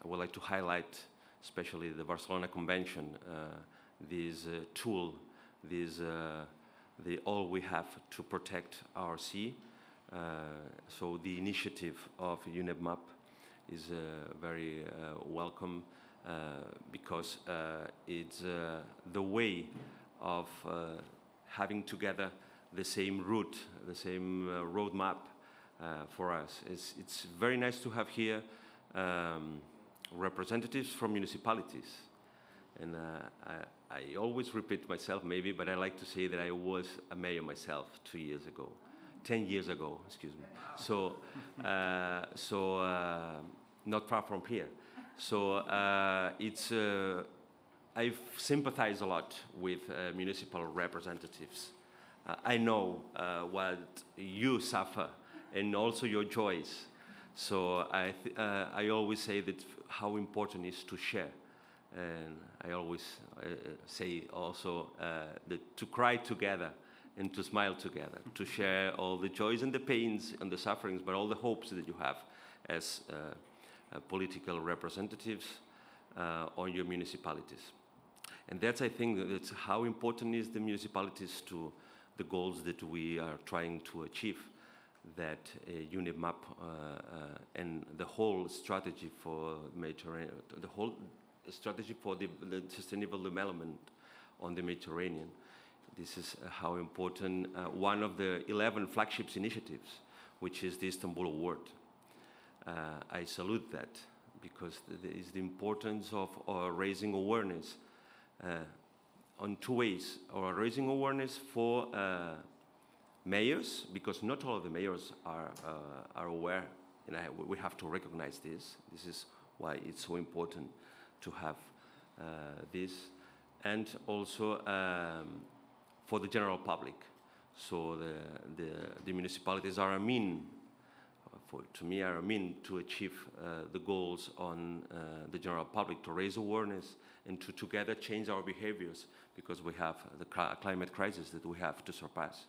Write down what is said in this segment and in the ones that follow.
I would like to highlight, especially the Barcelona Convention, this tool, this the all we have to protect our sea. So the initiative of UNEP is very welcome because it's the way of having together the same route, the same roadmap for us. It's very nice to have here representatives from municipalities. And I always repeat myself maybe, but I like to say that I was a mayor myself 2 years ago, 10 years ago, excuse me. So, not far from here. So I've sympathized a lot with municipal representatives. I know what you suffer and also your joys. So I always say that how important it is to share. And I always say also that to cry together and to smile together, to share all the joys and the pains and the sufferings, but all the hopes that you have as political representatives on your municipalities. And that's, I think, that's how important is the municipalities to the goals that we are trying to achieve, that UNEP and the whole strategy for Mediterranean, the whole strategy for the sustainable development on the Mediterranean. This is how important one of the 11 flagships initiatives, which is the Istanbul Award. I salute that because it is the importance of raising awareness on two ways, or raising awareness for mayors, because not all of the mayors are aware, and we have to recognize this. This is why it's so important to have this, and also for the general public. So the municipalities are a mean, to me, are a mean to achieve the goals on the general public, to raise awareness and to together change our behaviors, because we have the climate crisis that we have to surpass.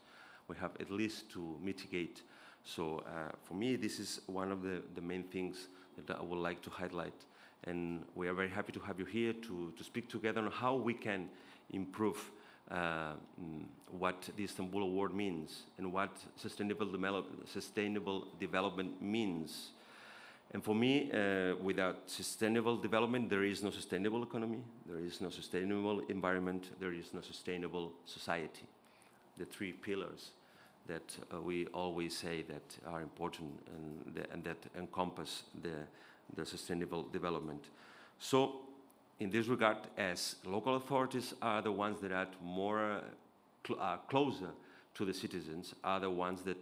We have at least to mitigate. So for me, this is one of the main things that I would like to highlight. And we are very happy to have you here to speak together on how we can improve what the Istanbul Award means and what sustainable development means. And for me, without sustainable development, there is no sustainable economy, there is no sustainable environment, there is no sustainable society. The three pillars that we always say that are important and that encompass the sustainable development. So, in this regard, as local authorities are the ones that are more closer to the citizens, are the ones that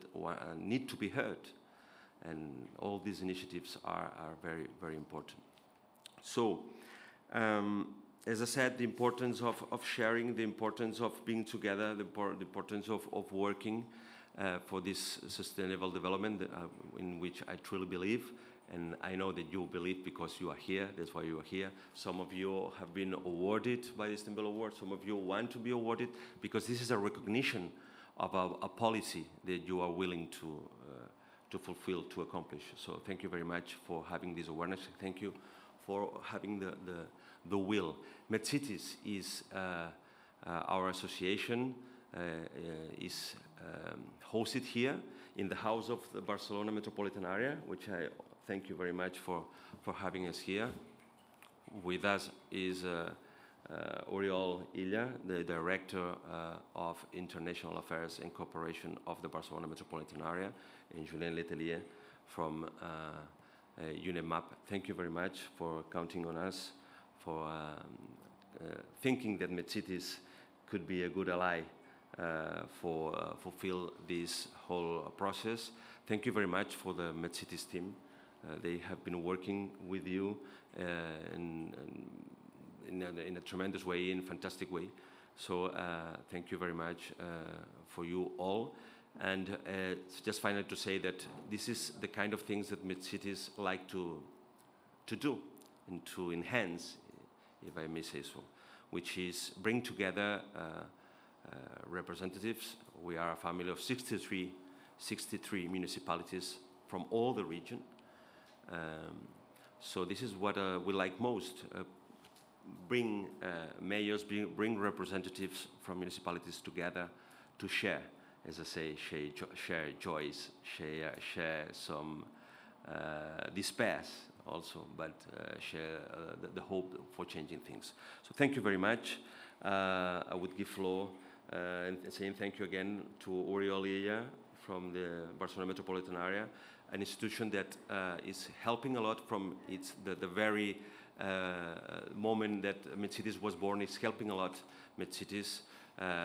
need to be heard. And all these initiatives are very, very important. So, as I said, the importance of sharing, the importance of being together, the importance of working for this sustainable development in which I truly believe. And I know that you believe because you are here, that's why you are here. Some of you have been awarded by the Istanbul Award, some of you want to be awarded, because this is a recognition of a policy that you are willing to fulfill, to accomplish. So thank you very much for having this awareness. Thank you for having the will. MedCities is our association, is hosted here in the house of the Barcelona Metropolitan Area, which I thank you very much for having us here. With us is Oriol Illa, the Director of International Affairs and Cooperation of the Barcelona Metropolitan Area, and Julien Letelier from UNEP. Thank you very much for counting on us, for thinking that MedCities could be a good ally for fulfill this whole process. Thank you very much for the MedCities team. They have been working with you in a tremendous way, in a fantastic way. So thank you very much for you all. And just finally to say that this is the kind of things that MedCities like to do and to enhance, if I may say so, which is bring together representatives. We are a family of 63 municipalities from all the region. So this is what we like most. Bring mayors, bring representatives from municipalities together to share, as I say, share joys, share some despairs also, but share the hope for changing things. So thank you very much. I would give floor and saying thank you again to Oriol from the Barcelona Metropolitan Area, an institution that is helping a lot from the very moment that MedCities was born. Is helping a lot MedCities,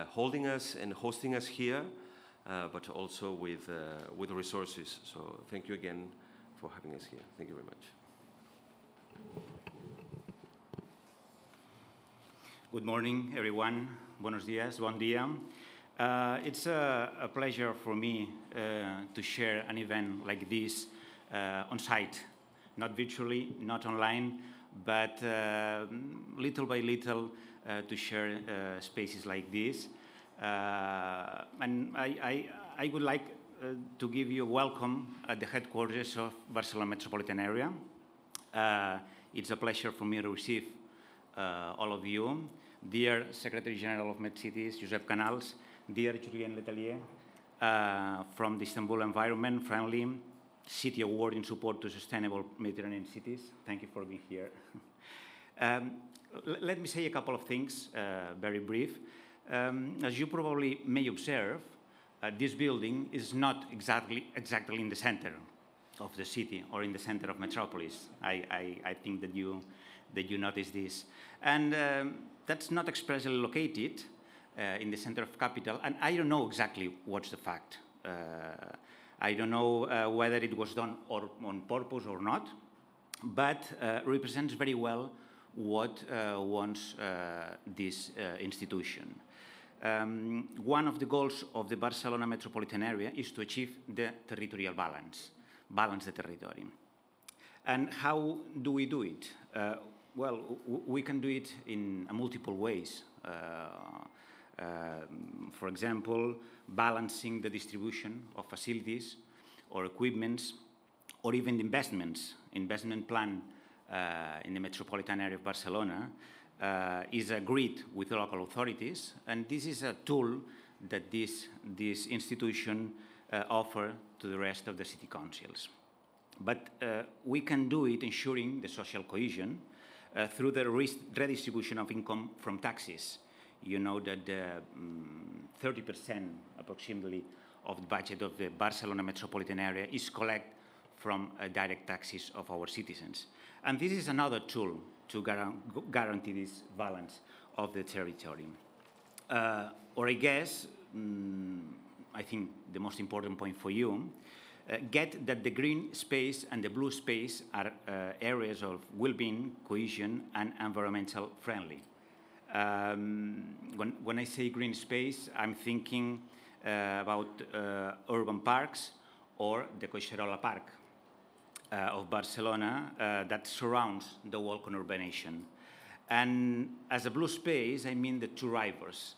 holding us and hosting us here, but also with resources. So thank you again for having us here. Thank you very much. Good morning, everyone. Buenos días, bon dia. It's a pleasure for me to share an event like this on site, not virtually, not online, but little by little to share spaces like this. And I would like to give you a welcome at the headquarters of Barcelona Metropolitan Area. It's a pleasure for me to receive all of you. Dear Secretary General of MedCities, Josep Canals, dear Julien Letelier, from the Istanbul Environment Friendly City Award in support to sustainable Mediterranean cities. Thank you for being here. Let me say a couple of things, very brief. As you probably may observe, this building is not exactly in the center of the city or in the center of Metropolis. I think that you notice this. And that's not expressly located in the center of capital, and I don't know exactly what's the fact. I don't know whether it was done on purpose or not, but represents very well what wants this institution. One of the goals of the Barcelona Metropolitan Area is to achieve the territorial balance the territory. And how do we do it? Well, we can do it in multiple ways. For example, balancing the distribution of facilities or equipments, or even the investment plan in the metropolitan area of Barcelona is agreed with the local authorities, and this is a tool that this institution offers to the rest of the city councils. But we can do it ensuring the social cohesion through the redistribution of income from taxes. You know that 30% approximately of the budget of the Barcelona metropolitan area is collected from direct taxes of our citizens. And this is another tool to guarantee this balance of the territory. Or I guess, I think the most important point for you, get that the green space and the blue space are areas of well-being, cohesion, and environmental friendly. When I say green space, I'm thinking about urban parks or the Collserola Park of Barcelona that surrounds the whole conurbanation. And as a blue space, I mean the two rivers.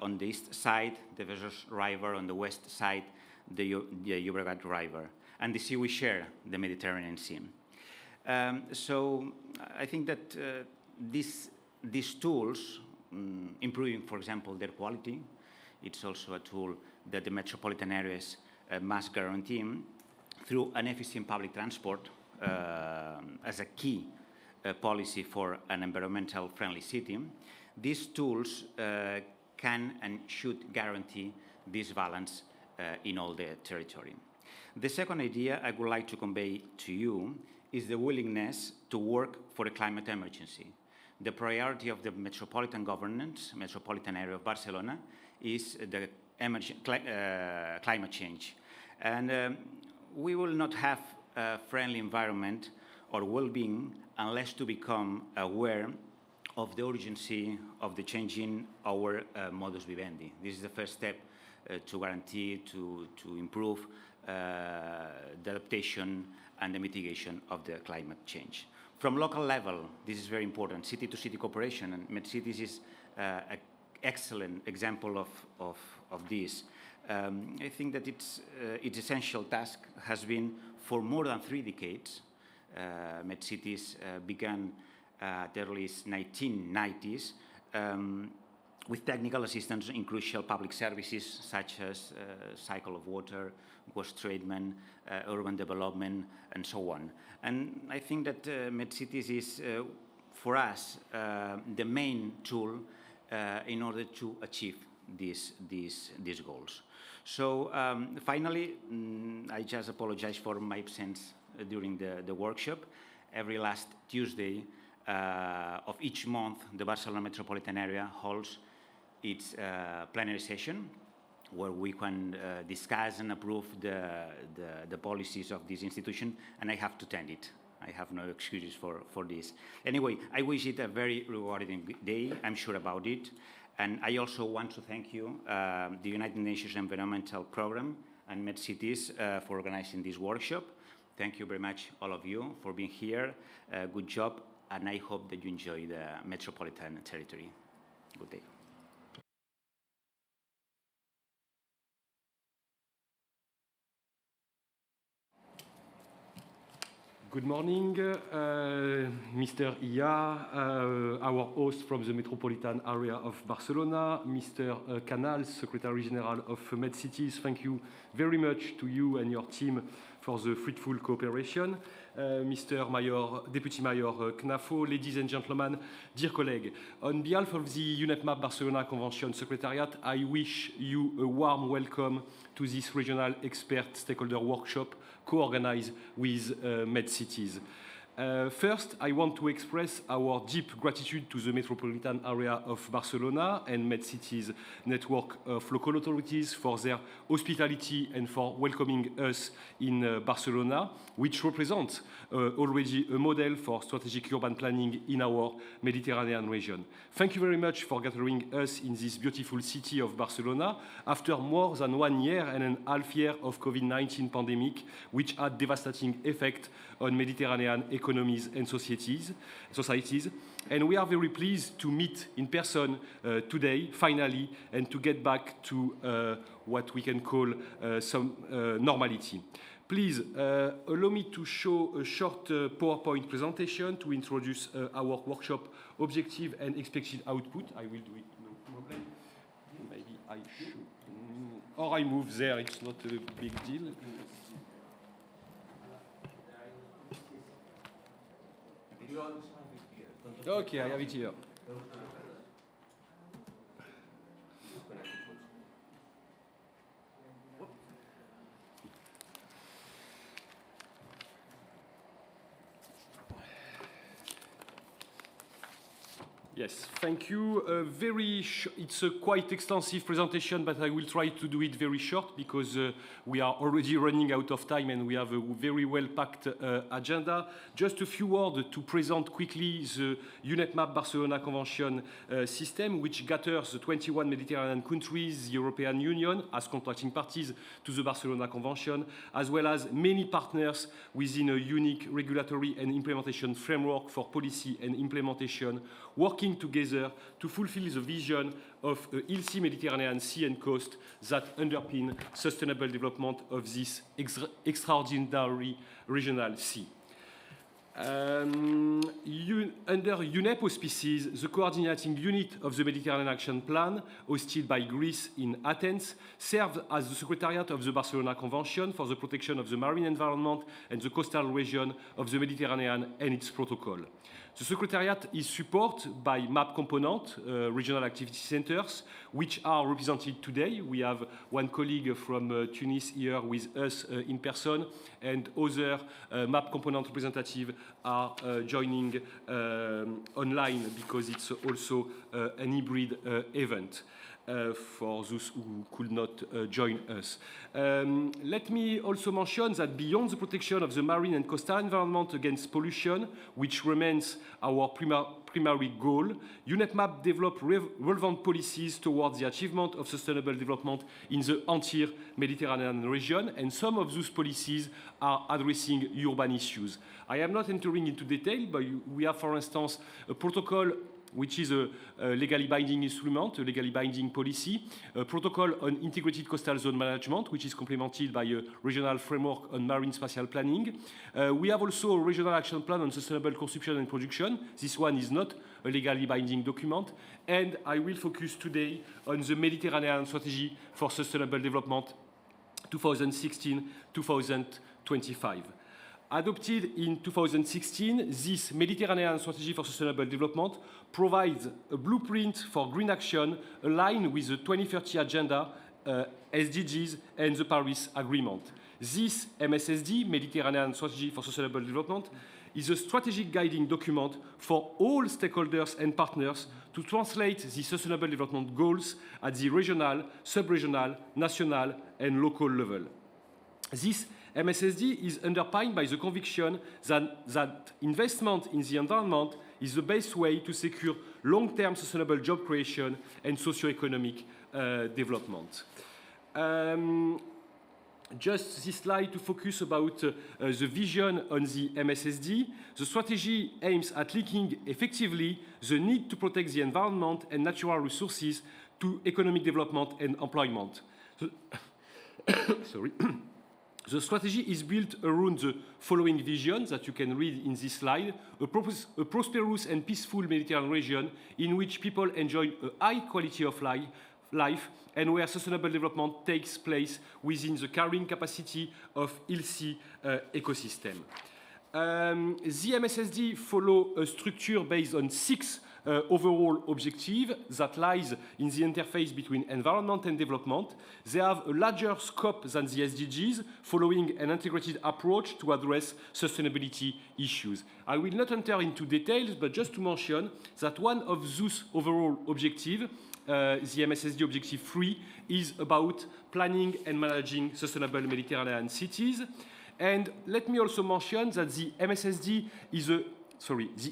On the east side, the Besòs River, on the west side, the Llobregat River, and the sea we share, the Mediterranean Sea. So I think that these tools, improving, for example, their quality, it's also a tool that the metropolitan areas must guarantee through an efficient public transport as a key policy for an environmental friendly city. These tools can and should guarantee this balance in all the territory. The second idea I would like to convey to you is the willingness to work for a climate emergency. The priority of the metropolitan governance, metropolitan area of Barcelona, is the climate change. And we will not have a friendly environment or well-being unless to become aware of the urgency of the changing our modus vivendi. This is the first step to guarantee, to improve the adaptation and the mitigation of the climate change. From local level, this is very important, city-to-city cooperation, and MedCities is an excellent example of this. I think that its essential task has been, for more than 3 decades, MedCities began at the early 1990s with technical assistance in crucial public services such as cycle of water, waste treatment, urban development, and so on. And I think that MedCities is, for us, the main tool in order to achieve these goals. So finally, I just apologize for my absence during the workshop. Every last Tuesday of each month, the Barcelona Metropolitan Area holds its plenary session where we can discuss and approve the policies of this institution, and I have to attend it. I have no excuses for this. Anyway, I wish it a very rewarding day, I'm sure about it. And I also want to thank you, the United Nations Environmental Programme and MedCities for organizing this workshop. Thank you very much, all of you, for being here. Good job, and I hope that you enjoy the metropolitan territory. Good day. Good morning, Mr. Ia, our host from the Metropolitan Area of Barcelona, Mr. Canals, Secretary General of MedCities. Thank you very much to you and your team for the fruitful cooperation. Mr. Mayor, Deputy Mayor Knafo, ladies and gentlemen, dear colleagues, on behalf of the UNEP Barcelona Convention Secretariat, I wish you a warm welcome to this regional expert stakeholder workshop co-organized with MedCities. First, I want to express our deep gratitude to the Metropolitan Area of Barcelona and MedCities network of local authorities for their hospitality and for welcoming us in Barcelona, which represents already a model for strategic urban planning in our Mediterranean region. Thank you very much for gathering us in this beautiful city of Barcelona after more than 1 year and a half year of COVID-19 pandemic, which had devastating effect on Mediterranean economies and societies. And we are very pleased to meet in person today, finally, and to get back to what we can call some normality. Please allow me to show a short PowerPoint presentation to introduce our workshop objective and expected output. I will do it, no problem. Maybe I should, or I move there, it's not a big deal. Okay, I have it here. Yes, thank you. It's a quite extensive presentation, but I will try to do it very short because we are already running out of time and we have a very well-packed agenda. Just a few words to present quickly the UNEP Barcelona Convention system, which gathers the 21 Mediterranean countries, the European Union, as contracting parties to the Barcelona Convention, as well as many partners within a unique regulatory and implementation framework for policy and implementation, working together to fulfill the vision of a healthy Mediterranean sea and coast that underpin sustainable development of this extraordinary regional sea. Under UNEP auspices, the coordinating unit of the Mediterranean Action Plan, hosted by Greece in Athens, serves as the Secretariat of the Barcelona Convention for the protection of the marine environment and the coastal region of the Mediterranean and its protocol. The Secretariat is supported by MAP component, regional activity centers, which are represented today. We have one colleague from Tunis here with us in person, and other MAP component representatives are joining online because it's also an hybrid event. For those who could not join us. Let me also mention that beyond the protection of the marine and coastal environment against pollution, which remains our primary goal, UNEP developed relevant policies towards the achievement of sustainable development in the entire Mediterranean region, and some of those policies are addressing urban issues. I am not entering into detail, but we have, for instance, a protocol which is a legally binding instrument, a legally binding policy, a protocol on integrated coastal zone management, which is complemented by a regional framework on marine spatial planning. We have also a regional action plan on sustainable consumption and production. This one is not a legally binding document. And I will focus today on the Mediterranean Strategy for Sustainable Development 2016-2025. Adopted in 2016, this Mediterranean Strategy for Sustainable Development provides a blueprint for green action aligned with the 2030 Agenda, SDGs, and the Paris Agreement. This MSSD, Mediterranean Strategy for Sustainable Development, is a strategic guiding document for all stakeholders and partners to translate the Sustainable Development Goals at the regional, sub-regional, national, and local level. This MSSD is underpinned by the conviction that investment in the environment is the best way to secure long-term sustainable job creation and socio-economic development. Just this slide to focus about the vision on the MSSD. The strategy aims at linking effectively the need to protect the environment and natural resources to economic development and employment. Sorry. The strategy is built around the following vision that you can read in this slide: a prosperous and peaceful Mediterranean region in which people enjoy a high quality of life and where sustainable development takes place within the carrying capacity of healthy ecosystem. The MSSD follow a structure based on 6 overall objectives that lies in the interface between environment and development. They have a larger scope than the SDGs, following an integrated approach to address sustainability issues. I will not enter into details, but just to mention that one of those overall objectives, the MSSD Objective 3, is about planning and managing sustainable Mediterranean cities. And let me also mention that the MSSD is the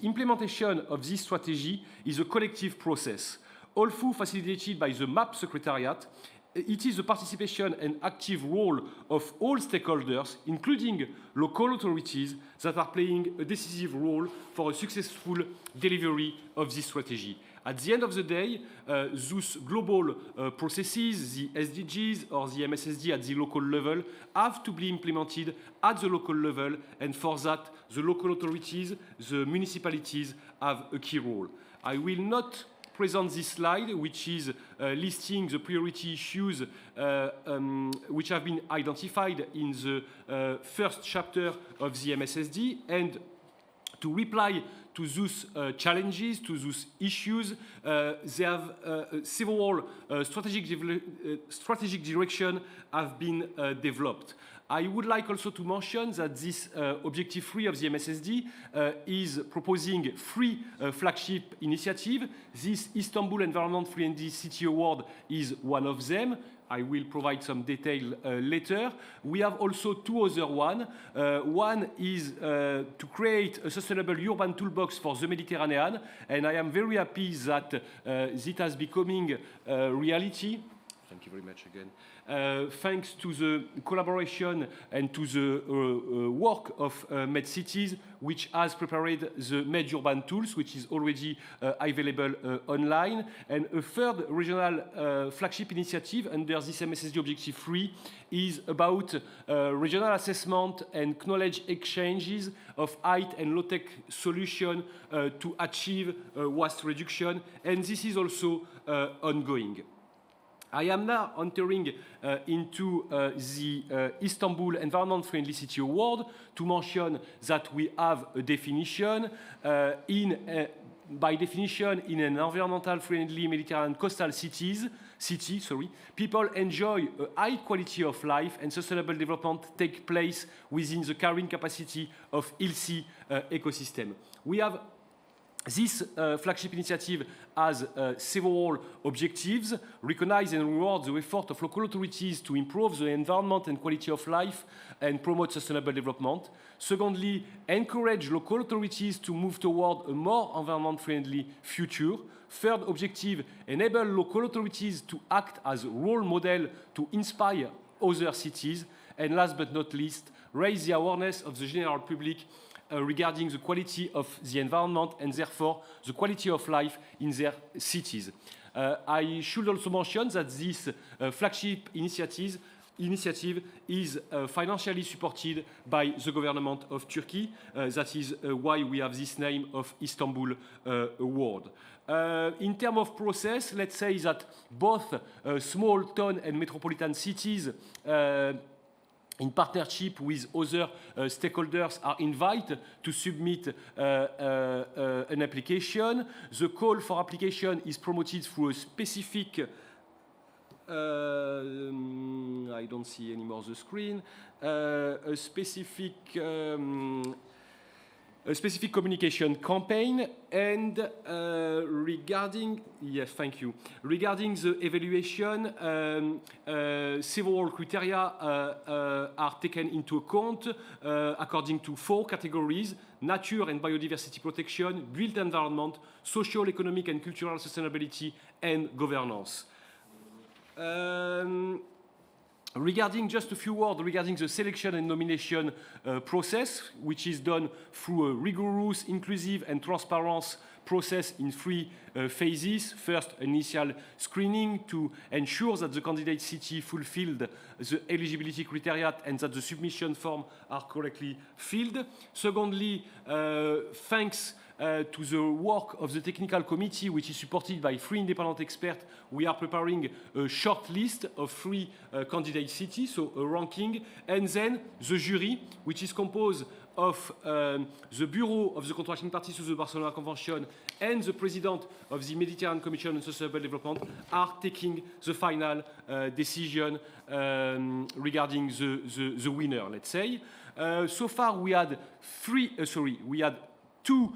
implementation of this strategy is a collective process, although facilitated by the MAP Secretariat. It is the participation and active role of all stakeholders, including local authorities, that are playing a decisive role for a successful delivery of this strategy. At the end of the day, those global processes, the SDGs or the MSSD at the local level, have to be implemented at the local level, and for that, the local authorities, the municipalities, have a key role. I will not present this slide, which is listing the priority issues which have been identified in the first chapter of the MSSD, and to reply to those challenges, to those issues, they have several strategic directions have been developed. I would like also to mention that this Objective 3 of the MSSD is proposing 3 flagship initiatives. This Istanbul Environment Friendly City Award is one of them. I will provide some detail later. We have also 2 other ones. One is to create a sustainable urban toolbox for the Mediterranean, and I am very happy that it has becoming reality. Thank you very much again. Thanks to the collaboration and to the work of MedCities, which has prepared the Med Urban Tools, which is already available online. And a third regional flagship initiative under this MSSD Objective 3 is about regional assessment and knowledge exchanges of high and low-tech solutions to achieve waste reduction, and this is also ongoing. I am now entering into the Istanbul Environment Friendly City Award to mention that we have a definition. By definition, in an environmental friendly Mediterranean coastal city, people enjoy a high quality of life and sustainable development take place within the carrying capacity of healthy ecosystem. We have this flagship initiative has several objectives: recognize and reward the effort of local authorities to improve the environment and quality of life and promote sustainable development. Secondly, encourage local authorities to move toward a more environment-friendly future. Third objective, enable local authorities to act as role model to inspire other cities. And last but not least, raise the awareness of the general public regarding the quality of the environment and therefore the quality of life in their cities. I should also mention that this flagship initiative is financially supported by the government of Turkey. That is why we have this name of Istanbul Award. In terms of process, let's say that both small town and metropolitan cities in partnership with other stakeholders are invited to submit an application. The call for application is promoted through a specific I don't see anymore the screen. A specific communication campaign, and regarding the evaluation, several criteria are taken into account according to 4 categories: nature and biodiversity protection, built environment, social, economic and cultural sustainability, and governance. Regarding just a few words regarding the selection and nomination process, which is done through a rigorous, inclusive and transparent process in 3 phases. First, initial screening to ensure that the candidate city fulfilled the eligibility criteria and that the submission forms are correctly filled. Secondly, thanks to the work of the technical committee, which is supported by 3 independent experts, we are preparing a short list of 3 candidate cities, so a ranking, and then the jury, which is composed of the Bureau of the Contracting Parties to the Barcelona Convention and the President of the Mediterranean Commission on Sustainable Development, are taking the final decision regarding the winner, let's say. So far, we had 2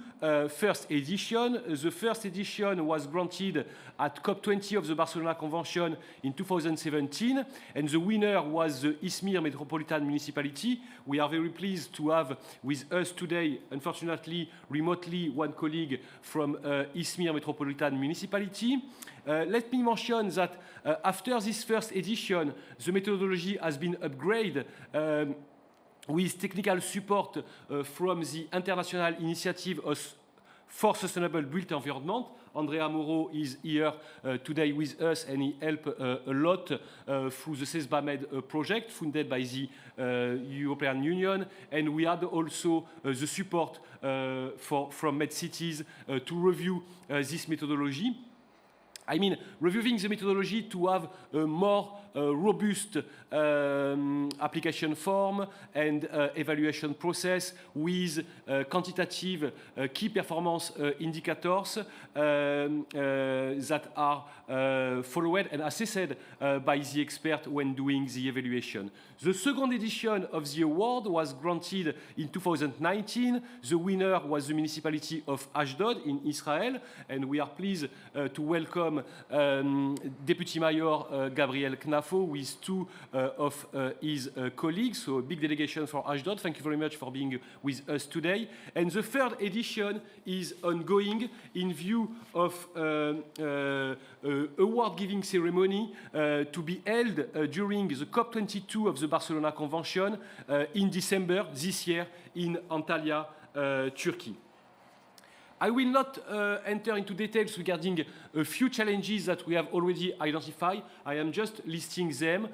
first editions. The first edition was granted at COP20 of the Barcelona Convention in 2017, and the winner was the Izmir Metropolitan Municipality. We are very pleased to have with us today, unfortunately, remotely, one colleague from Izmir Metropolitan Municipality. Let me mention that after this first edition, the methodology has been upgraded with technical support from the International Initiative for Sustainable Built Environment. Andrea Moro is here today with us, and he helped a lot through the CESBAMED project funded by the European Union. And we had also the support from MedCities to review this methodology. I mean, reviewing the methodology to have a more robust application form and evaluation process with quantitative key performance indicators that are followed and assessed by the expert when doing the evaluation. The second edition of the award was granted in 2019. The winner was the municipality of Ashdod in Israel, and we are pleased to welcome Deputy Mayor Gabriel Knafo with 2 of his colleagues, so a big delegation for Ashdod. Thank you very much for being with us today. And the third edition is ongoing in view of award-giving ceremony to be held during the COP22 of the Barcelona Convention in December this year in Antalya, Turkey. I will not enter into details regarding a few challenges that we have already identified. I am just listing them.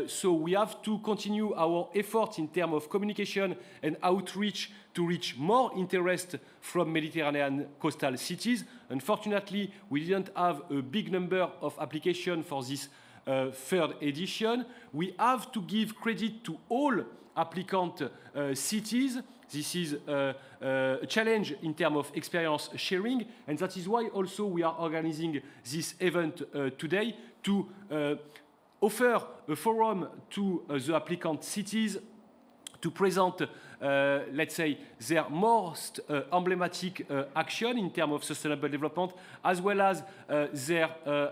So we have to continue our efforts in terms of communication and outreach to reach more interest from Mediterranean coastal cities. Unfortunately, we didn't have a big number of applications for this third edition. We have to give credit to all applicant cities. This is a challenge in terms of experience sharing, and that is why also we are organizing this event today to offer a forum to the applicant cities to present, let's say, their most emblematic action in terms of sustainable development, as well as their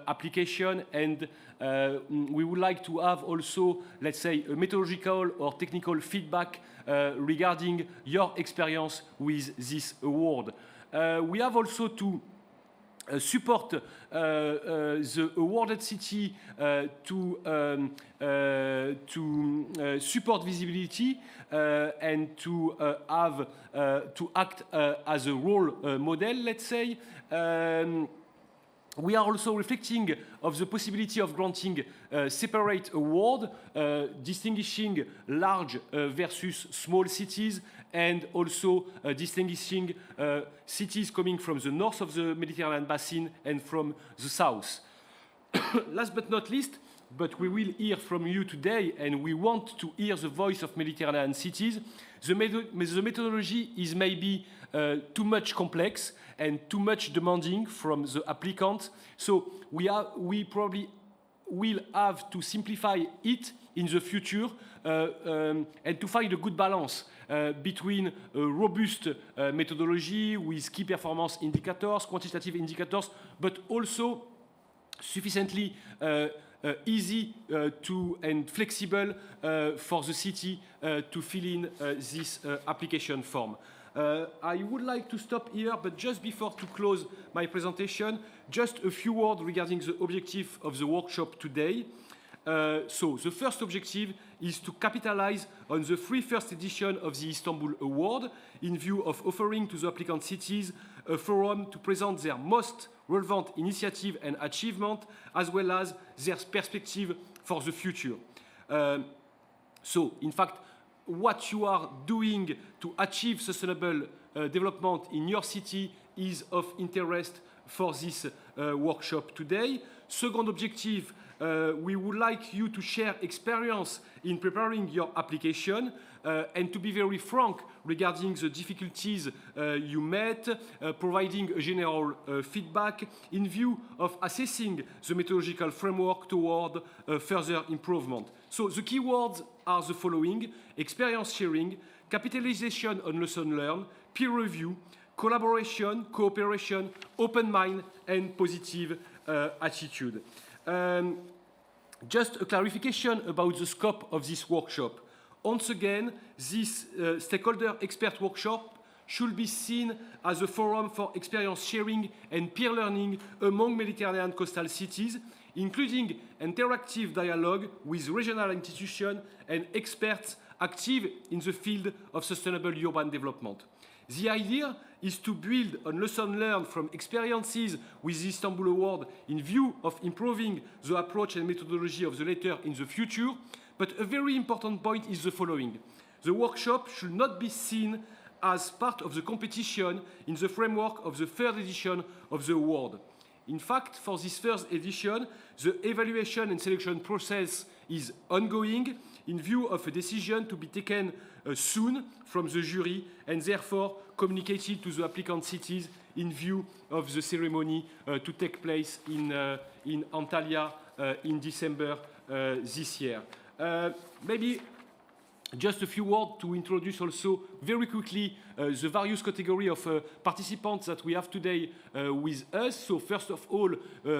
application. And we would like to have also, let's say, a methodological or technical feedback regarding your experience with this award. We have also to support the awarded city to support visibility and to act as a role model, let's say. We are also reflecting of the possibility of granting separate award, distinguishing large versus small cities, and also distinguishing cities coming from the north of the Mediterranean basin and from the south. Last but not least, but we will hear from you today, and we want to hear the voice of Mediterranean cities. The methodology is maybe too much complex and too much demanding from the applicant. So we probably will have to simplify it in the future and to find a good balance between a robust methodology with key performance indicators, quantitative indicators, but also sufficiently easy and flexible for the city to fill in this application form. I would like to stop here, but just before to close my presentation, just a few words regarding the objective of the workshop today. So the first objective is to capitalize on the first edition of the Istanbul Award in view of offering to the applicant cities a forum to present their most relevant initiative and achievement, as well as their perspective for the future. So, in fact, what you are doing to achieve sustainable development in your city is of interest for this workshop today. Second objective, we would like you to share experience in preparing your application and to be very frank regarding the difficulties you met, providing a general feedback in view of assessing the methodological framework toward further improvement. So the keywords are the following: experience sharing, capitalization on lesson learned, peer review, collaboration, cooperation, open mind, and positive attitude. Just a clarification about the scope of this workshop. Once again, this stakeholder expert workshop should be seen as a forum for experience sharing and peer learning among Mediterranean coastal cities, including interactive dialogue with regional institutions and experts active in the field of sustainable urban development. The idea is to build on lessons learned from experiences with the Istanbul Award in view of improving the approach and methodology of the latter in the future. But a very important point is the following: the workshop should not be seen as part of the competition in the framework of the third edition of the award. In fact, for this first edition, the evaluation and selection process is ongoing in view of a decision to be taken soon from the jury and therefore communicated to the applicant cities in view of the ceremony to take place in Antalya in December this year. Maybe just a few words to introduce also very quickly the various categories of participants that we have today with us. So first of all,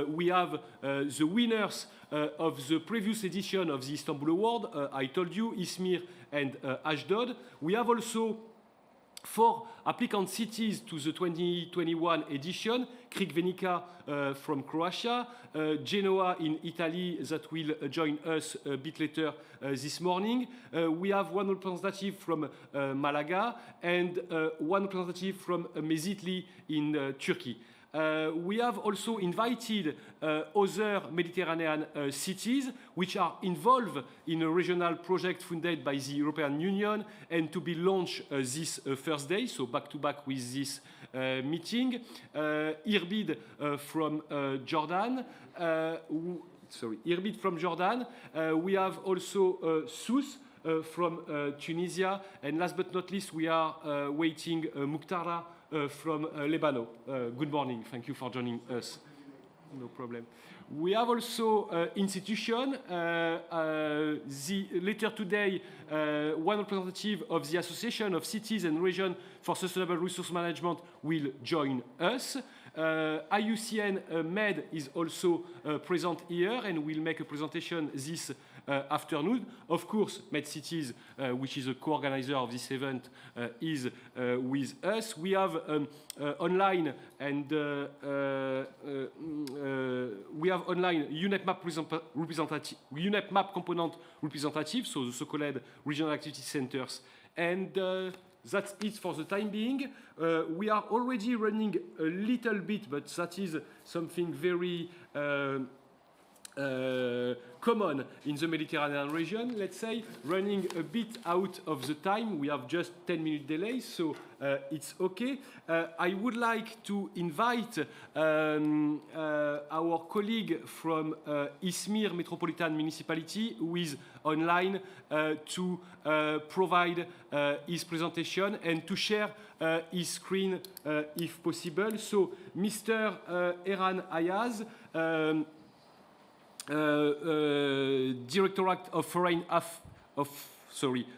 we have the winners of the previous edition of the Istanbul Award. I told you, Izmir and Ashdod. We have also 4 applicant cities to the 2021 edition: Crikvenica from Croatia, Genoa in Italy that will join us a bit later this morning. We have 1 representative from Malaga and 1 representative from Mezitli in Turkey. We have also invited other Mediterranean cities which are involved in a regional project funded by the European Union and to be launched this first day, so back-to-back with this meeting. Irbid from Jordan. Irbid from Jordan. We have also Sousse from Tunisia. And last but not least, we are waiting Mukhtara from Lebanon. Good morning. Thank you for joining us. No problem. We have also institution. Later today, 1 representative of the Association of Cities and Regions for Sustainable Resource Management will join us. IUCN Med is also present here and will make a presentation this afternoon. Of course, MedCities, which is a co-organizer of this event, is with us. We have online and we have online UNEP map component representative, so the so-called regional activity centers. And that's it for the time being. We are already running a little bit, but that is something very common in the Mediterranean region, let's say, running a bit out of the time. We have just 10-minute delay, so it's okay. I would like to invite our colleague from Izmir Metropolitan Municipality, who is online, to provide his presentation and to share his screen if possible. So, Mr. Eran Ayaz, Directorate of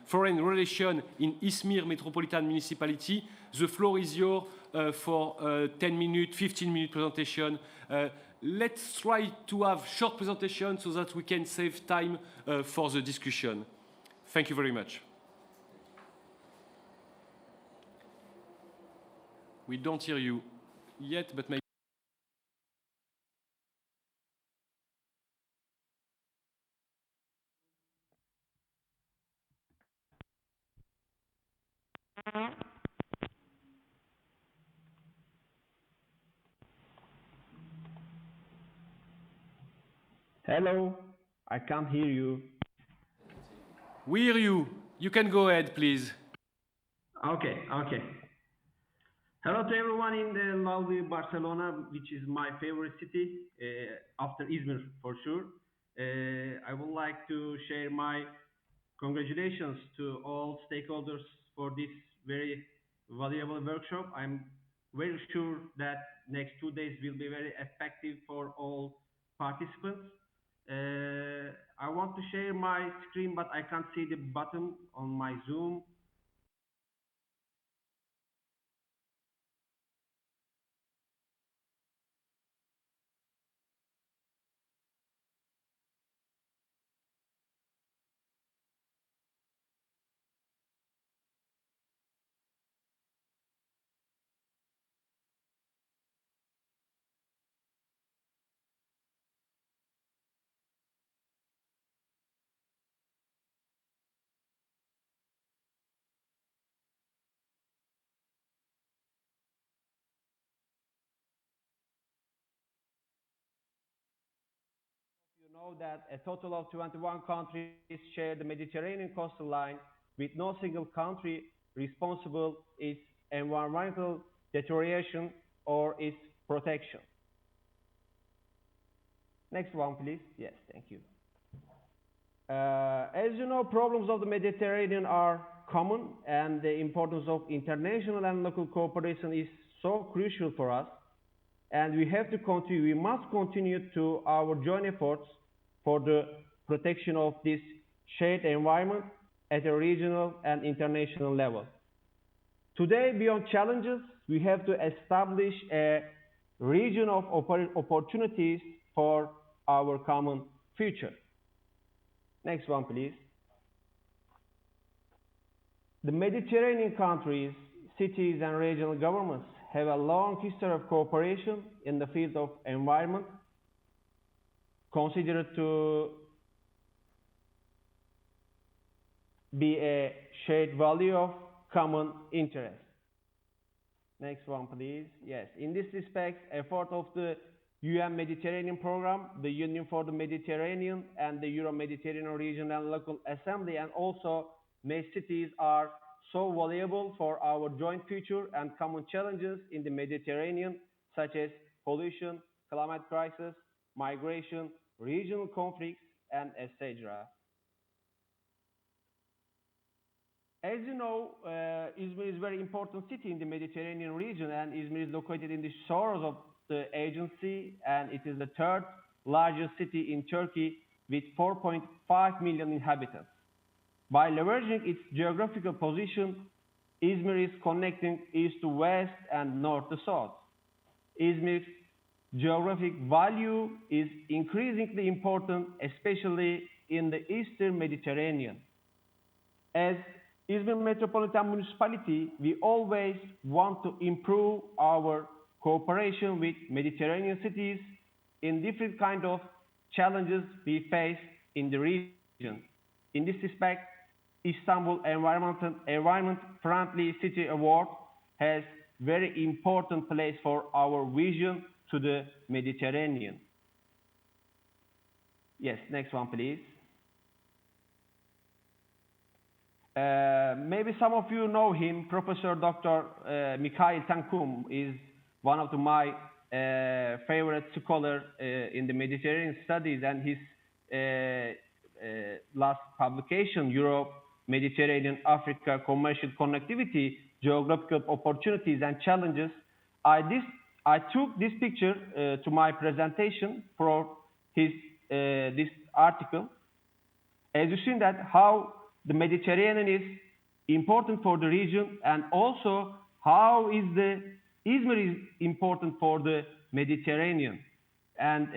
Foreign Relations in Izmir Metropolitan Municipality. The floor is yours for 10-minute, 15-minute presentation. Let's try to have short presentation so that we can save time for the discussion. Thank you very much. We don't hear you yet, but maybe. Hello, I can't hear you. We hear you. You can go ahead, please. Okay. Hello to everyone in the lovely Barcelona, which is my favorite city after Izmir for sure. I would like to share my congratulations to all stakeholders for this very valuable workshop. I'm very sure that next 2 days will be very effective for all participants. I want to share my screen, but I can't see the button on my Zoom. You know that a total of 21 countries share the Mediterranean coastal line, with no single country responsible its environmental deterioration or its protection. Next one, please. Yes, thank you. As you know, problems of the Mediterranean are common, and the importance of international and local cooperation is so crucial for us. And we must continue to our joint efforts for the protection of this shared environment at a regional and international level. Today, beyond challenges, we have to establish a region of opportunities for our common future. Next one, please. The Mediterranean countries, cities, and regional governments have a long history of cooperation in the field of environment, considered to be a shared value of common interest. Next one, please. Yes, in this respect, effort of the UN Mediterranean Program, the Union for the Mediterranean, and the Euro-Mediterranean Regional and Local Assembly, and also MedCities are so valuable for our joint future and common challenges in the Mediterranean, such as pollution, climate crisis, migration, regional conflicts, and etc. As you know, Izmir is a very important city in the Mediterranean region, and Izmir is located in the shores of the agency, and it is the third largest city in Turkey with 4.5 million inhabitants. By leveraging its geographical position, Izmir is connecting east to west and north to south. Izmir's geographic value is increasingly important, especially in the Eastern Mediterranean. As Izmir Metropolitan Municipality, we always want to improve our cooperation with Mediterranean cities in different kind of challenges we face in the region. In this respect, Istanbul Environment Friendly City Award has very important place for our vision to the Mediterranean. Yes, next one, please. Maybe some of you know him, Professor Dr. Mikhail Tankum is one of my favorite scholars in the Mediterranean studies, and his last publication, Europe, Mediterranean, Africa, Commercial Connectivity, Geographical Opportunities and Challenges. I took this picture to my presentation for this article. As you see that how the Mediterranean is important for the region, and also how is the Izmir is important for the Mediterranean. And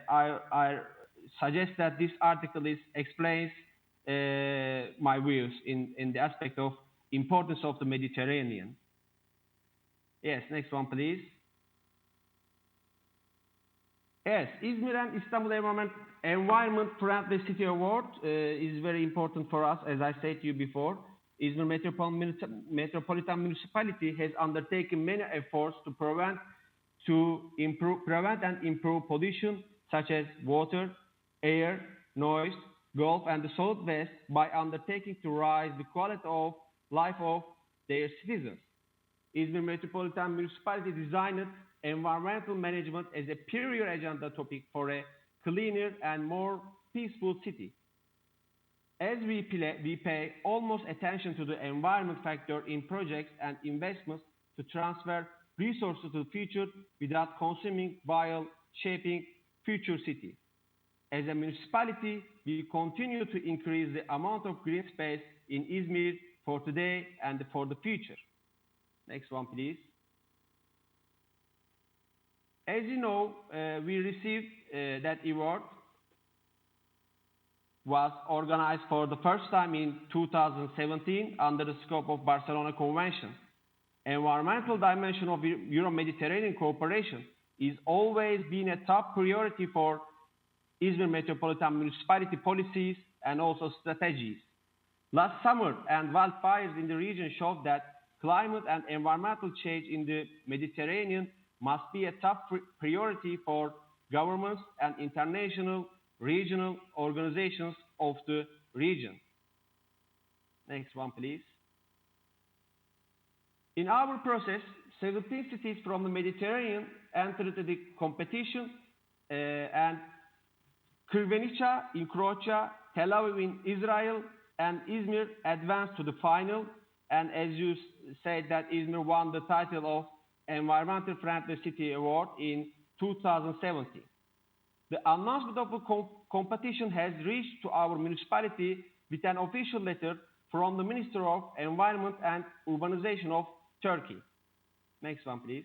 I suggest that this article explains my views in the aspect of importance of the Mediterranean. Yes, next one, please. Yes, Izmir and Istanbul Environment Friendly City Award is very important for us, as I said to you before. Izmir Metropolitan Municipality has undertaken many efforts to prevent and improve pollution such as water, air, noise, Gulf and the Southwest by undertaking to raise the quality of life of their citizens. Izmir Metropolitan Municipality designed environmental management as a prior agenda topic for a cleaner and more peaceful city. As we pay almost attention to the environment factor in projects and investments to transfer resources to the future without consuming while shaping future cities. As a municipality, we continue to increase the amount of green space in Izmir for today and for the future. Next one, please. As you know, we received that award was organized for the first time in 2017 under the scope of Barcelona Convention. Environmental dimension of Euro-Mediterranean cooperation is always been a top priority for Izmir Metropolitan Municipality policies and also strategies. Last summer, and wildfires in the region showed that climate and environmental change in the Mediterranean must be a top priority for governments and international regional organizations of the region. Next one, please. In our process, 17 cities from the Mediterranean entered the competition, and Crvenivca in Croatia, Tel Aviv in Israel, and Izmir advanced to the final. And as you said, that Izmir won the title of Environmental Friendly City Award in 2017. The announcement of the competition has reached to our municipality with an official letter from the Minister of Environment and Urbanization of Turkey. Next one, please.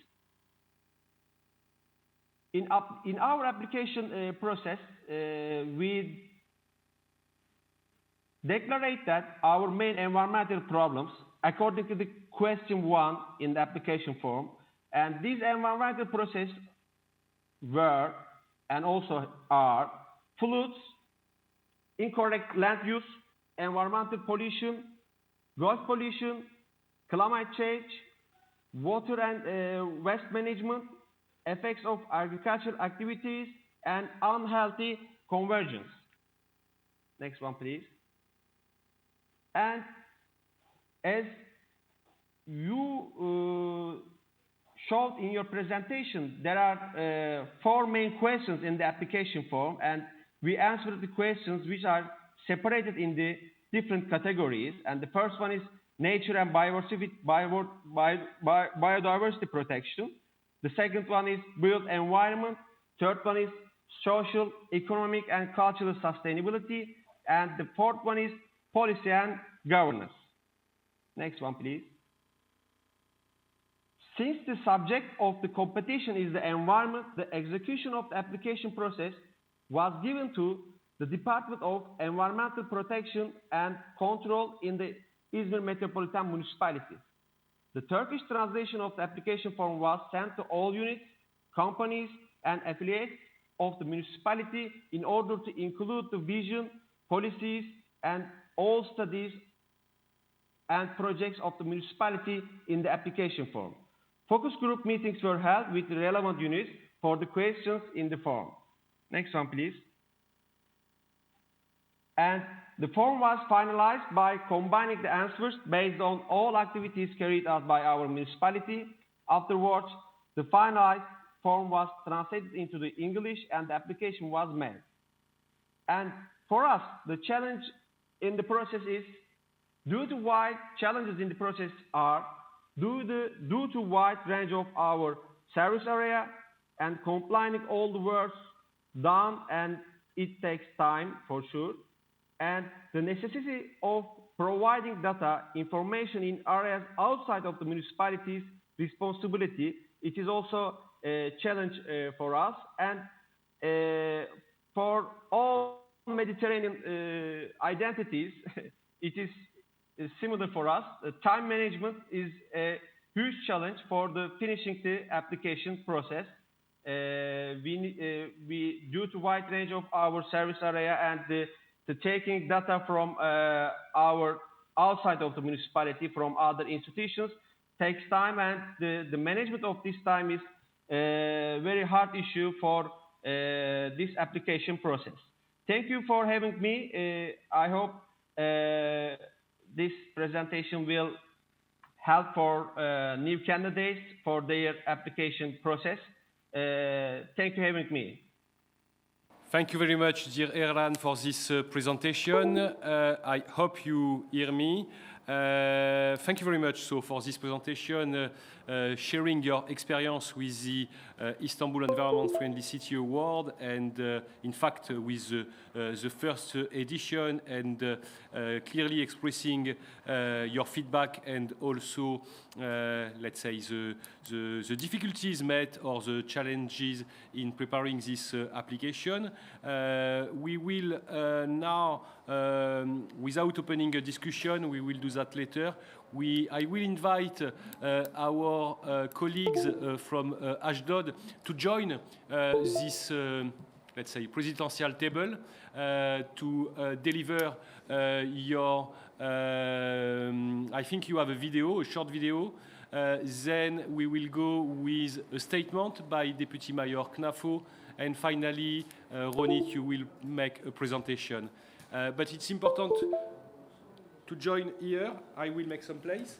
In our application process, we declared that our main environmental problems, according to the question 1 in the application form, and these environmental processes were and also are floods, incorrect land use, environmental pollution, Gulf pollution, climate change, water and waste management, effects of agricultural activities, and unhealthy convergence. Next one, please. And as you showed in your presentation, there are 4 main questions in the application form, and we answered the questions which are separated in the different categories. And the first one is nature and biodiversity protection. The second one is built environment. Third one is social, economic, and cultural sustainability. And the fourth one is policy and governance. Next one, please. Since the subject of the competition is the environment, the execution of the application process was given to the Department of Environmental Protection and Control in the Izmir Metropolitan Municipality. The Turkish translation of the application form was sent to all units, companies, and affiliates of the municipality in order to include the vision, policies, and all studies and projects of the municipality in the application form. Focus group meetings were held with the relevant units for the questions in the form. Next one, please. And the form was finalized by combining the answers based on all activities carried out by our municipality. Afterwards, the finalized form was translated into the English and the application was made. And for us, the challenge in the process is, due to wide challenges in the process are, due to wide range of our service area and complying all the works done, and it takes time for sure, and the necessity of providing data information in areas outside of the municipality's responsibility, it is also a challenge for us. And for all Mediterranean identities, it is similar for us. Time management is a huge challenge for the finishing the application process. We due to wide range of our service area and the taking data from our outside of the municipality from other institutions takes time, and the management of this time is a very hard issue for this application process. Thank you for having me. I hope this presentation will help for new candidates for their application process. Thank you for having me. Thank you very much, dear Erlan, for this presentation. I hope you hear me. Thank you very much for this presentation, sharing your experience with the Istanbul Environment Friendly City Award, and in fact with the first edition, and clearly expressing your feedback and also, let's say, the difficulties met or the challenges in preparing this application. We will now, without opening a discussion, we will do that later. I will invite our colleagues from Ashdod to join this, let's say, presidential table to deliver your, I think you have a video, a short video. Then we will go with a statement by Deputy Mayor Knafo, and finally, Ronit, you will make a presentation. But it's important to join here. I will make some place.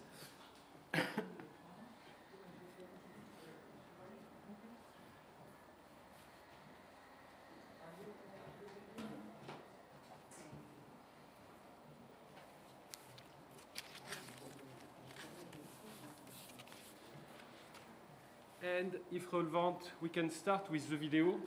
And if relevant, we can start with the video.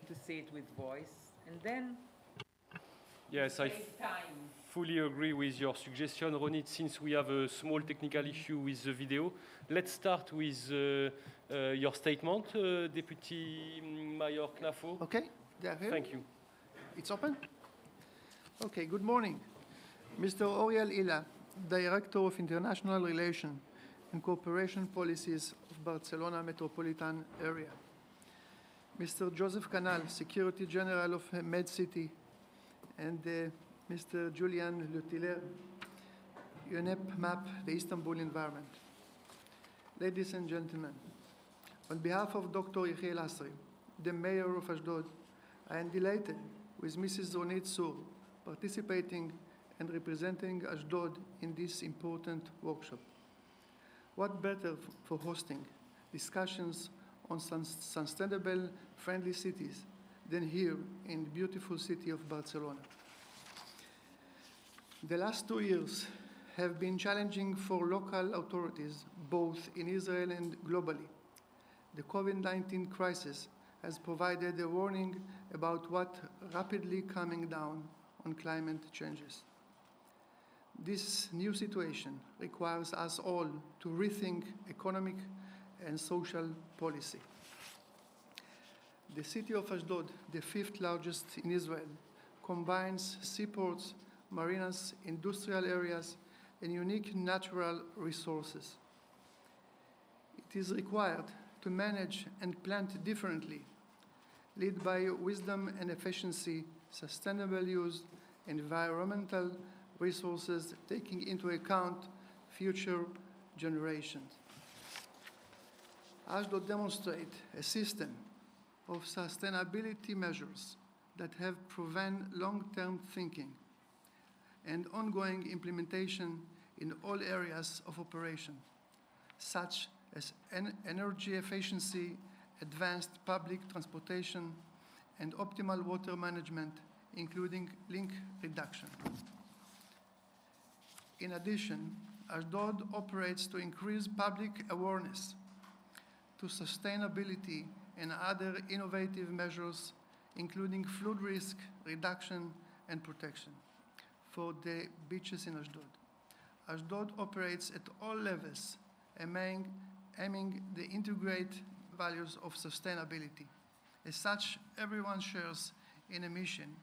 To say it with voice, and then yes, I fully agree with your suggestion, Ronit. Since we have a small technical issue with the video, let's start with your statement, Deputy Mayor Knafo. Okay, they are here. Thank you. It's open? Okay, good morning. Mr. Oriel Ila, Director of International Relations and Cooperation Policies of Barcelona Metropolitan Area. Mr. Joseph Canal, Secretary General of MedCities, and Mr. Julian Letiller, UNEP MAP, the Istanbul environment. Ladies and gentlemen, on behalf of Dr. Yehiel Asri, the Mayor of Ashdod, I am delighted with Mrs. Ronit Sur participating and representing Ashdod in this important workshop. What better for hosting discussions on sustainable, friendly cities than here in the beautiful city of Barcelona. The last 2 years have been challenging for local authorities, both in Israel and globally. The COVID-19 crisis has provided a warning about what rapidly coming down on climate changes. This new situation requires us all to rethink economic and social policy. The city of Ashdod, the fifth largest in Israel, combines seaports, marinas, industrial areas, and unique natural resources. It is required to manage and plan differently, lead by wisdom and efficiency, sustainable use, environmental resources, taking into account future generations. Ashdod demonstrates a system of sustainability measures that have proven long-term thinking and ongoing implementation in all areas of operation, such as energy efficiency, advanced public transportation, and optimal water management, including leak reduction. In addition, Ashdod operates to increase public awareness to sustainability and other innovative measures, including flood risk reduction and protection for the beaches in Ashdod. Ashdod operates at all levels, aiming to integrate values of sustainability. As such, everyone shares in a mission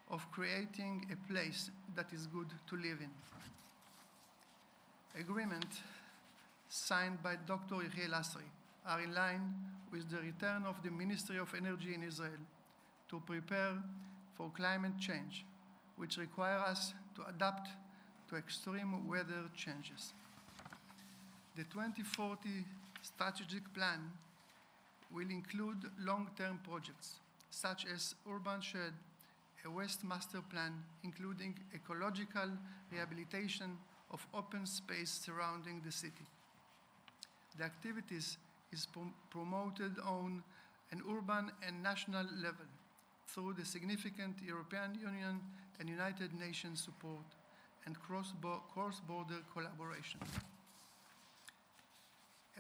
of creating a place that is good to live in. Agreement signed by Dr. Yehiel Asri are in line with the return of the Ministry of Energy in Israel to prepare for climate change, which require us to adapt to extreme weather changes. The 2040 strategic plan will include long-term projects, such as urban shed, a waste master plan, including ecological rehabilitation of open space surrounding the city. The activities is promoted on an urban and national level through the significant European Union and United Nations support and cross-border collaboration.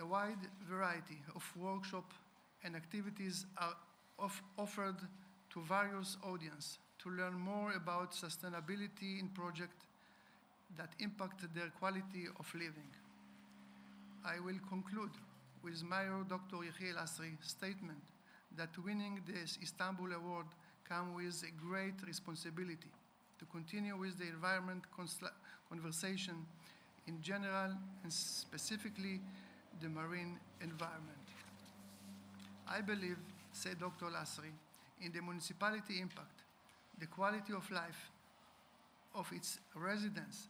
A wide variety of workshops and activities are offered to various audiences to learn more about sustainability in projects that impact their quality of living. I will conclude with Mayor Dr. Yehiel Asri's statement that winning this Istanbul Award comes with a great responsibility to continue with the environment conversation in general and specifically the marine environment. I believe, said Dr. Asri, in the municipality impact, the quality of life of its residents,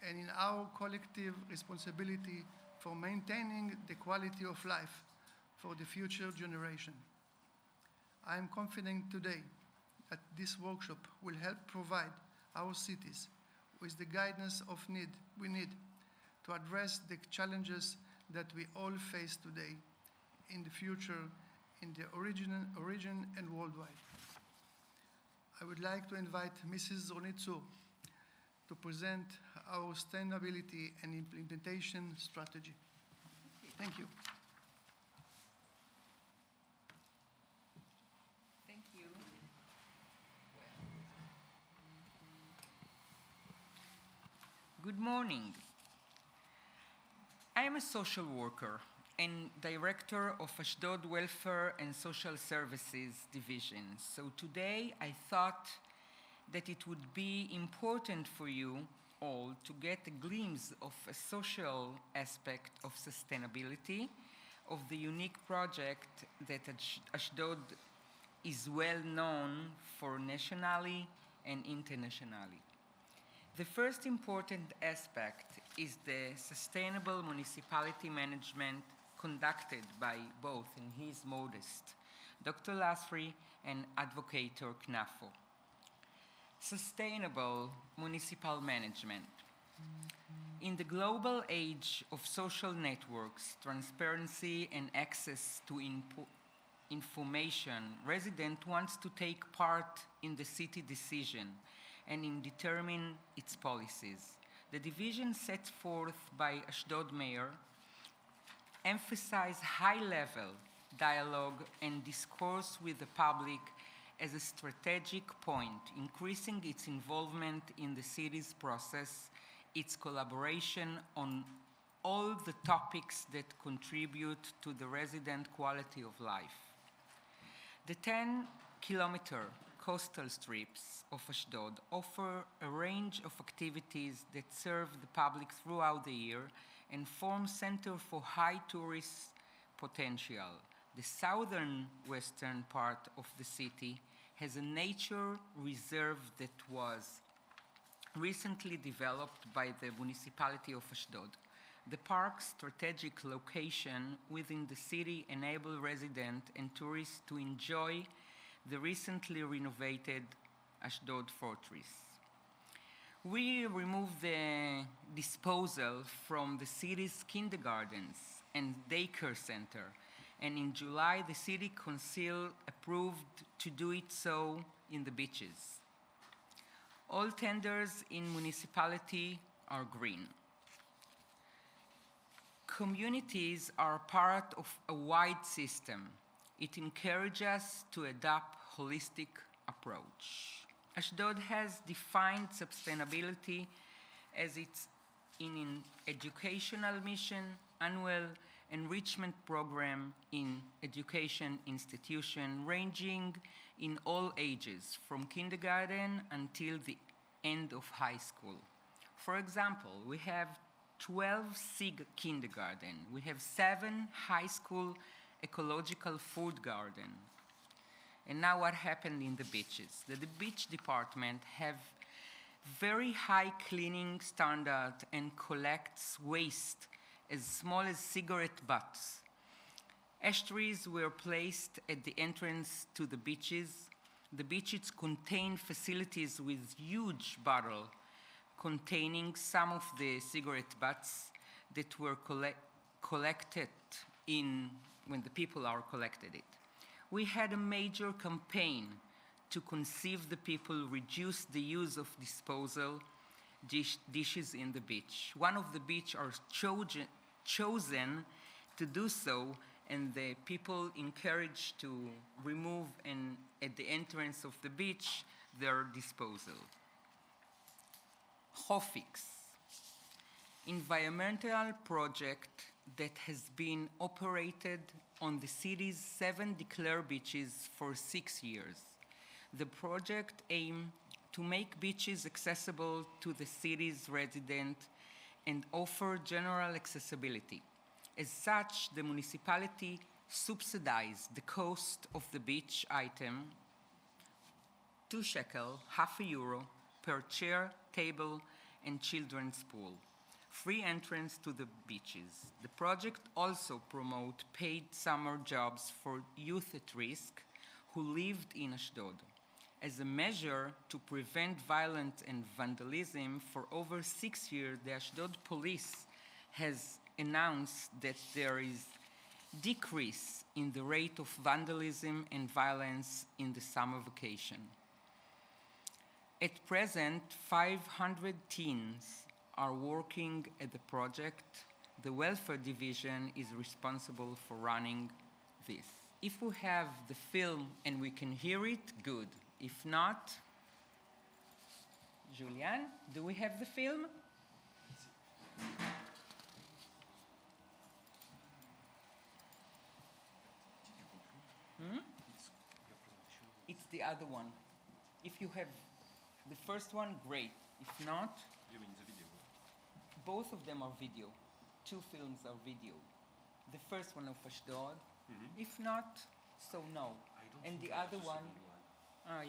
and in our collective responsibility for maintaining the quality of life for the future generation. I am confident today that this workshop will help provide our cities with the guidance we need to address the challenges that we all face today, in the future, in the origin and worldwide. I would like to invite Mrs. Ronit Zur to present our sustainability and implementation strategy. Thank you. Thank you. Good morning. I am a social worker and director of Ashdod Welfare and Social Services Division. So today I thought that it would be important for you all to get a glimpse of a social aspect of sustainability, of the unique project that Ashdod is well known for nationally and internationally. The first important aspect is the sustainable municipality management conducted by both, and he is modest, Dr. Lasri and Advocate Knafo. Sustainable municipal management. In the global age of social networks, transparency and access to information, resident wants to take part in the city decision and in determine its policies. The division set forth by Ashdod Mayor emphasize high-level dialogue and discourse with the public as a strategic point, increasing its involvement in the city's process, its collaboration on all the topics that contribute to the resident quality of life. The 10-kilometer coastal strips of Ashdod offer a range of activities that serve the public throughout the year and form center for high tourist potential. The southern western part of the city has a nature reserve that was recently developed by the municipality of Ashdod. The park's strategic location within the city enables residents and tourists to enjoy the recently renovated Ashdod Fortress. We removed the disposal from the city's kindergartens and daycare center, and in July the city council approved to do it so in the beaches. All tenders in municipality are green. Communities are part of a wide system. It encourages us to adopt a holistic approach. Ashdod has defined sustainability as its in educational mission, annual enrichment program in education institution ranging in all ages, from kindergarten until the end of high school. For example, we have 12 SIG kindergarten. We have 7 high school ecological food garden. And now what happened in the beaches? The beach department have very high cleaning standard and collects waste as small as cigarette butts. Ash trees were placed at the entrance to the beaches. The beaches contain facilities with huge bottles containing some of the cigarette butts that were collected when the people are collected it. We had a major campaign to conceive the people reduce the use of disposal dishes in the beach. One of the beach are chosen to do so, and the people encouraged to remove at the entrance of the beach their disposal. HOFIX, environmental project that has been operated on the city's 7 declared beaches for 6 years. The project aimed to make beaches accessible to the city's residents and offer general accessibility. As such, the municipality subsidized the cost of the beach item, 2 shekel, €0.50 per chair, table, and children's pool. Free entrance to the beaches. The project also promotes paid summer jobs for youth at risk who lived in Ashdod. As a measure to prevent violence and vandalism, for over 6 years, the Ashdod police has announced that there is decrease in the rate of vandalism and violence in the summer vacation. At present, 500 teens are working at the project. The welfare division is responsible for running this. If we have the film and we can hear it, good. If not, Julian, do we have the film? It's the other one. If you have the first one, great. If not, You mean the video? both of them are video. 2 films are video. The first one of Ashdod. If not, so no. And the other one,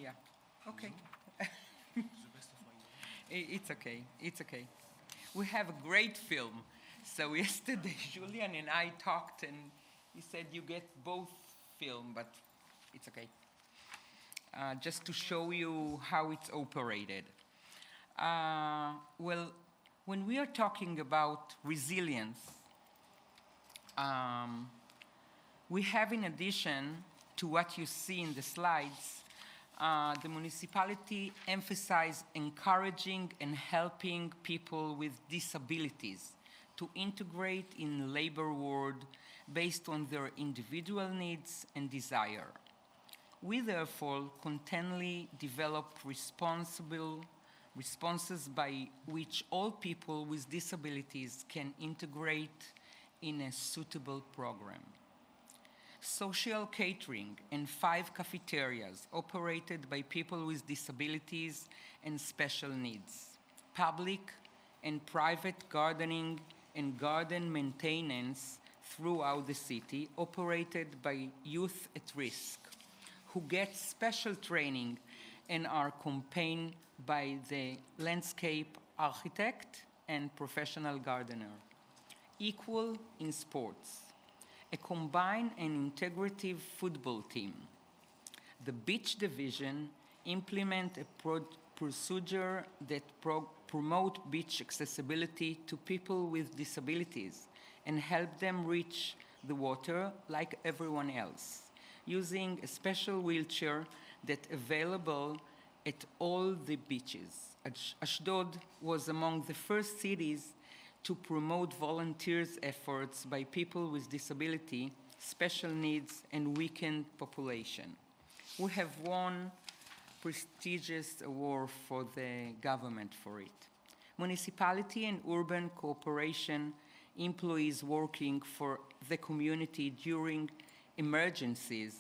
yeah. Okay. It's okay. It's okay. We have a great film. So yesterday, Julian and I talked, and he said you get both film, but it's okay. Just to show you how it's operated. Well, when we are talking about resilience, we have, in addition to what you see in the slides, the municipality emphasizes encouraging and helping people with disabilities to integrate in the labor world based on their individual needs and desire. We therefore continually develop responsible responses by which all people with disabilities can integrate in a suitable program. Social catering and 5 cafeterias operated by people with disabilities and special needs. Public and private gardening and garden maintenance throughout the city operated by youth at risk, who get special training and are accompanied by the landscape architect and professional gardener. Equal in sports, a combined and integrative football team. The beach division implement a procedure that promote beach accessibility to people with disabilities and help them reach the water like everyone else, using a special wheelchair that's available at all the beaches. Ashdod was among the first cities to promote volunteers' efforts by people with disability, special needs, and weakened population. We have won prestigious award for the government for it. Municipality and urban cooperation employees working for the community during emergencies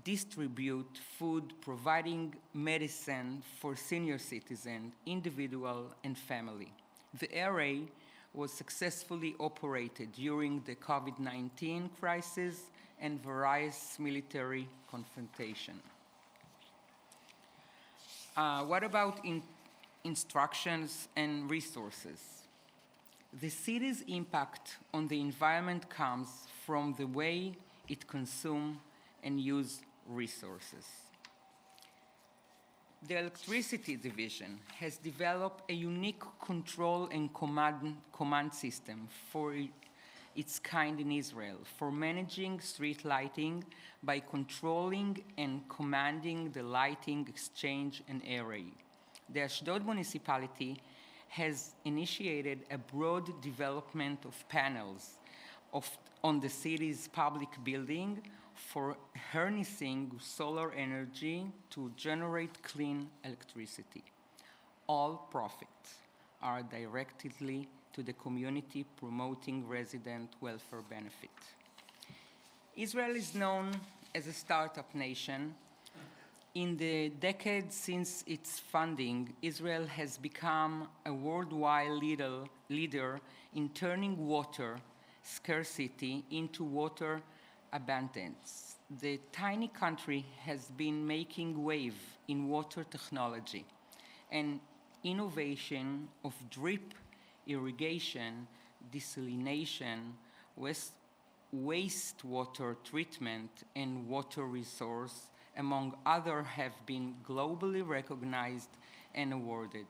distribute food, providing medicine for senior citizens, individual and family. The area was successfully operated during the COVID-19 crisis and various military confrontation. What about instructions and resources? The city's impact on the environment comes from the way it consumes and uses resources. The electricity division has developed a unique control and command system for its kind in Israel for managing street lighting by controlling and commanding the lighting exchange and area. The Ashdod municipality has initiated a broad development of panels on the city's public building for harnessing solar energy to generate clean electricity. All profits are directly to the community, promoting resident welfare benefit. Israel is known as a startup nation. In the decades since its founding, Israel has become a worldwide leader in turning water scarcity into water abundance. The tiny country has been making wave in water technology and innovation of drip irrigation, desalination, wastewater treatment, and water resource, among others, have been globally recognized and awarded.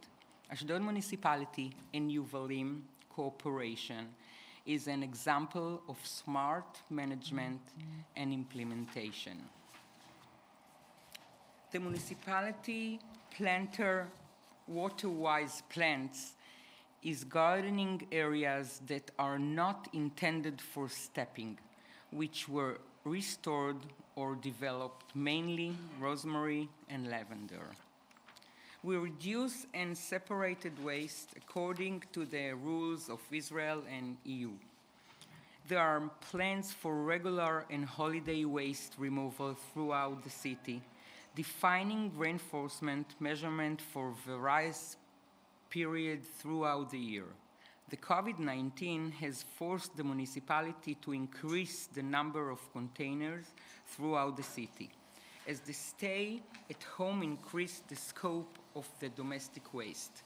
Ashdod Municipality and UfM cooperation is an example of smart management and implementation. The municipality planter water-wise plants is gardening areas that are not intended for stepping, which were restored or developed mainly rosemary and lavender. We reduce and separated waste according to the rules of Israel and EU. There are plans for regular and holiday waste removal throughout the city, defining reinforcement measurement for various periods throughout the year. The COVID-19 has forced the municipality to increase the number of containers throughout the city, as the stay at home increased the scope of the domestic waste.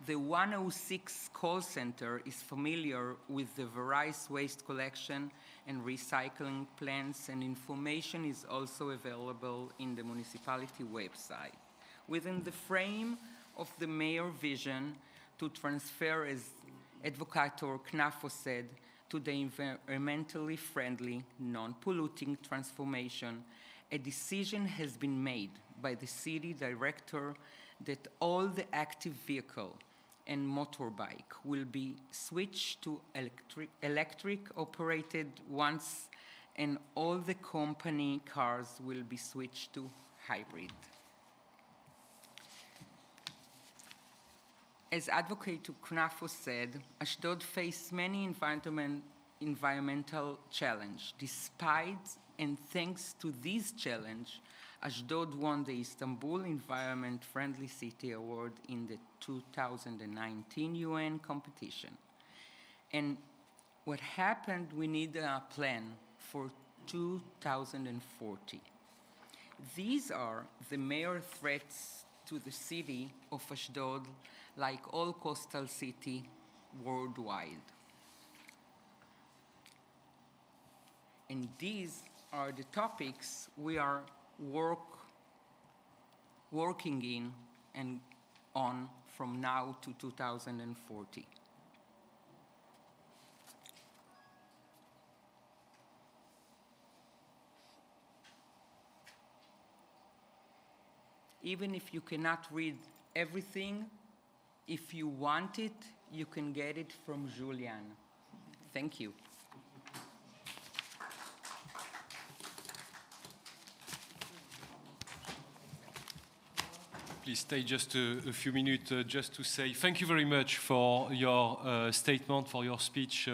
The 106 call center is familiar with the various waste collection and recycling plans, and information is also available in the municipality website. Within the frame of the mayor vision to transfer, as Advocator Knafo said, to the environmentally friendly, non-polluting transformation, a decision has been made by the city director that all the active vehicle and motorbike will be switched to electric operated once, and all the company cars will be switched to hybrid. as Advocate Knafo said, Ashdod faced many environmental challenges. Despite and thanks to this challenge, Ashdod won the Istanbul Environment Friendly City Award in the 2019 UN competition. And what happened, we need a plan for 2040. These are the major threats to the city of Ashdod, like all coastal cities worldwide. And these are the topics we are working in and on from now to 2040. Even if you cannot read everything, if you want it, you can get it from Julian. Thank you. Please stay just a few minutes just to say thank you very much for your statement, for your speech,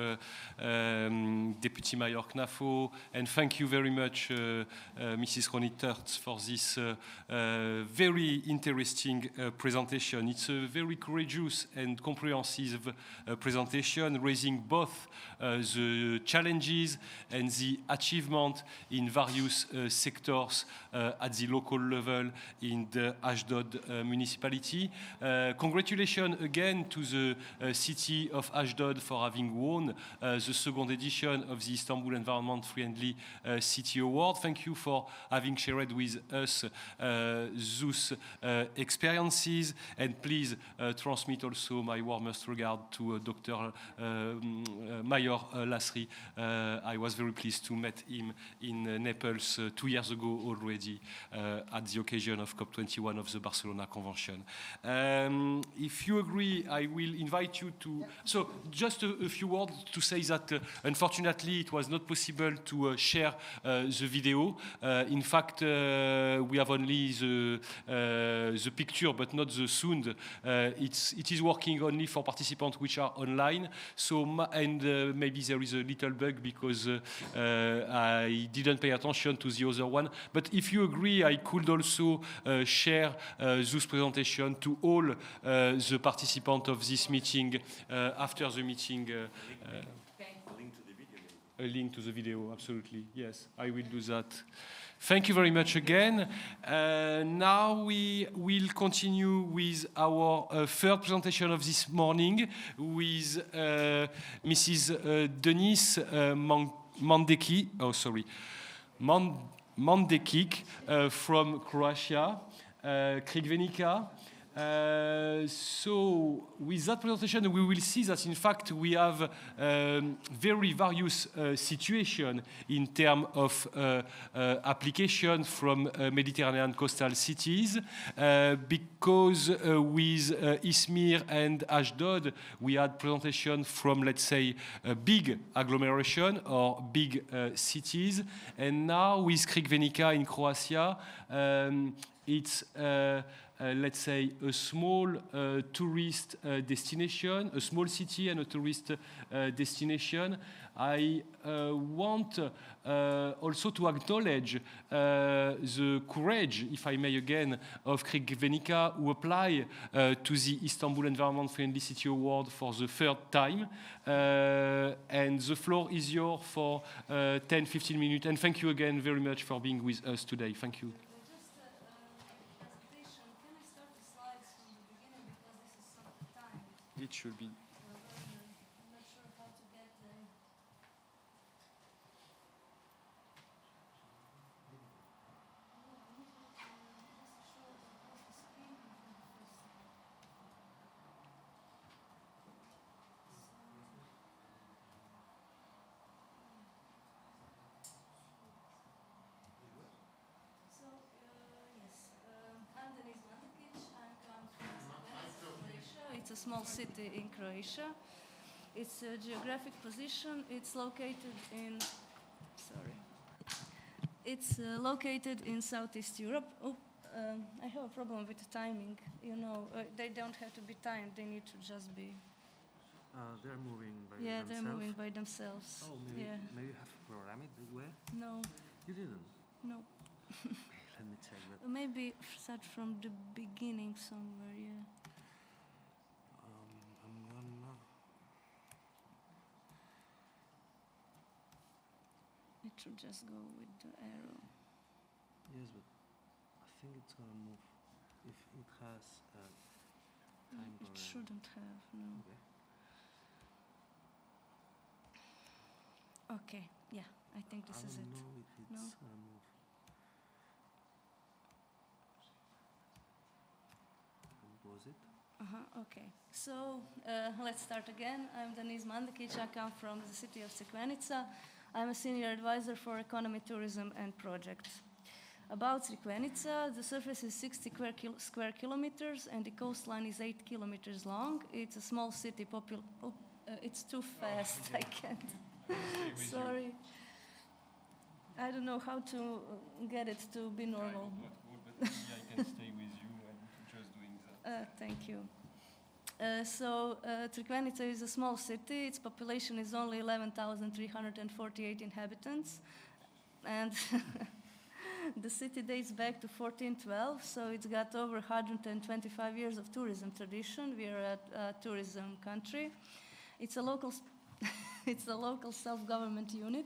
Deputy Mayor Knafo, and thank you very much, Mrs. Ronit Tertz, for this very interesting presentation. It's a very courageous and comprehensive presentation, raising both the challenges and the achievement in various sectors at the local level in the Ashdod municipality. Congratulations again to the city of Ashdod for having won the second edition of the Istanbul Environment Friendly City Award. Thank you for having shared with us those experiences, and please transmit also my warmest regard to Dr. Mayor Lasri. I was very pleased to meet him in Naples 2 years ago already at the occasion of COP21 of the Barcelona Convention. If you agree, I will invite you to... So just a few words to say that unfortunately it was not possible to share the video. In fact, we have only the picture but not the sound. It is working only for participants which are online. So maybe there is a little bug because I didn't pay attention to the other one. But if you agree, I could also share this presentation to all the participants of this meeting after the meeting. A link to the video, absolutely. Yes, I will do that. Thank you very much again. Now we will continue with our third presentation of this morning with Mrs. Denise Mandekic from Croatia, Crigvenica. So with that presentation, we will see that in fact we have very various situations in terms of application from Mediterranean coastal cities, because with Izmir and Ashdod, we had presentation from, let's say, a big agglomeration or big cities. And now with Crigvenica in Croatia, it's let's say a small tourist destination, a small city and a tourist destination. I want also to acknowledge the courage, if I may again, of Crigvenica, who apply to the Istanbul Environment Friendly City Award for the third time. And the floor is yours for 10-15 minutes. And thank you again very much for being with us today. Thank you. It should be. I'm not sure how to get them. I'm Denise Mandekic. I'm come from Croatia. It's a small city in Croatia. Its geographic position, it's located in, Southeast Europe. I have a problem with the timing. You know, they don't have to be timed. They need to just be. They're moving by Yeah, themselves. they're moving by themselves. Oh, maybe, Yeah. maybe you have programmed it that way? No, You didn't? no. Let me check that. Maybe start from the beginning somewhere. Yeah. I'm gonna... It should just go with the arrow. Yes, but I think it's gonna move if it has a time It program. shouldn't have. No. Okay. Okay. Yeah. I think this I is don't it. know if it's No? gonna move. And was it? Okay, so let's start again. I'm Denise Mandakic. I come from the city of Crikvenica. I'm a senior advisor for economy, tourism, and projects. About Crikvenica, the surface is 60 square kilometers and the coastline is 8 kilometers long. It's a small city. It's too fast. I can't. Sorry. I don't know how to get it to be normal. I can stay with you and just doing that. Thank you. Crikvenica is a small city. Its population is only 11,348 inhabitants. And the city dates back to 1412, so it's got over 125 years of tourism tradition. We are a tourism country. It's a local, it's a local self-government unit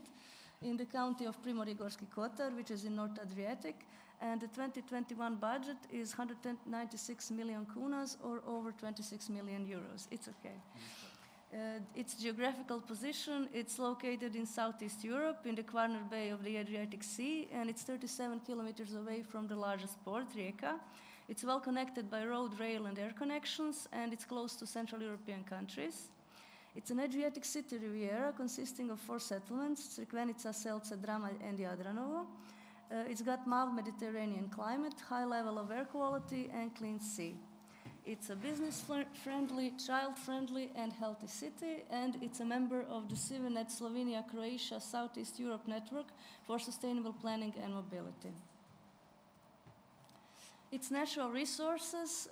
in the county of Primorje-Gorski Kotar, which is in North Adriatic. And the 2021 budget is 196 million kunas, or over 26 million euros. It's okay. Its geographical position, it's located in Southeast Europe, in the corner bay of the Adriatic Sea, and it's 37 kilometers away from the largest port, Rijeka. It's well connected by road, rail, and air connections, and it's close to Central European countries. It's an Adriatic city riviera consisting of 4 settlements, Crikvenica, Selce, Dramalj, and Jadranovo. It's got mild Mediterranean climate, high level of air quality, and clean sea. It's a business-friendly, child-friendly, and healthy city, and it's a member of the CIVNet Slovenia-Croatia Southeast Europe Network for Sustainable Planning and Mobility. Its natural resources,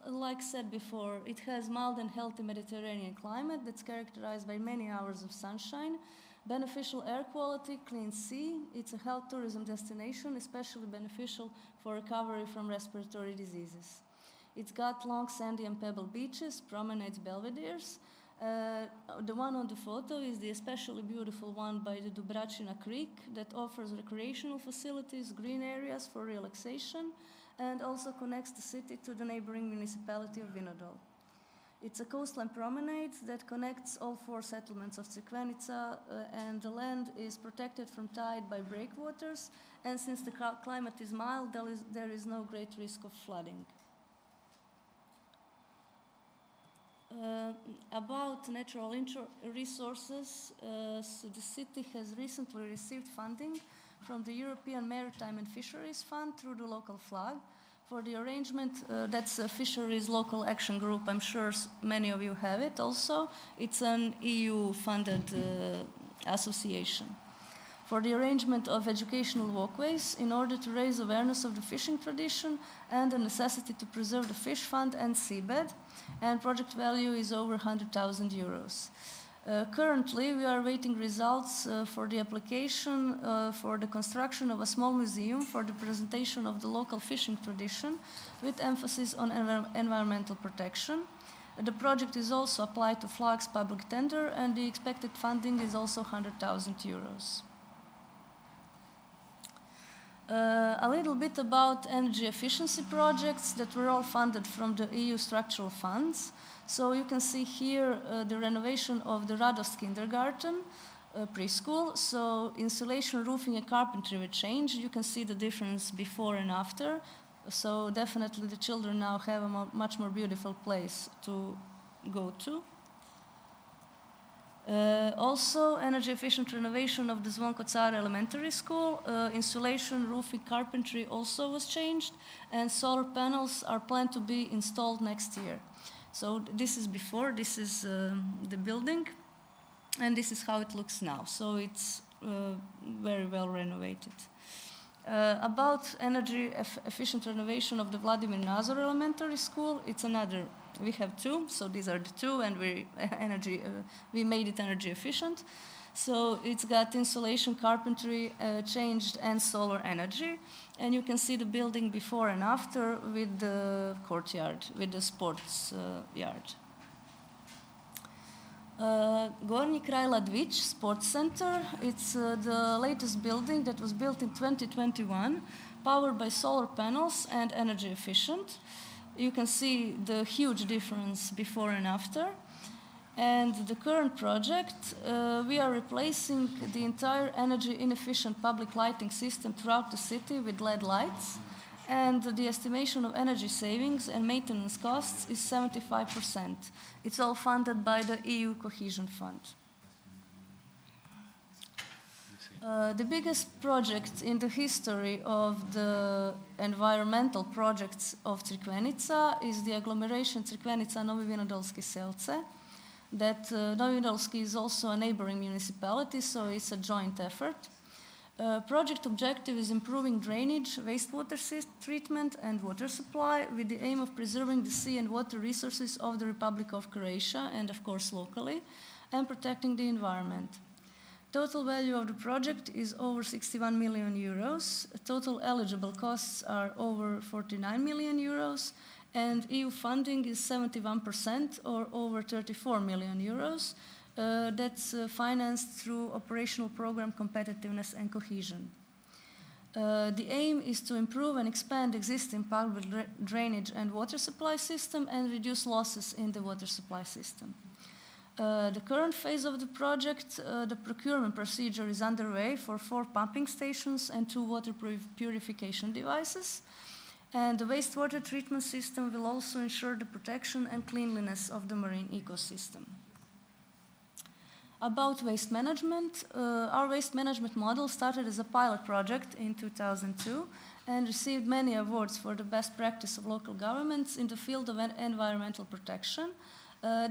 like said before, it has mild and healthy Mediterranean climate that's characterized by many hours of sunshine, beneficial air quality, clean sea. It's a health tourism destination, especially beneficial for recovery from respiratory diseases. It's got long sandy and pebble beaches, promenades, belvederes. The one on the photo is the especially beautiful one by the Dubračina Creek that offers recreational facilities, green areas for relaxation, and also connects the city to the neighboring municipality of Vinodol. It's a coastline promenade that connects all 4 settlements of Crikvenica, and the land is protected from tide by breakwaters, and since the climate is mild, there is no great risk of flooding. About natural resources, so the city has recently received funding from the European Maritime and Fisheries Fund through the local flag for the arrangement. That's a Fisheries Local Action Group. I'm sure many of you have it also. It's an EU-funded association. For the arrangement of educational walkways in order to raise awareness of the fishing tradition and the necessity to preserve the fish fund and seabed, and project value is over 100,000 euros. Currently, we are waiting results for the application for the construction of a small museum for the presentation of the local fishing tradition with emphasis on environmental protection. The project is also applied to FLAG's public tender, and the expected funding is also 100,000 euros. A little bit about energy efficiency projects that were all funded from the EU structural funds. So you can see here the renovation of the Radost kindergarten, preschool. So insulation, roofing, and carpentry were changed. You can see the difference before and after. So definitely the children now have a much more beautiful place to go to. Also, energy efficient renovation of the Zvonko Car Elementary School. Insulation, roofing, carpentry also was changed, and solar panels are planned to be installed next year. So this is before, this is the building, and this is how it looks now. So it's very well renovated. About energy efficient renovation of the Vladimir Nazor Elementary School, it's another. We have two, so these are the two, and we made it energy efficient. So it's got insulation, carpentry changed, and solar energy. And you can see the building before and after with the courtyard, with the sports yard. Gornji Kraj Ladvić Sports Center. It's the latest building that was built in 2021, powered by solar panels and energy efficient. You can see the huge difference before and after. And the current project, we are replacing the entire energy inefficient public lighting system throughout the city with LED lights. And the estimation of energy savings and maintenance costs is 75%. It's all funded by the EU Cohesion Fund. The biggest project in the history of the environmental projects of Crikvenica is the agglomeration Crikvenica-Novi Vinodolski Selce. That Novi Vinodolski is also a neighboring municipality, so it's a joint effort. Project objective is improving drainage, wastewater treatment, and water supply with the aim of preserving the sea and water resources of the Republic of Croatia and, of course, locally, and protecting the environment. Total value of the project is over 61 million euros. Total eligible costs are over 49 million euros, and EU funding is 71% or over 34 million euros. That's financed through operational program competitiveness and cohesion. The aim is to improve and expand existing public drainage and water supply system and reduce losses in the water supply system. The current phase of the project, the procurement procedure is underway for 4 pumping stations and 2 water purification devices. And the wastewater treatment system will also ensure the protection and cleanliness of the marine ecosystem. About waste management, our waste management model started as a pilot project in 2002 and received many awards for the best practice of local governments in the field of environmental protection.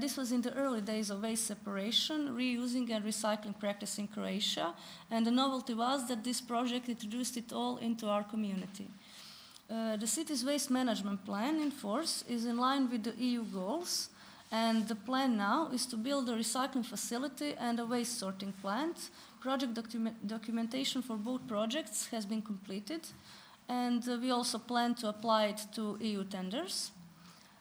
This was in the early days of waste separation, reusing and recycling practice in Croatia, and the novelty was that this project introduced it all into our community. The city's waste management plan in force is in line with the EU goals. And the plan now is to build a recycling facility and a waste sorting plant. Project documentation for both projects has been completed, and we also plan to apply it to EU tenders.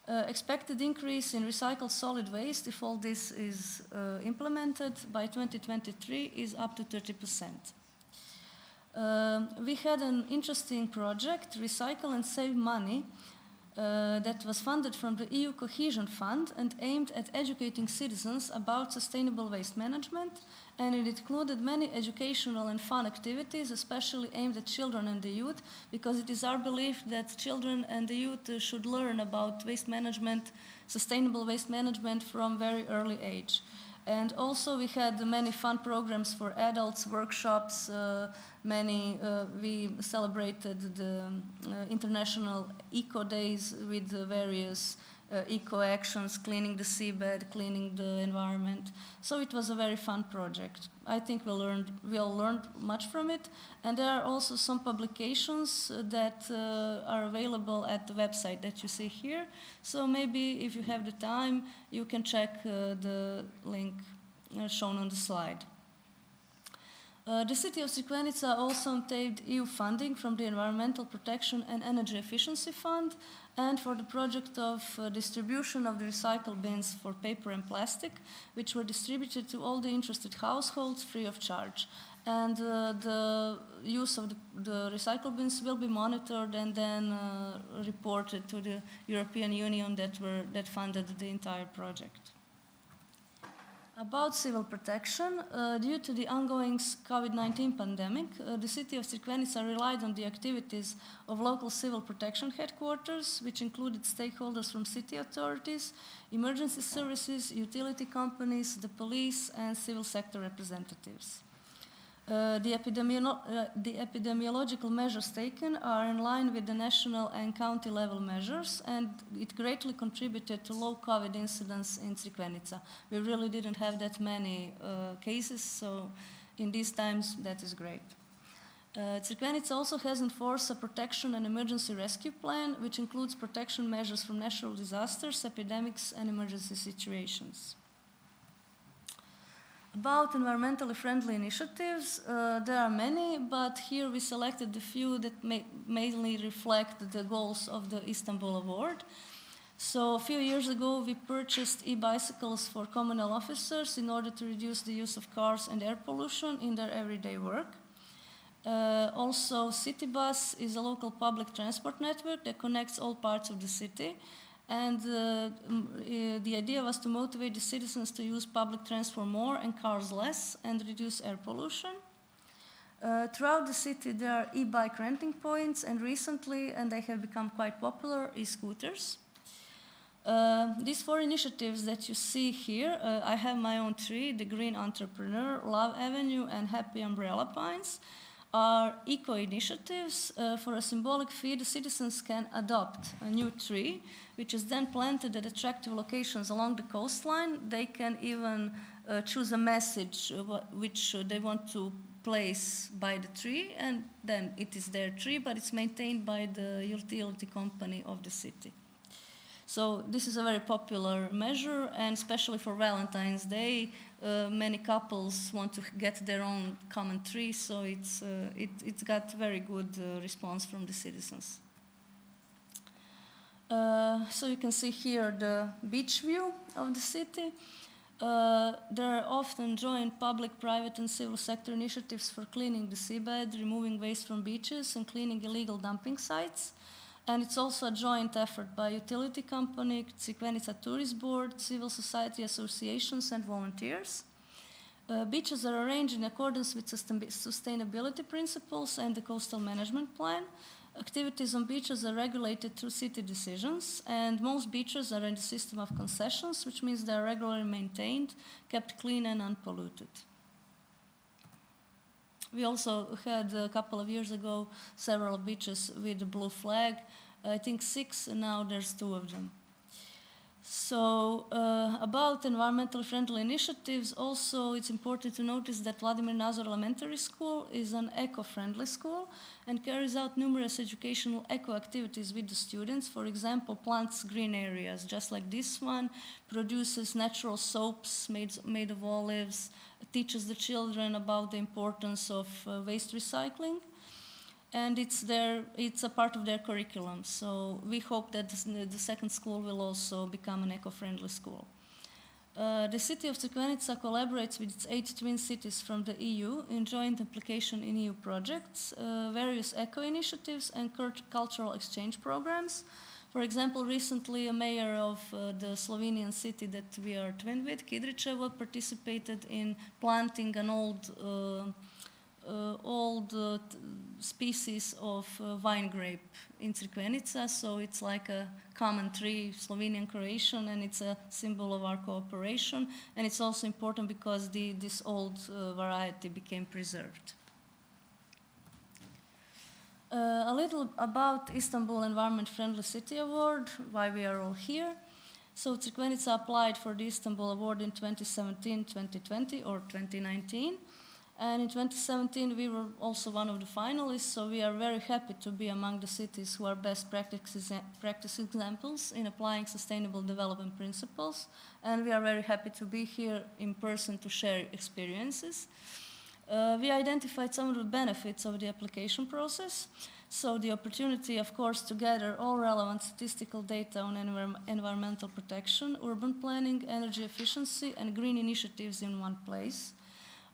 Expected increase in recycled solid waste, if all this is implemented by 2023, is up to 30%. We had an interesting project, Recycle and Save Money, that was funded from the EU Cohesion Fund and aimed at educating citizens about sustainable waste management, and it included many educational and fun activities, especially aimed at children and the youth, because it is our belief that children and the youth should learn about waste management, sustainable waste management from very early age. And also we had many fun programs for adults, workshops, we celebrated the International Eco Days with various eco actions, cleaning the seabed, cleaning the environment. So it was a very fun project. I think we all learned much from it. And there are also some publications that are available at the website that you see here. So maybe if you have the time, you can check the link shown on the slide. The city of Crikvenica also obtained EU funding from the Environmental Protection and Energy Efficiency Fund, and for the project of distribution of the recycle bins for paper and plastic, which were distributed to all the interested households free of charge. And the use of the recycle bins will be monitored and then reported to the European Union that funded the entire project. About civil protection, due to the ongoing COVID-19 pandemic, the city of Crikvenica relied on the activities of local civil protection headquarters, which included stakeholders from city authorities, emergency services, utility companies, the police, and civil sector representatives. The epidemiological measures taken are in line with the national and county level measures, and it greatly contributed to low COVID incidence in Crikvenica. We really didn't have that many cases, so in these times that is great. Crikvenica also has enforced a protection and emergency rescue plan, which includes protection measures from natural disasters, epidemics, and emergency situations. About environmentally friendly initiatives, there are many, but here we selected the few that mainly reflect the goals of the Istanbul Award. So a few years ago, we purchased e-bicycles for communal officers in order to reduce the use of cars and air pollution in their everyday work. Also, Citybus is a local public transport network that connects all parts of the city. And the idea was to motivate the citizens to use public transport more and cars less and reduce air pollution. Throughout the city, there are e-bike renting points, and recently, and they have become quite popular, e-scooters. These four initiatives that you see here, I have my own three, the Green Entrepreneur, Love Avenue, and Happy Umbrella Pines, are eco-initiatives. For a symbolic fee, the citizens can adopt a new tree, which is then planted at attractive locations along the coastline. They can even choose a message which they want to place by the tree, and then it is their tree, but it's maintained by the utility company of the city. So this is a very popular measure, and especially for Valentine's Day, many couples want to get their own common tree, so it's got very good response from the citizens. So you can see here the beach view of the city. There are often joint public, private, and civil sector initiatives for cleaning the seabed, removing waste from beaches, and cleaning illegal dumping sites. And it's also a joint effort by utility company, Crikvenica Tourist Board, civil society associations, and volunteers. Beaches are arranged in accordance with sustainability principles and the coastal management plan. Activities on beaches are regulated through city decisions, and most beaches are in the system of concessions, which means they are regularly maintained, kept clean and unpolluted. We also had a couple of years ago several beaches with the blue flag. I think 6, and now there's 2 of them. So about environmentally friendly initiatives, also it's important to notice that Vladimir Nazor Elementary School is an eco-friendly school and carries out numerous educational eco-activities with the students. For example, plants green areas, just like this one, produces natural soaps made of olives, teaches the children about the importance of waste recycling. And it's a part of their curriculum. So we hope that the second school will also become an eco-friendly school. The city of Crikvenica collaborates with its 8 twin cities from the EU in joint application in EU projects, various eco-initiatives, and cultural exchange programs. For example, recently a mayor of the Slovenian city that we are twinned with, Kidričevo, participated in planting an old species of vine grape in Crikvenica, so it's like a common tree, Slovenian-Croatian, and it's a symbol of our cooperation, and it's also important because this old variety became preserved. A little about Istanbul Environment Friendly City Award, why we are all here. So Crikvenica applied for the Istanbul Award in 2017, 2020, or 2019. And in 2017, we were also one of the finalists, so we are very happy to be among the cities who are best practice examples in applying sustainable development principles. And we are very happy to be here in person to share experiences. We identified some of the benefits of the application process. So the opportunity, of course, to gather all relevant statistical data on environmental protection, urban planning, energy efficiency, and green initiatives in one place.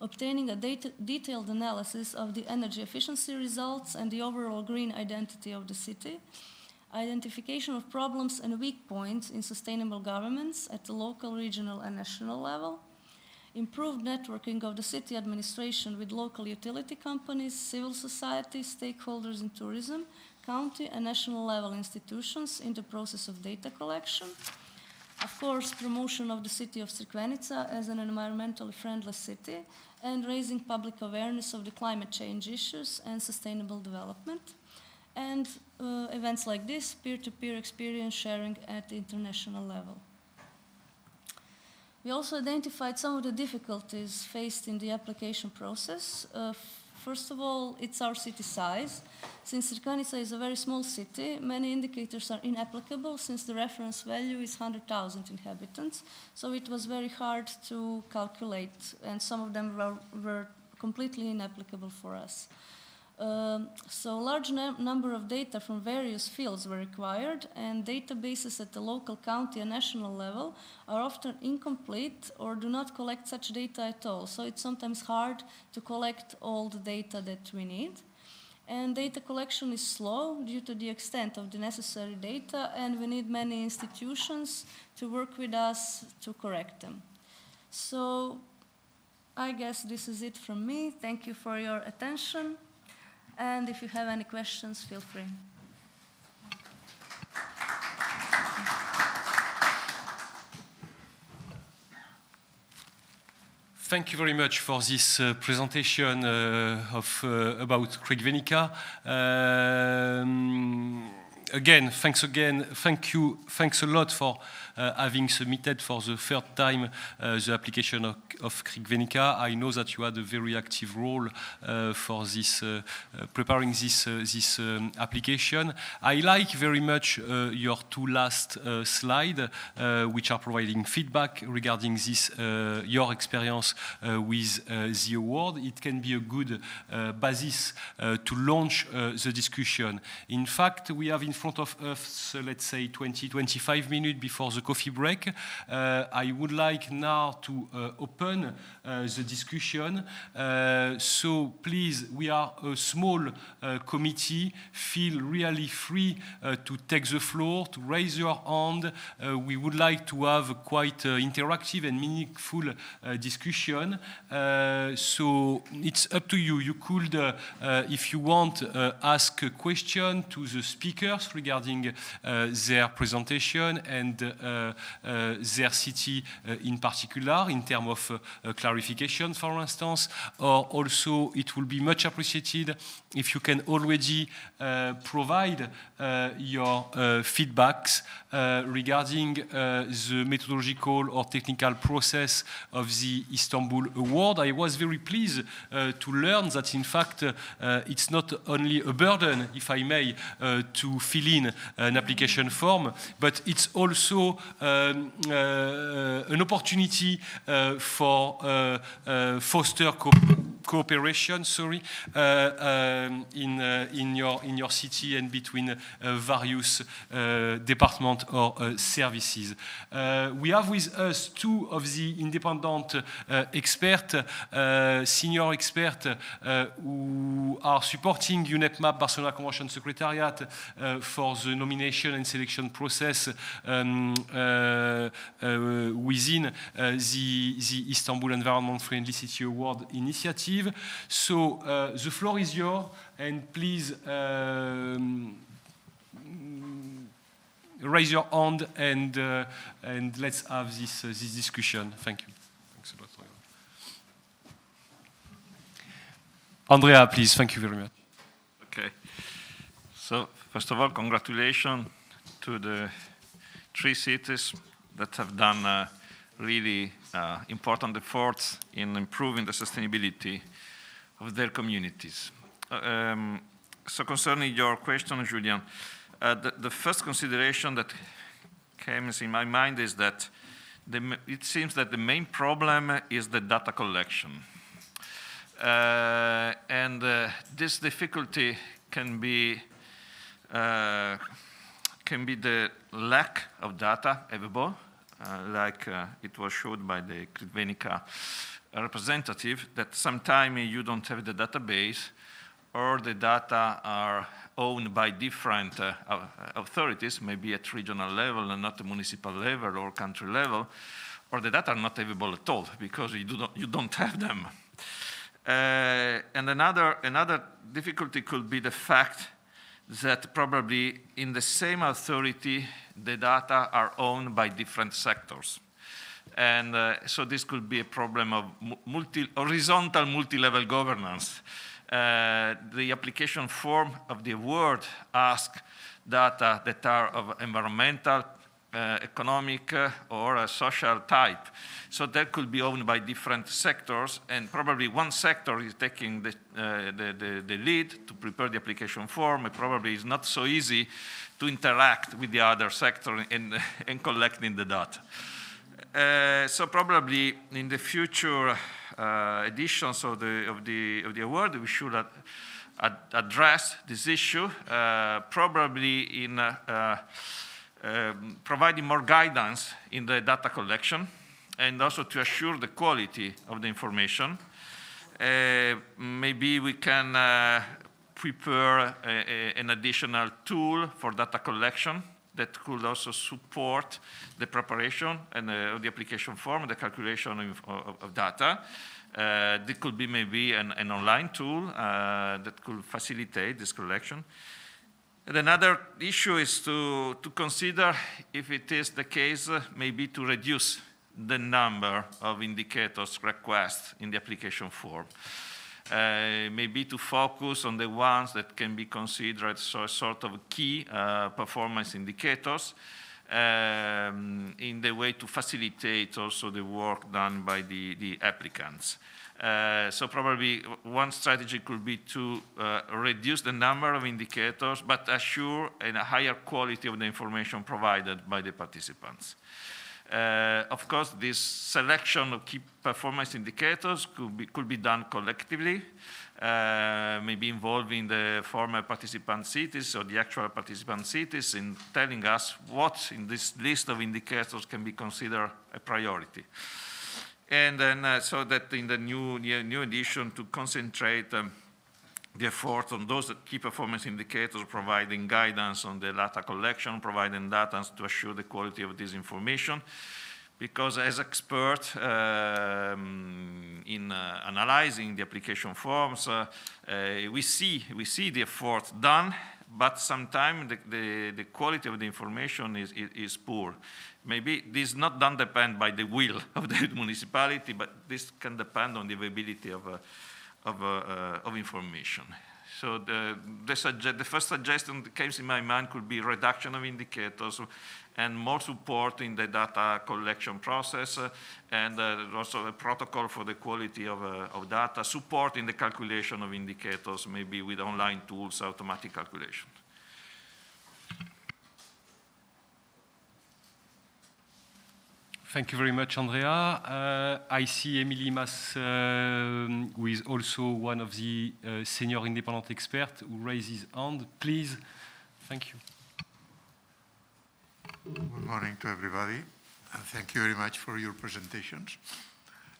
Obtaining a detailed analysis of the energy efficiency results and the overall green identity of the city, identification of problems and weak points in sustainable governments at the local, regional, and national level, improved networking of the city administration with local utility companies, civil society, stakeholders in tourism, county and national level institutions in the process of data collection. Of course, promotion of the city of Crikvenica as an environmentally friendly city and raising public awareness of the climate change issues and sustainable development. And events like this, peer-to-peer experience sharing at the international level. We also identified some of the difficulties faced in the application process. First of all, it's our city size. Since Srikanica is a very small city, many indicators are inapplicable since the reference value is 100,000 inhabitants. So it was very hard to calculate, and some of them were completely inapplicable for us. So a large number of data from various fields were required, and databases at the local, county, and national level are often incomplete or do not collect such data at all. So it's sometimes hard to collect all the data that we need. And data collection is slow due to the extent of the necessary data, and we need many institutions to work with us to correct them. So I guess this is it from me. Thank you for your attention. And if you have any questions, feel free. Thank you very much for this presentation about Crigvenica. Thanks a lot for having submitted for the third time the application of Crigvenica. I know that you had a very active role for this preparing this application. I like very much your two last slides, which are providing feedback regarding this your experience with the award. It can be a good basis to launch the discussion. In fact, we have in front of us, let's say 20-25 minutes before the coffee break. I would like now to open the discussion. So please, we are a small committee. Feel really free to take the floor, to raise your hand. We would like to have a quite interactive and meaningful discussion. So it's up to you. You could, if you want, ask a question to the speakers regarding their presentation and their city in particular, in terms of clarification, for instance, or also it will be much appreciated if you can already provide your feedbacks regarding the methodological or technical process of the Istanbul Award. I was very pleased to learn that, in fact, it's not only a burden, if I may, to fill in an application form, but it's also an opportunity for foster cooperation, in your city and between various departments or services. We have with us two of the independent experts, senior experts, who are supporting UNEP MAP Barcelona Convention Secretariat for the nomination and selection process within the Istanbul Environment Friendly City Award initiative. So the floor is yours, and please raise your hand and let's have this discussion. Thank you. Thanks a lot. Andrea, please. Thank you very much. Okay. So first of all, congratulations to the 3 cities that have done really important efforts in improving the sustainability of their communities. So concerning your question, Julian, the first consideration that comes in my mind is that it seems that the main problem is the data collection. And this difficulty can be the lack of data available, like it was showed by the Crigvenica representative, that sometimes you don't have the database, or the data are owned by different authorities, maybe at regional level and not at municipal level or country level, or the data are not available at all because you don't have them. And another difficulty could be the fact that probably in the same authority, the data are owned by different sectors. And so this could be a problem of horizontal multi-level governance. The application form of the award asks data that are of environmental, economic or social type. So that could be owned by different sectors, and probably one sector is taking the lead to prepare the application form. It probably is not so easy to interact with the other sector and collecting the data. So probably in the future editions of the award, we should address this issue, probably in providing more guidance in the data collection, and also to assure the quality of the information. Maybe we can prepare an additional tool for data collection that could also support the preparation and of the application form, the calculation of data. There could be maybe an online tool that could facilitate this collection. And another issue is to consider if it is the case, maybe to reduce the number of indicators requests in the application form. Maybe to focus on the ones that can be considered sort of key performance indicators in the way to facilitate also the work done by the applicants. So probably one strategy could be to reduce the number of indicators, but assure a higher quality of the information provided by the participants. Of course, this selection of key performance indicators could be done collectively, maybe involving the former participant cities or the actual participant cities in telling us what in this list of indicators can be considered a priority. And then so that in the new edition to concentrate the effort on those key performance indicators, providing guidance on the data collection, providing data to assure the quality of this information. Because as experts in analyzing the application forms, we see the effort done, but sometimes the quality of the information is poor. Maybe this not done depend by the will of the municipality, but this can depend on the availability of information. So the first suggestion that came in my mind could be reduction of indicators and more support in the data collection process, and also a protocol for the quality of data, support in the calculation of indicators, maybe with online tools, automatic calculation. Thank you very much, Andrea. I see Emily Mas, who is also one of the senior independent experts, who raised his hand. Please. Thank you. Good morning to everybody, and thank you very much for your presentations.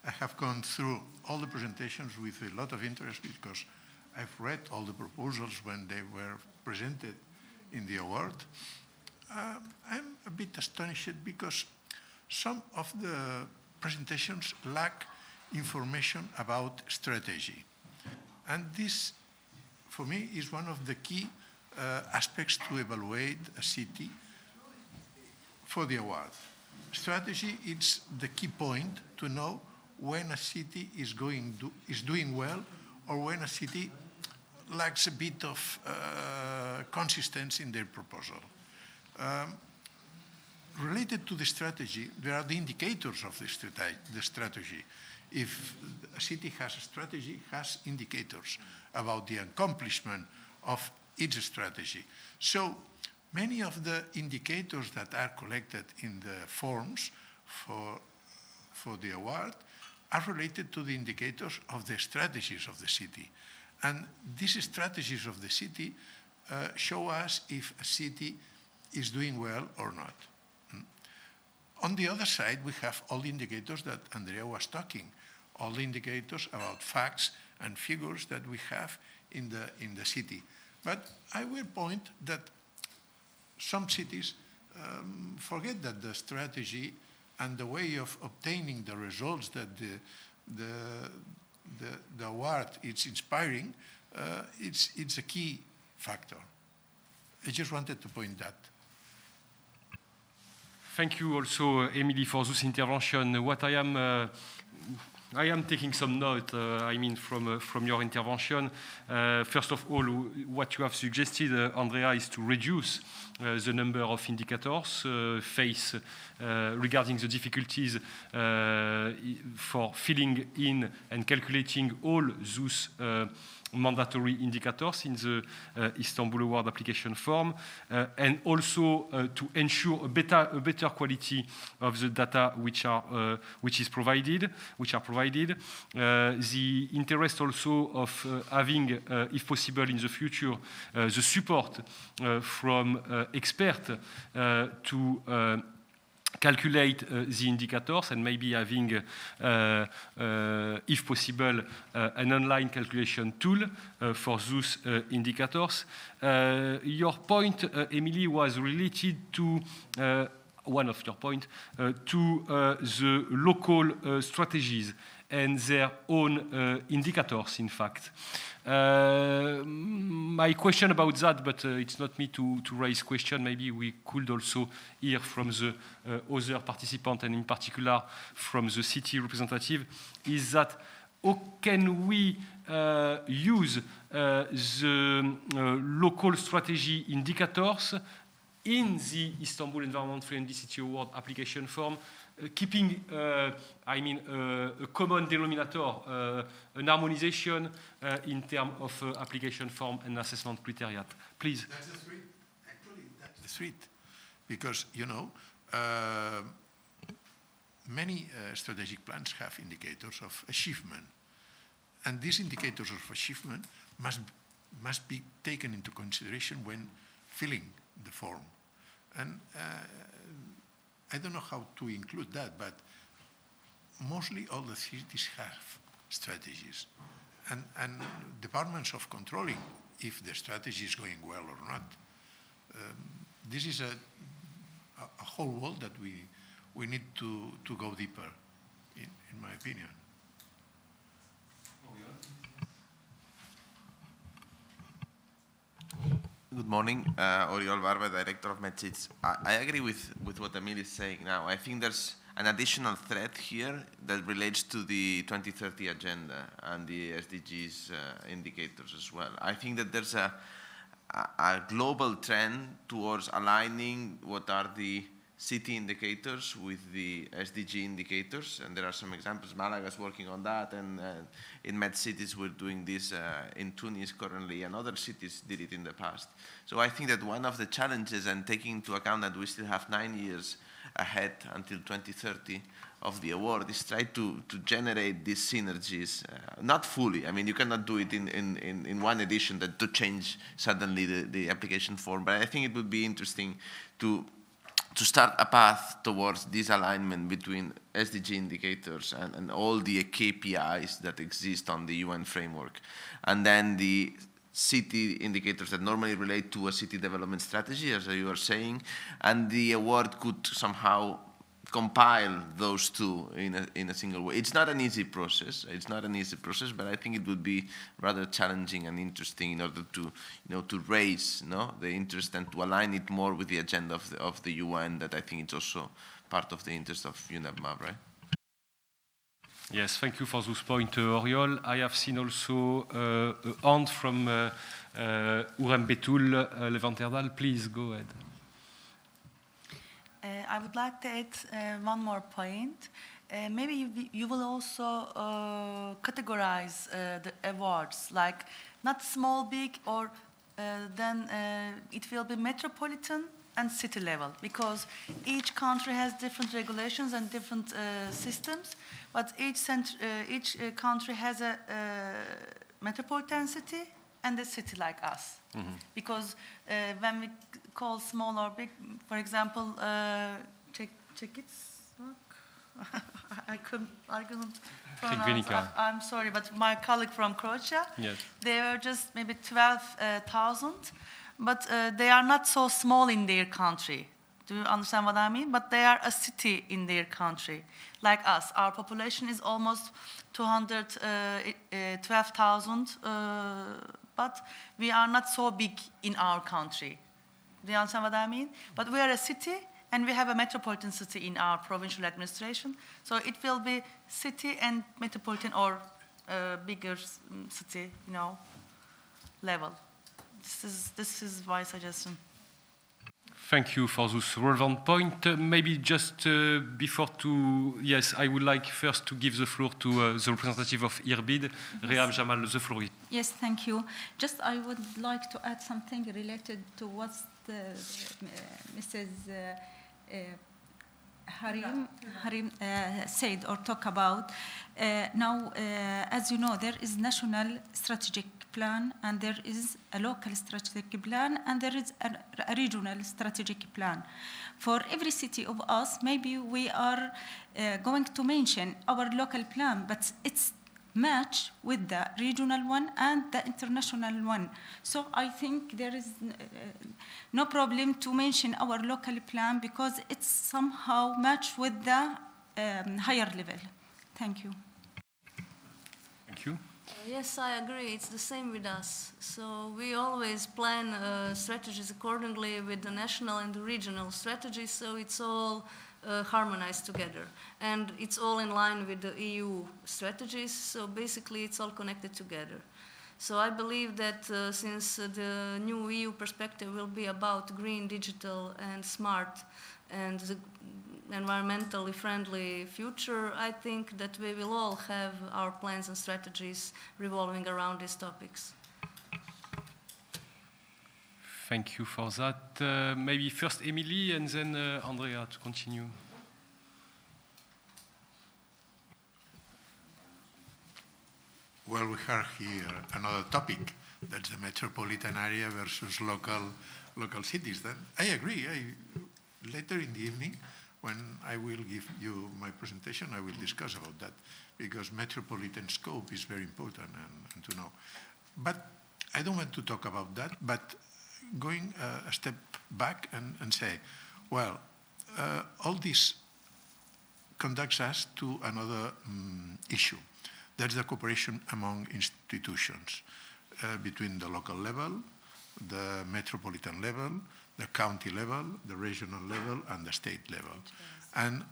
I have gone through all the presentations with a lot of interest because I've read all the proposals when they were presented in the award. I'm a bit astonished because some of the presentations lack information about strategy. And this, for me, is one of the key aspects to evaluate a city for the award. Strategy is the key point to know when a city is doing well or when a city lacks a bit of consistency in their proposal. Related to the strategy, there are the indicators of the strategy. If a city has a strategy, it has indicators about the accomplishment of its strategy. So many of the indicators that are collected in the forms for the award are related to the indicators of the strategies of the city. And these strategies of the city show us if a city is doing well or not. On the other side, we have all the indicators that Andrea was talking, all the indicators about facts and figures that we have in the city. But I will point that some cities forget that the strategy and the way of obtaining the results that the award is inspiring, it's a key factor. I just wanted to point that. Thank you also, Emily, for this intervention. What I am I am taking some note, from your intervention. First of all, what you have suggested, Andrea, is to reduce the number of indicators regarding the difficulties for filling in and calculating all those mandatory indicators in the Istanbul Award application form, and also to ensure a better quality of the data which are provided. The interest also of having, if possible in the future, the support from experts to calculate the indicators, and maybe having, if possible, an online calculation tool for those indicators. Your point, Emily, was related to one of your points to the local strategies and their own indicators, in fact. My question about that, but it's not me to raise question, maybe we could also hear from the other participant, and in particular from the city representative, is that how can we use the local strategy indicators in the Istanbul Environment Friendly City Award application form, keeping, a common denominator, an harmonization in terms of application form and assessment criteria. Please. That's the threat. Actually, that's the threat. Because, you know, many strategic plans have indicators of achievement. And these indicators of achievement must be taken into consideration when filling the form. And I don't know how to include that, but mostly all the cities have strategies. And departments of controlling if the strategy is going well or not. This is a whole world that we need to go deeper, in my opinion. Good morning, Oriol Barba, Director of MedCities. I agree with what Emil is saying now. I think there's an additional threat here that relates to the 2030 agenda and the SDGs indicators as well. I think that there's a global trend towards aligning what are the city indicators with the SDG indicators, and there are some examples. Malaga's working on that, and in MedCities we're doing this in Tunis currently, and other cities did it in the past. So I think that one of the challenges, and taking into account that we still have 9 years ahead until 2030 of the award, is try to generate these synergies, not fully. I mean, you cannot do it in one edition to change suddenly the application form, but I think it would be interesting to start a path towards this alignment between SDG indicators and all the KPIs that exist on the UN framework, and then the city indicators that normally relate to a city development strategy, as you were saying, and the award could somehow compile those two in a single way. It's not an easy process. But I think it would be rather challenging and interesting in order to raise the interest and to align it more with the agenda of the UN. That I think it's also part of the interest of UNEP, right? Yes, thank you for this point, Oriol. I have seen also a hand from Urem Betul Levanterdal. Please go ahead. I would like to add one more point. Maybe you will also categorize the awards, like not small, big, or then it will be metropolitan and city level, because each country has different regulations and different systems, but each country has a metropolitan city and a city like us. Mm-hmm. Because when we call small or big, for example, check it. I couldn't pronounce. I'm sorry, but my colleague from Croatia, yes, they were just maybe 12,000, but they are not so small in their country. Do you understand what I mean? But they are a city in their country, like us. Our population is almost 212,000, but we are not so big in our country. Do you understand what I mean? But we are a city, and we have a metropolitan city in our provincial administration. So it will be city and metropolitan or bigger city, level. This is my suggestion. Thank you for this relevant point. Maybe just before yes, I would like first to give the floor to the representative of IRBID, Reham Jamal, the floor. Yes, thank you. Just I would like to add something related to what Mrs. Harim said or talk about. Now, as you know, there is national strategic plan, and there is a local strategic plan, and there is a regional strategic plan. For every city of us, maybe we are going to mention our local plan, but it's match with the regional one and the international one. So I think there is no problem to mention our local plan because it's somehow matched with the higher level. Thank you. Thank you. Yes, I agree. It's the same with us. So we always plan strategies accordingly with the national and the regional strategies, so it's all harmonized together. And it's all in line with the EU strategies, so basically it's all connected together. So I believe that since the new EU perspective will be about green, digital, and smart, and the environmentally friendly future, I think that we will all have our plans and strategies revolving around these topics. Thank you for that. Maybe first Emily and then Andrea to continue. Well, we have here another topic, that's the metropolitan area versus local cities. Then I agree. Later in the evening, when I will give you my presentation, I will discuss about that, because metropolitan scope is very important and to know. But I don't want to talk about that, but going a step back and say, well, all this conducts us to another issue. That's the cooperation among institutions between the local level, the metropolitan level, the county level, the regional level, and the state level. Yes. And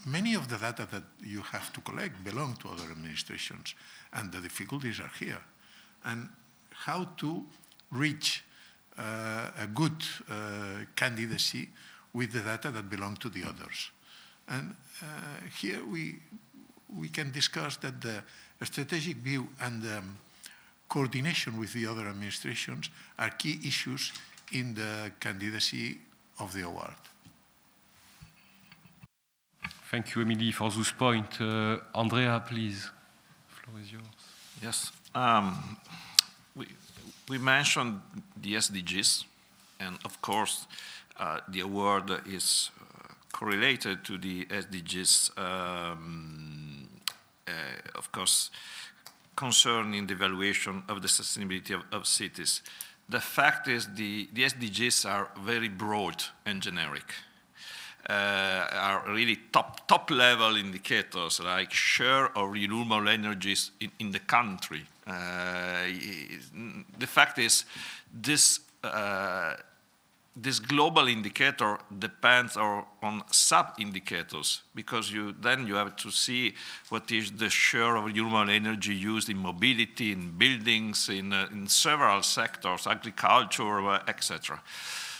many of the data that you have to collect belong to other administrations, and the difficulties are here. And how to reach a good candidacy with the data that belong to the others. And here we can discuss that the strategic view and the coordination with the other administrations are key issues in the candidacy of the award. Thank you, Emily, for this point. Andrea, please. The floor is yours. Yes. We mentioned the SDGs, and of course, the award is correlated to the SDGs, of course, concerning the evaluation of the sustainability of cities. The fact is the SDGs are very broad and generic, are really top level indicators like share of renewable energies in the country. The fact is this global indicator depends on sub-indicators, because then you have to see what is the share of renewable energy used in mobility, in buildings, in several sectors, agriculture, etc.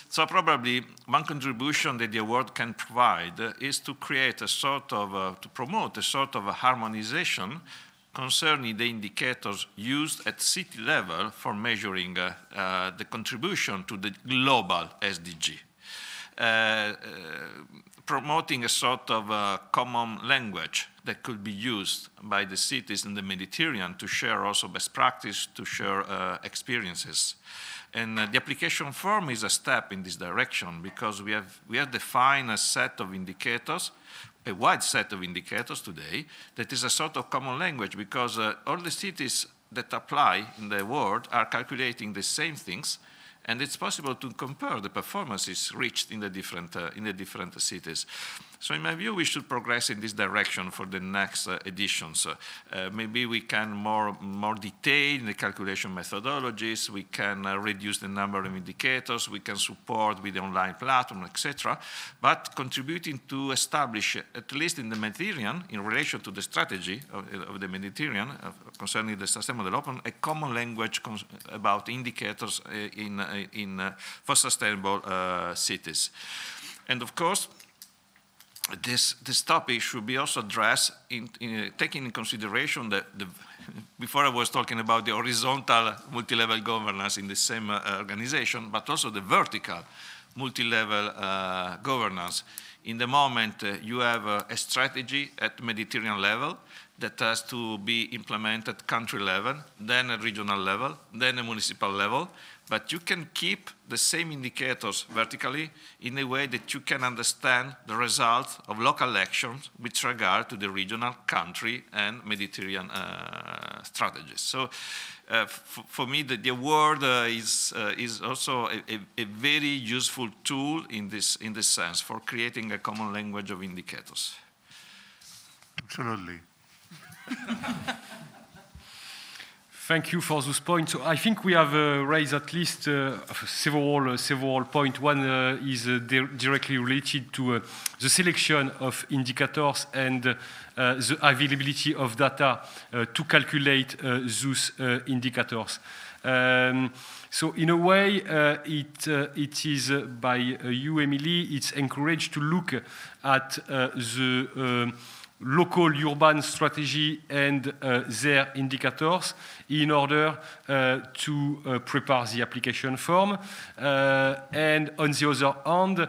So probably one contribution that the award can provide is to create a sort of, to promote a sort of a harmonization concerning the indicators used at city level for measuring the contribution to the global SDG. Promoting a sort of common language that could be used by the cities in the Mediterranean to share also best practice, to share experiences. And the application form is a step in this direction, because we have defined a set of indicators, a wide set of indicators today, that is a sort of common language, because all the cities that apply in the world are calculating the same things, And it's possible to compare the performances reached in the different cities. So in my view, we should progress in this direction for the next editions. Maybe we can more detail the calculation methodologies, we can reduce the number of indicators, we can support with the online platform, etc. But contributing to establish, at least in the Mediterranean, in relation to the strategy of the Mediterranean concerning the sustainable development, a common language about indicators for sustainable cities. And of course, this topic should be also addressed taking in consideration before I was talking about the horizontal multi-level governance in the same organization, but also the vertical multi-level governance. In the moment, you have a strategy at Mediterranean level that has to be implemented at country level, then at regional level, then at municipal level, but you can keep the same indicators vertically in a way that you can understand the results of local actions with regard to the regional, country, and Mediterranean strategies. So for me, the award is also a very useful tool in this sense for creating a common language of indicators. Absolutely. Thank you for those points. So I think we have raised at least several points. One is directly related to the selection of indicators and the availability of data to calculate those indicators. So in a way, it is by you, Emily, it's encouraged to look at the local urban strategy and their indicators in order to prepare the application form. And on the other hand,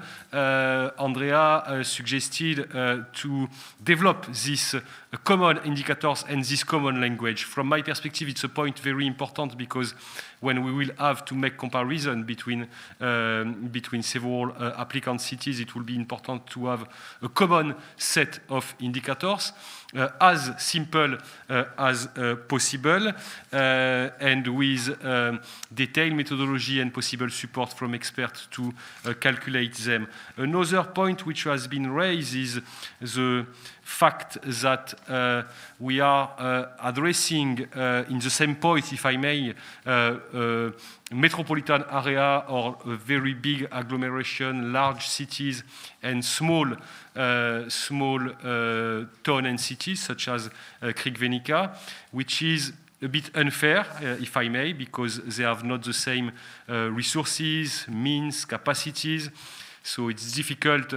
Andrea suggested to develop these common indicators and this common language. From my perspective, it's a point very important because when we will have to make comparison between several applicant cities, it will be important to have a common set of indicators, as simple as possible, and with detailed methodology and possible support from experts to calculate them. Another point which has been raised is the fact that we are addressing in the same point, if I may, metropolitan area or a very big agglomeration, large cities, and small towns and cities such as Crikvenica, which is a bit unfair, if I may, because they have not the same resources, means, capacities. So it's difficult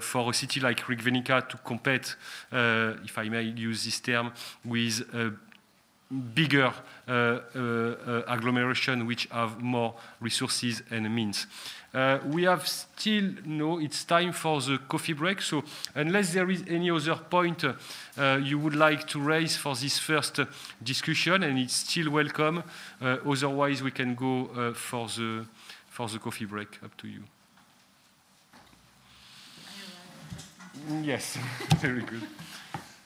for a city like Crikvenica to compete, if I may use this term, with bigger agglomeration which have more resources and means. We have still, it's time for the coffee break. So unless there is any other point you would like to raise for this first discussion, and it's still welcome, otherwise we can go for the coffee break, up to you. Yes, very good.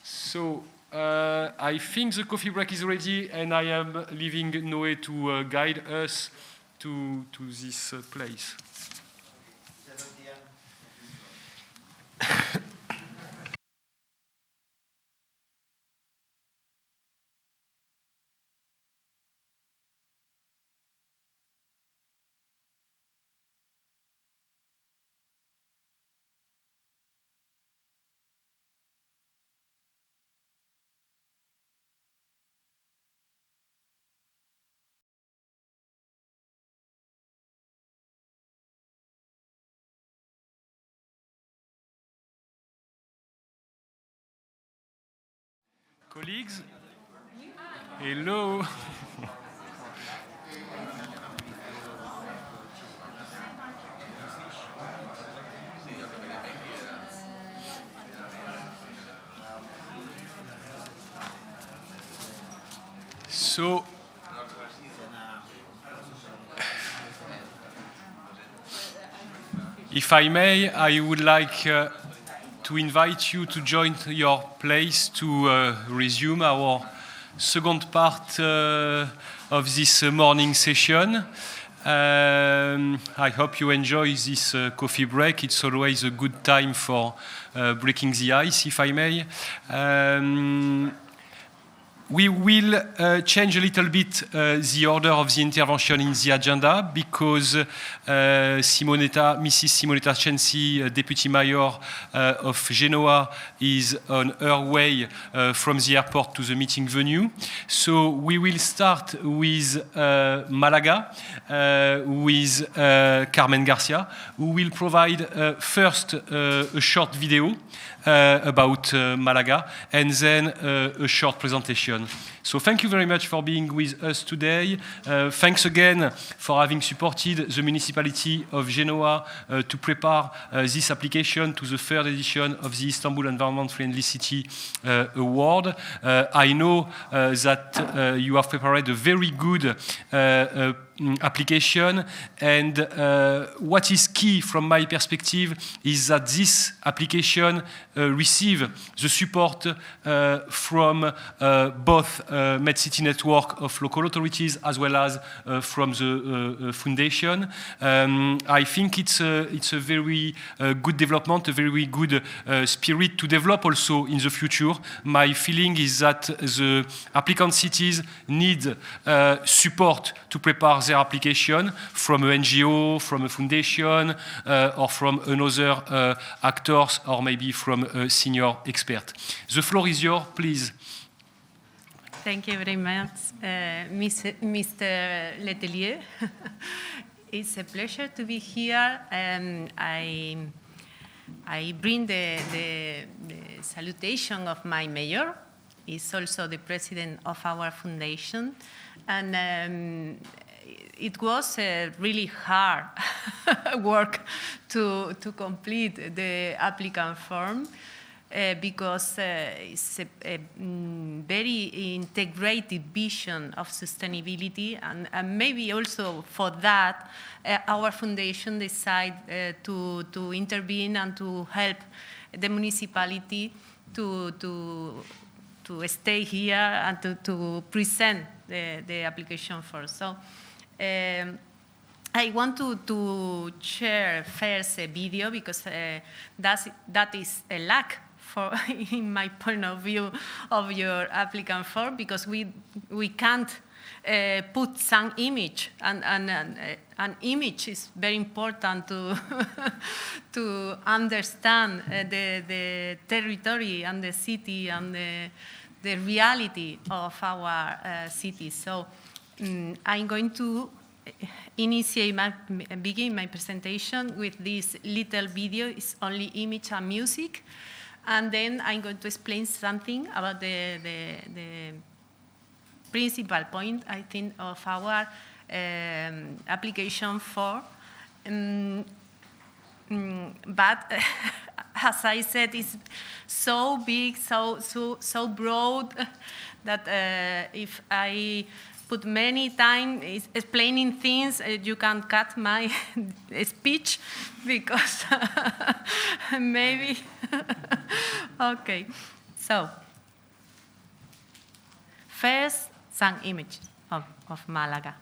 So I think the coffee break is ready, and I am leaving Noé to guide us to this place. Colleagues, hello. So, if I may, I would like to invite you to join your place to resume our second part of this morning session. I hope you enjoy this coffee break. It's always a good time for breaking the ice, if I may. We will change a little bit the order of the intervention in the agenda because Mrs. Simonetta Censi, Deputy Mayor of Genoa, is on her way from the airport to the meeting venue. So we will start with Malaga, with Carmen Garcia, who will provide first a short video about Malaga, and then a short presentation. So thank you very much for being with us today. Thanks again for having supported the municipality of Genoa to prepare this application to the third edition of the Istanbul Environment Friendly City Award. I know that you have prepared a very good application, and what is key from my perspective is that this application receive the support from both MedCity network of local authorities as well as from the foundation. I think it's a very good development, a very good spirit to develop also in the future. My feeling is that the applicant cities need support to prepare their application from an NGO, from a foundation, or from another actors, or maybe from a senior expert. The floor is yours, please. Thank you very much, Mr. Letelier. It's a pleasure to be here. I bring the salutation of my mayor. He's also the president of our foundation. And it was a really hard work to complete the applicant form because it's a very integrated vision of sustainability, and maybe also for that our foundation decided to intervene and to help the municipality to stay here and to present the application form. So I want to share first a video because that is a lack for, in my point of view, of your applicant form, because we can't put some image, and an image is very important to to understand the territory and the city and the reality of our city. So I'm going to begin my presentation with this little video. It's only image and music, and then I'm going to explain something about the principal point, I think, of our application form. But as I said, it's so big, so broad that if I put many time explaining things, you can cut my speech because maybe. Okay, so first some image of Malaga.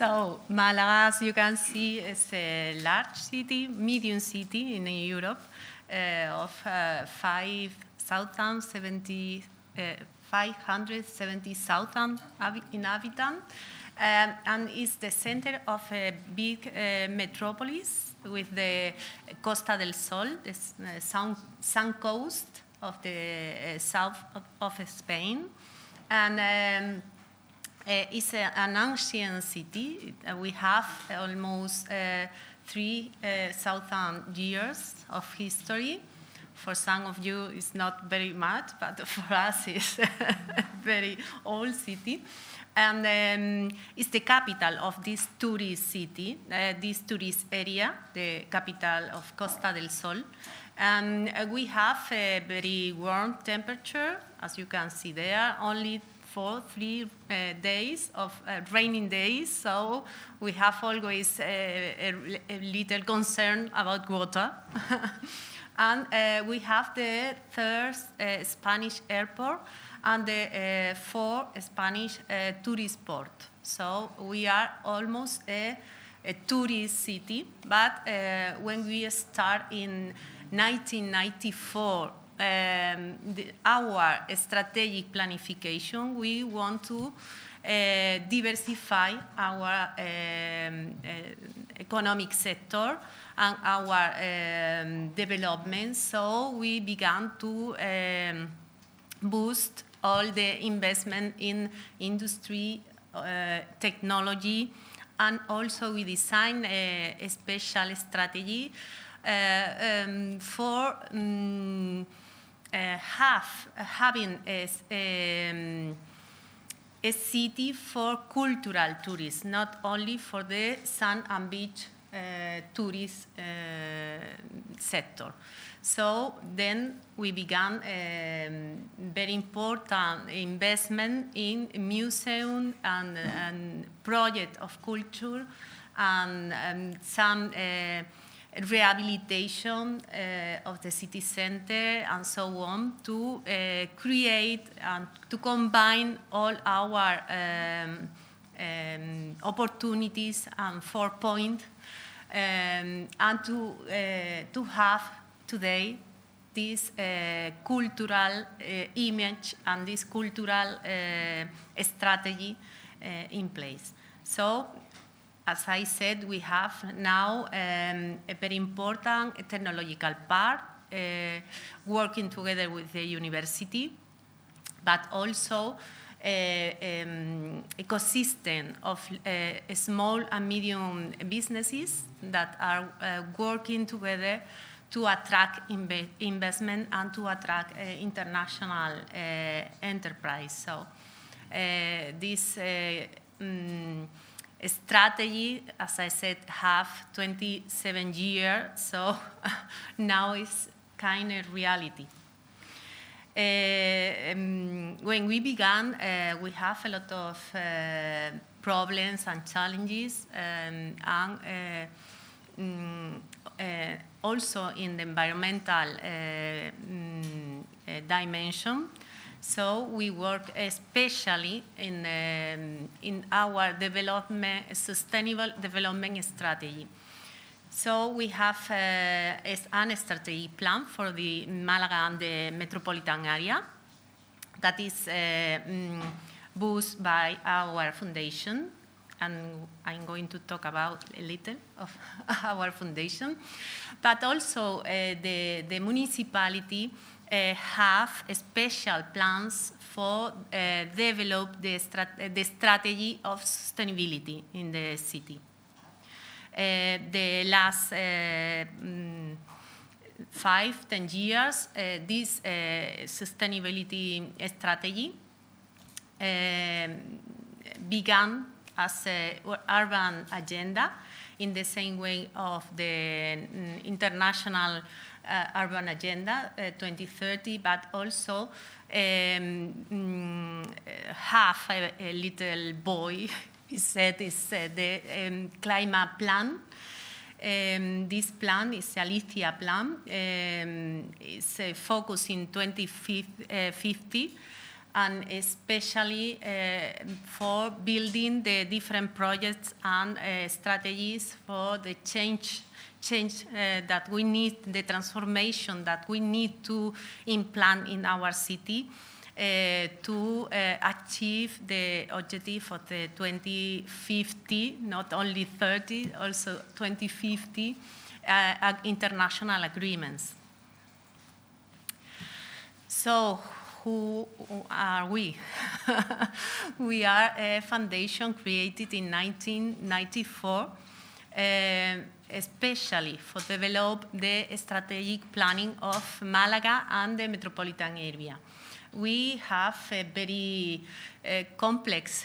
So Malaga, as you can see, is a large city, medium city in Europe of 570,000 inhabitants, and is the center of a big metropolis with the Costa del Sol, the sun coast of the south of Spain, and it's an ancient city. We have almost 3,000 years of history. For some of you, it's not very much, but for us, it's a very old city. And it's the capital of this tourist city, this tourist area, the capital of Costa del Sol. And we have a very warm temperature, as you can see there, only for 3 days of raining days, so we have always a little concern about water. And we have the third Spanish airport and the 4th Spanish tourist port. So we are almost a tourist city, but when we start in 1994, our strategic planification, we want to diversify our economic sector and our development. So we began to boost all the investment in industry, technology, and also we designed a special strategy for having a city for cultural tourists, not only for the sun and beach tourist sector. So then we began very important investment in museum and project of culture and some rehabilitation of the city center and so on to create and to combine all our opportunities and 4 points and to have today this cultural image and this cultural strategy in place. So, as I said, we have now a very important technological part, working together with the university, but also ecosystem of small and medium businesses that are working together to attract investment and to attract international enterprise. So this strategy, as I said, have 27 years, so now it's kind of reality. When we began, we have a lot of problems and challenges, and also in the environmental dimension. So we work especially in our sustainable development strategy. So we have a strategic plan for the Malaga and the Metropolitan Area that is boosted by our foundation, and I'm going to talk about a little of our foundation. But also the municipality have special plans for develop the strategy of sustainability in the city. The last 5-10 years, this sustainability strategy began as an urban agenda in the same way of the international urban agenda 2030, but also have a little boy. He said it's the climate plan. This plan is a Alicia plan. It's focused in 2050, and especially for building the different projects and strategies for the change that we need, the transformation that we need to implant in our city to achieve the objective of the 2050, not only 30, also 2050 international agreements. So, who are we? We are a foundation created in 1994, especially for develop the strategic planning of Malaga and the metropolitan area. We have a very complex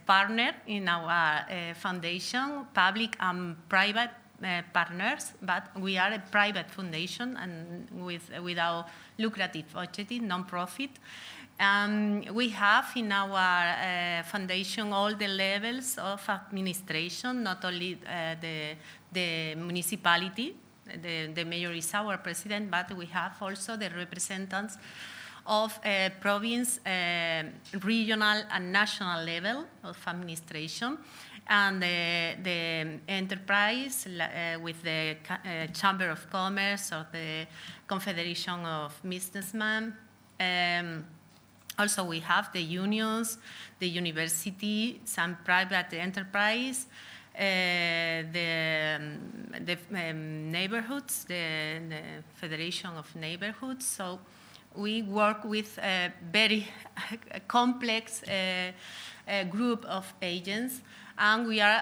partner in our foundation, public and private partners, but we are a private foundation and without lucrative objective, non-profit. We have in our foundation all the levels of administration, not only the municipality, the mayor is our president, but we have also the representatives of province, regional and national level of administration, and the enterprise with the Chamber of Commerce or the Confederation of Businessmen. Also, we have the unions, the university, some private enterprise, the neighborhoods, the Federation of Neighborhoods. So we work with a very complex group of agents, and we are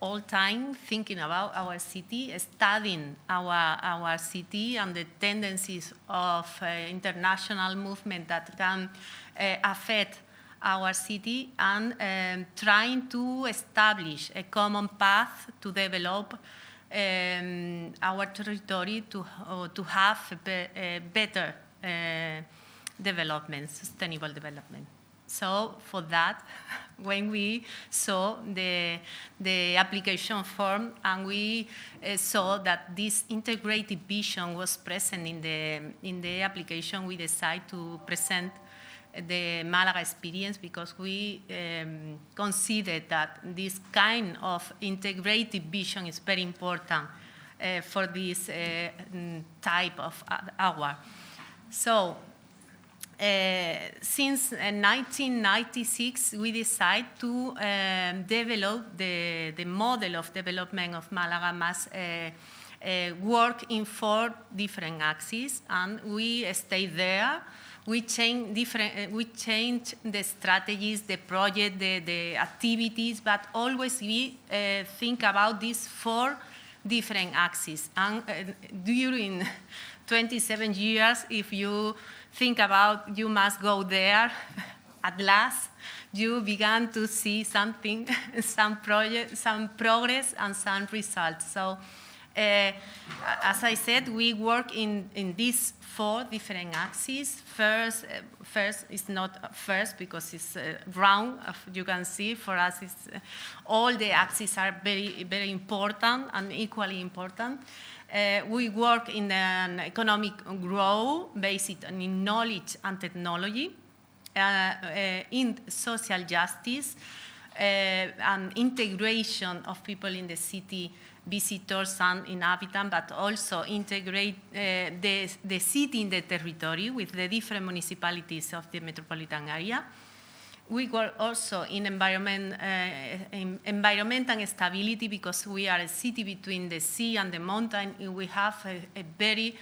all time thinking about our city, studying our city and the tendencies of international movement that can affect our city, and trying to establish a common path to develop our territory to have a better development, sustainable development. So for that, when we saw the application form and we saw that this integrated vision was present in the application, we decided to present the Malaga experience, because we consider that this kind of integrated vision is very important for this type of hour. So, since 1996, we decided to develop the model of development of Malaga must work in 4 different axes, and we stayed there. We change the strategies, the project, the activities, but always we think about these 4 different axes. And during 27 years, if you think about you must go there, at last you began to see something, some progress and some results. So, as I said, we work in these 4 different axes. First is not first because it's round, as you can see. For us, all the axes are very, very important and equally important. We work in an economic growth based on knowledge and technology, in social justice, and integration of people in the city, visitors and inhabitants, but also integrate the city in the territory with the different municipalities of the metropolitan area. We work also in environment and stability, because we are a city between the sea and the mountain. We have a very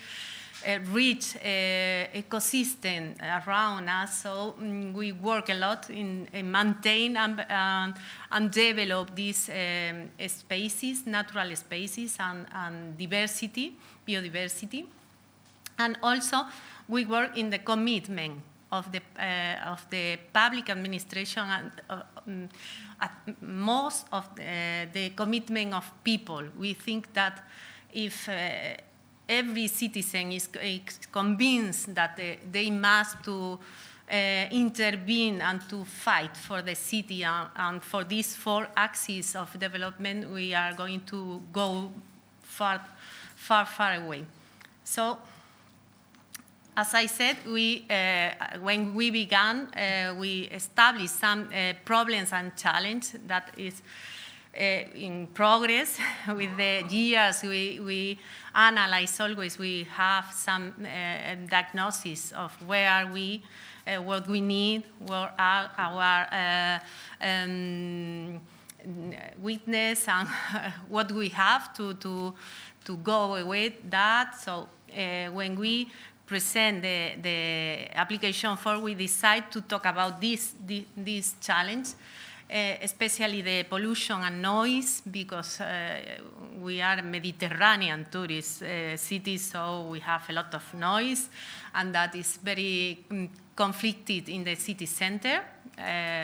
rich ecosystem around us, so we work a lot in maintain and develop these spaces, natural spaces, and biodiversity. And also we work in the commitment of the public administration and most of the commitment of people. We think that if every citizen is convinced that they must to intervene and to fight for the city and for these 4 axes of development, we are going to go far away. So as I said, when we began, we established some problems and challenges that is in progress. With the years, we analyze always, we have some diagnosis of where are we, what we need, what are our weakness, and what we have to go with that. So when we present the application form, we decide to talk about this challenge, especially the pollution and noise, because we are Mediterranean tourist cities, so we have a lot of noise, and that is very conflicted in the city center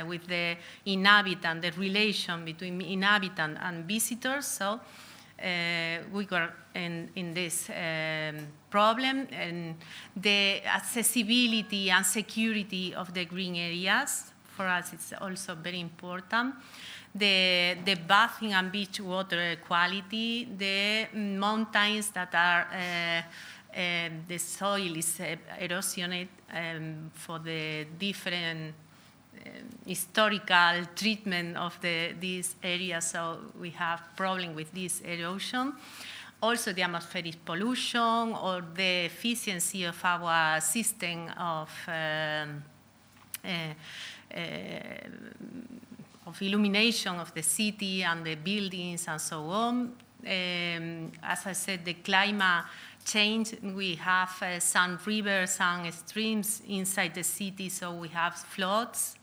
with the inhabitant, the relation between inhabitant and visitors. So we were in this problem, and the accessibility and security of the green areas, for us it's also very important. The bathing and beach water quality, the mountains that are, the soil is erosionate for the different historical treatment of these areas, so we have problem with this erosion. Also the atmospheric pollution, or the efficiency of our system of illumination of the city and the buildings and so on. As I said, the climate change, we have some rivers and streams inside the city, so we have floods,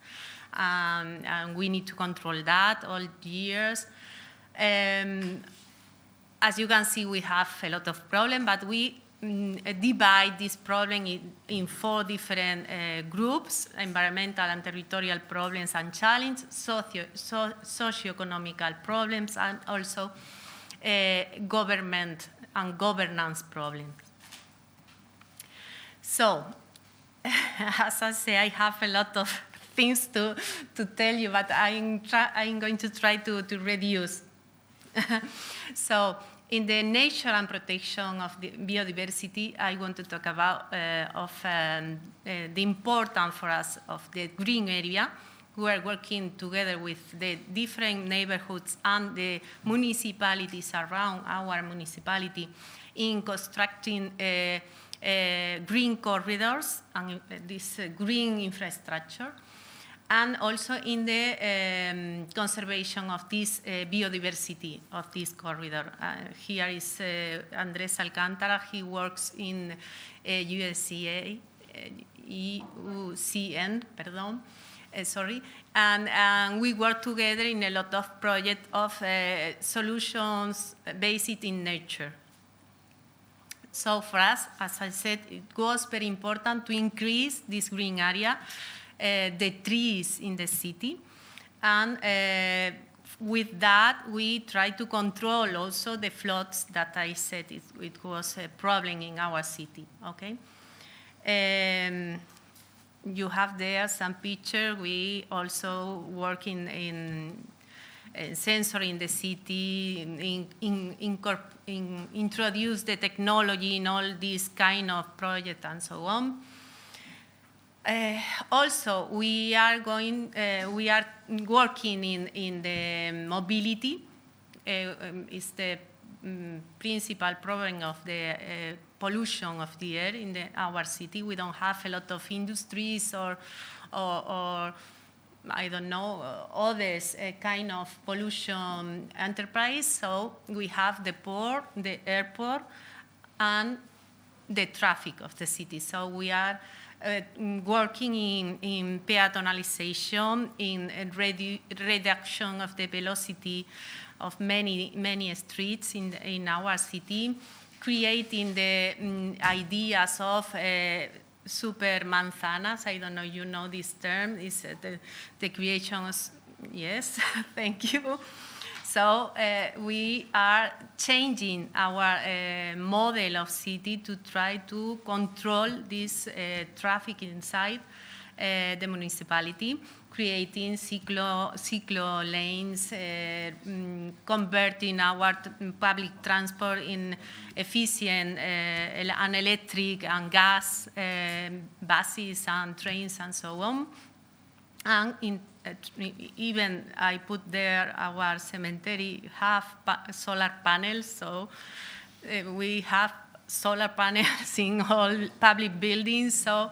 and we need to control that all years. As you can see, we have a lot of problems, but we divide this problem in 4 different groups: environmental and territorial problems and challenges, socio-economical problems, and also government and governance problems. So, as I say, I have a lot of things to tell you, but I'm going to try to reduce. So, in the nature and protection of the biodiversity, I want to talk about the importance for us of the green area. We are working together with the different neighborhoods and the municipalities around our municipality in constructing green corridors and this green infrastructure, and also in the conservation of this biodiversity of this corridor. Here is Andrés Alcántara. He works in UCN, and we work together in a lot of projects of solutions based in nature. So for us, as I said, it was very important to increase this green area, the trees in the city, and with that we try to control also the floods that I said it was a problem in our city. Okay. You have there some picture. We also work in sensory in the city, introduce the technology in all these kind of projects and so on. Also, we are working in the mobility. It's the principal problem of the pollution of the air in our city. We don't have a lot of industries or I don't know, others kind of pollution enterprise. So we have the port, the airport, and the traffic of the city. So we are working in peatonalization, in reduction of the velocity of many streets in our city, creating the ideas of super manzanas. I don't know, you know this term, is the creation of, yes, thank you. So we are changing our model of city to try to control this traffic inside the municipality, creating cyclo lanes, converting our public transport in efficient and electric and gas buses and trains and so on. And even I put there our cemetery have solar panels, so we have solar panels in all public buildings. So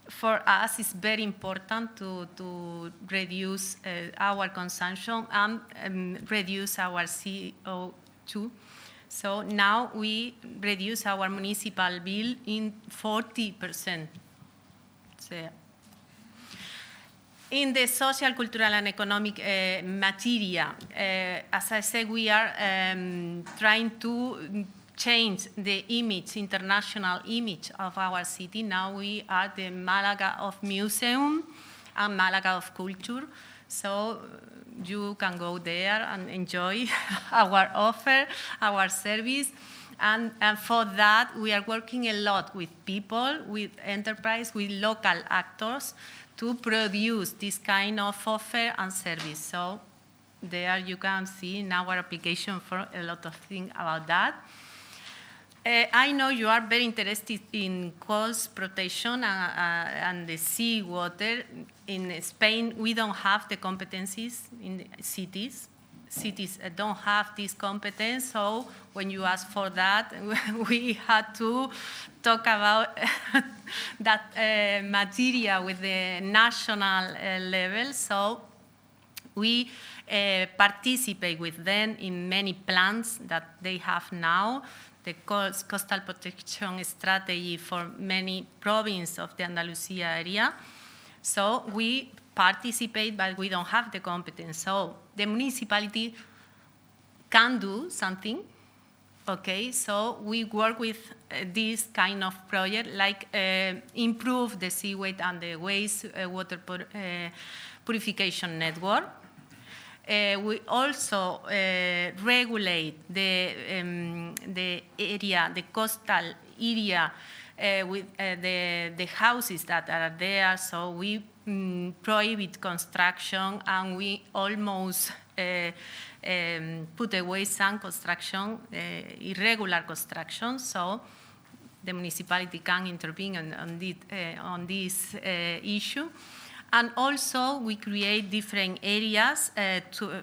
for us, it's very important to reduce our consumption and reduce our CO2. So now we reduce our municipal bill in 40%. So, in the social, cultural, and economic material, as I said, we are trying to change the image, international image of our city. Now we are the Malaga of museum and Malaga of culture. So you can go there and enjoy our offer, our service. And for that, we are working a lot with people, with enterprise, with local actors to produce this kind of offer and service. So there you can see in our application for a lot of things about that. I know you are very interested in coast protection and the sea water. In Spain, we don't have the competencies in the cities. Cities don't have this competence, so when you ask for that, we had to talk about that material with the national level. So we participate with them in many plans that they have now, the coastal protection strategy for many provinces of the Andalusia area. So we participate, but we don't have the competence. So the municipality can do something, okay? So we work with this kind of project, like improve the sewage and the waste water purification network. We also regulate the area, the coastal area with the houses that are there. So we prohibit construction, and we almost put away some construction, irregular construction. So the municipality can intervene on this issue. And also, we create different areas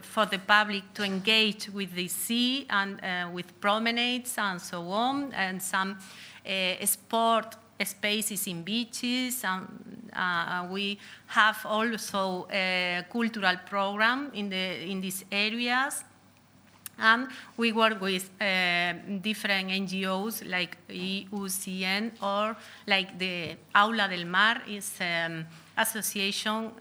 for the public to engage with the sea and with promenades and so on, and some sport spaces in beaches. And we have also a cultural program in these areas. And we work with different NGOs like UCN, or like the Aula del Mar is association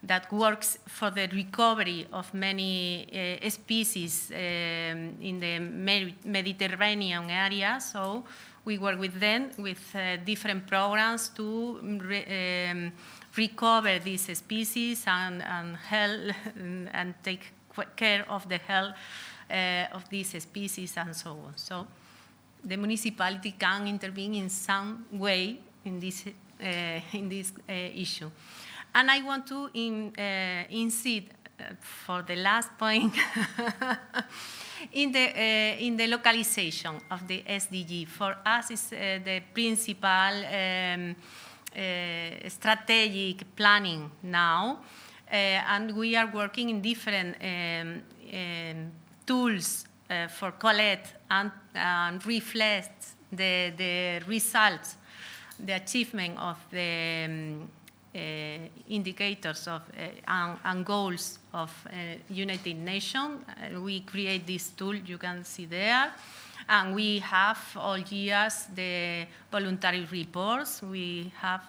that works for the recovery of many species in the Mediterranean area. So we work with them with different programs to recover these species and help and take care of the health of these species and so on. So the municipality can intervene in some way in this issue. And I want to insist for the last point in the localization of the SDG. For us, is the principal strategic planning now. And we are working in different tools for collect and reflect the results, the achievement of the indicators of and goals of United Nations. We create this tool you can see there. And we have all years the voluntary reports. We have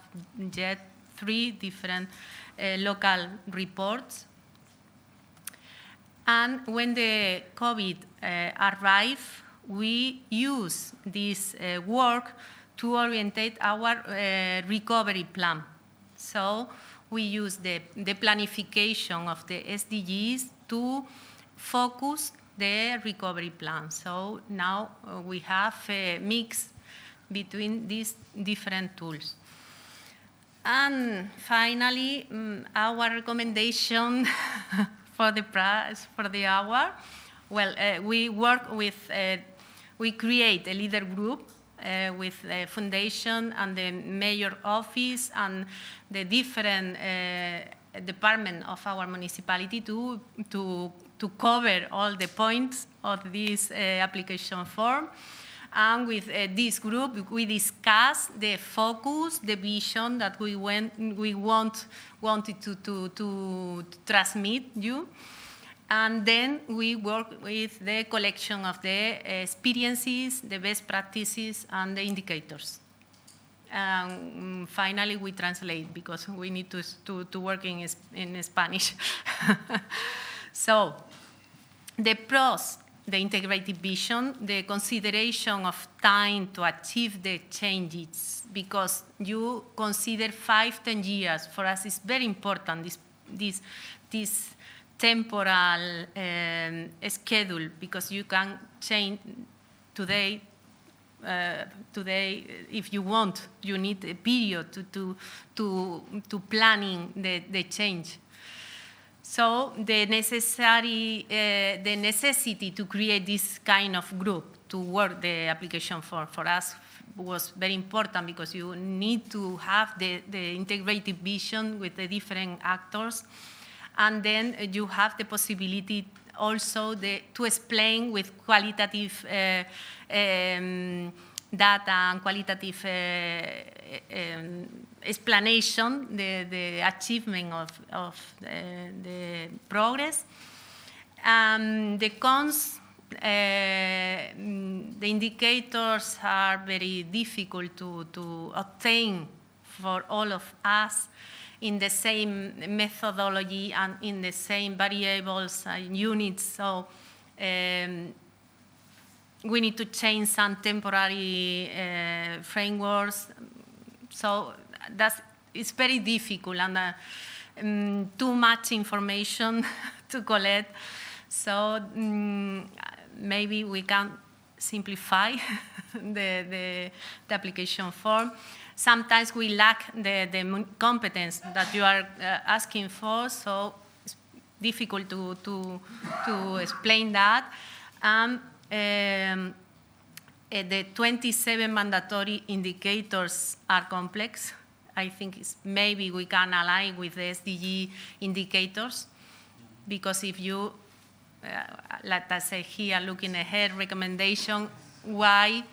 yet 3 different local reports. And when the COVID arrived, we use this work to orientate our recovery plan. So we use the planification of the SDGs to focus the recovery plan. So now we have a mix between these different tools. And finally, our recommendation for the prize for the hour. Well, we work with, we create a leader group with the foundation and the mayor office and the different department of our municipality to cover all the points of this application form. And with this group, we discuss the focus, the vision that we wanted to transmit you. And then we work with the collection of the experiences, the best practices, and the indicators. Finally, we translate because we need to work in Spanish. So, the pros, the integrated vision, the consideration of time to achieve the changes, because you consider 5-10 years. For us, it's very important, this temporal schedule, because you can change today. If you want, you need a period to planning the change. So the necessity to create this kind of group to work the application for us was very important, because you need to have the integrated vision with the different actors, and then you have the possibility also to explain with qualitative data and qualitative explanation the achievement of the progress. The cons, the indicators are very difficult to obtain for all of us in the same methodology and in the same variables and units. So we need to change some temporary frameworks. So it's very difficult, and too much information to collect. So maybe we can simplify the application form. Sometimes we lack the competence that you are asking for, so it's difficult to explain that. The 27 mandatory indicators are complex. I think maybe we can align with the SDG indicators, because if you, like I say here, looking ahead, recommendation, why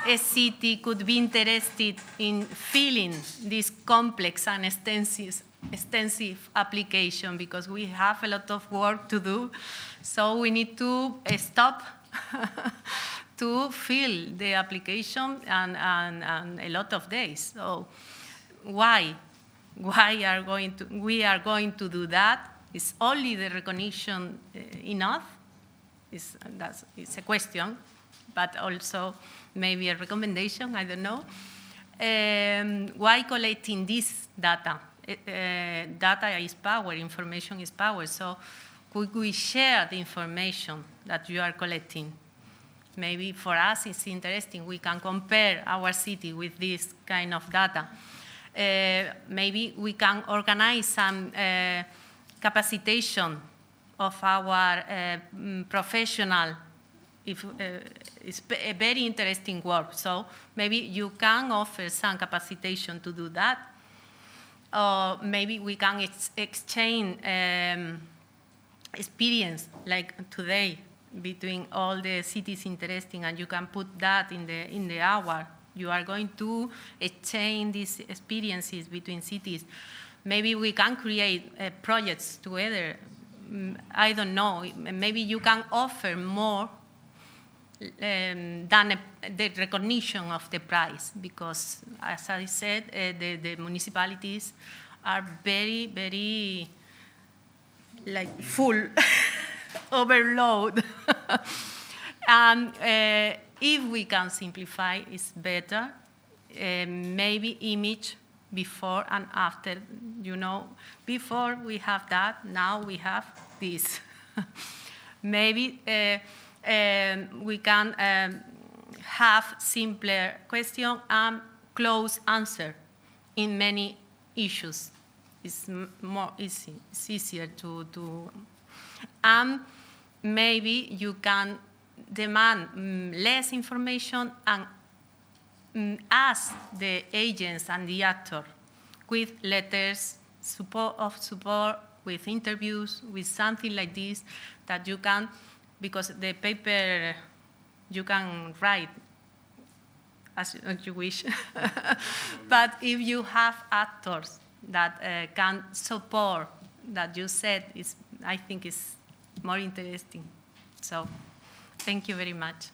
a city could be interested in filling this complex and extensive application, because we have a lot of work to do. So we need to stop to fill the application and a lot of days. So why we are going to do that? Is only the recognition enough? It's a question, but also maybe a recommendation, I don't know. Why collecting this data? Data is power, information is power. So could we share the information that you are collecting? Maybe for us it's interesting. We can compare our city with this kind of data. Maybe we can organize some capacitation of our professional. It's a very interesting work. So maybe you can offer some capacitation to do that. Or maybe we can exchange experience, like today, between all the cities interesting, and you can put that in the hour. You are going to exchange these experiences between cities. Maybe we can create projects together. I don't know. Maybe you can offer more than the recognition of the prize, because, as I said, the municipalities are very, very like full, overload. And if we can simplify, it's better. Maybe image before and after, you know. Before we have that, now we have this. Maybe we can have simpler question and close answer in many issues. It's more easy. It's easier to maybe you can demand less information and ask the agents and the actor with letters support, with interviews, with something like this that you can, because the paper you can write as you wish. But if you have actors that can support that you said, I think it's more interesting. So thank you very much.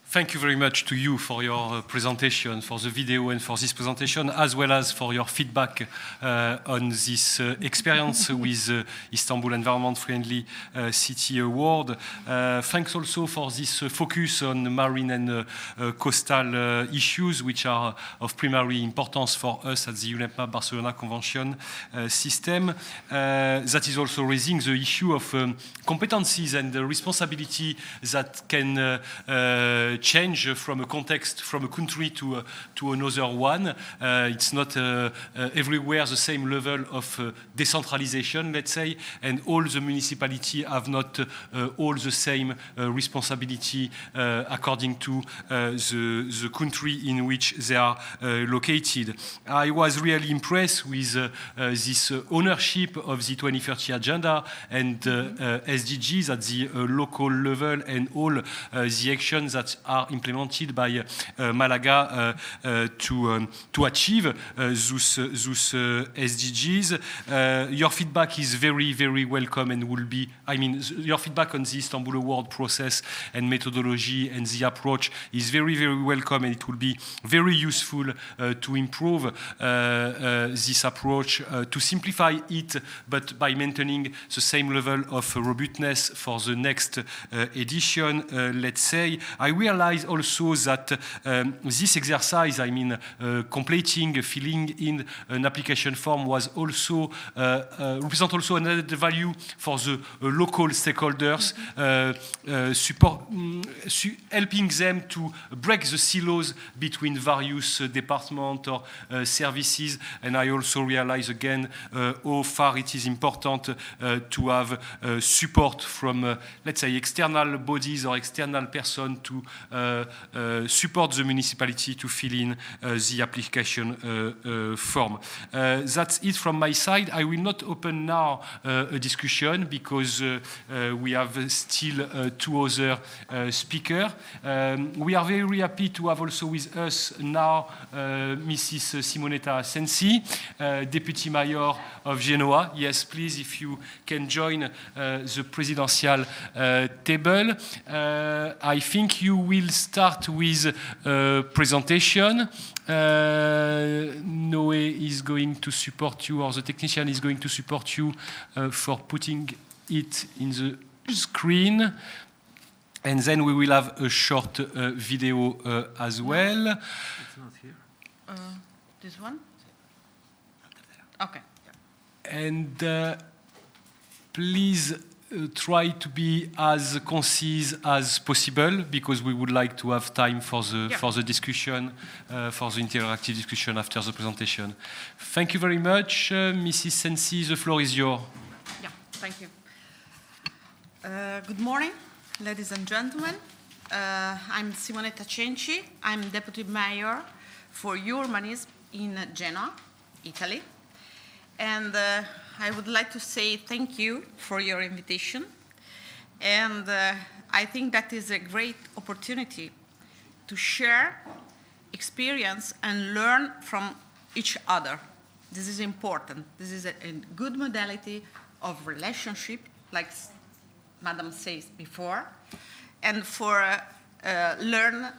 Thank you very much to you for your presentation, for the video and for this presentation, as well as for your feedback on this experience with Istanbul Environment Friendly City Award. Thanks also for this focus on marine and coastal issues, which are of primary importance for us at the UNEP Barcelona Convention system. That is also raising the issue of competencies and the responsibility that can change from a context, from a country to another one. It's not everywhere the same level of decentralization, let's say, and all the municipalities have not all the same responsibility according to the country in which they are located. I was really impressed with this ownership of the 2030 agenda and SDGs at the local level and all the actions that are implemented by Malaga to achieve those SDGs. Your feedback is very, very welcome and will be, your feedback on the Istanbul Award process and methodology and the approach is very, very welcome, and it will be very useful to improve this approach, to simplify it, but by maintaining the same level of robustness for the next edition, let's say. I realize also that this exercise, completing, filling in an application form was also, represent also an added value for the local stakeholders, helping them to break the silos between various departments or services. And I also realize again how far it is important to have support from, let's say, external bodies or external persons to support the municipality to fill in the application form. That's it from my side. I will not open now a discussion because we have still two other speakers. We are very happy to have also with us now Mrs. Simonetta Sensi, Deputy Mayor of Genoa. Yes, please, if you can join the presidential table. I think you will start with a presentation. Noe is going to support you, or the technician is going to support you for putting it in the screen. And then we will have a short video as well. It's not here. This one? Okay. And please try to be as concise as possible, because we would like to have time for the discussion, for the interactive discussion after the presentation. Thank you very much. Mrs. Sensi, the floor is yours. Yeah, thank you. Good morning, ladies and gentlemen. I'm Simonetta Cenci. I'm Deputy Mayor for Urbanism in Genoa, Italy. And I would like to say thank you for your invitation. And I think that is a great opportunity to share experience and learn from each other. This is important. This is a good modality of relationship, like Madam says before, and for learn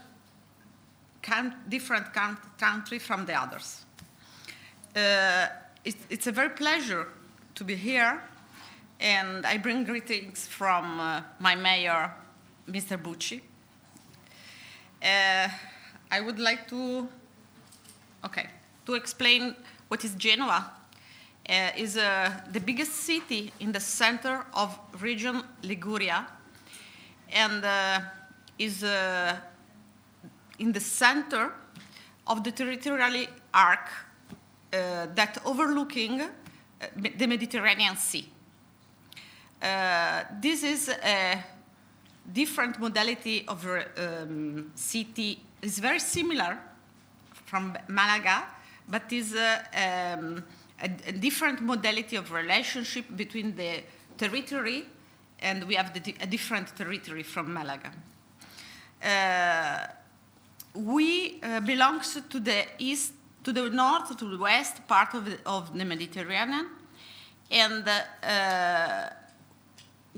different country from the others. It's a very pleasure to be here, and I bring greetings from my mayor, Mr. Bucci. I would like to explain what is Genoa. Is the biggest city in the center of region Liguria, and is in the center of the territorial arc that overlooking the Mediterranean Sea. This is a different modality of city. It's very similar from Malaga, but is a different modality of relationship between the territory, and we have a different territory from Malaga. We belongs to the east, to the north, to the west part of the Mediterranean, and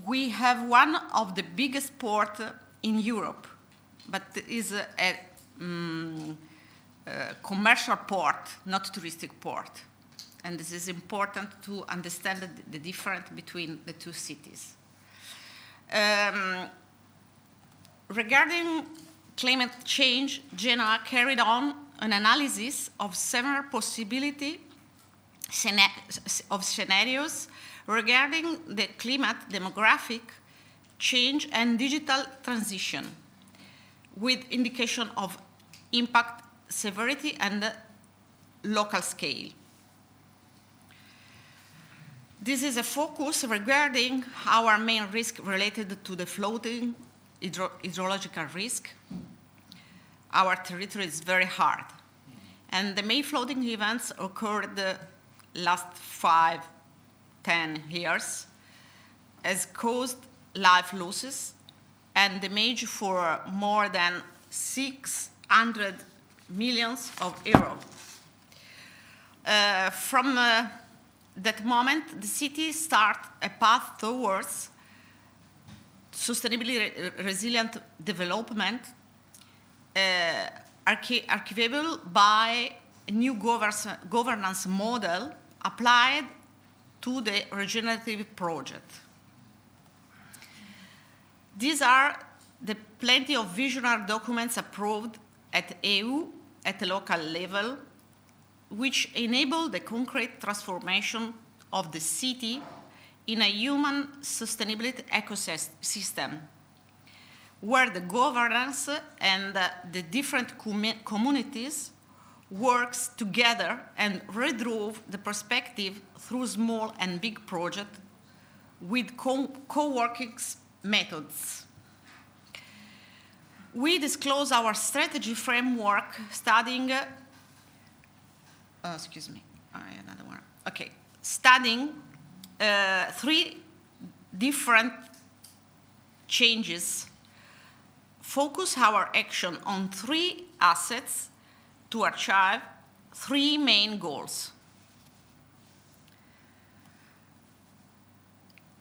we have one of the biggest ports in Europe, but is a commercial port, not touristic port. And this is important to understand the difference between the two cities. Regarding climate change, Genoa carried on an analysis of several possibility of scenarios regarding the climate, demographic change, and digital transition, with indication of impact, severity, and local scale. This is a focus regarding our main risk related to the floating hydrological risk. Our territory is very hard, and the main flooding events occurred the last 5-10 years has caused life losses and damage for more than 600 million euros. From that moment, the city started a path towards sustainably resilient development, achievable by a new governance model applied to the regenerative project. These are the plenty of visionary documents approved at EU at the local level, which enable the concrete transformation of the city in a human sustainability ecosystem, where the governance and the different communities works together and redraw the perspective through small and big projects with co-working methods. We disclose our strategy framework studying, studying 3 different changes, focus our action on 3 assets to achieve 3 main goals.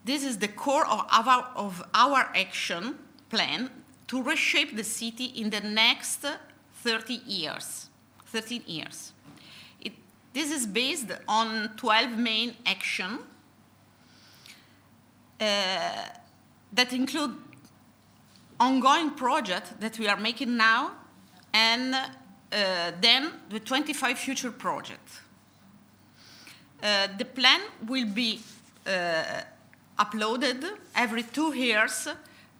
This is the core of our action plan to reshape the city in the next 13 years. This is based on 12 main actions that include ongoing projects that we are making now, and then the 25 future projects. The plan will be uploaded every 2 years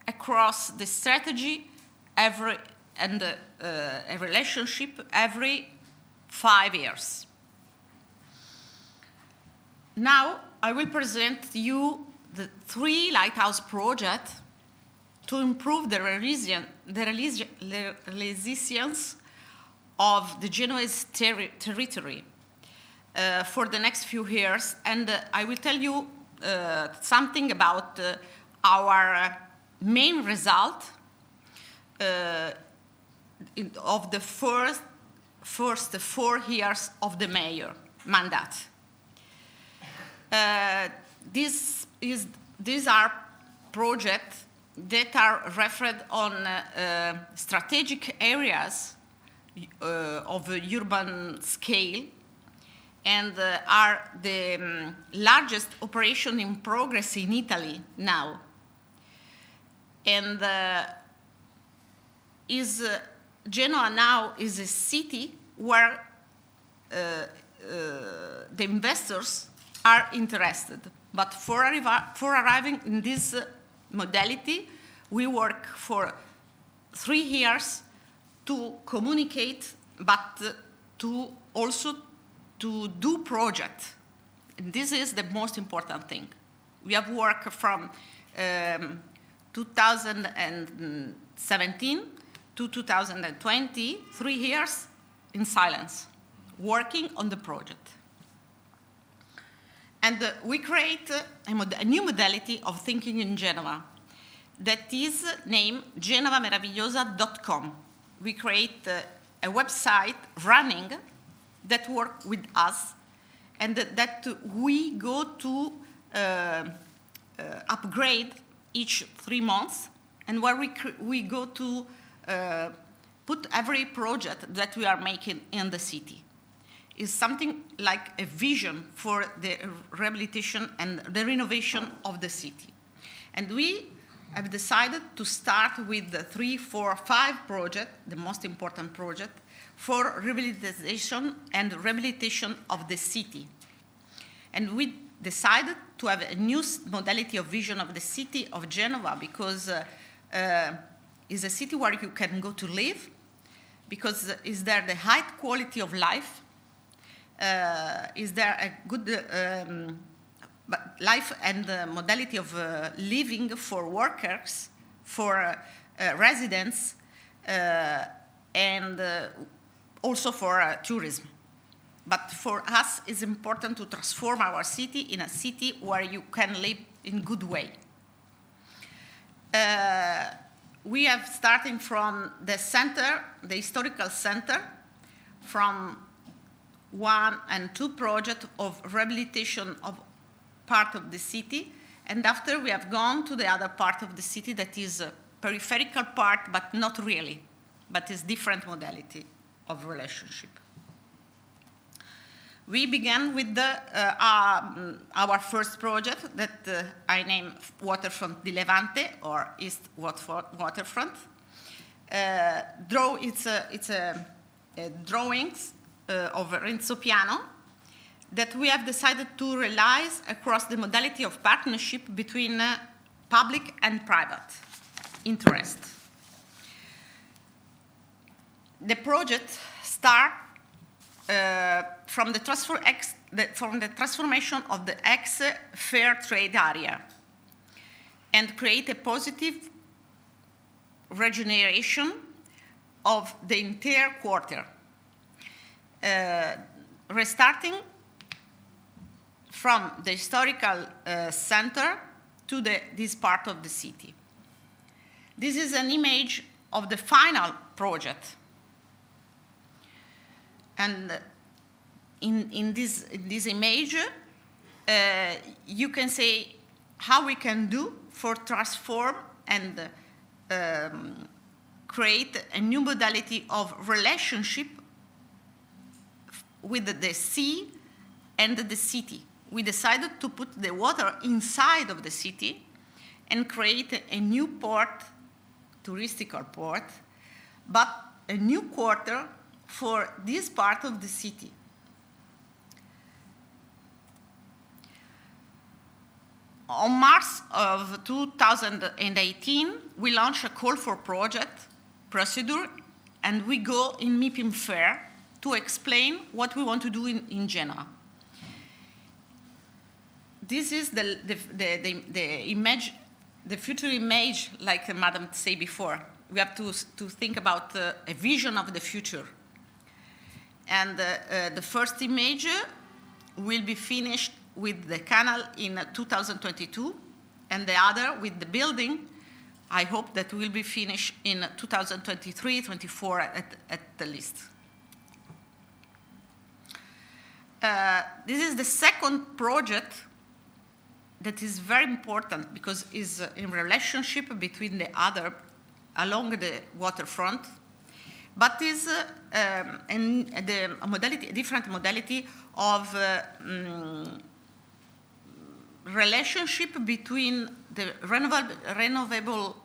across the strategy and a relationship every 5 years. Now I will present to you the 3 lighthouse projects to improve the resilience of the Genoese territory for the next few years, and I will tell you something about our main result of the first 4 years of the mayor mandate. These are projects that are referred on strategic areas of urban scale, and are the largest operation in progress in Italy now. And Genoa now is a city where the investors are interested. But for arriving in this modality, we work for 3 years to communicate, but to also to do project. And this is the most important thing. We have worked from 2017 to 2020, 3 years in silence, working on the project. And we create a new modality of thinking in Genova that is named genovameravigliosa.com. We create a website running that works with us and that we go to upgrade each 3 months, and where we go to put every project that we are making in the city. It's something like a vision for the rehabilitation and the renovation of the city. And we have decided to start with the 3, 4, 5 projects, the most important project, for revitalization and rehabilitation of the city. And we decided to have a new modality of vision of the city of Genova, because it's a city where you can go to live, because is there the high quality of life, is there a good life and modality of living for workers, for residents, and also for tourism. But for us, it's important to transform our city in a city where you can live in good way. We have, starting from the center, the historical center, from 1 and 2 projects of rehabilitation of part of the city, and after we have gone to the other part of the city that is a peripheral part, but not really, but is different modality of relationship. We began with our first project that I named Waterfront di Levante, or East Waterfront. It's a drawings of Renzo Piano that we have decided to realize across the modality of partnership between public and private interest. The project starts from the transformation of the ex-fair trade area and create a positive regeneration of the entire quarter, restarting from the historical center to this part of the city. This is an image of the final project. And in this image, you can say how we can do for transform and create a new modality of relationship with the sea and the city. We decided to put the water inside of the city and create a new port, touristical port, but a new quarter for this part of the city. On March of 2018, we launched a call for project procedure, and we go in MIPIM Fair to explain what we want to do in Genoa. This is the image, the future image, like Madam said before. We have to think about a vision of the future. And the first image will be finished with the canal in 2022, and the other with the building, I hope that will be finished in 2023, 24 at the least. This is the second project that is very important because it's in relationship between the other along the waterfront, but is a different modality of relationship between the renewable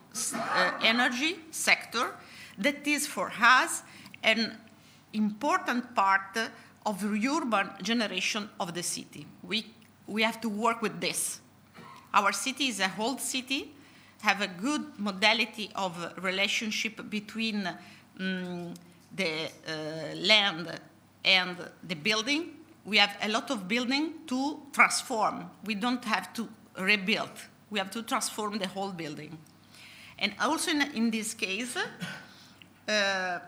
energy sector that is for us an important part of the urban generation of the city. We have to work with this. Our city is a old city have a good modality of relationship between the land and the building. We have a lot of building to transform. We don't have to rebuild. We have to transform the whole building. And also in this case, the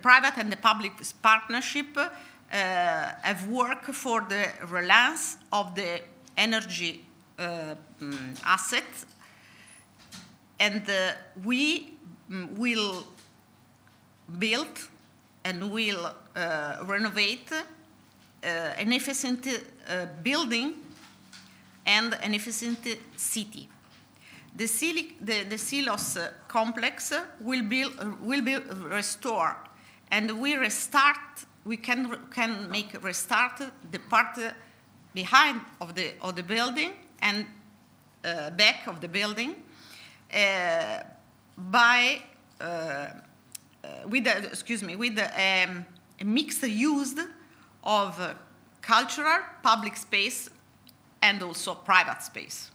private and the public partnership have worked for the relance of the energy assets, and we will build and will renovate an efficient building and an efficient city. The silos complex will be restored, and we can make restart the part behind of the building and back of the building with a mixed use of cultural, public space, and also private space.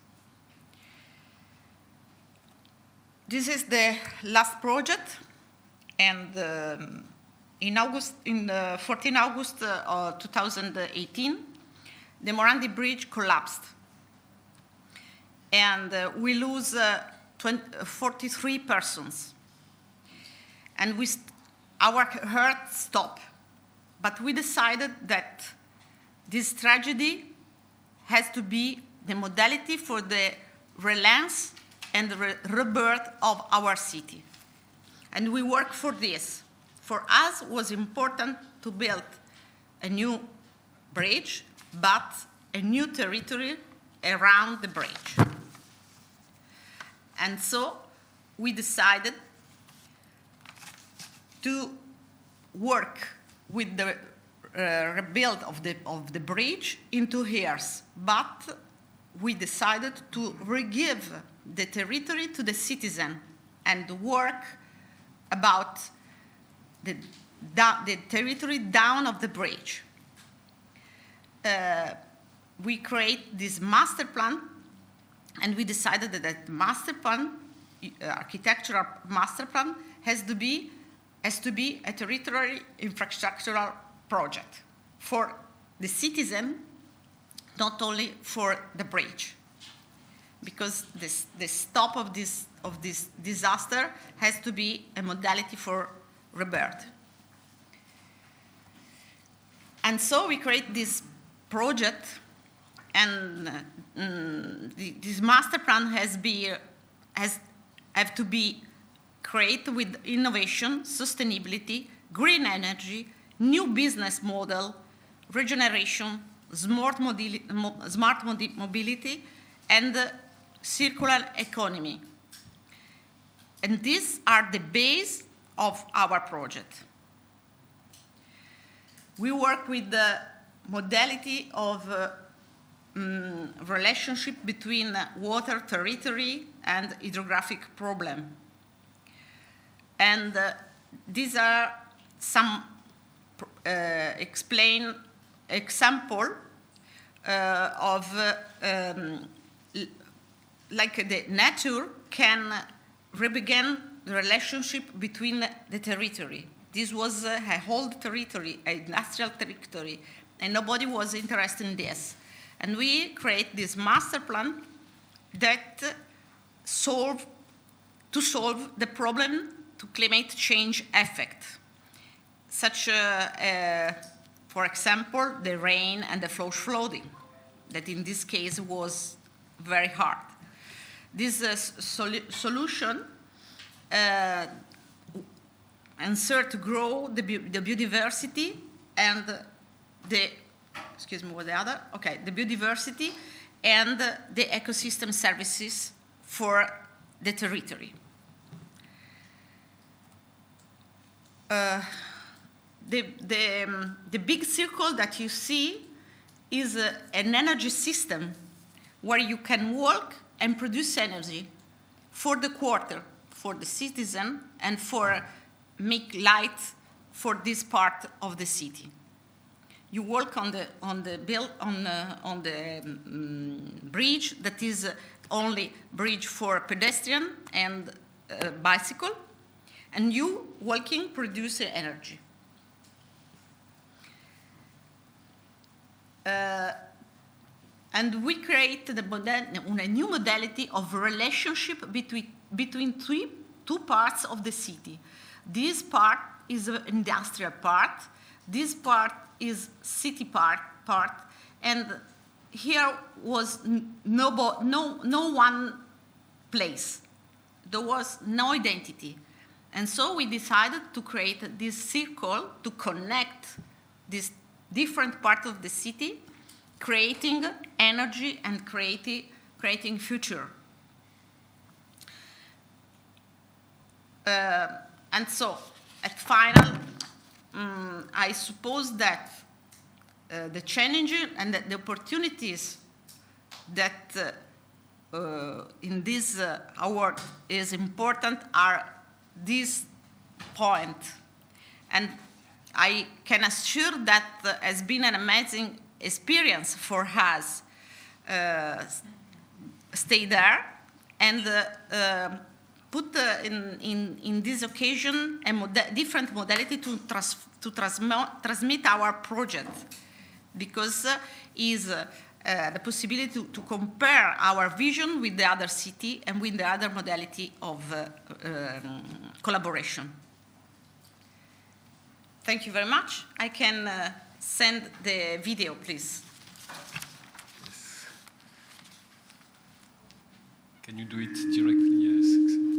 This is the last project, and in 14 August 2018, the Morandi Bridge collapsed, and we lose 43 persons. And our heart stopped, but we decided that this tragedy has to be the modality for the relance and the rebirth of our city. And we work for this. For us, it was important to build a new bridge, but a new territory around the bridge. And so we decided to work with the rebuild of the bridge in 2 years, but we decided to re-give the territory to the citizen and work about the territory down of the bridge. We create this master plan, and we decided that the master plan, architectural master plan, has to be a territorial infrastructural project for the citizen, not only for the bridge, because the stop of this disaster has to be a modality for rebirth. And so we create this project, and this master plan have to be created with innovation, sustainability, green energy, new business model, regeneration, smart mobility, and circular economy. And these are the base of our project. We work with the modality of relationship between water, territory, and hydrographic problem. And these are some example of like the nature can re-begin the relationship between the territory. This was a whole territory, an industrial territory, and nobody was interested in this. And we create this master plan that solve the problem to climate change effect, such for example, the rain and the flash flooding, that in this case was very hard. This solution answer to grow the biodiversity and the biodiversity and the ecosystem services for the territory. The big circle that you see is an energy system where you can walk and produce energy for the quarter, for the citizen, and for make light for this part of the city. you walk on the bridge that is only bridge for pedestrian and bicycle, and you walking produce energy. And we create a new modality of relationship between two parts of the city. This part is an industrial part. This part is city part, and here was no one place. There was no identity. And so we decided to create this circle to connect this different part of the city, creating energy and creating future. And so, at final, I suppose that the challenge and the opportunities that in this award is important are this point. And I can assure that has been an amazing experience for us stay there and put in this occasion a different modality to transmit our project, because is the possibility to compare our vision with the other city and with the other modality of collaboration. Thank you very much. I can send the video, please. Yes. Can you do it directly? Yes, excellent.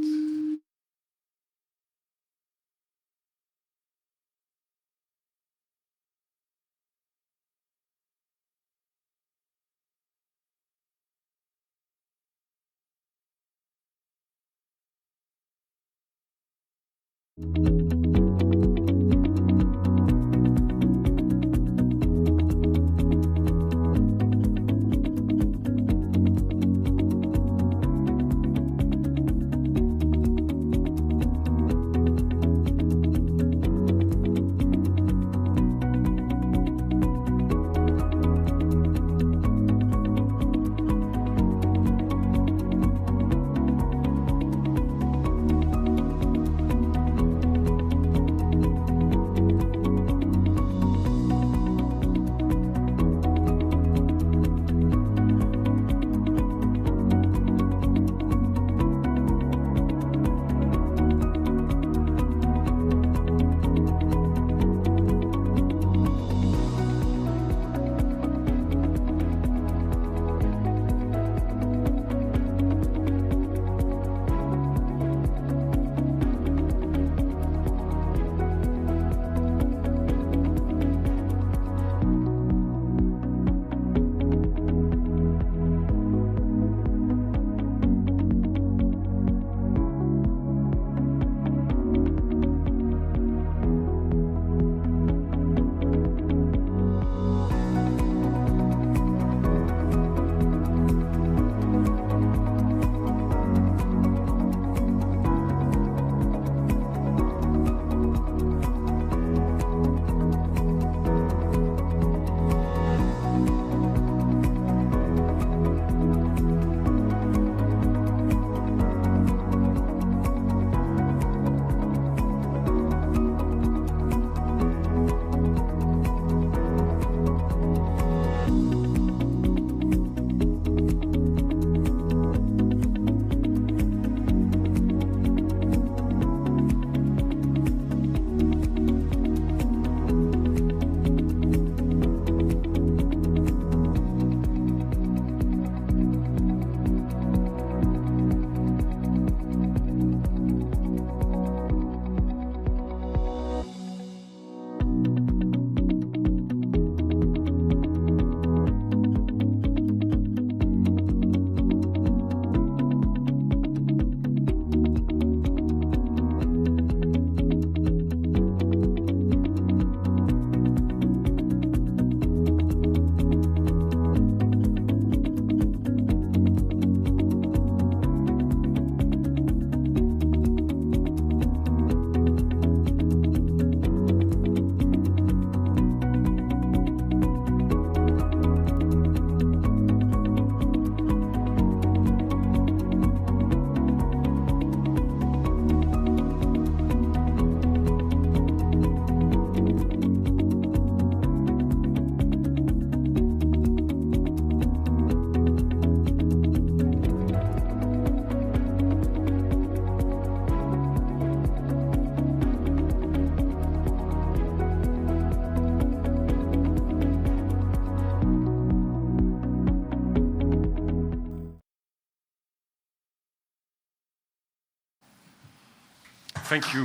Thank you.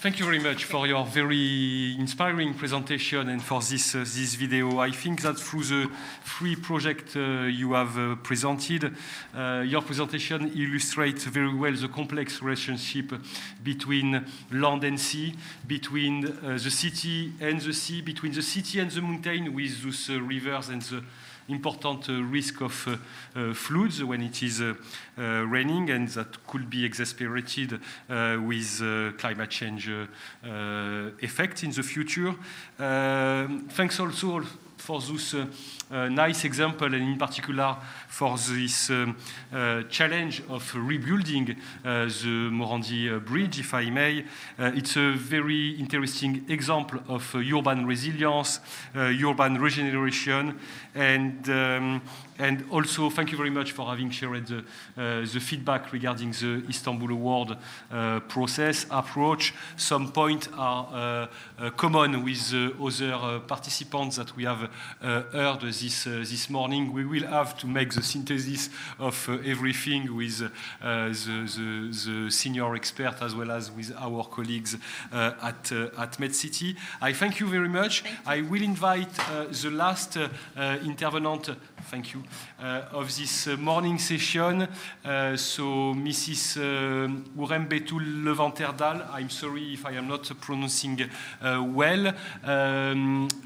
Thank you very much for your very inspiring presentation and for this video. I think that through the three projects you have presented, your presentation illustrates very well the complex relationship between land and sea, between the city and the sea, between the city and the mountain with those rivers and the important risk of floods when it is raining, and that could be exacerbated with climate change effect in the future. Thanks also for this nice example, and in particular for this challenge of rebuilding the Morandi Bridge, if I may. It's a very interesting example of urban resilience, urban regeneration, and also thank you very much for having shared the feedback regarding the Istanbul Award process approach. Some points are common with the other participants that we have heard this morning. We will have to make the synthesis of everything with the senior expert as well as with our colleagues at MedCity. I thank you very much. I will invite the last intervenant, thank you, of this morning session. So Mrs. Urem Betul Levanterdal, I'm sorry if I am not pronouncing well,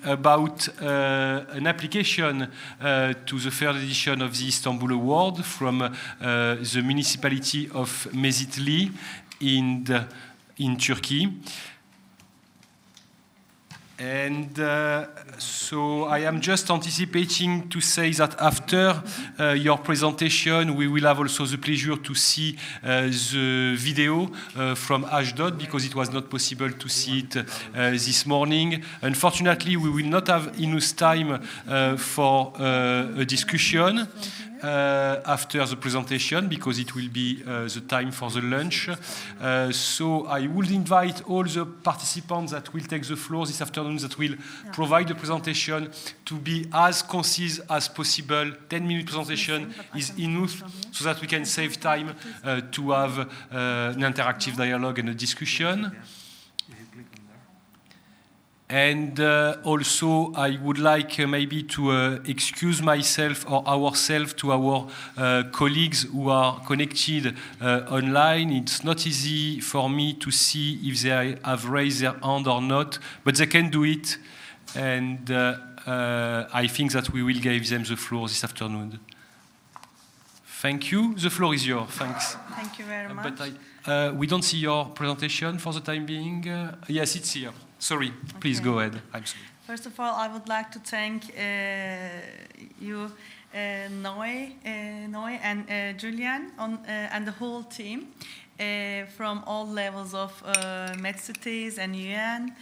about an application to the third edition of the Istanbul Award from the municipality of Mezitli in Turkey. And so I am just anticipating to say that after your presentation, we will have also the pleasure to see the video from Ashdod, because it was not possible to see it this morning. Unfortunately, we will not have enough time for a discussion after the presentation, because it will be the time for the lunch. So I would invite all the participants that will take the floor this afternoon, that will provide the presentation, to be as concise as possible. 10-minute presentation is enough, so that we can save time to have an interactive dialogue and a discussion. And also, I would like maybe to excuse myself or ourselves to our colleagues who are connected online. It's not easy for me to see if they have raised their hand or not, but they can do it. And I think that we will give them the floor this afternoon. Thank you. The floor is yours. Thanks. Thank you very much. But we don't see your presentation for the time being. Yes, it's here. Sorry, please go ahead. I'm sorry. First of all, I would like to thank you, Noé and Julian, and the whole team from all levels of MedCities and UN,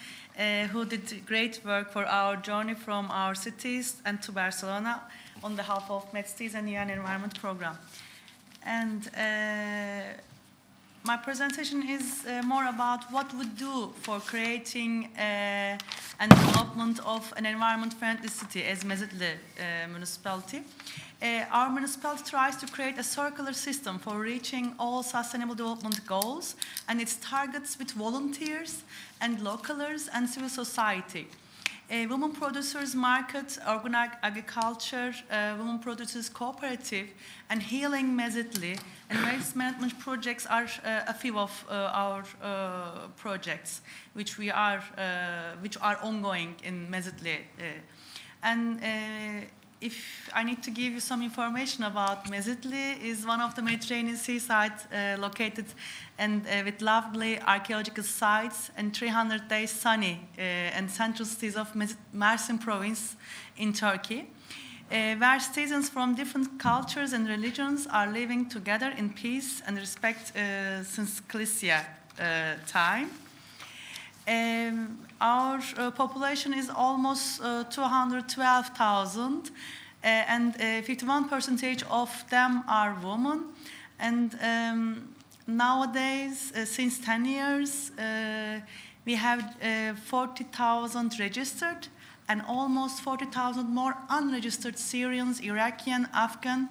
who did great work for our journey from our cities and to Barcelona on behalf of MedCities and UN Environment Program. And my presentation is more about what we do for creating and development of an environment-friendly city as Mezitli municipality. Our municipality tries to create a circular system for reaching all sustainable development goals, and its targets with volunteers and localers and civil society. Women Producers Market, Organic Agriculture, Women Producers Cooperative, and Healing Mezitli, and waste management projects are a few of our projects which are ongoing in Mezitli. And if I need to give you some information about Mezitli, is one of the Mediterranean seasides located and with lovely archaeological sites and 300 days sunny and central cities of Mersin province in Turkey, where citizens from different cultures and religions are living together in peace and respect since Clisia time. Our population is almost 212,000, and 51% of them are women. And nowadays, since 10 years, we have 40,000 registered and almost 40,000 more unregistered Syrians, Iraqi, Afghan,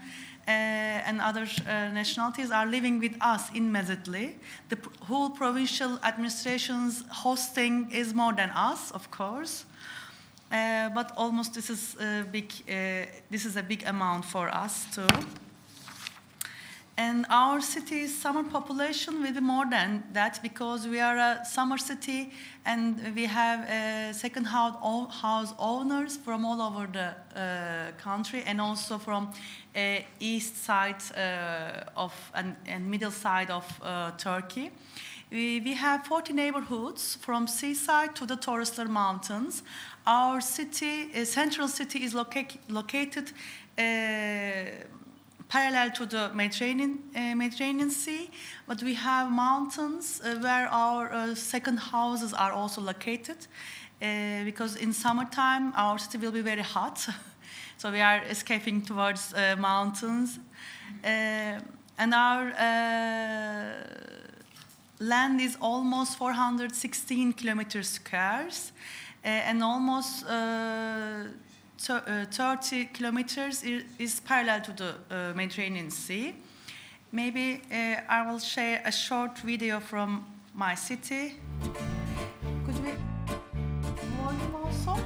and other nationalities are living with us in Mezitli. The whole provincial administration's hosting is more than us, of course. But almost this is a big amount for us too. And our city's summer population will be more than that because we are a summer city and we have second house owners from all over the country and also from east side and middle side of Turkey. We have 40 neighborhoods from seaside to the Toroslar Mountains. Our city, central city, is located parallel to the Mediterranean Sea, but we have mountains where our second houses are also located because in summertime our city will be very hot. So we are escaping towards mountains. And our land is almost 416 kilometers squares and almost 30 kilometers is parallel to the Mediterranean Sea. Maybe I will share a short video from my city. Could we volume also?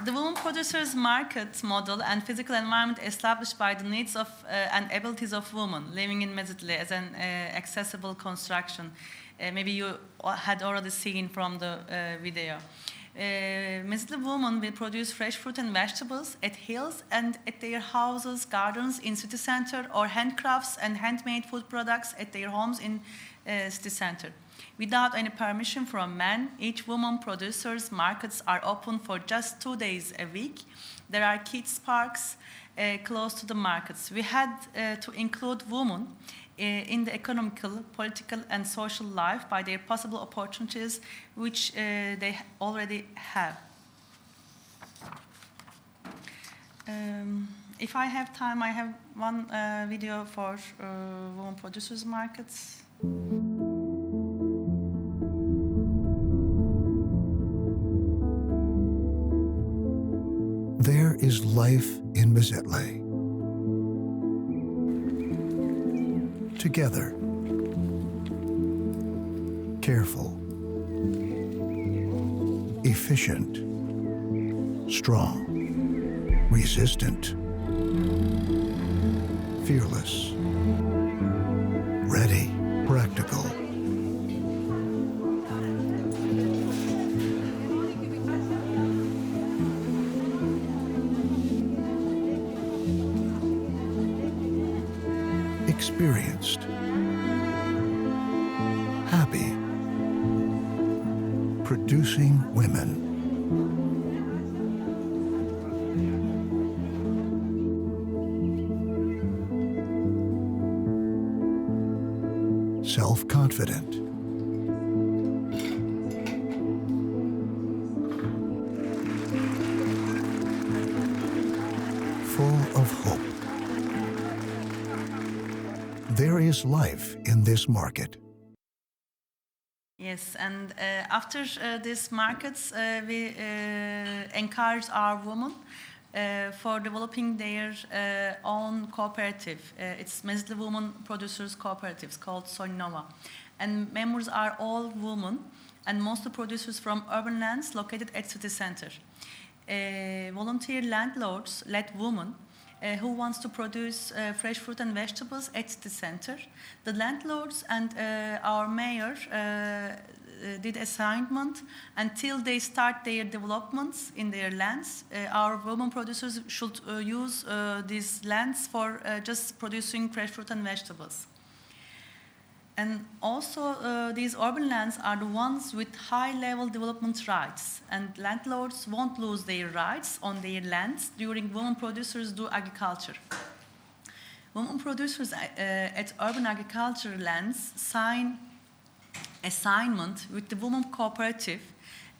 the women producers market model and physical environment established by the needs of and abilities of women living in Mezitli as an accessible construction. Maybe you had already seen from the video. Mezitli women will produce fresh fruit and vegetables at hills and at their houses, gardens in city center, or handcrafts and handmade food products at their homes in city center. Without any permission from men, each woman producers' markets are open for just 2 days a week. There are kids' parks close to the markets. We had to include women in the economical, political, and social life by their possible opportunities, which they already have. If I have time, I have one video for women producers' markets. There is life in Mezitli. Together, careful, efficient, strong, resistant, fearless, ready, practical. Experienced, happy, producing women. Self-confident, full of hope. There is life in this market. Yes, and after these markets, we encourage our women for developing their own cooperative. It's Mezitli Women Producers Cooperatives called Solinova. And members are all women and mostly producers from urban lands located at city center. Volunteer landlords let women who wants to produce fresh fruit and vegetables at the center. The landlords and our mayor did assignment until they start their developments in their lands. Our women producers should use these lands for just producing fresh fruit and vegetables. And also, these urban lands are the ones with high-level development rights, and landlords won't lose their rights on their lands during women producers do agriculture. Women producers at urban agriculture lands sign assignment with the women cooperative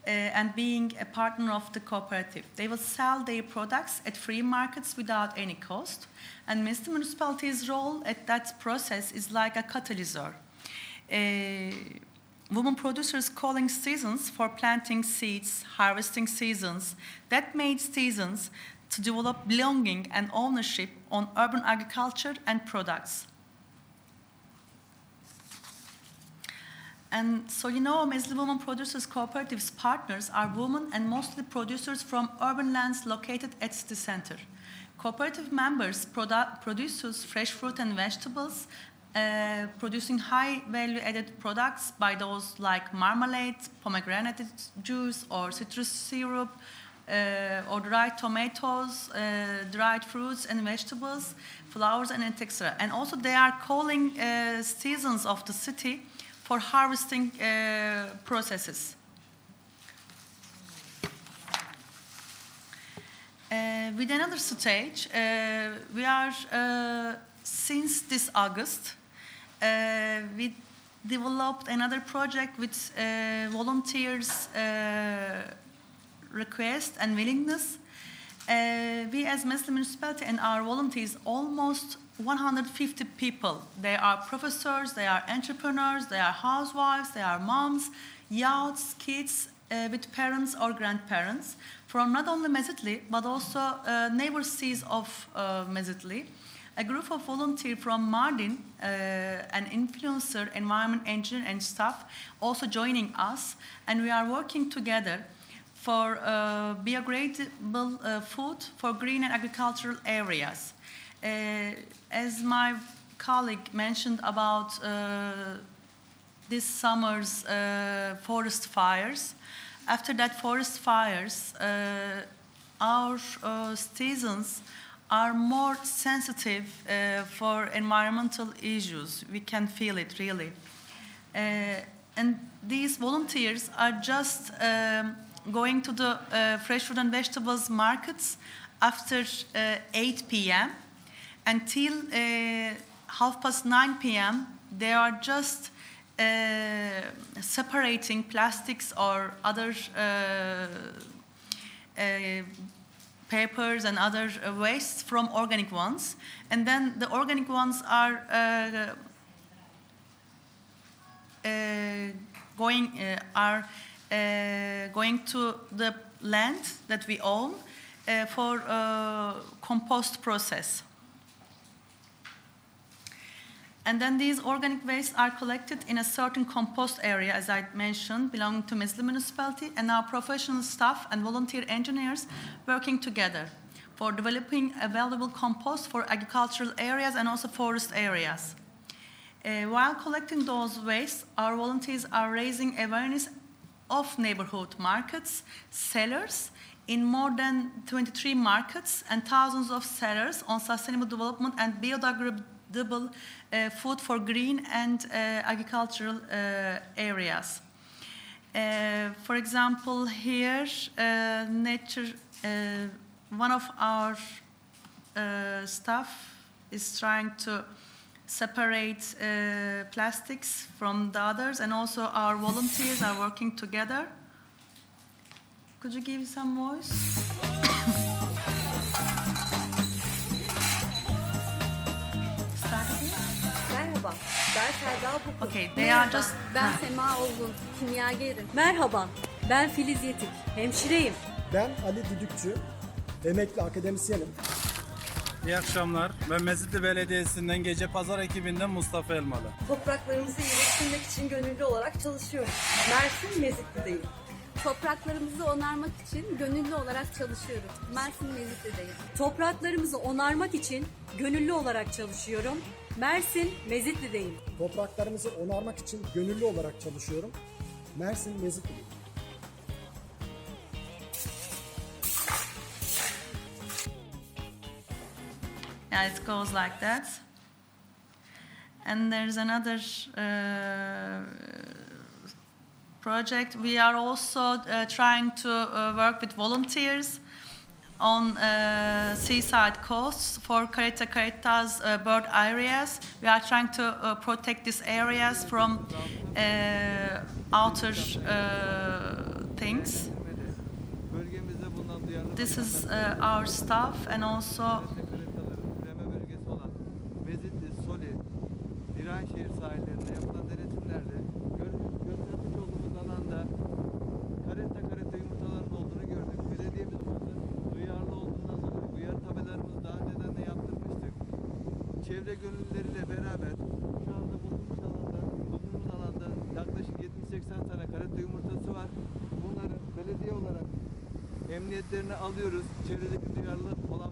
and being a partner of the cooperative. They will sell their products at free markets without any cost, and Mr. Municipality's role at that process is like a catalyst. Women producers calling seasons for planting seeds, harvesting seasons, that made seasons to develop belonging and ownership on urban agriculture and products. And so, you know, Mezitli Women Producers Cooperatives partners are women and mostly producers from urban lands located at city center. Cooperative members produce fresh fruit and vegetables, producing high value-added products by those like marmalade, pomegranate juice, or citrus syrup, or dried tomatoes, dried fruits and vegetables, flowers, and etc. And also they are calling seasons of the city for harvesting processes. With another stage, we are, since this August, we developed another project with volunteers' request and willingness. We as Mezitli Municipality and our volunteers, almost 150 people. They are professors, they are entrepreneurs, they are housewives, they are moms, youths, kids with parents or grandparents from not only Mezitli, but also neighbor cities of Mezitli. A group of volunteers from Mardin, an influencer, environment engineer and staff also joining us, and we are working together for biodegradable food for green and agricultural areas. As my colleague mentioned about this summer's forest fires, after that forest fires, our citizens are more sensitive for environmental issues. We can feel it really. And these volunteers are just going to the fresh fruit and vegetables markets after 8 p.m. until 9:30 p.m. They are just separating plastics or other papers and other wastes from organic ones, and then the organic ones are going to the land that we own for compost process. And then these organic wastes are collected in a certain compost area, as I mentioned, belonging to Mesle municipality, and our professional staff and volunteer engineers working together for developing available compost for agricultural areas and also forest areas. While collecting those wastes, our volunteers are raising awareness of neighborhood markets, sellers in more than 23 markets, and thousands of sellers on sustainable development and biodegradable food for green and agricultural areas. For example, here, one of our staff is trying to separate plastics from the others, and also our volunteers are working together. Could you give some voice? Merhaba, ben Selda Bukur. Okay, they are just... Ben Sema Olgun, kimyagerim. Merhaba, ben Filiz Yetik, hemşireyim. Ben Ali Düdükçü, emekli akademisyenim. İyi akşamlar. Ben Mezitli Belediyesi'nden Gece Pazar ekibinden Mustafa Elmalı. Topraklarımızı iyileştirmek için gönüllü olarak çalışıyorum. Mersin Mezitli'deyim. Topraklarımızı onarmak için gönüllü olarak çalışıyorum. Mersin Mezitli'deyim. Topraklarımızı onarmak için gönüllü olarak çalışıyorum. Mersin Mezitli'deyim. Topraklarımızı onarmak için gönüllü olarak çalışıyorum. Mersin Mezitli'deyim. Yeah, it goes like that. And there's another project. We are also trying to work with volunteers on seaside coasts for Carita's bird areas. We are trying to protect these areas from outer things. This is our staff, and also Şehir sahillerinde yapılan denetimlerde göstermiş olduğumuz alanda karetta yumurtalarının olduğunu gördük. Belediyemiz burada duyarlı olduğundan dolayı uyarı tabelalarımızı daha önceden de yaptırmıştık. Çevre gönüllüleriyle beraber şu anda bulunduğumuz alanda yaklaşık 70-80 tane karetta yumurtası var. Bunları belediye olarak emniyetlerine alıyoruz. Çevredeki duyarlı olan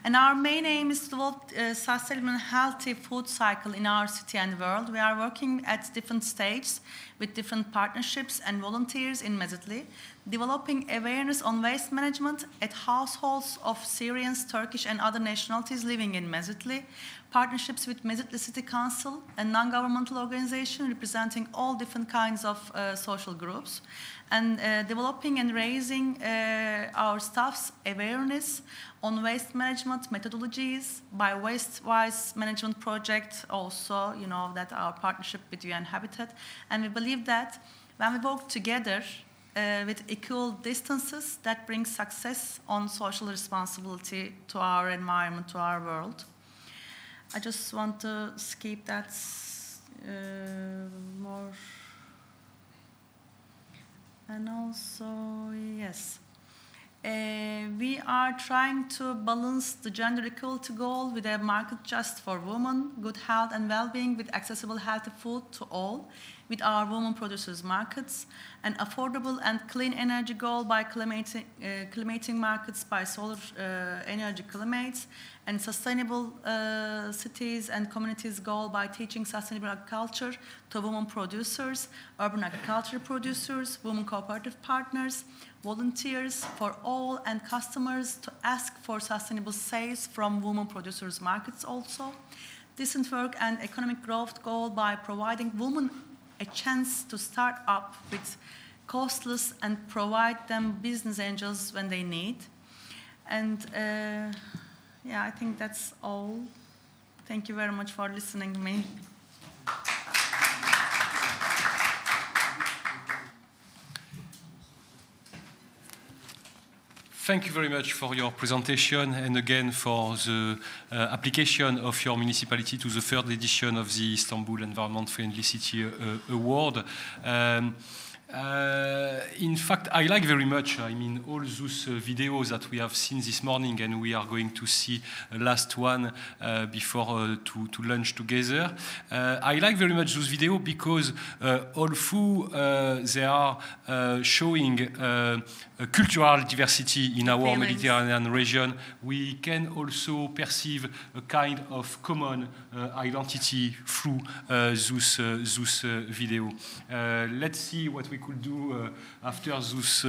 And our main aim is to develop a sustainable and healthy food cycle in our city and world. We are working at different stages with different partnerships and volunteers in Mezitli, developing awareness on waste management at households of Syrians, Turkish and other nationalities living in Mezitli, partnerships with Mezitli City Council, a non-governmental organization representing all different kinds of social groups, and developing and raising our staff's awareness on waste management methodologies by Waste-Wise Management Project, also, you know, that our partnership with UN Habitat. And we believe that when we work together with equal distances, that brings success on social responsibility to our environment, to our world. I just want to skip that more. And also, yes. We are trying to balance the gender equality goal with a market just for women, good health and well-being with accessible healthy food to all. with our women producers markets, an affordable and clean energy goal by climating markets by solar energy climates, and sustainable cities and communities goal by teaching sustainable agriculture to women producers, urban agriculture producers, women cooperative partners, volunteers for all, and customers to ask for sustainable sales from women producers markets also. Decent work and economic growth goal by providing women a chance to start up with costless and provide them business angels when they need. And yeah, I think that's all. Thank you very much for listening to me. Thank you very much for your presentation and again for the application of your municipality to the third edition of the Istanbul Environment Friendly City Award. In fact, I like very much, all those videos that we have seen this morning, and we are going to see a last one before to lunch together. I like very much those videos because although they are showing cultural diversity in our Mediterranean region, we can also perceive a kind of common identity through those videos. Let's see what we could do after those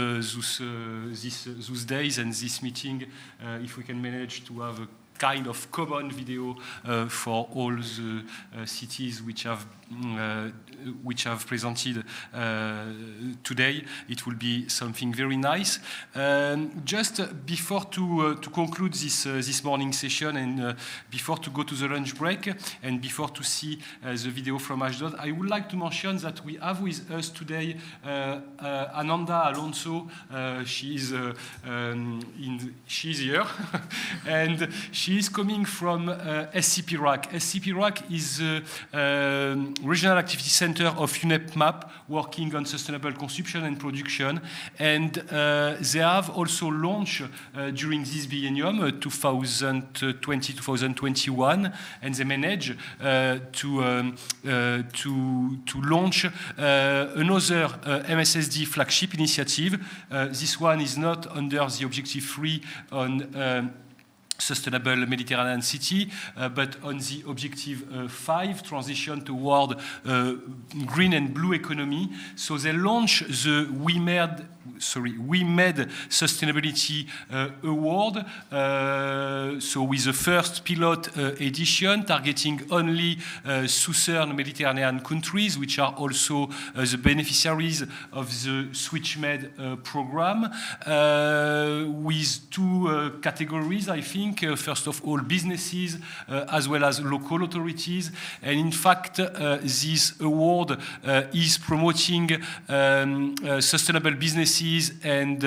days and this meeting, if we can manage to have a kind of common video for all the cities which have presented today. It will be something very nice. Just before to conclude this morning session and before to go to the lunch break and before to see the video from Ashdod, I would like to mention that we have with us today Ananda Alonso. She's here and she is coming from SCP RAC. SCP RAC is Regional Activity Center of UNEP MAP, working on sustainable consumption and production. And they have also launched during this biennium, 2020-2021, and they managed to launch another MSSD flagship initiative. This one is not under the Objective 3 on Sustainable Mediterranean City, but on the Objective 5, transition toward green and blue economy. So they launched the We Made Sustainability Award. So with the first pilot edition targeting only southern Mediterranean countries, which are also the beneficiaries of the SwitchMed program, with two categories, I think. First of all, businesses as well as local authorities. And in fact, this award is promoting sustainable businesses and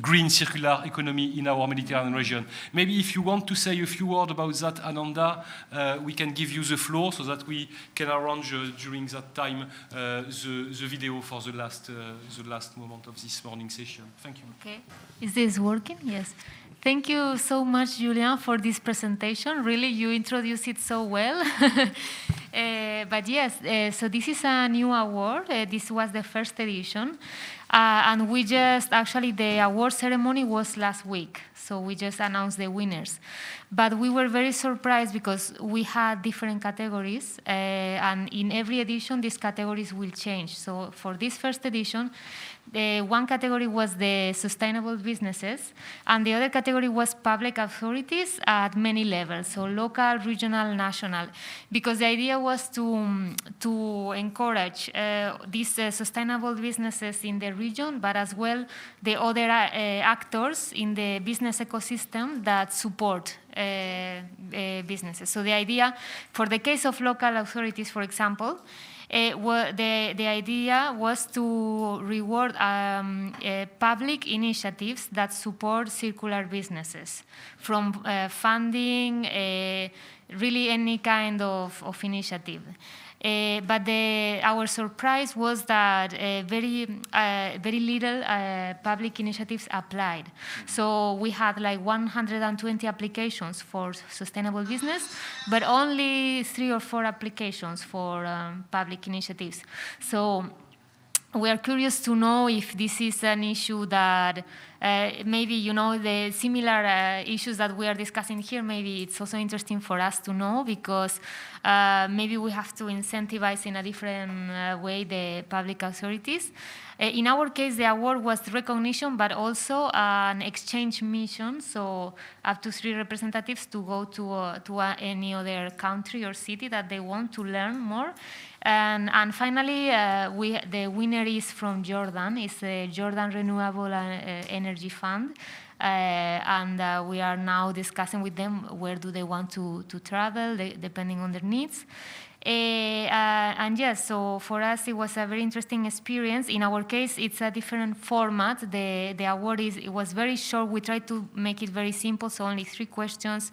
green circular economy in our Mediterranean region. Maybe if you want to say a few words about that, Ananda, we can give you the floor so that we can arrange during that time the video for the last moment of this morning session. Thank you. Okay. Is this working? Yes. Thank you so much, Julian, for this presentation. Really, you introduced it so well. But yes, so this is a new award. This was the first edition. And we just, actually, the award ceremony was last week. So we just announced the winners. But we were very surprised because we had different categories. And in every edition, these categories will change. So for this first edition, one category was the sustainable businesses, and the other category was public authorities at many levels, so local, regional, national, because the idea was to encourage these sustainable businesses in the region, but as well the other actors in the business ecosystem that support businesses. So the idea, for the case of local authorities, for example, the idea was to reward public initiatives that support circular businesses, from funding really any kind of initiative. But our surprise was that very little public initiatives applied. So we had like 120 applications for sustainable business, but only 3 or 4 applications for public initiatives. So we are curious to know if this is an issue that maybe, you know, the similar issues that we are discussing here, maybe it's also interesting for us to know, because maybe we have to incentivize in a different way the public authorities. In our case, the award was recognition, but also an exchange mission, so up to 3 representatives to go to any other country or city that they want to learn more. And finally, the winner is from Jordan. It's the Jordan Renewable Energy Fund. And we are now discussing with them where do they want to travel, depending on their needs. And yes, so for us it was a very interesting experience. In our case, it's a different format. The award it was very short. We tried to make it very simple, so only 3 questions.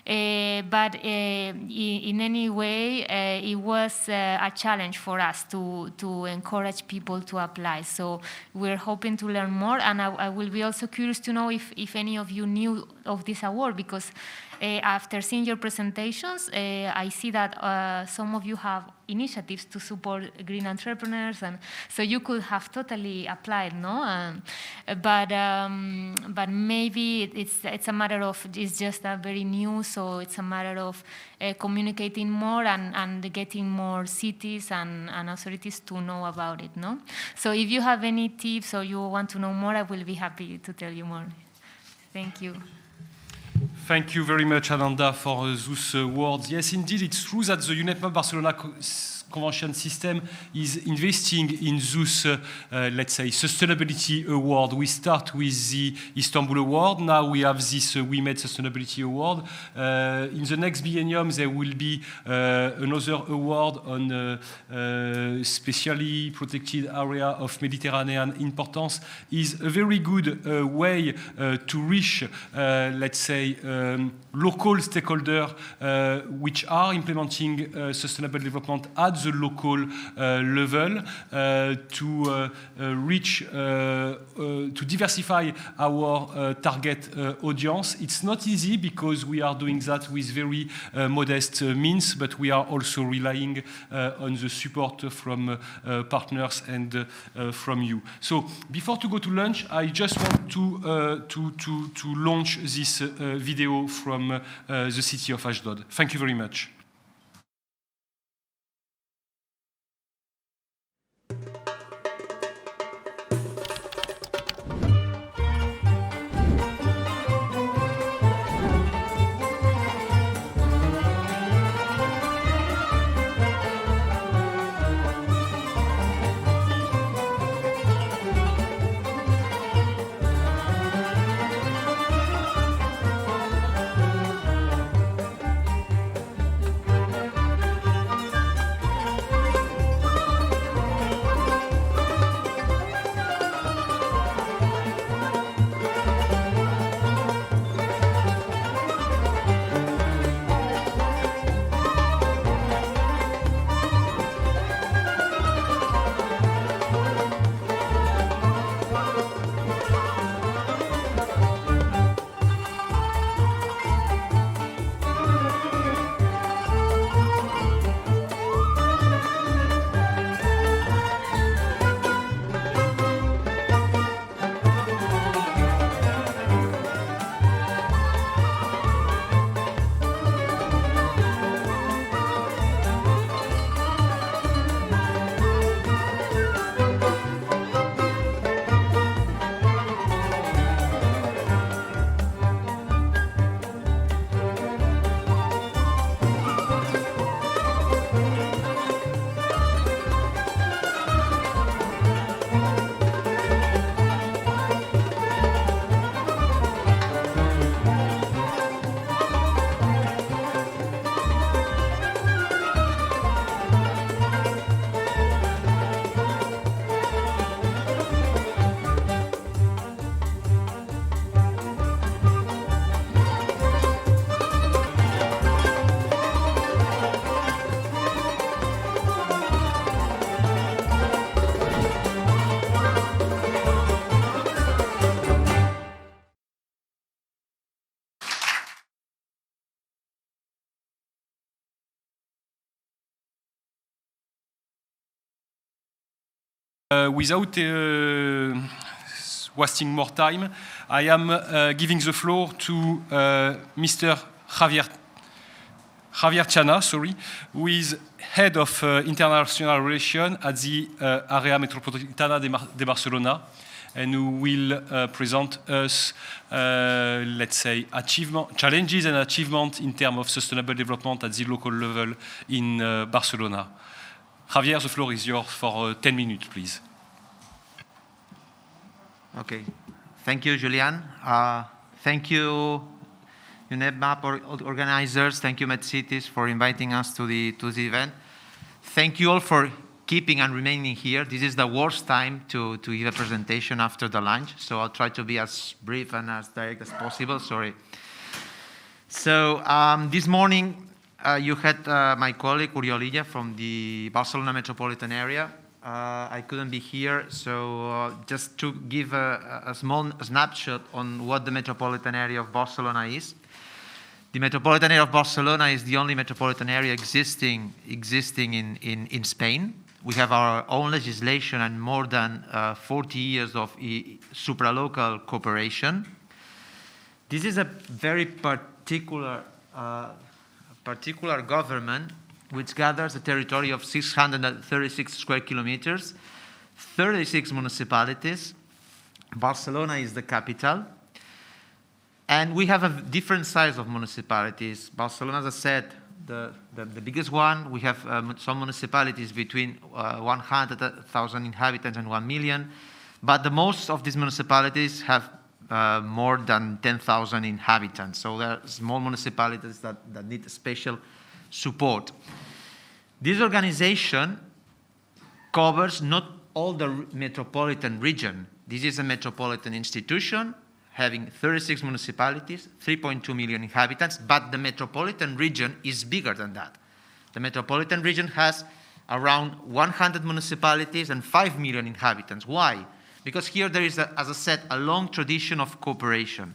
But in any way, it was a challenge for us to encourage people to apply. So we're hoping to learn more, and I will be also curious to know if any of you knew of this award, because after seeing your presentations, I see that some of you have initiatives to support green entrepreneurs, and so you could have totally applied, no? But maybe it's a matter of, it's just a very new, so it's a matter of communicating more and getting more cities and authorities to know about it, no? So if you have any tips or you want to know more, I will be happy to tell you more. Thank you. Thank you very much, Ananda, for those words. Yes, indeed, it's true that the UNEP Barcelona Convention system is investing in those, let's say, sustainability award. We start with the Istanbul award. Now we have this WeMed Sustainability Award. In the next biennium, there will be another award on specially protected area of Mediterranean importance. Is a very good way to reach, let's say, local stakeholders which are implementing sustainable development at the local level to reach, to diversify our target audience. It's not easy because we are doing that with very modest means, but we are also relying on the support from partners and from you. So before to go to lunch, I just want to launch this video from the city of Ashdod. Thank you very much. Without wasting more time, I am giving the floor to Mr. Javier Chana, who is Head of International Relations at the Area Metropolitana de Barcelona, and who will present us, let's say, challenges and achievements in terms of sustainable development at the local level in Barcelona. Javier, the floor is yours for 10 minutes, please. Okay. Thank you, Julian. Thank you, UNEP organizers. Thank you, MedCities, for inviting us to the event. Thank you all for keeping and remaining here. This is the worst time to give a presentation after the lunch, so I'll try to be as brief and as direct as possible. Sorry. So this morning, you had my colleague, Oriol Illa, from the Barcelona Metropolitan Area. I couldn't be here, so just to give a small snapshot on what the metropolitan area of Barcelona is. The metropolitan area of Barcelona is the only metropolitan area existing in Spain. We have our own legislation and more than 40 years of supralocal cooperation. This is a very particular government which gathers a territory of 636 square kilometers, 36 municipalities. Barcelona is the capital. And we have a different size of municipalities. Barcelona, as I said, the biggest one. We have some municipalities between 100,000 inhabitants and 1 million. But the most of these municipalities have more than 10,000 inhabitants. So there are small municipalities that need special support. This organization covers not all the metropolitan region. This is a metropolitan institution having 36 municipalities, 3.2 million inhabitants, but the metropolitan region is bigger than that. The metropolitan region has around 100 municipalities and 5 million inhabitants. Why? Because here there is, as I said, a long tradition of cooperation.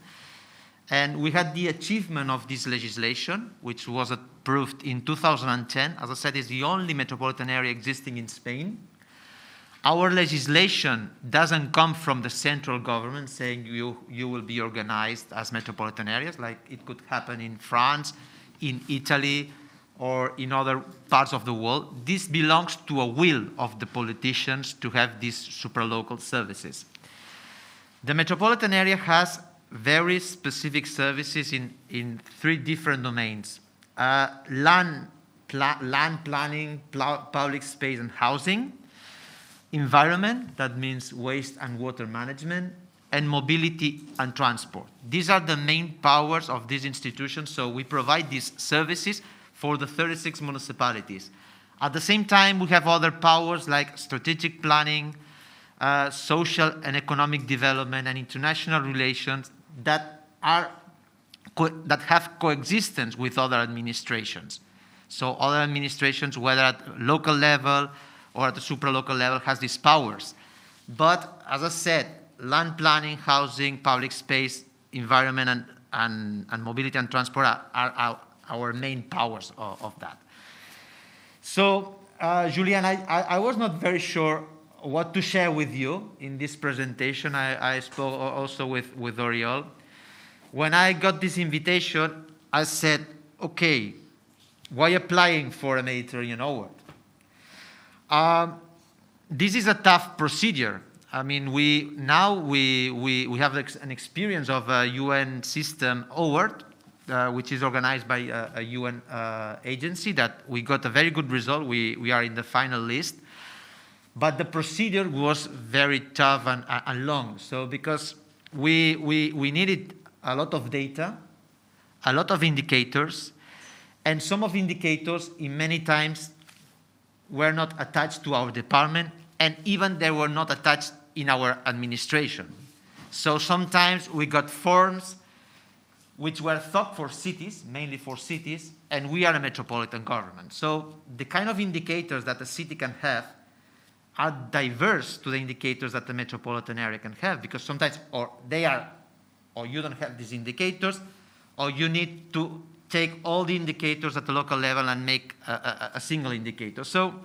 And we had the achievement of this legislation, which was approved in 2010. As I said, it's the only metropolitan area existing in Spain. Our legislation doesn't come from the central government saying you will be organized as metropolitan areas, like it could happen in France, in Italy, or in other parts of the world. This belongs to a will of the politicians to have these supralocal services. The metropolitan area has very specific services in 3 different domains. Land planning, public space and housing, environment, that means waste and water management, and mobility and transport. These are the main powers of this institution, so we provide these services for the 36 municipalities. At the same time, we have other powers like strategic planning, social and economic development, and international relations that have coexistence with other administrations. So other administrations, whether at local level or at the supralocal level, has these powers. But as I said, land planning, housing, public space, environment, and mobility and transport are our main powers of that. So, Julian, I was not very sure what to share with you in this presentation. I spoke also with Oriol. When I got this invitation, I said, okay, why applying for a Mediterranean award? This is a tough procedure. I mean, we have an experience of a UN system award, which is organized by a UN agency that we got a very good result. We are in the final list. But the procedure was very tough and long. So because we needed a lot of data, a lot of indicators, and some of indicators in many times were not attached to our department, and even they were not attached in our administration. So sometimes we got forms which were thought for cities, mainly for cities, and we are a metropolitan government. So the kind of indicators that a city can have are diverse to the indicators that the metropolitan area can have, because sometimes or you don't have these indicators, or you need to take all the indicators at the local level and make a single indicator. So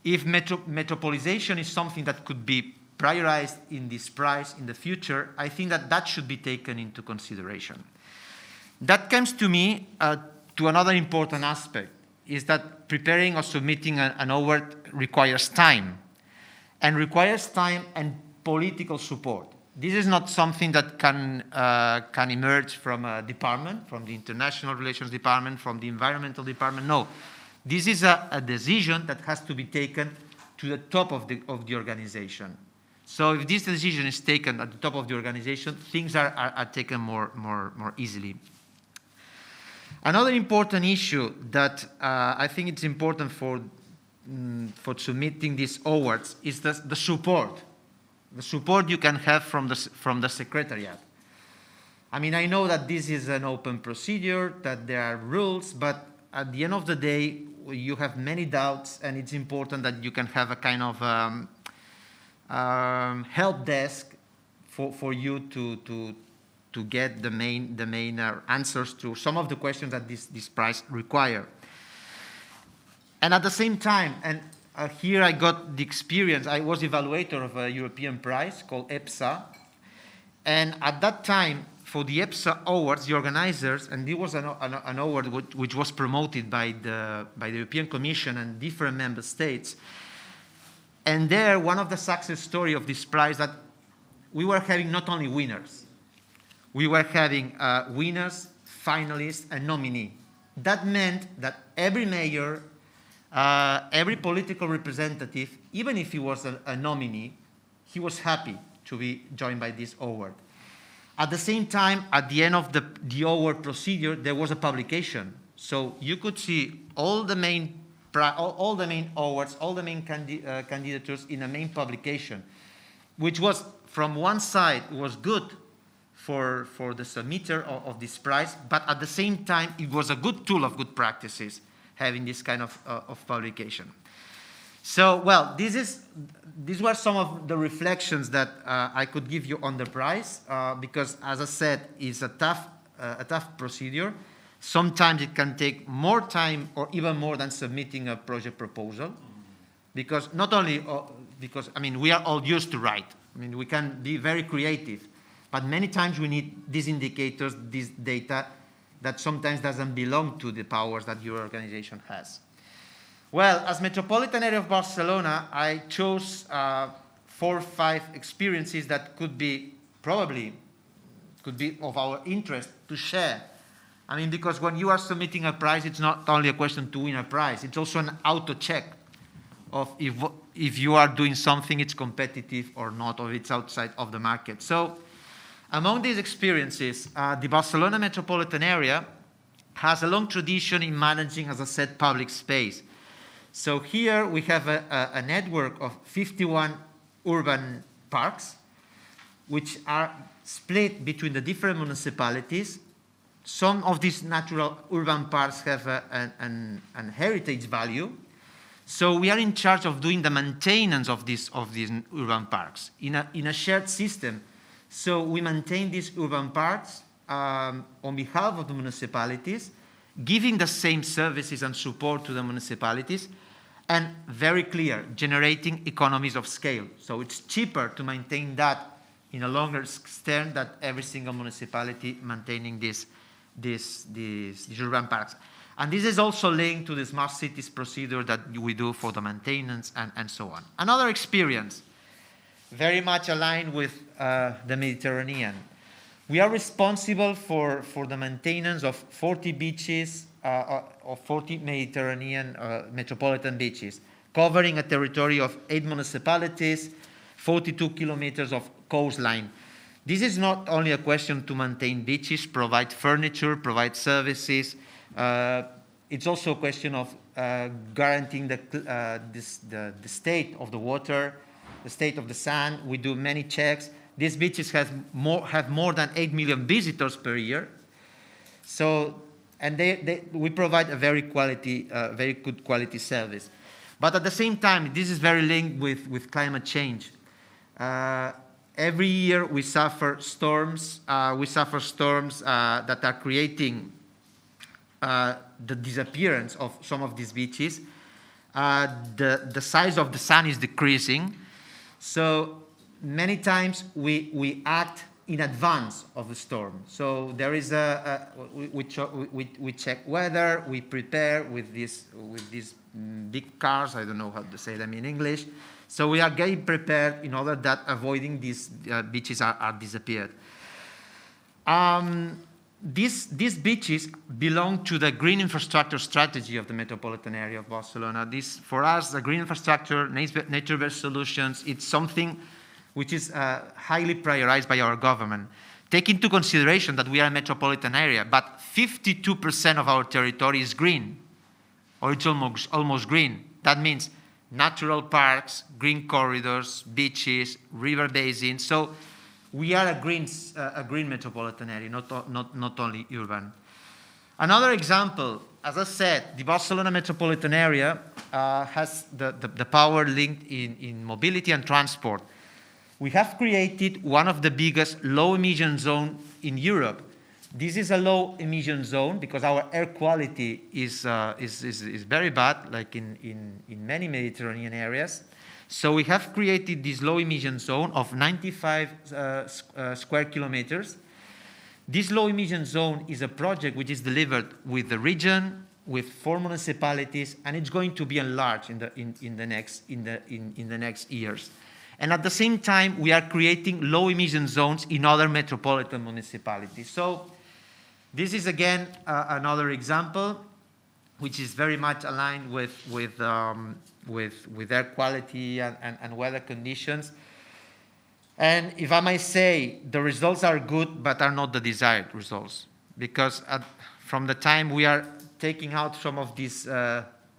if metropolization is something that could be prioritized in this prize in the future, I think that that should be taken into consideration. That comes to me to another important aspect, is that preparing or submitting an award requires time, and requires time and political support. This is not something that can emerge from a department, from the International Relations Department, from the Environmental Department. No, this is a decision that has to be taken to the top of the organization. So if this decision is taken at the top of the organization, things are taken more easily. Another important issue that I think it's important for submitting these awards is the support. The support you can have from the Secretariat. I mean, I know that this is an open procedure, that there are rules, but at the end of the day, you have many doubts, and it's important that you can have a kind of help desk for you to get the main answers to some of the questions that this prize require. And at the same time, and here I got the experience, I was evaluator of a European prize called EPSA, and at that time, for the EPSA awards, the organizers, and it was an award which was promoted by the European Commission and different member states, and there, one of the success stories of this prize that we were having not only winners, we were having winners, finalists, and nominee. That meant that every mayor, every political representative, even if he was a nominee, he was happy to be joined by this award. At the same time, at the end of the award procedure, there was a publication. So you could see all the main awards, all the main candidatures in a main publication, which was, from one side, was good for the submitter of this prize, but at the same time, it was a good tool of good practices, having this kind of publication. So, well, these were some of the reflections that I could give you on the prize, because, as I said, it's a tough procedure. Sometimes it can take more time or even more than submitting a project proposal, because not only, because, I mean, we are all used to write. I mean, we can be very creative, but many times we need these indicators, this data that sometimes doesn't belong to the powers that your organization has. Well, as Metropolitan Area of Barcelona, I chose 4 or 5 experiences that could be of our interest to share. I mean, because when you are submitting a prize, it's not only a question to win a prize, it's also an auto-check of if you are doing something, it's competitive or not, or it's outside of the market. So among these experiences, the Barcelona Metropolitan Area has a long tradition in managing, as I said, public space. So here we have a network of 51 urban parks, which are split between the different municipalities. Some of these natural urban parks have an heritage value. So we are in charge of doing the maintenance of these urban parks in a shared system. So we maintain these urban parks on behalf of the municipalities, giving the same services and support to the municipalities, and very clear, generating economies of scale. So it's cheaper to maintain that in a longer extent than every single municipality maintaining these urban parks. And this is also linked to the smart cities procedure that we do for the maintenance and so on. Another experience, very much aligned with the Mediterranean. We are responsible for the maintenance of 40 beaches, of 40 Mediterranean metropolitan beaches, covering a territory of 8 municipalities, 42 kilometers of coastline. This is not only a question to maintain beaches, provide furniture, provide services. It's also a question of guaranteeing the state of the water, the state of the sand. We do many checks. These beaches have more than 8 million visitors per year. So, and we provide a very good quality service. But at the same time, this is very linked with climate change. Every year we suffer storms. That are creating the disappearance of some of these beaches. the size of the sun is decreasing. So many times we act in advance of the storm. So there is we check weather, we prepare with these big cars, I don't know how to say them in English. So we are getting prepared in order that avoiding these beaches are disappeared. These beaches belong to the green infrastructure strategy of the metropolitan area of Barcelona. This, for us, the green infrastructure, nature-based solutions, it's something which is highly prioritized by our government. Take into consideration that we are a metropolitan area, but 52% of our territory is green, or it's almost green. That means natural parks, green corridors, beaches, river basins. So we are a green metropolitan area, not only urban. Another example, as I said, the Barcelona Metropolitan Area has the power linked in mobility and transport. We have created one of the biggest low-emission zones in Europe. This is a low-emission zone because our air quality is very bad, like in many Mediterranean areas. So we have created this low-emission zone of 95 square kilometers. This low-emission zone is a project which is delivered with the region, with 4 municipalities, and it's going to be enlarged in the next years. And at the same time, we are creating low-emission zones in other metropolitan municipalities. So this is, again, another example, which is very much aligned with air quality and weather conditions. And if I might say, the results are good, but are not the desired results. Because from the time we are taking out some of these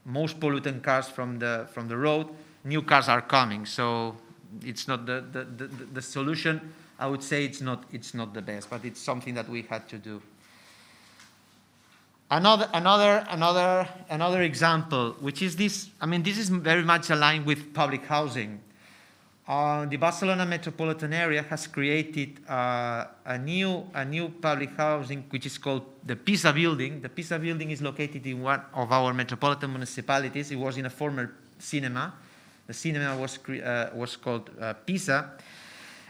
most pollutant cars from the road, new cars are coming. So it's not the solution. I would say it's not the best, but it's something that we had to do. Another example, which is this. I mean, this is very much aligned with public housing. The Barcelona Metropolitan Area has created a new public housing, which is called the Pisa Building. The Pisa Building is located in one of our metropolitan municipalities. It was in a former cinema. The cinema was called Pisa.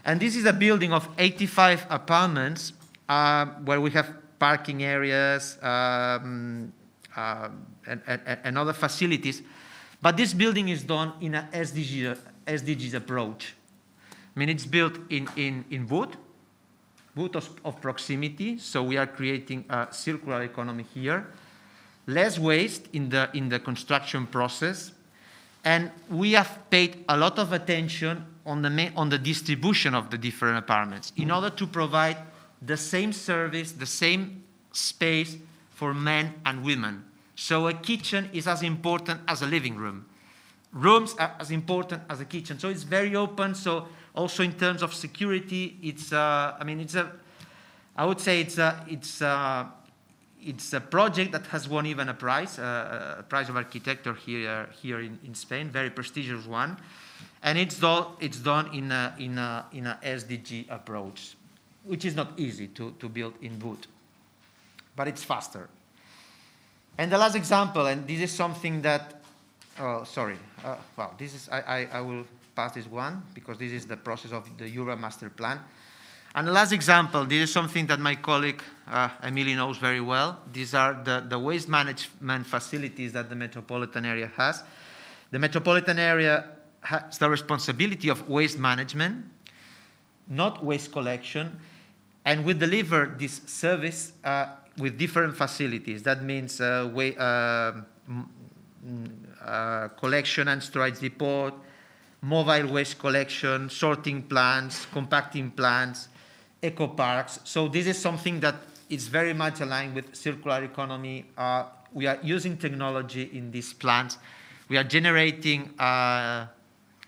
And this is a building of 85 apartments where we have parking areas and other facilities. But this building is done in an SDGs approach. I mean, it's built in wood of proximity. So we are creating a circular economy here. Less waste in the construction process. And we have paid a lot of attention on the distribution of the different apartments in order to provide the same service, the same space for men and women. So a kitchen is as important as a living room. Rooms are as important as a kitchen. So it's very open. So also in terms of security, I would say it's a project that has won even a prize of architecture here in Spain, very prestigious one, and it's done in a SDG approach, which is not easy to build in wood, but it's faster. And the last example, and this is something that, this is I will pass this one because this is the process of the urban master plan. And the last example, this is something that my colleague Emily knows very well. These are the waste management facilities that the metropolitan area has. The metropolitan area has the responsibility of waste management, not waste collection, and we deliver this service with different facilities. That means collection and storage depot, mobile waste collection, sorting plants, compacting plants, eco parks. So this is something that is very much aligned with circular economy. We are using technology in these plants. We are generating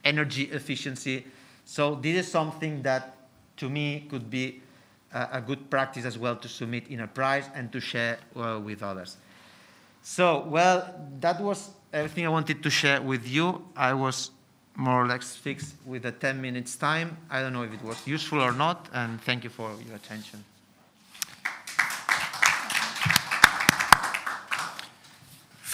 energy efficiency. So this is something that, to me, could be a good practice as well to submit in a prize and to share with others. So, well, that was everything I wanted to share with you. I was more or less fixed with the 10 minutes time. I don't know if it was useful or not, and thank you for your attention.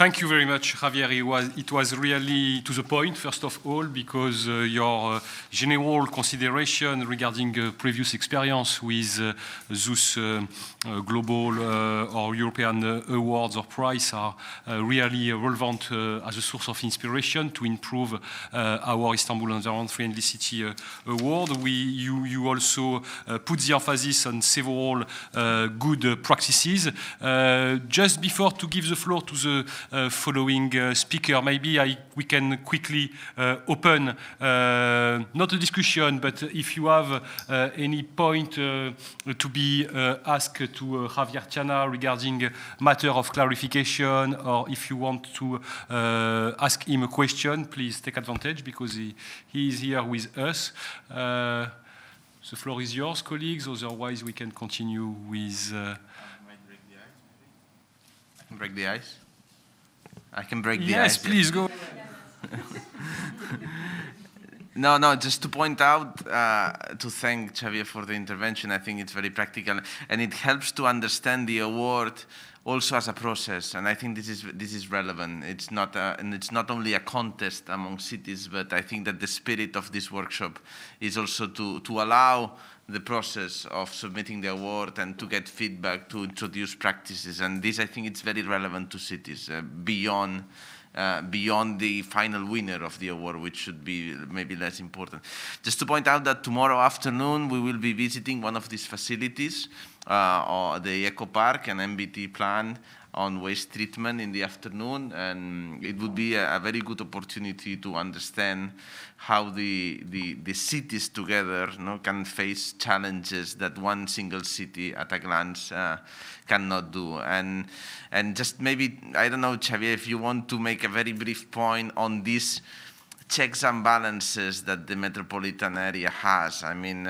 Thank you very much, Javier. It was really to the point, first of all, because your general consideration regarding previous experience with those global or European awards or prize are really relevant as a source of inspiration to improve our Istanbul Environment Friendly City Award. You also put the emphasis on several good practices. Just before to give the floor to the following speaker, maybe we can quickly open, not a discussion, but if you have any point to be asked to Javier Tiana regarding matter of clarification, or if you want to ask him a question, please take advantage because he is here with us. The floor is yours, colleagues, otherwise we can continue with... Break the ice? I can break the ice. Yes, please go. No, just to point out, to thank Xavier for the intervention. I think it's very practical, and it helps to understand the award also as a process. And I think this is relevant. It's not only a contest among cities, but I think that the spirit of this workshop is also to allow the process of submitting the award and to get feedback, to introduce practices. And this, I think, it's very relevant to cities beyond the final winner of the award, which should be maybe less important. Just to point out that tomorrow afternoon we will be visiting one of these facilities, the Eco Park, an MBT plan on waste treatment in the afternoon, and it would be a very good opportunity to understand how the cities together can face challenges that one single city at a glance cannot do. And just maybe, I don't know, Xavier, if you want to make a very brief point on these checks and balances that the metropolitan area has. I mean,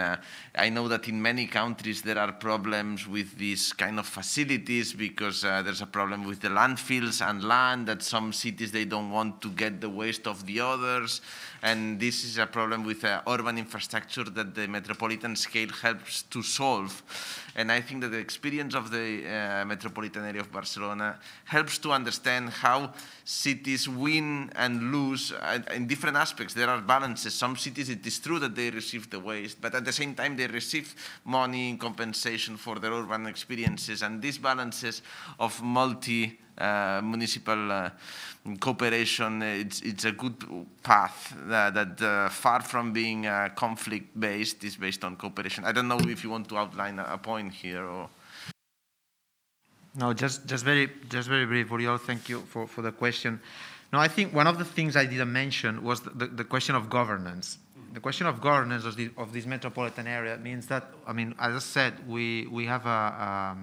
I know that in many countries there are problems with these kind of facilities because there's a problem with the landfills and land that some cities, they don't want to get the waste of the others. And this is a problem with urban infrastructure that the metropolitan scale helps to solve. And I think that the experience of the metropolitan area of Barcelona helps to understand how cities win and lose in different aspects. There are balances. Some cities, it is true that they receive the waste, but at the same time they receive money in compensation for their urban experiences. And these balances of municipal cooperation, it's a good path that far from being conflict-based, is based on cooperation. I don't know if you want to outline a point here or... No, just very brief, Uriol. Thank you for the question. No, I think one of the things I didn't mention was the question of governance. The question of governance of this metropolitan area means that, I mean, as I said, we have a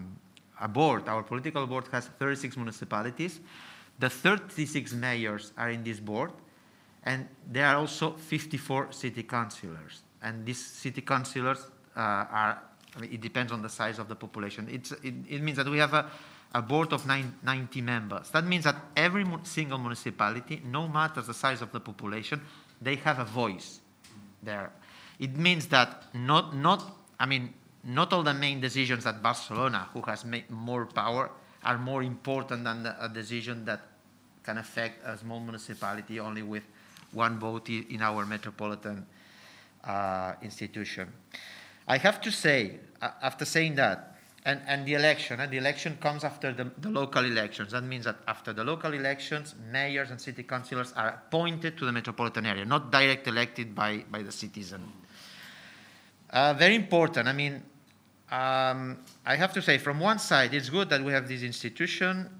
board. Our political board has 36 municipalities. The 36 mayors are in this board, and there are also 54 city councillors. And these city councillors are, I mean, it depends on the size of the population. It means that we have a board of 90 members. That means that every single municipality, no matter the size of the population, they have a voice there. It means that not all the main decisions at Barcelona, who has more power, are more important than a decision that can affect a small municipality only with one vote in our metropolitan institution. I have to say, after saying that, and the election comes after the local elections. That means that after the local elections, mayors and city councillors are appointed to the metropolitan area, not direct elected by the citizen. Very important. I mean, I have to say, from one side, it's good that we have this institution.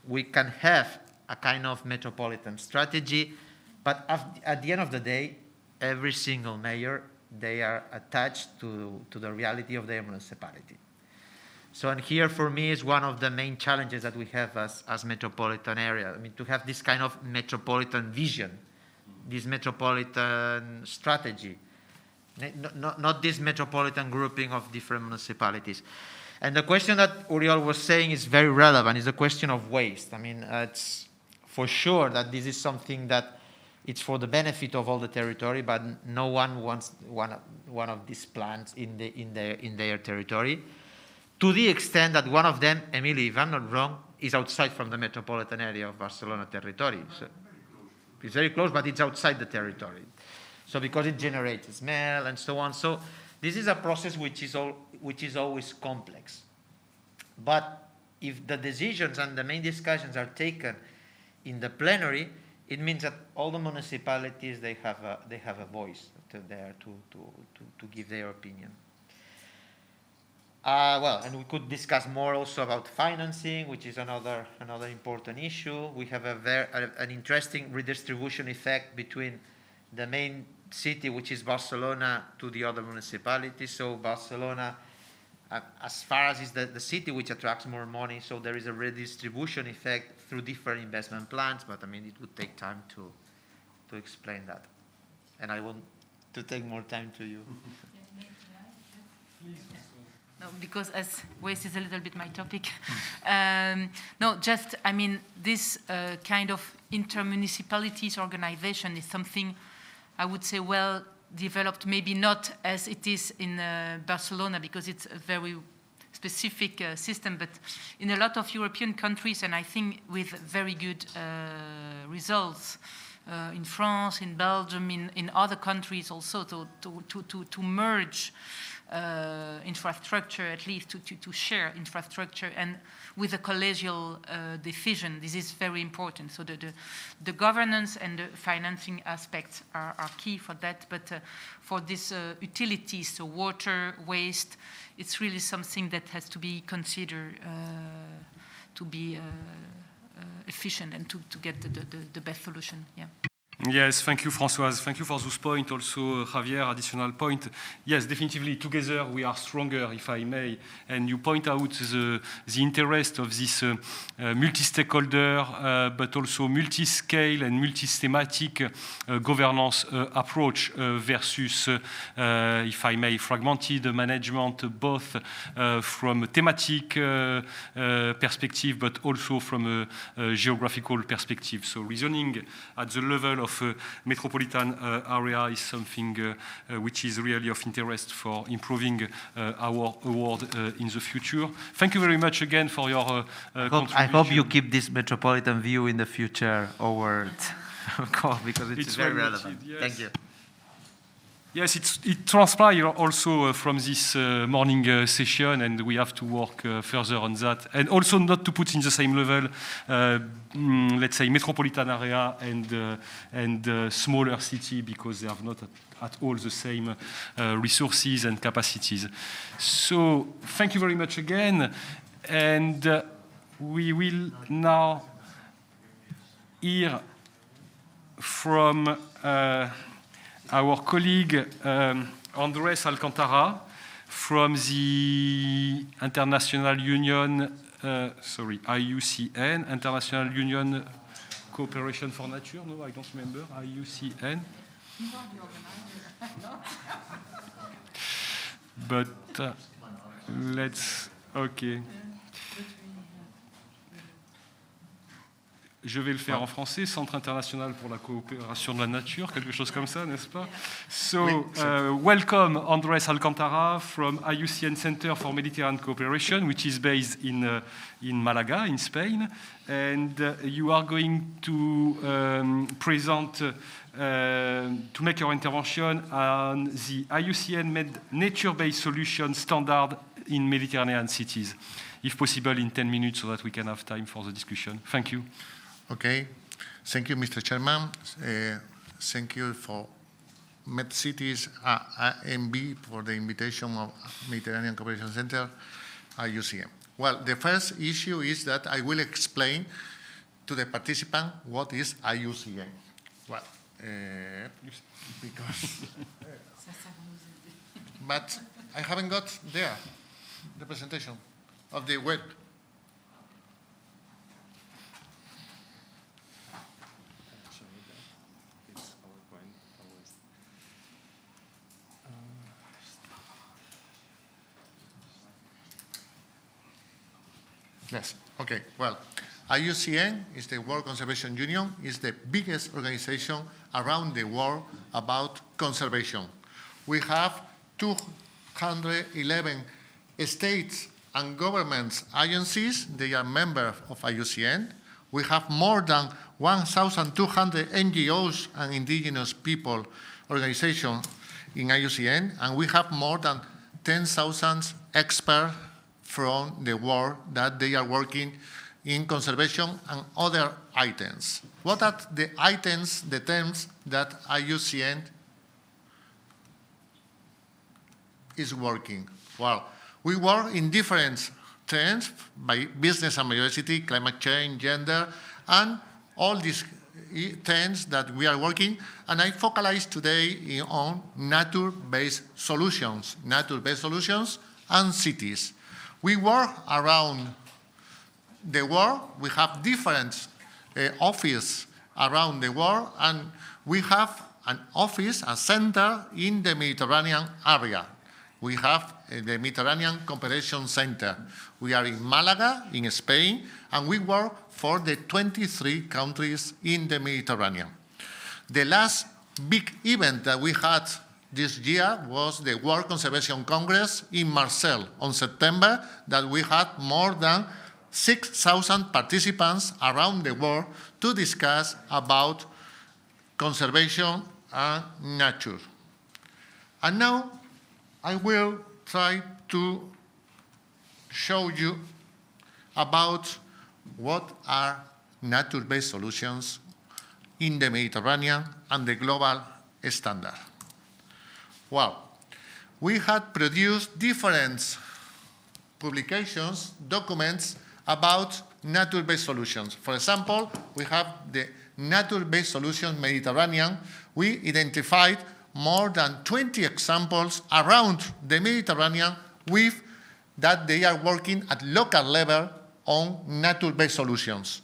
We can have a kind of metropolitan strategy, but at the end of the day, every single mayor, they are attached to the reality of their municipality. So, and here for me is one of the main challenges that we have as metropolitan area. I mean, to have this kind of metropolitan vision, this metropolitan strategy, not this metropolitan grouping of different municipalities. And the question that Uriol was saying is very relevant, is the question of waste. I mean, it's for sure that this is something that it's for the benefit of all the territory, but no one wants one of these plants in their territory. to the extent that one of them, Emily, if I'm not wrong, is outside from the metropolitan area of Barcelona territory. So it's very close, but it's outside the territory. So because it generates smell and so on. So this is a process which is always complex. But if the decisions and the main discussions are taken in the plenary, it means that all the municipalities, they have a voice there to give their opinion. Well, and we could discuss more also about financing, which is another important issue. We have an interesting redistribution effect between the main city, which is Barcelona, to the other municipalities. So Barcelona, as far as is the city which attracts more money, so there is a redistribution effect through different investment plans, but I mean, it would take time to explain that. And I want to take more time to you. No, because as waste is a little bit my topic. No, just, I mean, this kind of intermunicipalities organization is something I would say well developed, maybe not as it is in Barcelona, because it's a very specific system, but in a lot of European countries, and I think with very good results, in France, in Belgium, in other countries also, to merge infrastructure, at least to share infrastructure, and with a collegial decision. This is very important. So the governance and the financing aspects are key for that. But for this utilities, so water, waste, it's really something that has to be considered to be efficient and to get the best solution. Yeah. Yes, thank you, Françoise. Thank you for this point. Also, Javier, additional point. Yes, definitely, together we are stronger, if I may. And you point out the interest of this multi-stakeholder, but also multi-scale and multi-thematic governance approach versus, if I may, fragmented management, both from a thematic perspective, but also from a geographical perspective. So reasoning at the level of metropolitan area is something which is really of interest for improving our award in the future. Thank you very much again for your contribution. I hope you keep this metropolitan view in the future award, because it's very relevant. Yes. Thank you. Yes, it transpires also from this morning session, and we have to work further on that. And also not to put in the same level, let's say, metropolitan area and smaller city, because they have not at all the same resources and capacities. So thank you very much again. And we will now hear from our colleague Andrés Alcantara from the International Union, IUCN, International Union Cooperation for Nature. No, I don't remember. IUCN. But OK. Je vais le faire en français, Centre international pour la coopération de la nature, quelque chose comme ça, n'est-ce pas? So, welcome Andrés Alcantara from IUCN Center for Mediterranean Cooperation, which is based in Malaga, in Spain. And you are going to present, to make your intervention on the IUCN nature-based solution standard in Mediterranean cities. If possible, in 10 minutes, so that we can have time for the discussion. Thank you. Okay. Thank you, Mr. Chairman. Thank you for MedCities AMB for the invitation of Mediterranean Cooperation Center, IUCN. Well, the first issue is that I will explain to the participant what is IUCN. Well, because, but I haven't got there the presentation of the web. Yes, okay, well, IUCN is the World Conservation Union, is the biggest organization around the world about conservation. We have 211 states and government agencies. They are members of IUCN. We have more than 1,200 NGOs and indigenous people organizations in IUCN, and we have more than 10,000 experts from the world that they are working in conservation and other items. What are the items, the terms that IUCN is working? Well, we work in different trends by business and biodiversity, climate change, gender, and all these trends that we are working. And I focalize today on nature-based solutions and cities. We work around the world. We have different offices around the world, and we have an office, a center in the Mediterranean area. We have the Mediterranean Cooperation Center. We are in Malaga, in Spain, and we work for the 23 countries in the Mediterranean. The last big event that we had this year was the World Conservation Congress in Marseille on September, that we had more than 6,000 participants around the world to discuss about conservation and nature. And now I will try to show you about what are nature-based solutions in the Mediterranean and the global standard. Well, we had produced different publications, documents about nature-based solutions. For example, we have the nature-based solution Mediterranean. We identified more than 20 examples around the Mediterranean with that they are working at local level on nature-based solutions.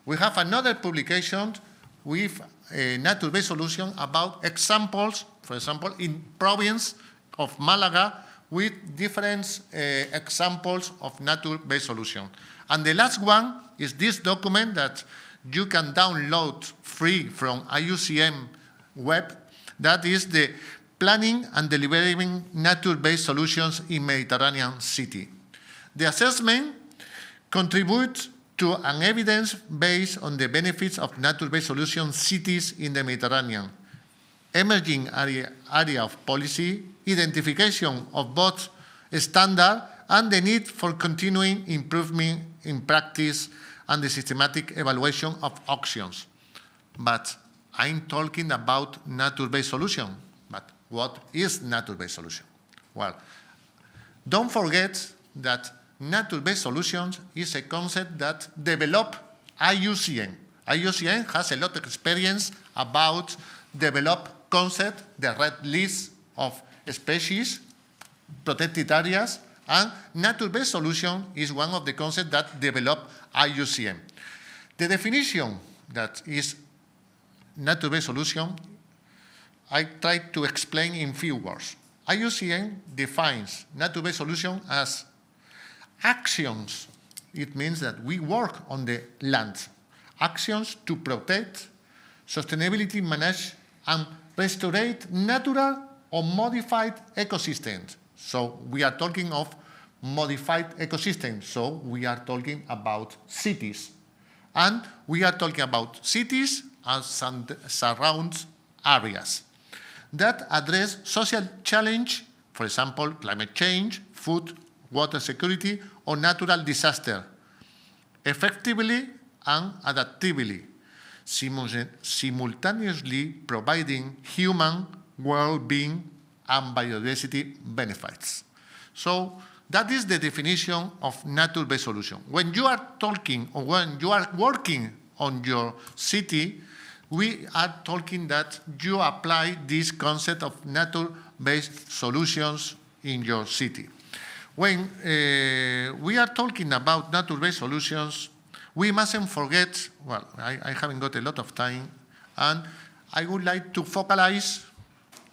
We have another publication with a nature-based solution about examples, for example, in province of Malaga with different examples of nature-based solution. And the last one is this document that you can download free from IUCN web. That is the Planning and Delivering Nature-Based Solutions in Mediterranean City. The assessment contributes to an evidence based on the benefits of nature-based solution cities in the Mediterranean, emerging area of policy, identification of both standard and the need for continuing improvement in practice and the systematic evaluation of options. But I'm talking about nature-based solution. But what is nature-based solution? Well, don't forget that nature-based solutions is a concept that developed IUCN. IUCN has a lot of experience about develop concept, the red list of species, protected areas, and nature-based solution is one of the concepts that developed IUCN. The definition that is nature-based solution, I try to explain in few words. IUCN defines nature-based solution as actions. It means that we work on the land. Actions to protect, sustainability manage, and restore natural or modified ecosystems. So we are talking of modified ecosystems. So we are talking about cities. And we are talking about cities and surround areas that address social challenge, for example, climate change, food, water security, or natural disaster, effectively and adaptively, simultaneously providing human well-being and biodiversity benefits. So that is the definition of nature-based solution. When you are talking or when you are working on your city, we are talking that you apply this concept of nature-based solutions in your city. When we are talking about nature-based solutions, we mustn't forget, well, I haven't got a lot of time, and I would like to focalize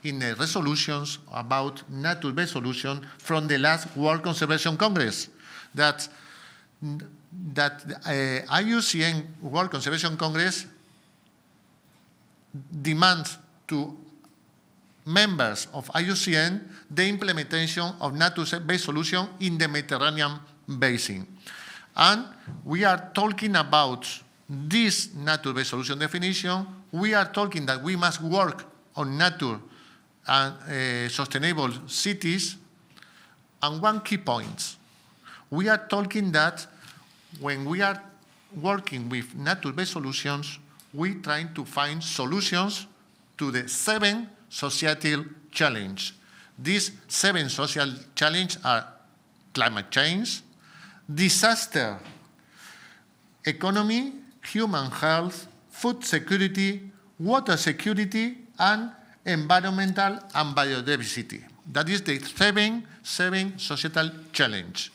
in the resolutions about nature-based solutions from the last World Conservation Congress. That IUCN World Conservation Congress demands to members of IUCN the implementation of nature-based solutions in the Mediterranean basin. And we are talking about this nature-based solution definition. We are talking that we must work on nature and sustainable cities. And one key point, we are talking that when we are working with nature-based solutions, we trying to find solutions to the 7 societal challenges. These 7 social challenges are climate change, disaster, economy, human health, food security, water security, and environmental and biodiversity. That is the 7 societal challenge.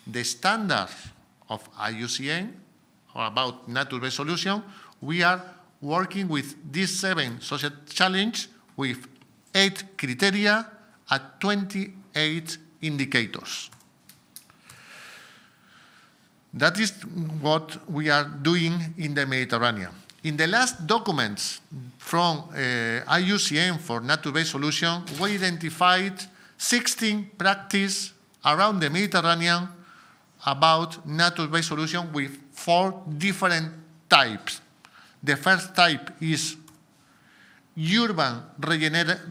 The standard of IUCN, or about nature-based solution, we are working with these 7 social challenges with 8 criteria and 28 indicators. That is what we are doing in the Mediterranean. In the last documents from IUCN for nature-based solution, we identified 16 practices around the Mediterranean about nature-based solution with 4 different types. The first type is urban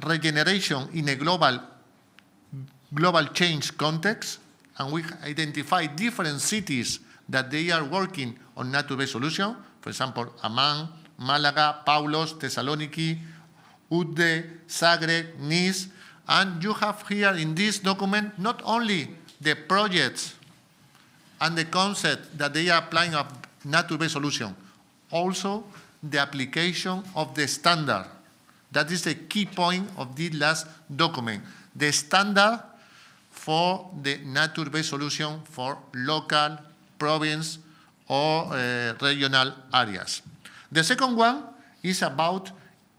regeneration in a global change context, and we identify different cities that they are working on nature-based solution. For example, Amman, Malaga, Paulos, Thessaloniki, Ude, Zagreb, Nice. And you have here in this document not only the projects and the concept that they are applying a nature-based solution, also the application of the standard. That is the key point of this last document. The standard for the nature-based solution for local, province, or regional areas. The second one is about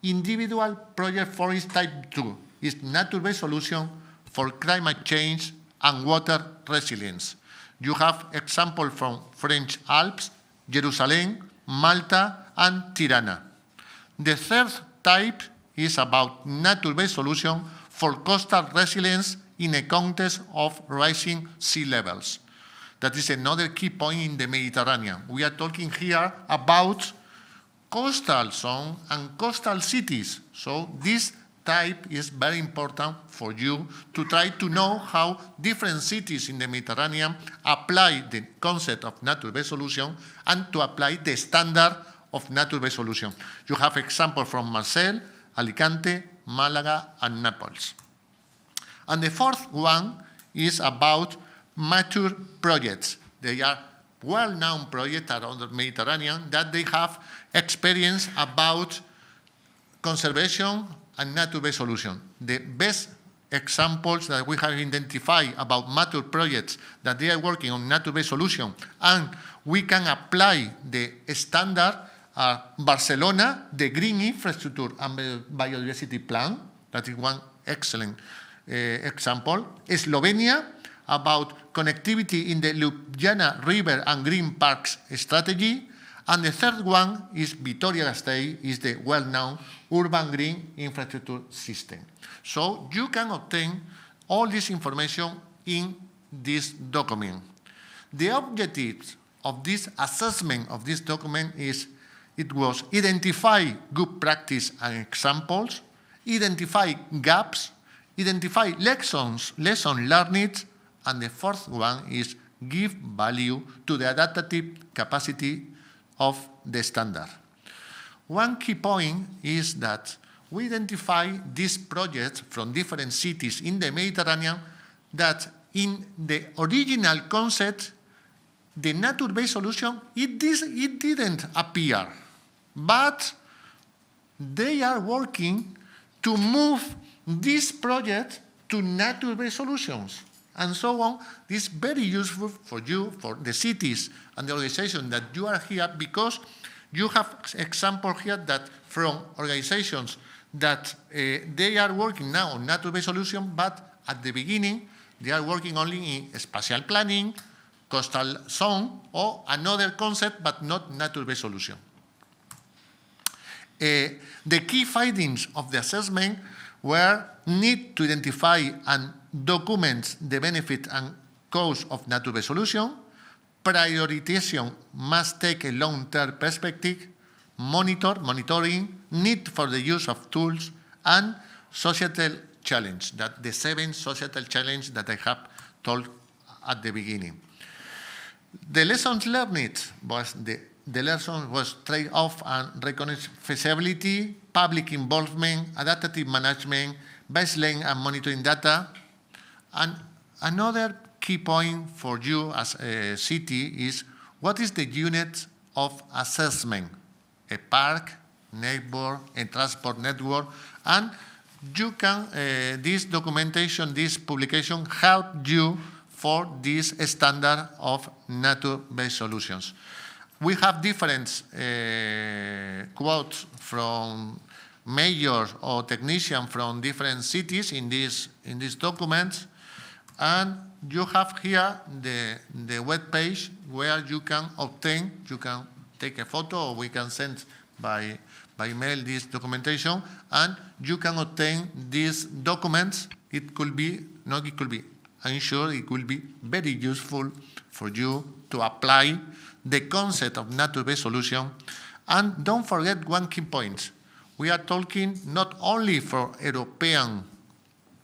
individual project forest type 2. It's nature-based solution for climate change and water resilience. You have examples from French Alps, Jerusalem, Malta, and Tirana. The third type is about nature-based solution for coastal resilience in a context of rising sea levels. That is another key point in the Mediterranean. We are talking here about coastal zone and coastal cities. So this type is very important for you to try to know how different cities in the Mediterranean apply the concept of nature-based solution and to apply the standard of nature-based solution. You have examples from Marseille, Alicante, Malaga, and Naples. And the fourth one is about mature projects. They are well-known projects around the Mediterranean that they have experience about conservation and nature-based solution. The best examples that we have identified about mature projects that they are working on nature-based solution and we can apply the standard are Barcelona, the Green Infrastructure and Biodiversity Plan, that is one excellent example. Slovenia, about connectivity in the Ljubljana River and Green Parks strategy. And the third one is Vitoria-Gasteiz, is the well-known urban green infrastructure system. So you can obtain all this information in this document. The objectives of this assessment of this document is, it was identify good practice and examples, identify gaps, identify lessons learned, and the fourth one is give value to the adaptive capacity of the standard. One key point is that we identify these projects from different cities in the Mediterranean that in the original concept, the nature-based solution, it didn't appear, but they are working to move this project to nature-based solutions. And so on. This is very useful for you, for the cities and the organization that you are here, because you have examples here that from organizations that they are working now on nature-based solution, but at the beginning, they are working only in spatial planning, coastal zone, or another concept, but not nature-based solution. The key findings of the assessment were need to identify and document the benefit and cause of nature-based solution. Prioritization must take a long-term perspective, monitoring, need for the use of tools, and societal challenge, that the 7 societal challenges that I have told at the beginning. The lessons learned was the lesson was trade-off and recognize feasibility, public involvement, adaptive management, baseline and monitoring data. And another key point for you as a city is what is the unit of assessment? A park, neighbor, a transport network, and you can, this documentation, this publication help you for this standard of nature-based solutions. We have different quotes from mayors or technicians from different cities in these documents, and you have here the web page where you can obtain, you can take a photo, or we can send by mail this documentation, and you can obtain these documents. It could be, not it could be, I'm sure it will be very useful for you to apply the concept of nature-based solution. And don't forget one key point. We are talking not only for European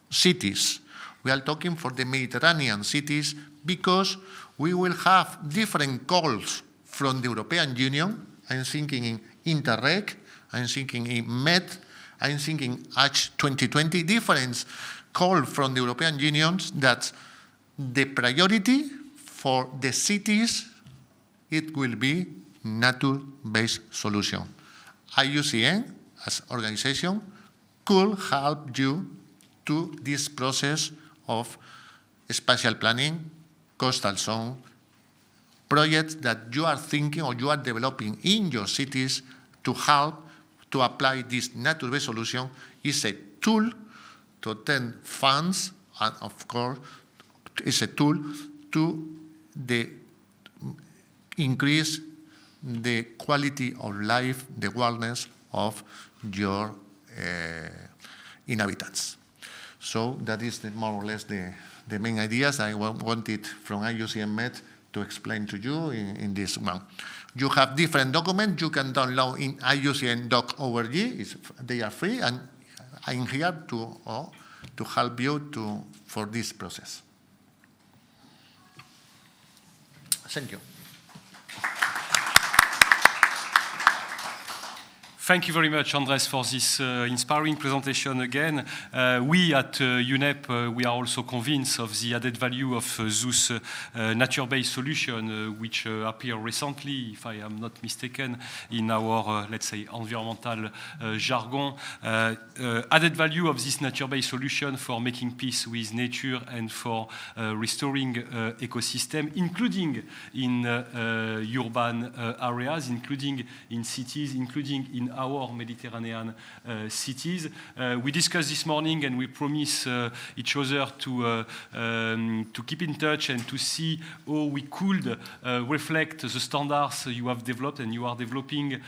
cities, we are talking for the Mediterranean cities, because we will have different calls from the European Union. I'm thinking in Interreg, I'm thinking in MED, I'm thinking H 2020, different call from the European Union that the priority for the cities, it will be nature-based solution. IUCN as organization could help you to this process of spatial planning, coastal zone, projects that you are thinking or you are developing in your cities to help to apply this nature-based solution. Is a tool to obtain funds, and of course, is a tool to increase the quality of life, the wellness of your inhabitants. So that is more or less the main ideas I wanted from IUCN Med to explain to you in this one. You have different documents you can download in IUCN.org. They are free, and I'm here to help you for this process. Thank you. Thank you very much, Andres, for this inspiring presentation again. We at UNEP, we are also convinced of the added value of those nature-based solutions which appear recently, if I am not mistaken, in our, let's say, environmental jargon. Added value of this nature-based solution for making peace with nature and for restoring ecosystem, including in urban areas, including in cities, including in our Mediterranean cities. We discussed this morning, and we promise each other to keep in touch and to see how we could reflect the standards you have developed and you are developing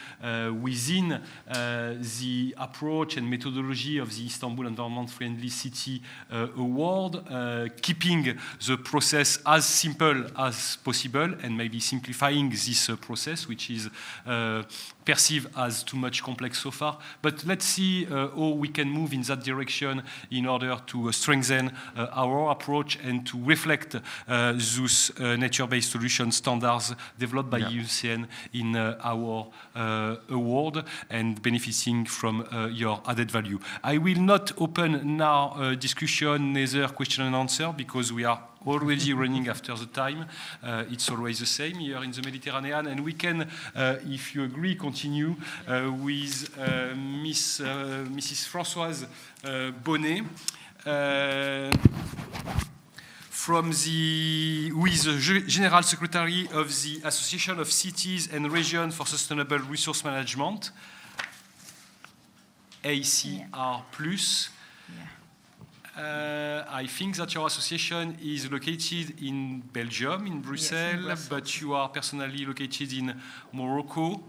within the approach and methodology of the Istanbul Environment Friendly City Award, keeping the process as simple as possible and maybe simplifying this process, which is perceived as too much complex so far. But let's see how we can move in that direction in order to strengthen our approach and to reflect those nature-based solution standards developed by UCN in our award and benefiting from your added value. I will not open now a discussion, neither question and answer, because we are already running after the time. It's always the same here in the Mediterranean, and we can, if you agree, continue with Mrs. Françoise Bonnet, who is the General Secretary of the Association of Cities and Regions for Sustainable Resource Management, ACR+. I think that your association is located in Belgium, in Brussels, yes, but you are personally located in Morocco,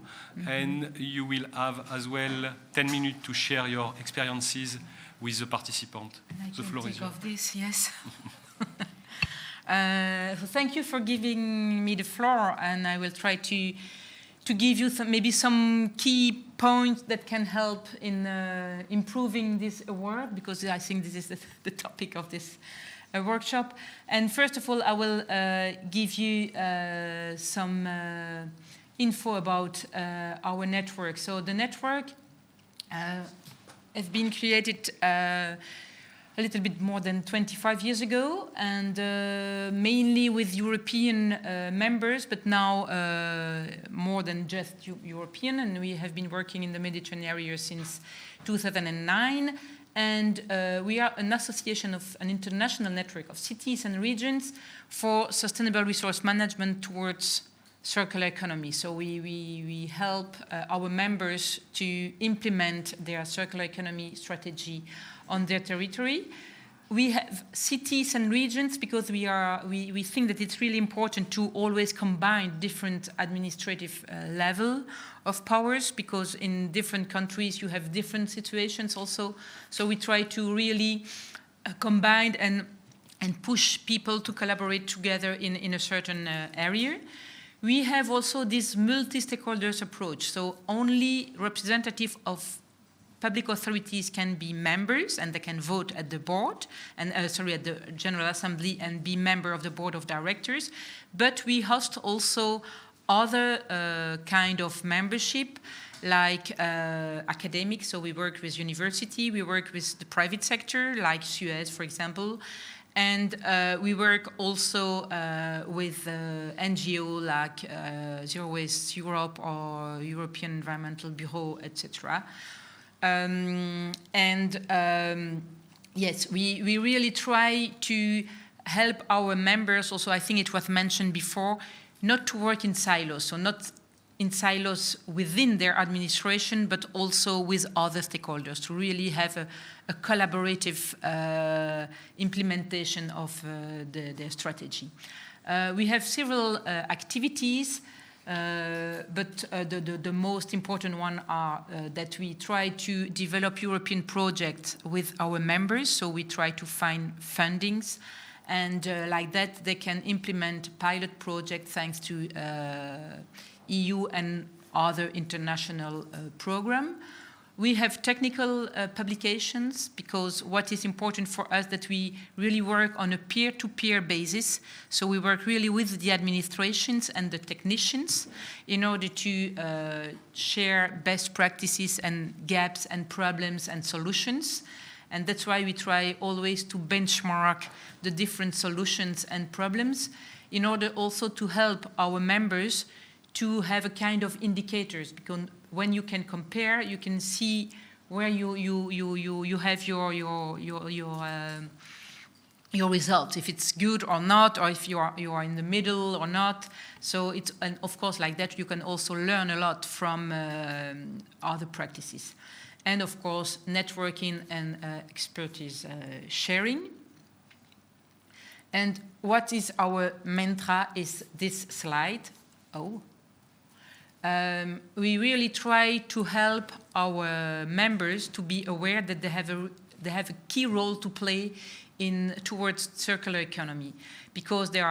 and you will have as well 10 minutes to share your experiences with the participants. The floor is yours. Of this, yes. So thank you for giving me the floor, and I will try to give you maybe some key points that can help in improving this award, because I think this is the topic of this workshop. And first of all, I will give you some info about our network. So the network has been created a little bit more than 25 years ago, and mainly with European members, but now more than just European, and we have been working in the Mediterranean area since 2009. And we are an association of an international network of cities and regions for sustainable resource management towards circular economy. So we help our members to implement their circular economy strategy on their territory. We have cities and regions because we think that it's really important to always combine different administrative level of powers, because in different countries you have different situations also. So we try to really combine and push people to collaborate together in a certain area. We have also this multi-stakeholders approach. So only representative of public authorities can be members, and they can vote at the board, and at the General Assembly, and be member of the board of directors. But we host also other kind of membership, like academics. So we work with university, we work with the private sector, like Suez, for example. And we work also with NGO like Zero Waste Europe or European Environmental Bureau, etc. Yes, we really try to help our members also. I think it was mentioned before, not to work in silos, so not in silos within their administration, but also with other stakeholders, to really have a collaborative implementation of their strategy. We have several activities. But the most important one are that we try to develop European projects with our members. So we try to find fundings, and like that they can implement pilot projects thanks to EU and other international programs. We have technical publications, because what is important for us that we really work on a peer-to-peer basis. So we work really with the administrations and the technicians in order to share best practices and gaps and problems and solutions. And that's why we try always to benchmark the different solutions and problems in order also to help our members to have a kind of indicators, because when you can compare, you can see where you have your results, if it's good or not, or if you are in the middle or not. So it's, and of course, like that, you can also learn a lot from other practices, and of course, networking and expertise sharing. And what is our mantra is this slide. We really try to help our members to be aware that they have a key role to play towards circular economy, because they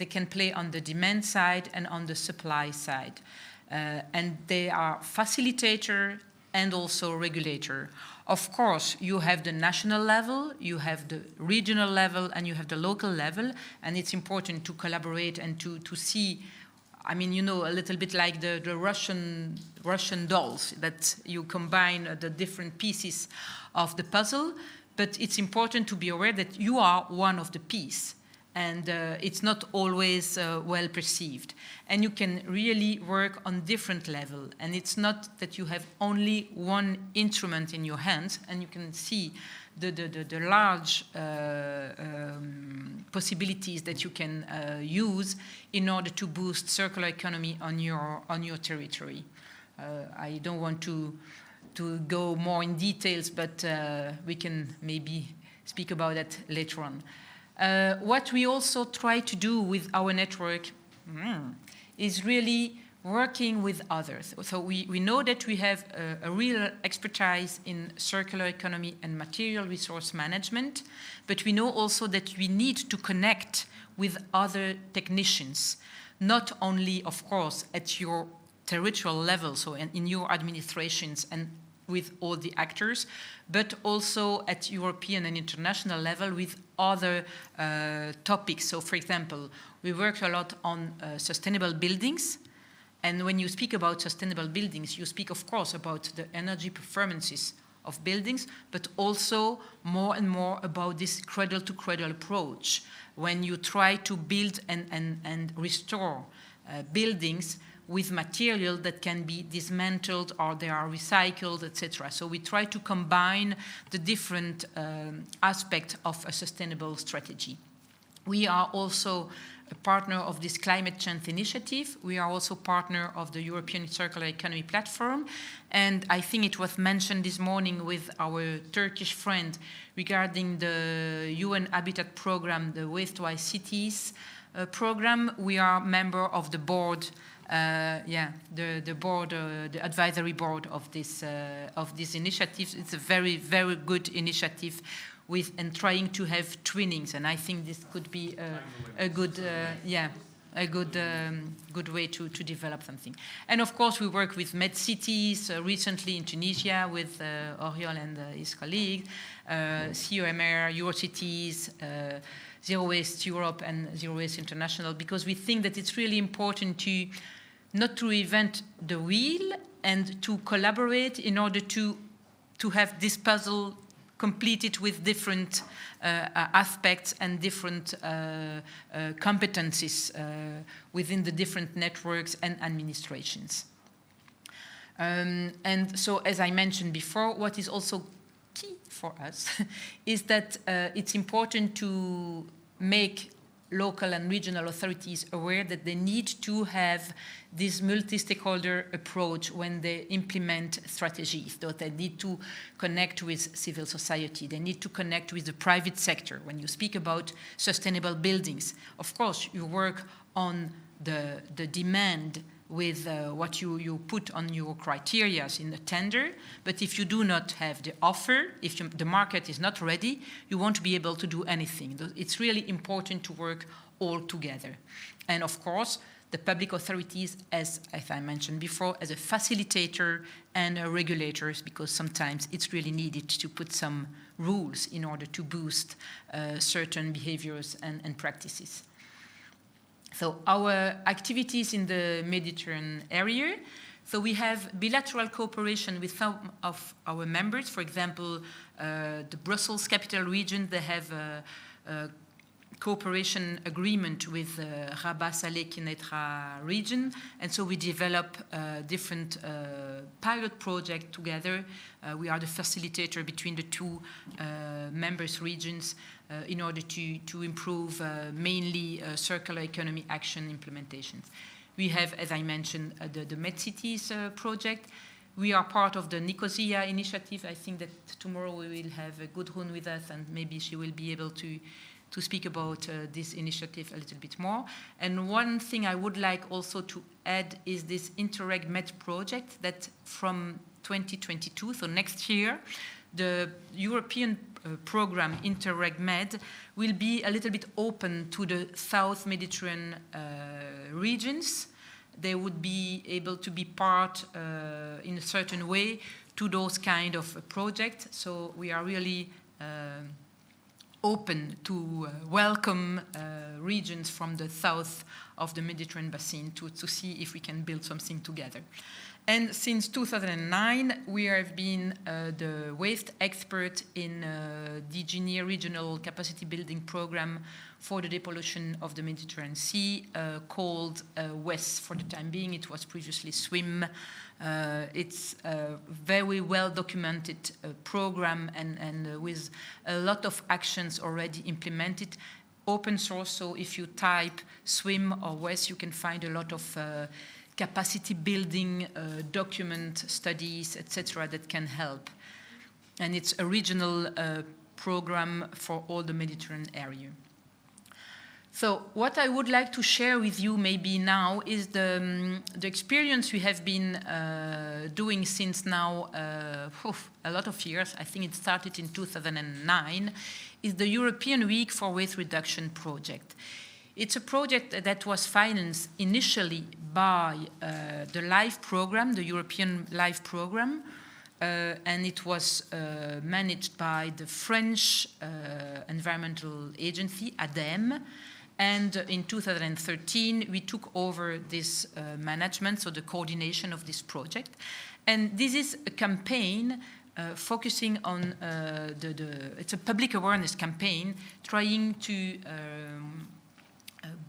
can play on the demand side and on the supply side, and they are facilitator and also regulator. Of course, you have the national level, you have the regional level, and you have the local level, and it's important to collaborate and to see. I mean, you know, a little bit like the Russian dolls, that you combine the different pieces of the puzzle, but it's important to be aware that you are one of the pieces, and it's not always well perceived. And you can really work on different levels, and it's not that you have only one instrument in your hands, and you can see the large possibilities that you can use in order to boost circular economy on your territory. I don't want to go more in details, but we can maybe speak about that later on. What we also try to do with our network is really working with others. So we know that we have a real expertise in circular economy and material resource management, but we know also that we need to connect with other technicians, not only, of course, at your territorial level, so in your administrations and with all the actors, but also at European and international level with other topics. So, for example, we work a lot on sustainable buildings. And when you speak about sustainable buildings, you speak, of course, about the energy performances of buildings, but also more and more about this cradle-to-cradle approach. When you try to build and restore buildings with material that can be dismantled or they are recycled, etc. So we try to combine the different aspects of a sustainable strategy. We are also a partner of this climate change initiative. We are also partner of the European Circular Economy Platform. And I think it was mentioned this morning with our Turkish friend regarding the UN Habitat Program, the Waste-Wise Cities program. We are member of the board, the board, the advisory board of this initiative. It's a very, very good initiative and trying to have trainings, and I think this could be a good way to develop something. And of course, we work with MedCities recently in Tunisia with Oriol and his colleagues, COMR, Eurocities, Zero Waste Europe, and Zero Waste International, because we think that it's really important to not to reinvent the wheel and to collaborate in order to have this puzzle completed with different aspects and different competencies within the different networks and administrations. And so, as I mentioned before, what is also key for us is that it's important to make local and regional authorities aware that they need to have this multi-stakeholder approach when they implement strategies. So they need to connect with civil society. They need to connect with the private sector. When you speak about sustainable buildings, of course, you work on the demand with what you put on your criteria in the tender, but if you do not have the offer, if the market is not ready, you won't be able to do anything. It's really important to work all together. And of course, the public authorities, as I mentioned before, as a facilitator and a regulators, because sometimes it's really needed to put some rules in order to boost certain behaviors and practices. So our activities in the Mediterranean area, so we have bilateral cooperation with some of our members. For example, the Brussels Capital Region, they have a cooperation agreement with Rabat Salé Kinetra region, and so we develop different pilot projects together. We are the facilitator between the two members regions in order to improve mainly circular economy action implementations. We have, as I mentioned, the MedCities project. We are part of the Nicosia initiative. I think that tomorrow we will have Gudrun with us, and maybe she will be able to speak about this initiative a little bit more. And one thing I would like also to add is this Interreg Med project that from 2022, so next year, the European program Interreg Med will be a little bit open to the South Mediterranean regions. They would be able to be part in a certain way to those kind of projects. So we are really open to welcome regions from the south of the Mediterranean basin to see if we can build something together. And since 2009, we have been the waste expert in DG NEAR Regional Capacity Building Program for the depollution of the Mediterranean Sea, called WES for the time being. It was previously SWIM. It's a very well documented program and with a lot of actions already implemented. Open source, so if you type SWIM or WES, you can find a lot of capacity building, document studies, etc. that can help. And it's a regional program for all the Mediterranean area. So what I would like to share with you maybe now is the experience we have been doing since now a lot of years. I think it started in 2009, is the European Week for Waste Reduction project. It's a project that was financed initially by the LIFE program, the European LIFE program, and it was managed by the French environmental agency, ADEME. And in 2013, we took over this management, so the coordination of this project. And this is a campaign focusing on it's a public awareness campaign trying to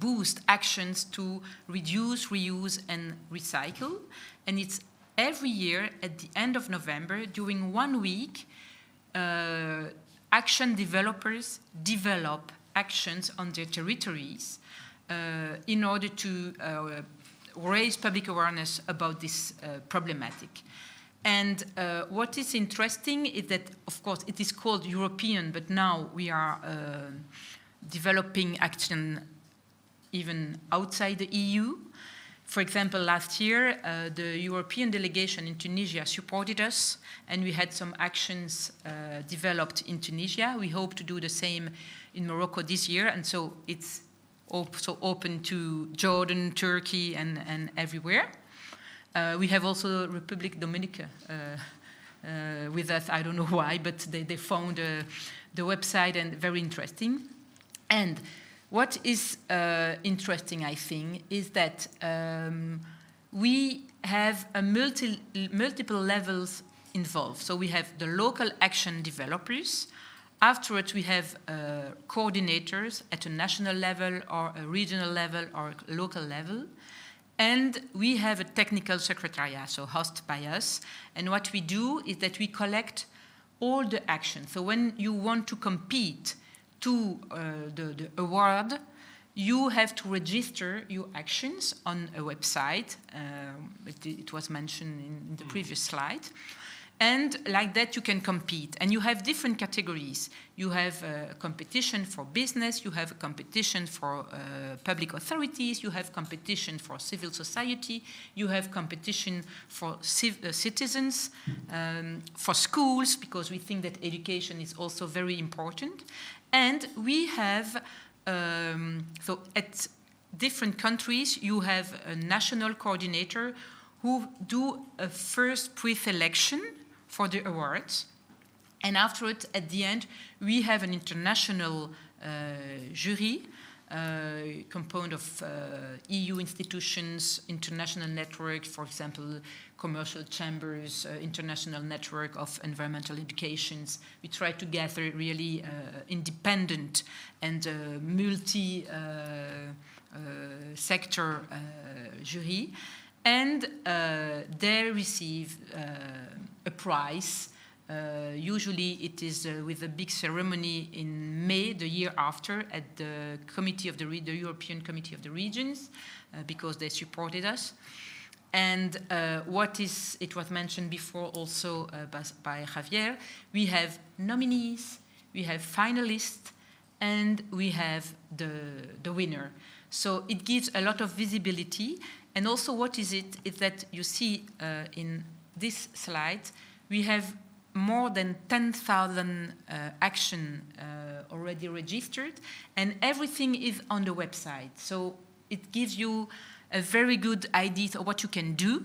boost actions to reduce, reuse, and recycle. And it's every year at the end of November, during 1 week, action developers develop actions on their territories in order to raise public awareness about this problematic. And what is interesting is that, of course, it is called European, but now we are developing action even outside the EU. For example, last year, the European delegation in Tunisia supported us, and we had some actions developed in Tunisia. We hope to do the same in Morocco this year, and so it's also open to Jordan, Turkey, and everywhere. We have also Republic Dominica with us. I don't know why, but they found the website, and very interesting. And what is interesting, I think, is that we have multiple levels involved. So we have the local action developers. Afterwards, we have coordinators at a national level or a regional level or a local level. And we have a technical secretariat, so hosted by us. And what we do is that we collect all the actions. So when you want to compete to the award, you have to register your actions on a website. It was mentioned in the previous slide. And like that, you can compete. And you have different categories. You have a competition for business. You have a competition for public authorities. You have competition for civil society. You have competition for citizens, for schools, because we think that education is also very important. And we have, so at different countries, you have a national coordinator who do a first pre-selection for the awards. And afterwards, at the end, we have an international jury composed of EU institutions, international networks, for example, commercial chambers, international network of environmental educations. We try to gather really independent and multi-sector jury. And they receive a prize. Usually it is with a big ceremony in May, the year after, at the the European Committee of the Regions, because they supported us. And it was mentioned before also by Javier, we have nominees, we have finalists, and we have the winner. So it gives a lot of visibility. And also what is that you see in this slide, we have more than 10,000 action already registered, and everything is on the website. So it gives you a very good idea of what you can do.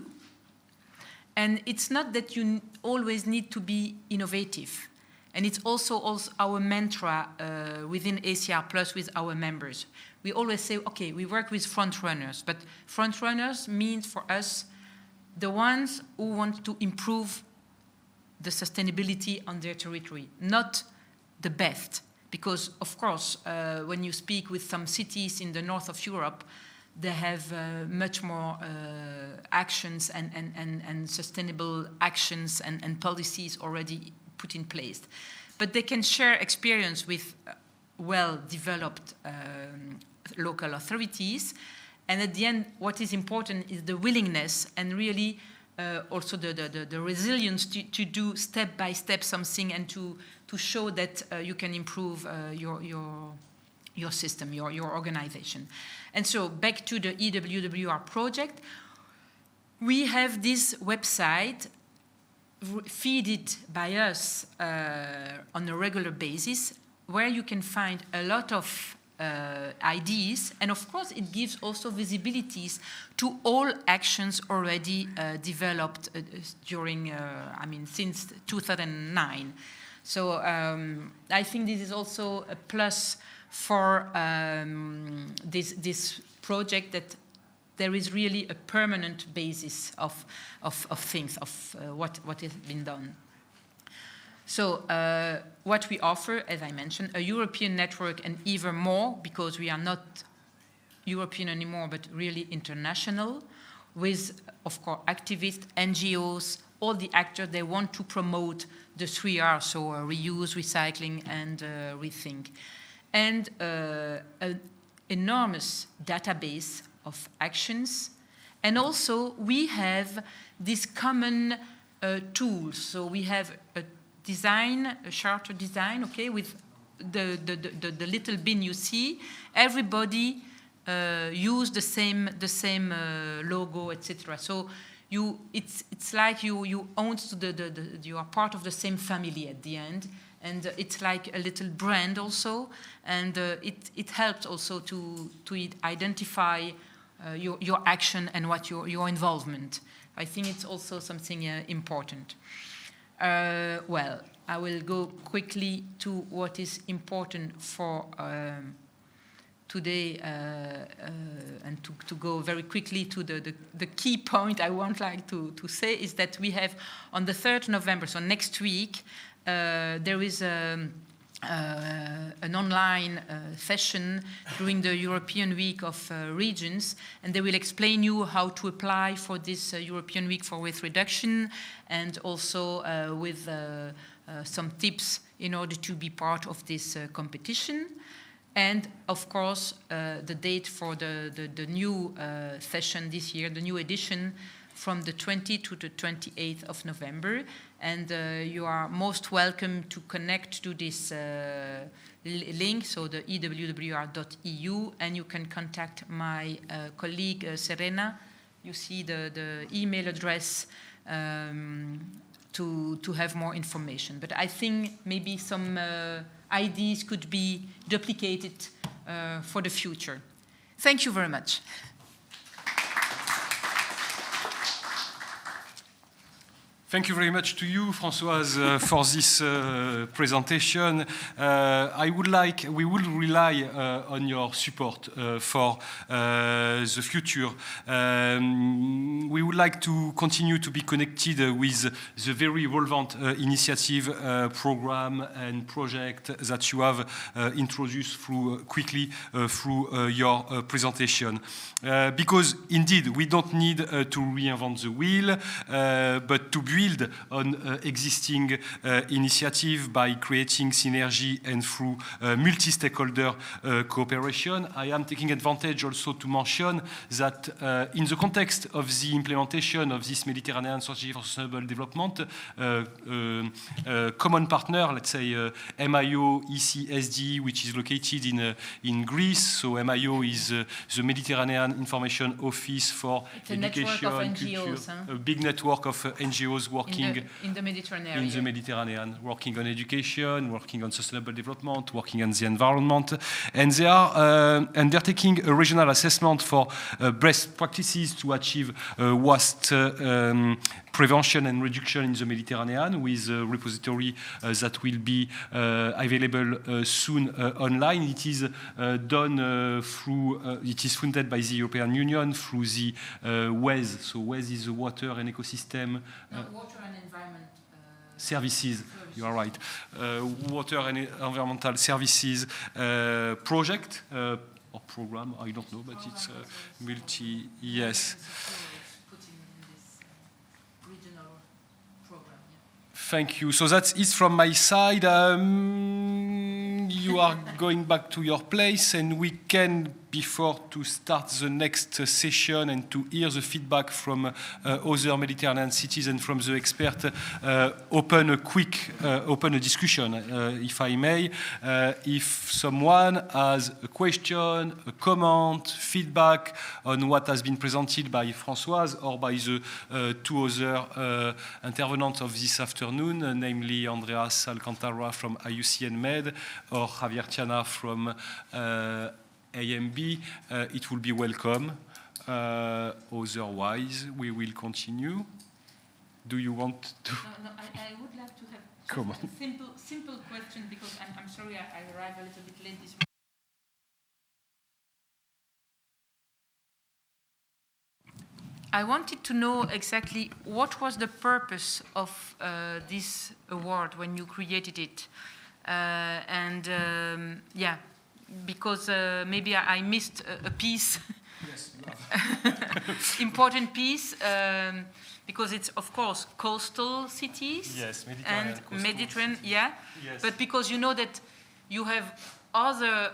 And it's not that you always need to be innovative. And it's also our mantra within ACR Plus with our members. We always say, okay, we work with front runners, but front runners means for us the ones who want to improve the sustainability on their territory, not the best. Because, of course, when you speak with some cities in the north of Europe, they have much more actions and sustainable actions and policies already put in place. But they can share experience with well-developed local authorities. And at the end, what is important is the willingness and really also the resilience to do step by step something and to show that you can improve your system, your organization. And so back to the EWWR project, we have this website feeded by us on a regular basis, where you can find a lot of ideas, and of course it gives also visibilities to all actions already developed during, since 2009. So I think this is also a plus for this project, that there is really a permanent basis of things, of what has been done. So what we offer, as I mentioned, a European network, and even more, because we are not European anymore, but really international, with, of course, activists, NGOs, all the actors. They want to promote the 3R, so reuse, recycling, and rethink. And an enormous database of actions. And also, we have this common tools. So we have a charter design, okay, with the little bin you see. Everybody use the same logo, etc. So it's like you own you are part of the same family at the end, and it's like a little brand also, and it helps also to identify your action and what your involvement. I think it's also something important. Well, I will go quickly to what is important for today, and to go very quickly to the key point I would like to say is that we have on the 3rd November, so next week, there is an online session during the European Week of Regions, and they will explain you how to apply for this European Week for Waste Reduction, and also with some tips in order to be part of this competition. And of course, the date for the new session this year, the new edition, from the 20th to the 28th of November. And you are most welcome to connect to this link, so the ewwr.eu, and you can contact my colleague Serena. You see the email address to have more information. But I think maybe some ideas could be duplicated for the future. Thank you very much. Thank you very much to you, Françoise, for this presentation. We will rely on your support for the future. We would like to continue to be connected with the very relevant initiative, program, and project that you have introduced quickly through your presentation. Because indeed, we don't need to reinvent the wheel, but to build on existing initiative by creating synergy and through multi-stakeholder cooperation. I am taking advantage also to mention that in the context of the implementation of this Mediterranean Strategy for Sustainable Development, common partner, let's say MIO ECSD, which is located in Greece. So MIO is the Mediterranean Information Office for Education, Culture, a big network of NGOs working in the Mediterranean, working on education, working on sustainable development, working on the environment, and they're taking a regional assessment for best practices to achieve waste prevention and reduction in the Mediterranean, with a repository that will be available soon online. It is done it is funded by the European Union through the WES. So WES is the Water and Ecosystem Water and Environment Services. You are right. Water and Environmental Services project or program. I don't know, but it's multi. Yes. Thank you. So that's it from my side. You are going back to your place, and we can before to start the next session and to hear the feedback from other Mediterranean cities and from the expert, open a discussion, if I may. If someone has a question, a comment, feedback on what has been presented by Françoise or by the two other intervenants of this afternoon, namely Andreas Alcantara from IUCN Med or Javier Tiana from AMB, it will be welcome. Otherwise, we will continue. Do you want to? No, I would like to have just a simple question because I'm sorry I arrived a little bit late this morning. I wanted to know exactly what was the purpose of this award when you created it. Because maybe I missed a piece, yes, important piece, because it's of course coastal cities, yes, Mediterranean, yeah, yes. But because you know that you have other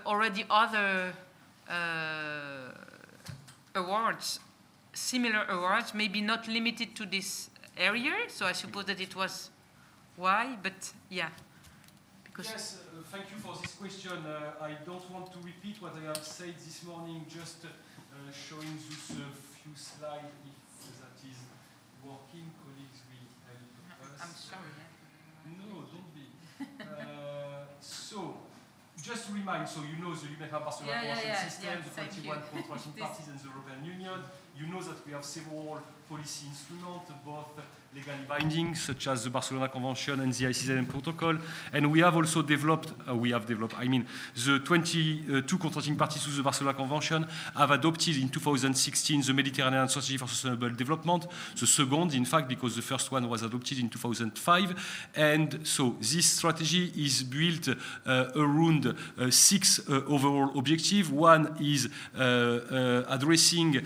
awards, similar awards, maybe not limited to this area. So I suppose that it was why, but yeah. Yes, thank you for this question. I don't want to repeat what I have said this morning, just showing this few slides, if that is working. Colleagues will help us. I'm sorry. No, don't be. So, just to remind, so you know the UNEP Barcelona Convention system, the 21 contracting parties and the European Union. You know that we have several policy instruments, both legally binding, such as the Barcelona Convention and the ICCN protocol. And we have also developed, the 22 contracting parties to the Barcelona Convention have adopted in 2016 the Mediterranean Strategy for Sustainable Development, the second, in fact, because the first one was adopted in 2005. And so this strategy is built around 6 overall objectives. One is addressing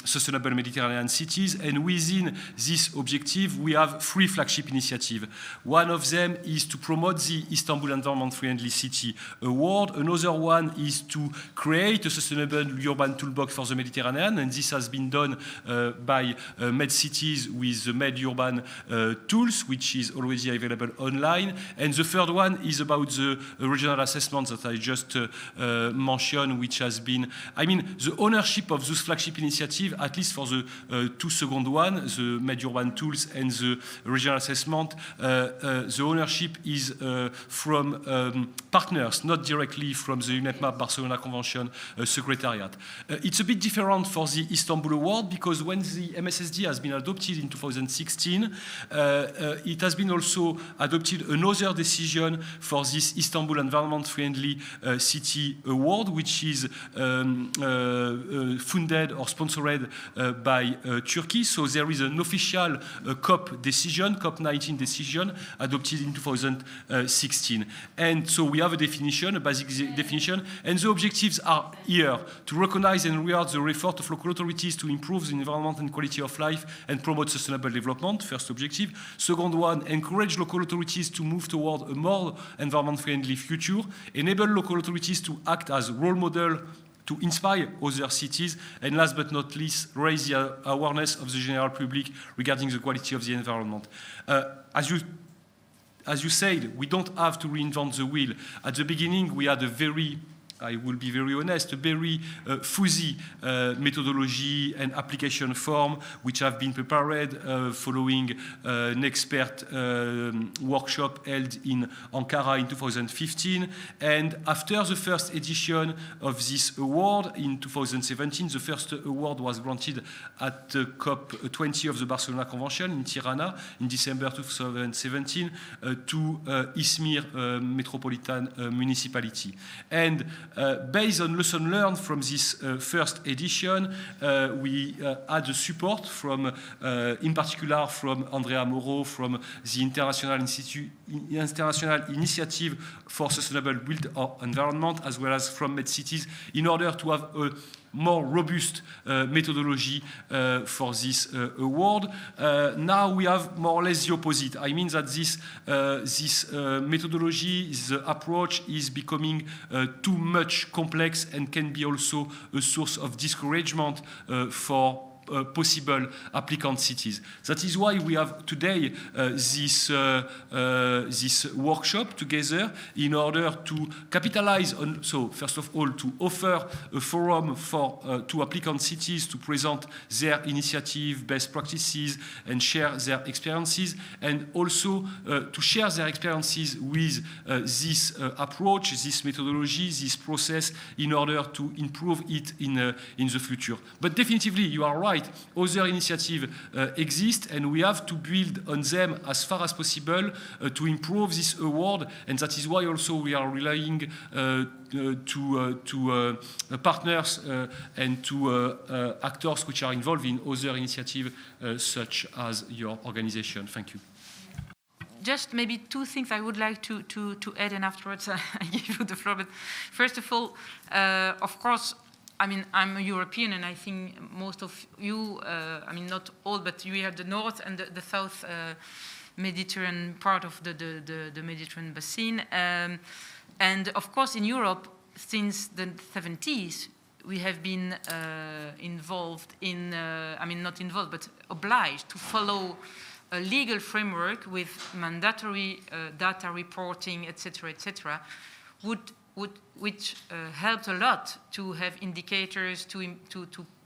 sustainable Mediterranean cities, and within this objective we have 3 flagship initiatives. One of them is to promote the Istanbul Environment Friendly City Award. Another one is to create a sustainable urban toolbox for the Mediterranean, and this has been done by MedCities with the MedUrban tools, which is already available online. And the third one is about the regional assessment that I just mentioned, which has been, the ownership of those flagship initiatives, at least for the 2 second one, the MedUrban tools and the regional assessment, the ownership is from partners, not directly from the UNEP Barcelona Convention Secretariat. It's a bit different for the Istanbul Award, because when the MSSD has been adopted in 2016, it has been also adopted another decision for this Istanbul Environment Friendly City Award, which is funded or sponsored by Turkey. So there is an official COP decision, COP19 decision, adopted in 2016. And so we have a definition, a basic definition, and the objectives are here: to recognize and reward the effort of local authorities to improve the environment and quality of life and promote sustainable development, first objective. Second one, encourage local authorities to move toward a more environment-friendly future, enable local authorities to act as role model to inspire other cities, and last but not least, raise the awareness of the general public regarding the quality of the environment. As you said, we don't have to reinvent the wheel. At the beginning, we had a very, I will be very honest, a very fuzzy methodology and application form, which have been prepared following an expert workshop held in Ankara in 2015. And after the first edition of this award in 2017, the first award was granted at the COP20 of the Barcelona Convention in Tirana in December 2017 to Izmir Metropolitan Municipality. And based on lessons learned from this first edition, we had the support from, in particular, from Andrea Moro, from the International Initiative for Sustainable Built Environment, as well as from MedCities, in order to have more robust methodology for this award. Now we have more or less the opposite. I mean that this methodology, the approach is becoming too much complex and can be also a source of discouragement for possible applicant cities. That is why we have today this workshop together in order to capitalize on, so first of all, to offer a forum for to applicant cities to present their initiative, best practices, and share their experiences, and also to share their experiences with this approach, this methodology, this process, in order to improve it in the future. But definitely, you are right. Other initiatives exist, and we have to build on them as far as possible to improve this award. And that is why also we are relying to partners and to actors which are involved in other initiatives such as your organization. Thank you. Just maybe two things I would like to add, and afterwards I give you the floor. But first of all, of course, I mean, I'm a European, and I think most of you, I mean, not all, but you have the north and the south Mediterranean part of the Mediterranean basin. And of course, in Europe, since the 70s, we have been involved in, I mean, not involved, but obliged to follow a legal framework with mandatory data reporting, etc., which helped a lot to have indicators, to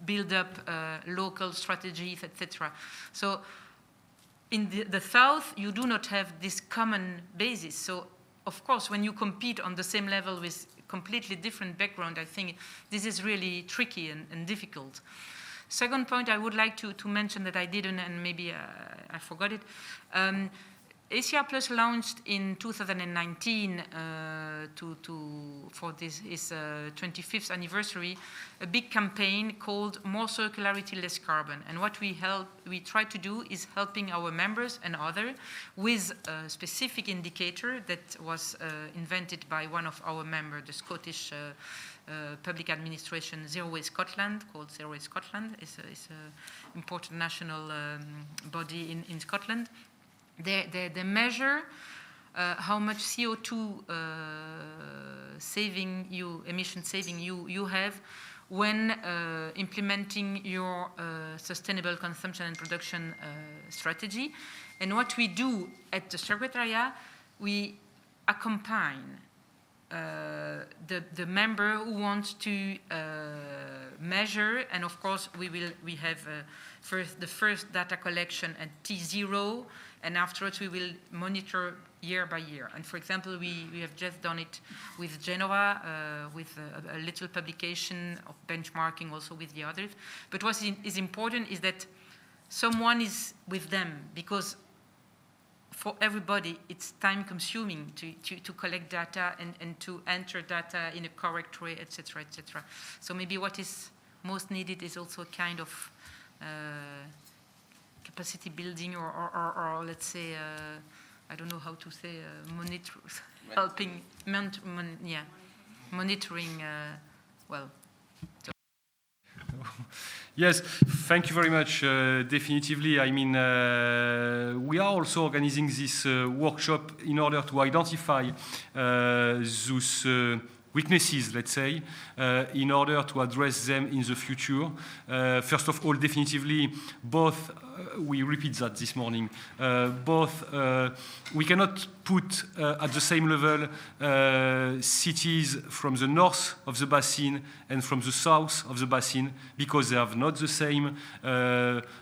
build up local strategies, etc. So in the south, you do not have this common basis. So of course, when you compete on the same level with completely different background, I think this is really tricky and difficult. Second point I would like to mention that I didn't, and maybe I forgot it. ACR Plus launched in 2019 for this its 25th anniversary a big campaign called More Circularity, Less Carbon. And what we try to do is helping our members and others with a specific indicator that was invented by one of our members, the Scottish public administration Zero Waste Scotland, called Zero Waste Scotland. It's an important national body in Scotland. They measure how much CO2 emission saving you have when implementing your sustainable consumption and production strategy. And what we do at the Secretariat, we accompany the member who wants to measure, and of course we have the first data collection at T0, and afterwards we will monitor year by year. And for example, we have just done it with Genova, with a little publication of benchmarking also with the others. But what is important is that someone is with them, because for everybody it's time consuming to collect data and to enter data in a correct way, etc., etc. So maybe what is most needed is also a kind of capacity building, or let's say, I don't know how to say, helping, monitoring, well. So. Yes, thank you very much. Definitively, I mean, we are also organizing this workshop in order to identify those weaknesses, let's say, in order to address them in the future. First of all, definitively, both, we repeat that this morning, we cannot put at the same level cities from the north of the basin and from the south of the basin, because they have not the same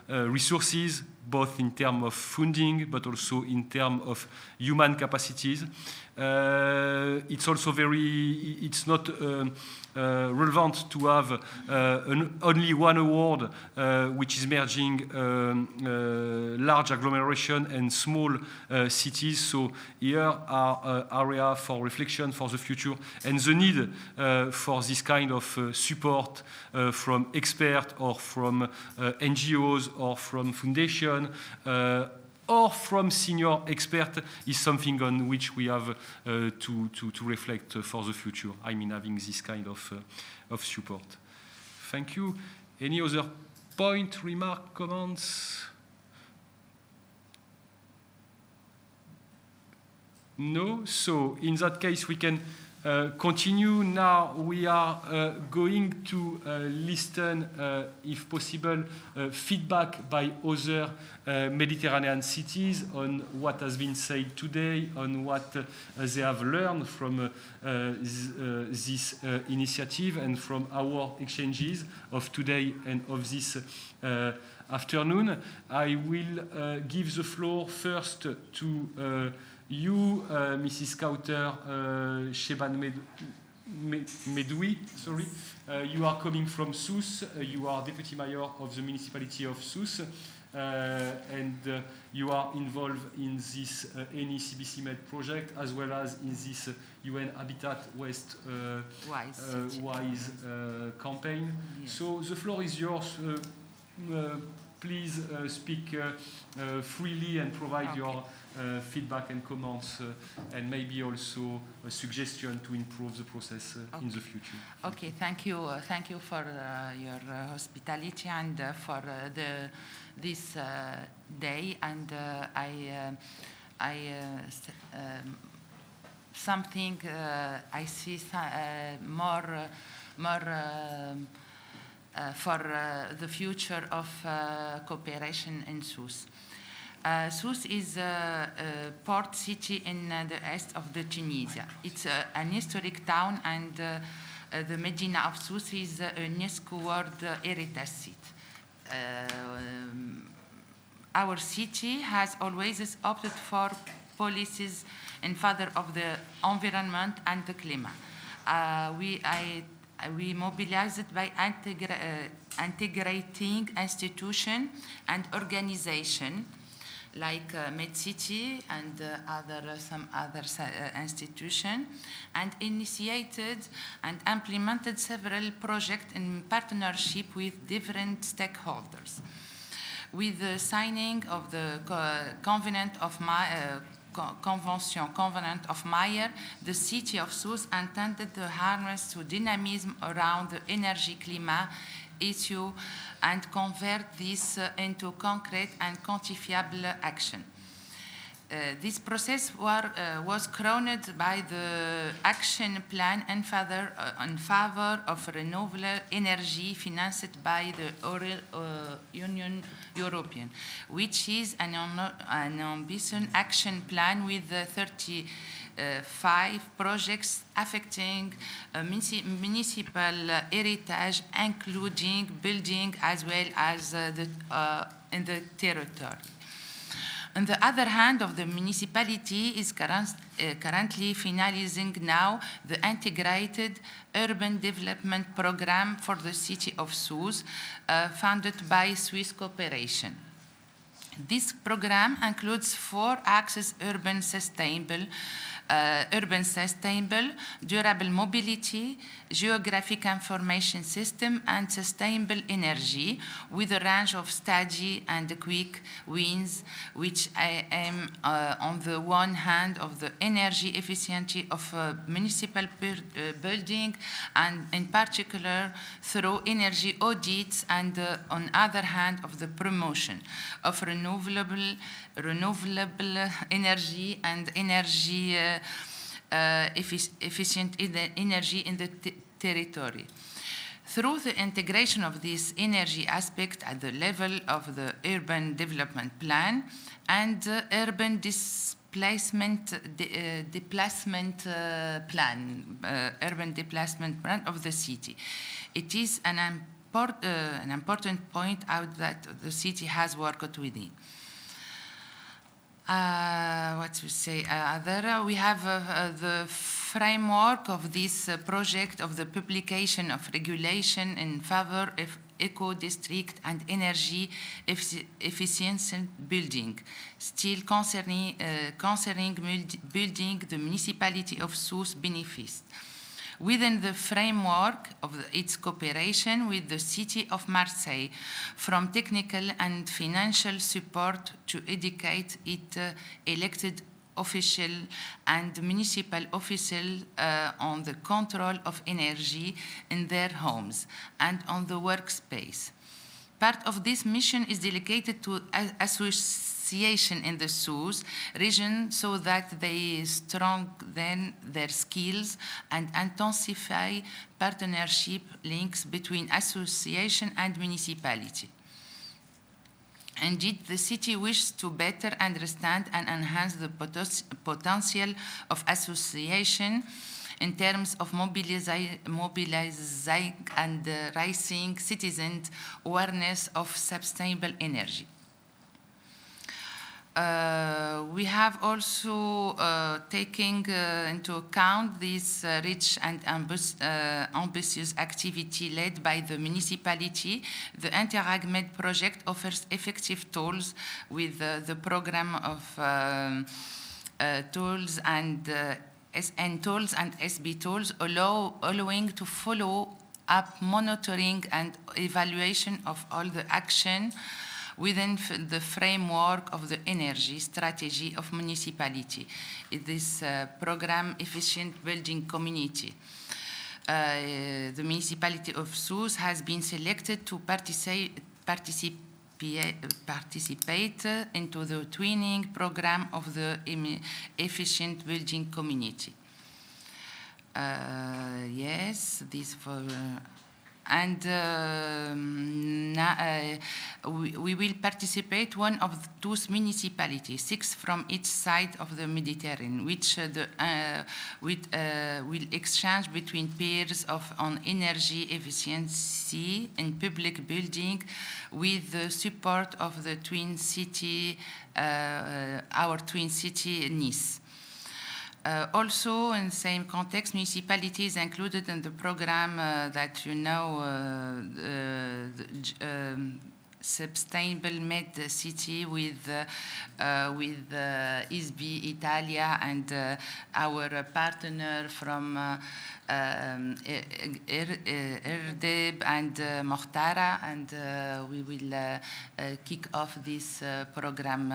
resources, both in terms of funding, but also in terms of human capacities. It's also it's not relevant to have only one award which is merging large agglomeration and small cities. So here are areas for reflection for the future, and the need for this kind of support from experts or from NGOs or from foundation or from senior experts is something on which we have to reflect for the future. I mean, having this kind of support. Thank you. Any other point, remark, comments? No? So in that case, we can continue. Now we are going to listen, if possible, feedback by other Mediterranean cities on what has been said today, on what they have learned from this initiative and from our exchanges of today and of this afternoon. I will give the floor first to you, Mrs. Kauter Sheban Medoui, sorry. You are coming from Sousse. You are Deputy Mayor of the municipality of Sousse. And you are involved in this NECBC Med project as well as in this UN Habitat West WISE campaign. Yes. So the floor is yours. Please speak freely and provide your feedback and comments, and maybe also a suggestion to improve the process in the future. Okay, thank you. Thank you for your hospitality and for this day. And something I see more for the future of cooperation in Sousse. Sousse is a port city in the east of the Tunisia. It's an historic town, and the Medina of Sousse is a UNESCO World Heritage Site. Our city has always opted for policies in favor of the environment and the climate. We mobilize it by integrating institution and organization like MedCities and some other institutions, and initiated and implemented several projects in partnership with different stakeholders. With the signing of the Convention of Meyer, the city of Sousse intended to harness the dynamism around the energy-climate issue and convert this into concrete and quantifiable action. This process was crowned by the action plan in favor of renewable energy financed by the Union European, which is an ambitious action plan with 35 projects affecting municipal heritage, including building as well as in the territory. On the other hand, the municipality is currently finalizing now the integrated urban development program for the city of Sousse, funded by Swiss Cooperation. This program includes 4 axes: urban sustainable, durable mobility, geographic information system, and sustainable energy, with a range of steady and quick wins, which aim on the one hand of the energy efficiency of municipal building, and in particular through energy audits, and on the other hand of the promotion of renewable energy and energy efficient energy in the territory. Through the integration of this energy aspect at the level of the urban development plan and the urban displacement plan of the city, it is an important point out that the city has worked within. What to say? We have the framework of this project of the publication of regulation in favor of eco-district and energy efficient building, still concerning building the municipality of Sousse benefits. Within the framework of its cooperation with the city of Marseille, from technical and financial support to educate its elected official and municipal officials on the control of energy in their homes and on the workspace. Part of this mission is delegated to association in the SOUS region so that they strengthen their skills and intensify partnership links between association and municipality. Indeed, the city wishes to better understand and enhance the potential of association in terms of mobilizing and raising citizens' awareness of sustainable energy. We have also taken into account this rich and ambitious activity led by the municipality. The Interreg project offers effective tools with the program of tools and SN tools and SB tools allowing to follow up monitoring and evaluation of all the action within the framework of the energy strategy of municipality. This program efficient building community. The municipality of Sousse has been selected to participate into the twinning program of the efficient building community. Yes, this for and we will participate one of those municipalities, 6 from each side of the Mediterranean, which will exchange between peers on energy efficiency in public building with the support of the twin city, our twin city, Nice. Also, in the same context, municipalities included in the program that you know, Sustainable Med City with ISB Italia and our partner from Erdeb and Mortara, and we will kick off this program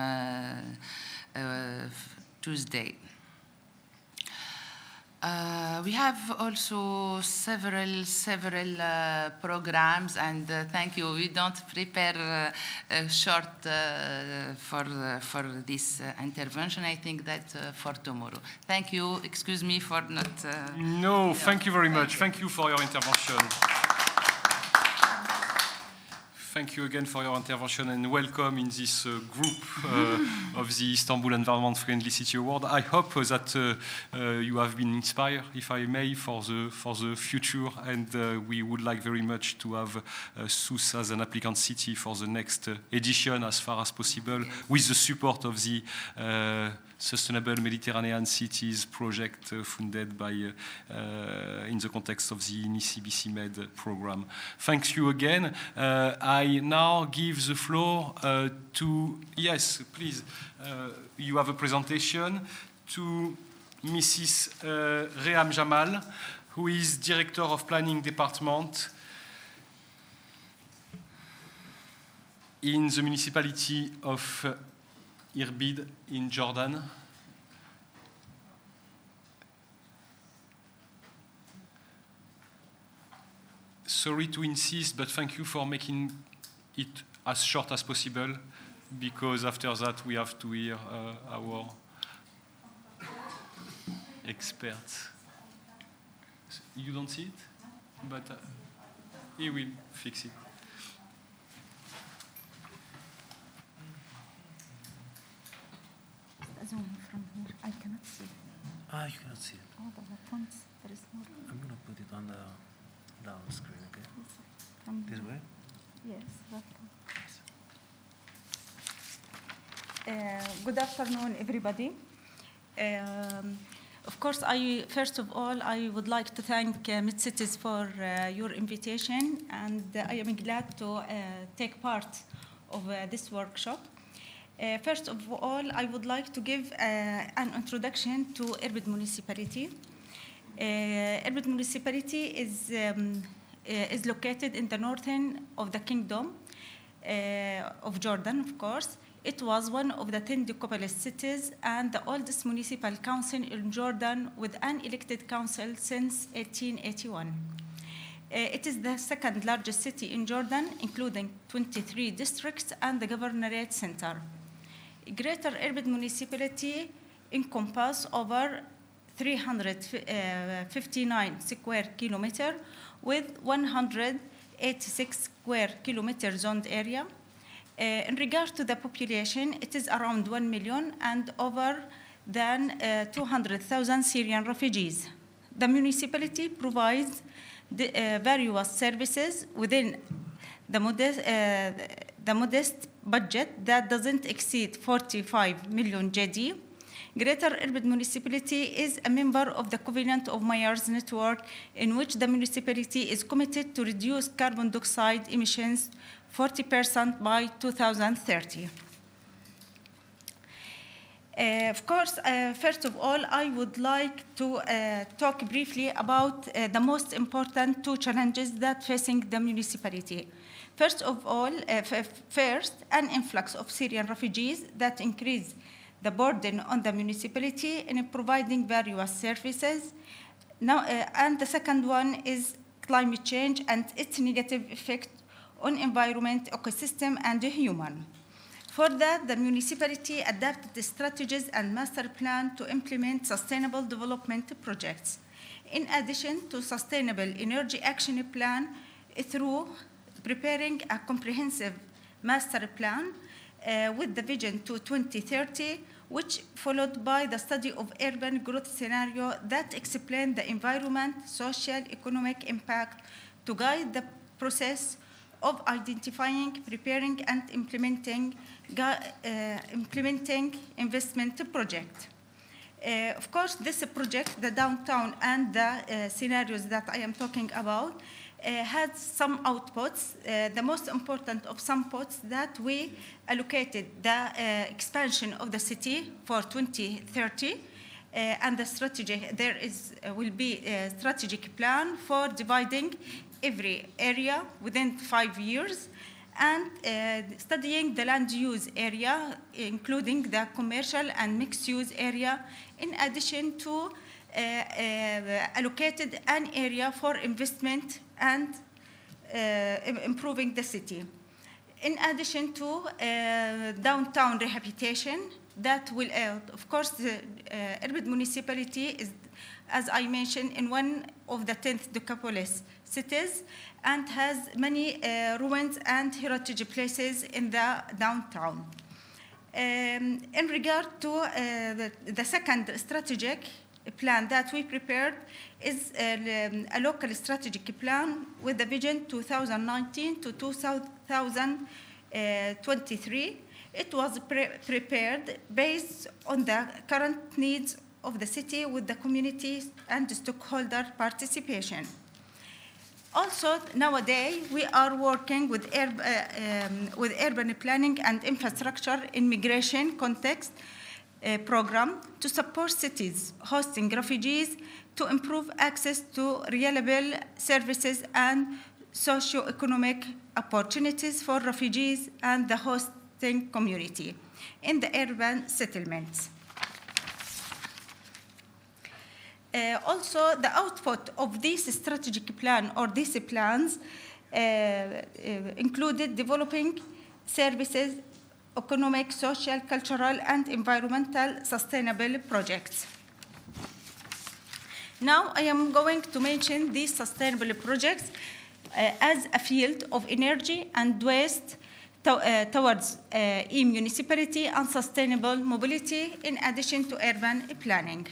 Tuesday. We have also several programs, and thank you. We don't prepare short for this intervention. I think that for tomorrow. Thank you. Excuse me for not. No, thank you very much. Thank you for your intervention. Thank you again for your intervention and welcome in this group of the Istanbul Environment Friendly City Award. I hope that you have been inspired, if I may, for the future, and we would like very much to have Sousse as an applicant city for the next edition as far as possible, with the support of the Sustainable Mediterranean Cities project funded by, in the context of the UNEP Med program. Thank you again. I now give the floor to, yes, please, you have a presentation, to Mrs. Reham Jamal, who is Director of Planning Department in the municipality of Irbid in Jordan. Sorry to insist, but thank you for making it as short as possible, because after that we have to hear our experts. You don't see it, but he will fix it. Zoom from here. I cannot see. Ah, you cannot see it. Oh, the fonts. There is more. I'm going to put it on the down screen, okay? This way? Yes, welcome. Good afternoon, everybody. Of course, first of all, I would like to thank MedCities for your invitation, and I am glad to take part of this workshop. First of all, I would like to give an introduction to Irbid municipality. Irbid municipality is located in the northern of the kingdom of Jordan, of course. It was one of the 10 decapolis cities and the oldest municipal council in Jordan with an elected council since 1881. It is the second largest city in Jordan, including 23 districts and the governorate center. Greater Irbid municipality encompasses over 359 square kilometers with 186 square kilometer zoned area. In regard to the population, it is around 1 million and over than 200,000 Syrian refugees. The municipality provides various services within the modest budget that doesn't exceed 45 million JD. Greater Irbid municipality is a member of the Covenant of Mayors network, in which the municipality is committed to reduce carbon dioxide emissions 40% by 2030. Of course, first of all, I would like to talk briefly about the most important two challenges that facing the municipality. First of all, first, an influx of Syrian refugees that increase the burden on the municipality in providing various services. Now, and the second one is climate change and its negative effect on environment, ecosystem, and the human. For that, the municipality adapted the strategies and master plan to implement sustainable development projects. In addition to sustainable energy action plan, through preparing a comprehensive master plan with the vision to 2030, which followed by the study of urban growth scenario that explain the environment, social, economic impact to guide the process of identifying, preparing, and implementing investment project. Of course, this project, the downtown and the scenarios that I am talking about, had some outputs. The most important of some outputs that we allocated the expansion of the city for 2030, and the strategy, there will be a strategic plan for dividing every area within 5 years, and studying the land use area, including the commercial and mixed use area, in addition to allocated an area for investment and improving the city. In addition to downtown rehabilitation, that will, of course, the Irbid municipality is, as I mentioned, in one of the 10th decapolis cities and has many ruins and heritage places in the downtown. In regard to the second strategic plan that we prepared is a local strategic plan with the vision 2019 to 2023. It was prepared based on the current needs of the city with the communities and stakeholder participation. Also, nowadays, we are working with urban planning and infrastructure in migration context program to support cities hosting refugees to improve access to reliable services and socio-economic opportunities for refugees and the hosting community in the urban settlements. Also, the output of this strategic plan or these plans included developing services, economic, social, cultural, and environmental sustainable projects. Now, I am going to mention these sustainable projects as a field of energy and waste towards e-municipality and sustainable mobility in addition to urban planning.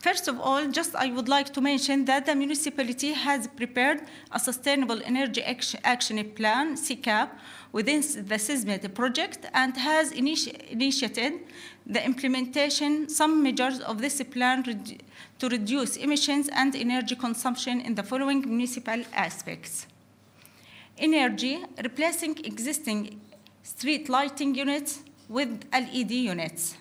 First of all, I would like to mention that the municipality has prepared a sustainable energy action plan, SICAP, within the SISMED project and has initiated the implementation some measures of this plan to reduce emissions and energy consumption in the following municipal aspects. Energy, replacing existing street lighting units with LED units.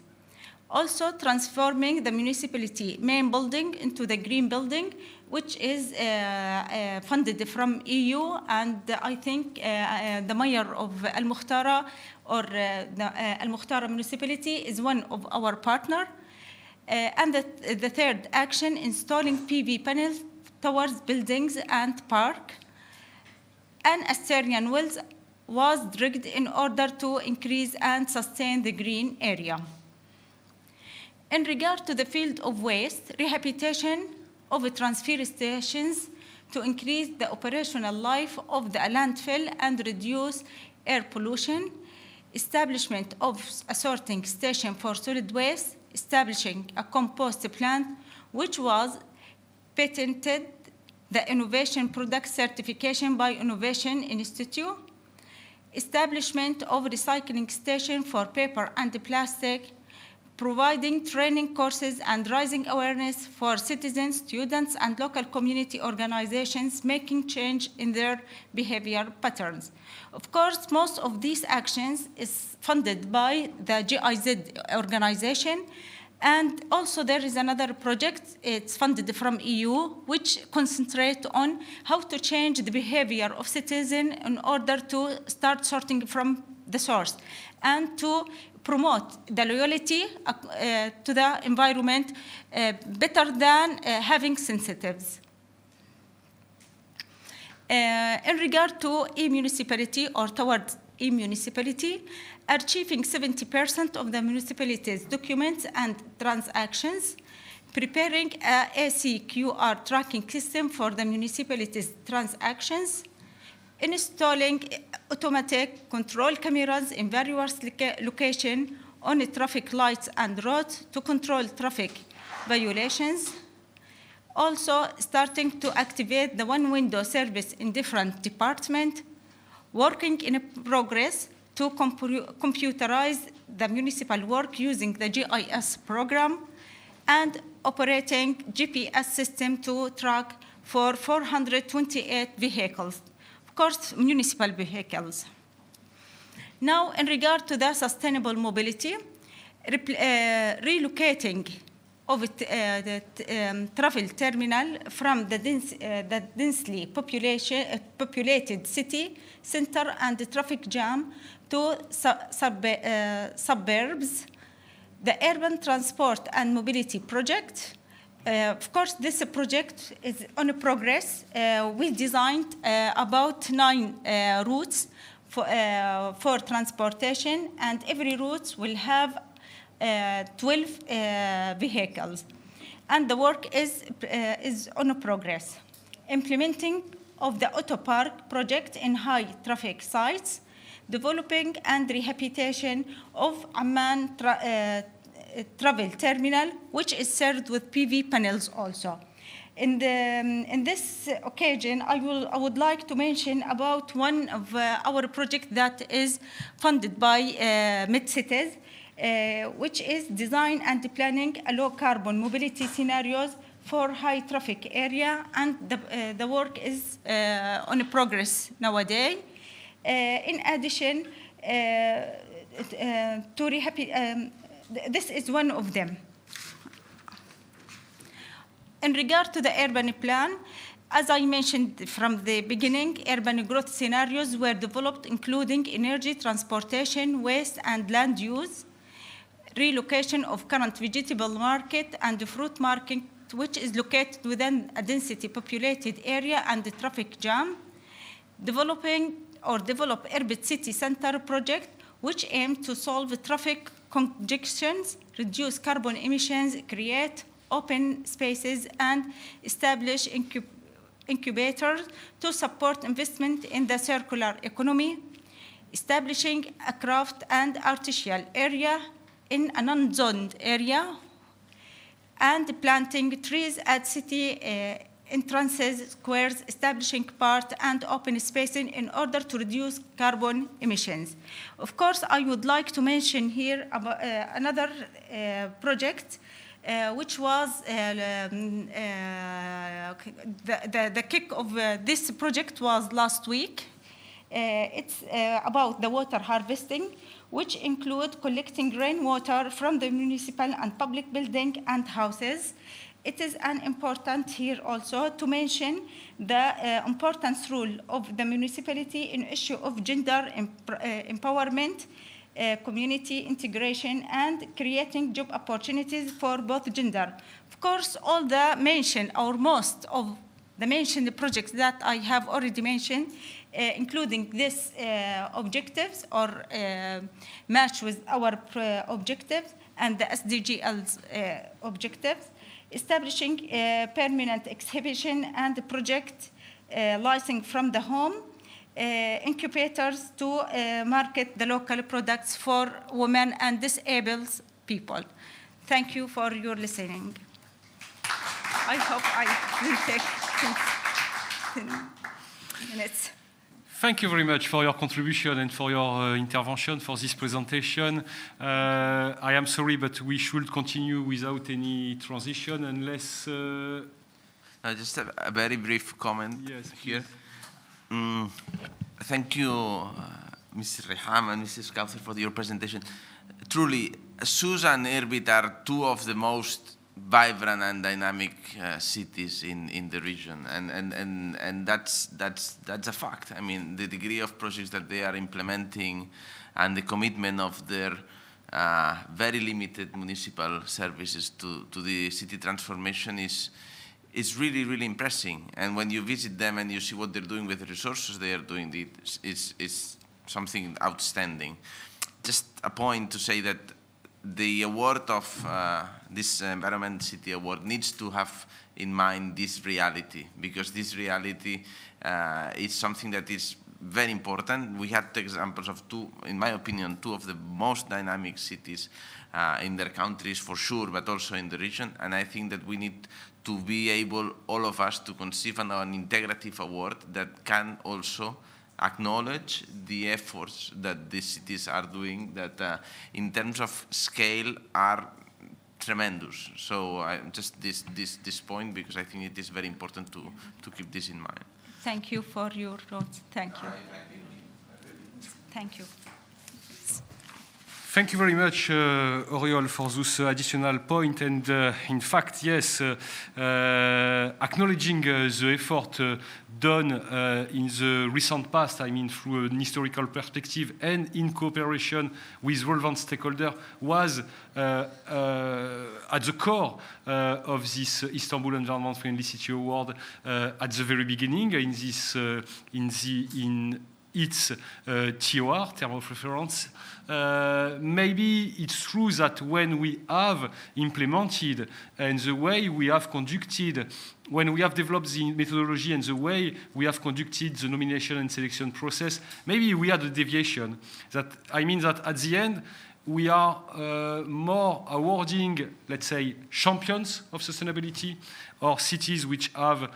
Also transforming the municipality main building into the green building, which is funded from EU, and I think the mayor of Al Mukhtara or the Al Mukhtara municipality is one of our partners. And the third action, installing PV panels towards buildings and park. And Asterian wells was dredged in order to increase and sustain the green area. In regard to the field of waste, rehabilitation of transfer stations to increase the operational life of the landfill and reduce air pollution, establishment of a sorting station for solid waste, establishing a compost plant, which was patented, the Innovation Product Certification by Innovation Institute, establishment of recycling station for paper and plastic, providing training courses and raising awareness for citizens, students, and local community organizations, making change in their behavior patterns. Of course, most of these actions is funded by the GIZ organization, and also there is another project, it's funded from EU, which concentrates on how to change the behavior of citizens in order to start sorting from the source and to promote the loyalty to the environment better than having sensitives. In regard to e-municipality or towards e-municipality, achieving 70% of the municipality's documents and transactions, preparing a ACQR tracking system for the municipality's transactions, installing automatic control cameras in various locations on the traffic lights and roads to control traffic violations. Also, starting to activate the one-window service in different departments, working in progress to computerize the municipal work using the GIS program, and operating GPS system to track for 428 vehicles, of course, municipal vehicles. Now, in regard to the sustainable mobility, relocating of the travel terminal from the densely populated city center and the traffic jam to suburbs, the urban transport and mobility project. Of course, this project is on progress. We designed about 9 routes for transportation, and every route will have 12 vehicles. And the work is on progress. Implementing of the auto park project in high traffic sites, developing and rehabilitation of Amman travel terminal, which is served with PV panels also. In this occasion, I would like to mention about one of our projects that is funded by MedCities, which is design and planning a low carbon mobility scenarios for high traffic area, and the work is on progress nowadays. In addition, this is one of them. In regard to the urban plan, as I mentioned from the beginning, urban growth scenarios were developed including energy, transportation, waste, and land use, relocation of current vegetable market and fruit market, which is located within a density populated area and the traffic jam, develop urban city center project, which aim to solve traffic congestions, reduce carbon emissions, create open spaces, and establish incubators to support investment in the circular economy, establishing a craft and artisanal area in a non-zoned area, and planting trees at city entrances, squares, establishing park and open spacing in order to reduce carbon emissions. Of course, I would like to mention here about, another project, which was the kick of this project was last week. It's about the water harvesting, which include collecting rainwater from the municipal and public building and houses. It is an important here also to mention the importance role of the municipality in issue of gender empowerment, community integration, and creating job opportunities for both gender. Of course, all the mentioned, or most of the mentioned projects that I have already mentioned, including these objectives or match with our objectives and the SDGs objectives, establishing permanent exhibition and project licensing from the home, incubators to market the local products for women and disabled people. Thank you for your listening. I hope I will take 10 minutes. Thank you very much for your contribution and for your intervention, for this presentation. I am sorry, but we should continue without any transition unless... Just a very brief comment here. Thank you, Mrs. Reham and Mrs. Kauthar, for your presentation. Truly, Susa and Irbit are two of the most vibrant and dynamic cities in the region, and that's a fact. I mean, the degree of projects that they are implementing and the commitment of their very limited municipal services to the city transformation is really, really impressive. And when you visit them and you see what they're doing with the resources they are doing, it's something outstanding. Just a point to say that the award of this Environment City Award needs to have in mind this reality, because this reality is something that is very important. We had examples of two, in my opinion, two of the most dynamic cities in their countries for sure, but also in the region. And I think that we need to be able, all of us, to conceive an integrative award that can also acknowledge the efforts that these cities are doing, that in terms of scale are tremendous. So just this point, because I think it is very important to keep this in mind. Thank you for your thoughts. Thank you. Thank you. Thank you very much, Oriol, for this additional point. And in fact, yes, acknowledging the effort done in the recent past, I mean, through an historical perspective and in cooperation with relevant stakeholders, was at the core of this Istanbul Environment Friendly City Award at the very beginning, in its TOR, term of reference. Maybe it's true that when we have implemented and the way we have conducted, when we have developed the methodology and the way we have conducted the nomination and selection process, maybe we had a deviation. I mean that at the end, we are more awarding, let's say, champions of sustainability, or cities which have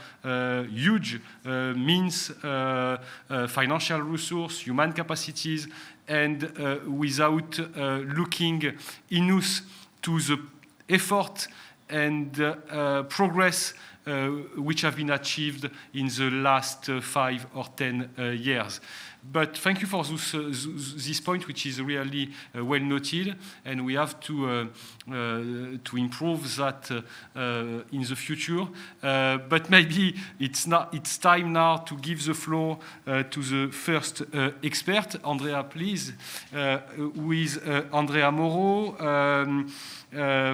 huge means, financial resource, human capacities, and without looking enough to the effort and progress which have been achieved in the last 5 or 10 years. But thank you for this point, which is really well noted, and we have to improve that in the future. But maybe it's time now to give the floor to the first expert, Andrea, please, with Andrea Moro,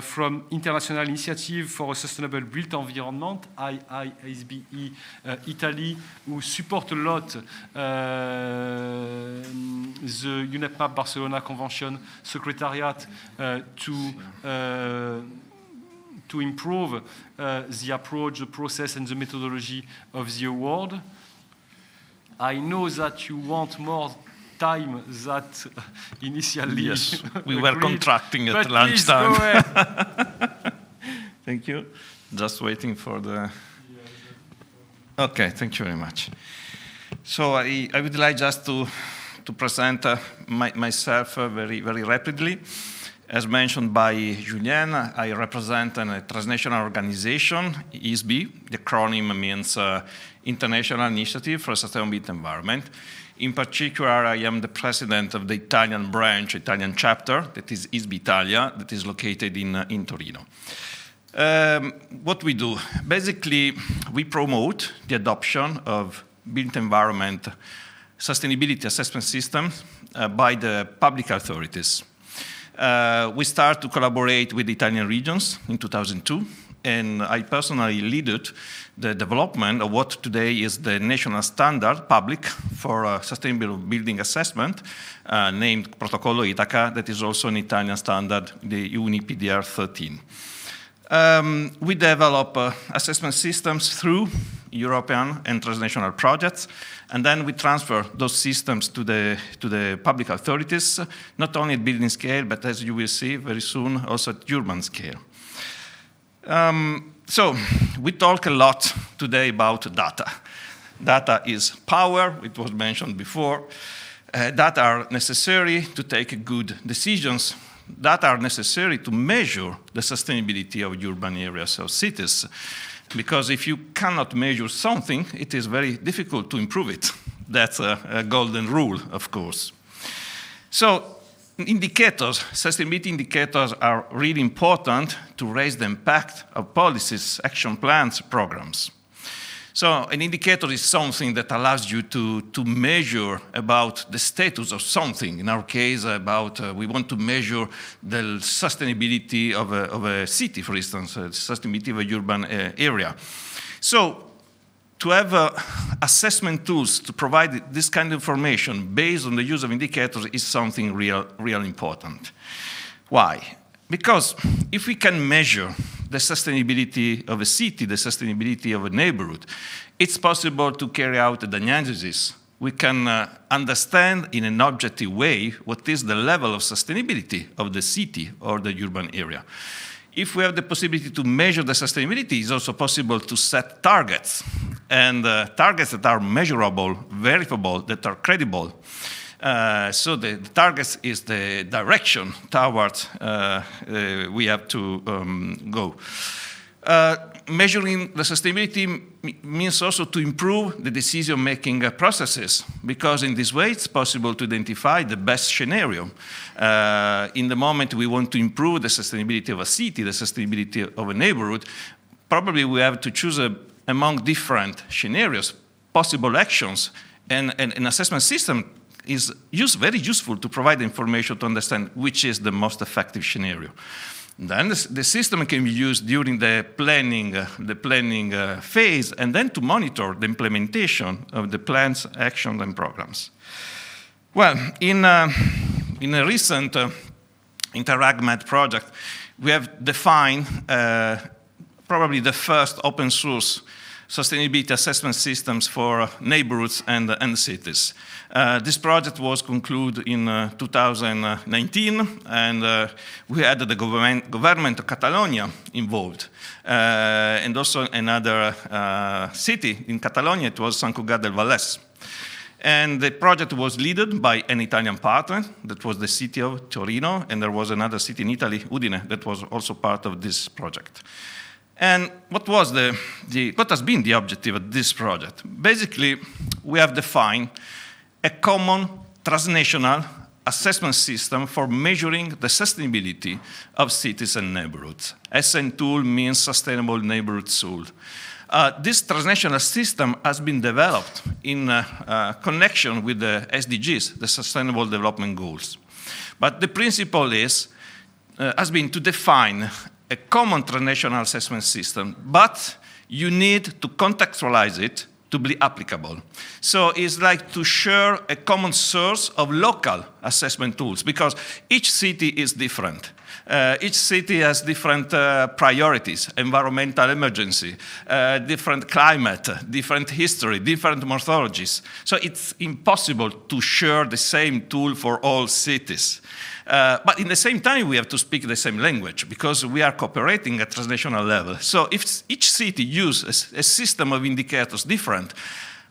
from International Initiative for a Sustainable Built Environment, IISBE Italy, who support a lot the UNEP Barcelona Convention Secretariat to improve the approach, the process, and the methodology of the award. I know that you want more time that initially. Yes, we were contracting at lunchtime. Thank you. Just waiting for the... Okay, thank you very much. So I would like just to present myself very, very rapidly. As mentioned by Julien, I represent a transnational organization, ISB. The acronym means International Initiative for a Sustainable Built Environment. In particular, I am the president of the Italian branch, Italian chapter, that is ISB Italia, that is located in Torino. What we do? Basically, we promote the adoption of built environment sustainability assessment systems by the public authorities. We start to collaborate with Italian regions in 2002, and I personally led the development of what today is the national standard public for sustainable building assessment, named Protocollo Itaca, that is also an Italian standard, the UNEP DR13. We develop assessment systems through European and transnational projects, and then we transfer those systems to the public authorities, not only at building scale, but as you will see very soon, also at urban scale. So we talk a lot today about data. Data is power, it was mentioned before. Data are necessary to take good decisions. Data are necessary to measure the sustainability of urban areas of cities. Because if you cannot measure something, it is very difficult to improve it. That's a golden rule, of course. So indicators, sustainability indicators are really important to raise the impact of policies, action plans, programs. So an indicator is something that allows you to measure about the status of something. In our case, we want to measure the sustainability of a city, for instance, sustainability of a urban area. So to have assessment tools to provide this kind of information based on the use of indicators is something real important. Why? Because if we can measure the sustainability of a city, the sustainability of a neighborhood, it's possible to carry out a diagnosis. We can understand in an objective way what is the level of sustainability of the city or the urban area. If we have the possibility to measure the sustainability, it's also possible to set targets, and targets that are measurable, verifiable, that are credible. So the targets is the direction towards we have to go. Measuring the sustainability means also to improve the decision-making processes, because in this way it's possible to identify the best scenario. In the moment we want to improve the sustainability of a city, the sustainability of a neighborhood, probably we have to choose among different scenarios, possible actions, and an assessment system is very useful to provide information to understand which is the most effective scenario. Then the system can be used during the planning phase, and then to monitor the implementation of the plans, actions, and programs. Well, in a recent InterAgMed project, we have defined probably the first open source sustainability assessment systems for neighborhoods and cities. This project was concluded in 2019, and we had the government of Catalonia involved, and also another city in Catalonia. It was Sant Cugat del Vallès. And the project was led by an Italian partner, that was the city of Torino, and there was another city in Italy, Udine, that was also part of this project. And what has been the objective of this project? Basically, we have defined a common transnational assessment system for measuring the sustainability of cities and neighborhoods. SN tool means Sustainable Neighborhood Tool. This transnational system has been developed in connection with the SDGs, the Sustainable Development Goals. But the principle has been to define a common transnational assessment system, but you need to contextualize it to be applicable. So it's like to share a common source of local assessment tools, because each city is different. Each city has different priorities, environmental emergency, different climate, different history, different methodologies. So it's impossible to share the same tool for all cities. But in the same time, we have to speak the same language, because we are cooperating at transnational level. So if each city uses a system of indicators different,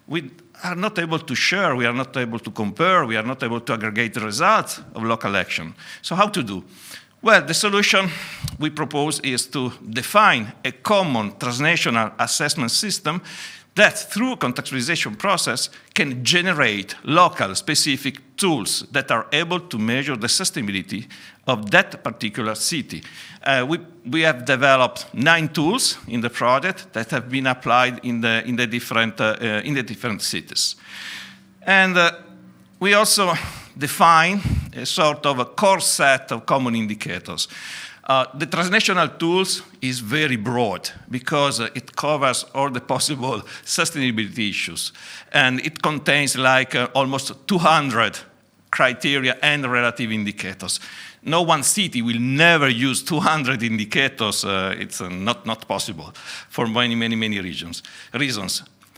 we are not able to share, we are not able to compare, we are not able to aggregate the results of local action. So how to do? Well, the solution we propose is to define a common transnational assessment system that through contextualization process can generate local specific tools that are able to measure the sustainability of that particular city. We have developed 9 tools in the project that have been applied in the different cities. And we also define a sort of a core set of common indicators. The transnational tools is very broad because it covers all the possible sustainability issues. And it contains like almost 200 criteria and relative indicators. No one city will never use 200 indicators. It's not possible for many reasons.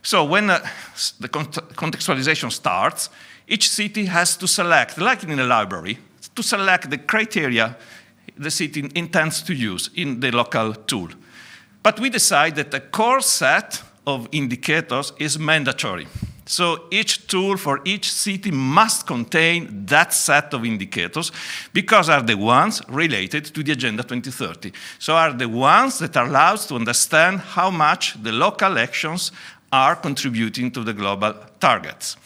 So when the contextualization starts, each city has to select, like in a library, to select the criteria the city intends to use in the local tool. But we decide that a core set of indicators is mandatory. So each tool for each city must contain that set of indicators because are the ones related to the Agenda 2030. So are the ones that allow us to understand how much the local actions are contributing to the global targets.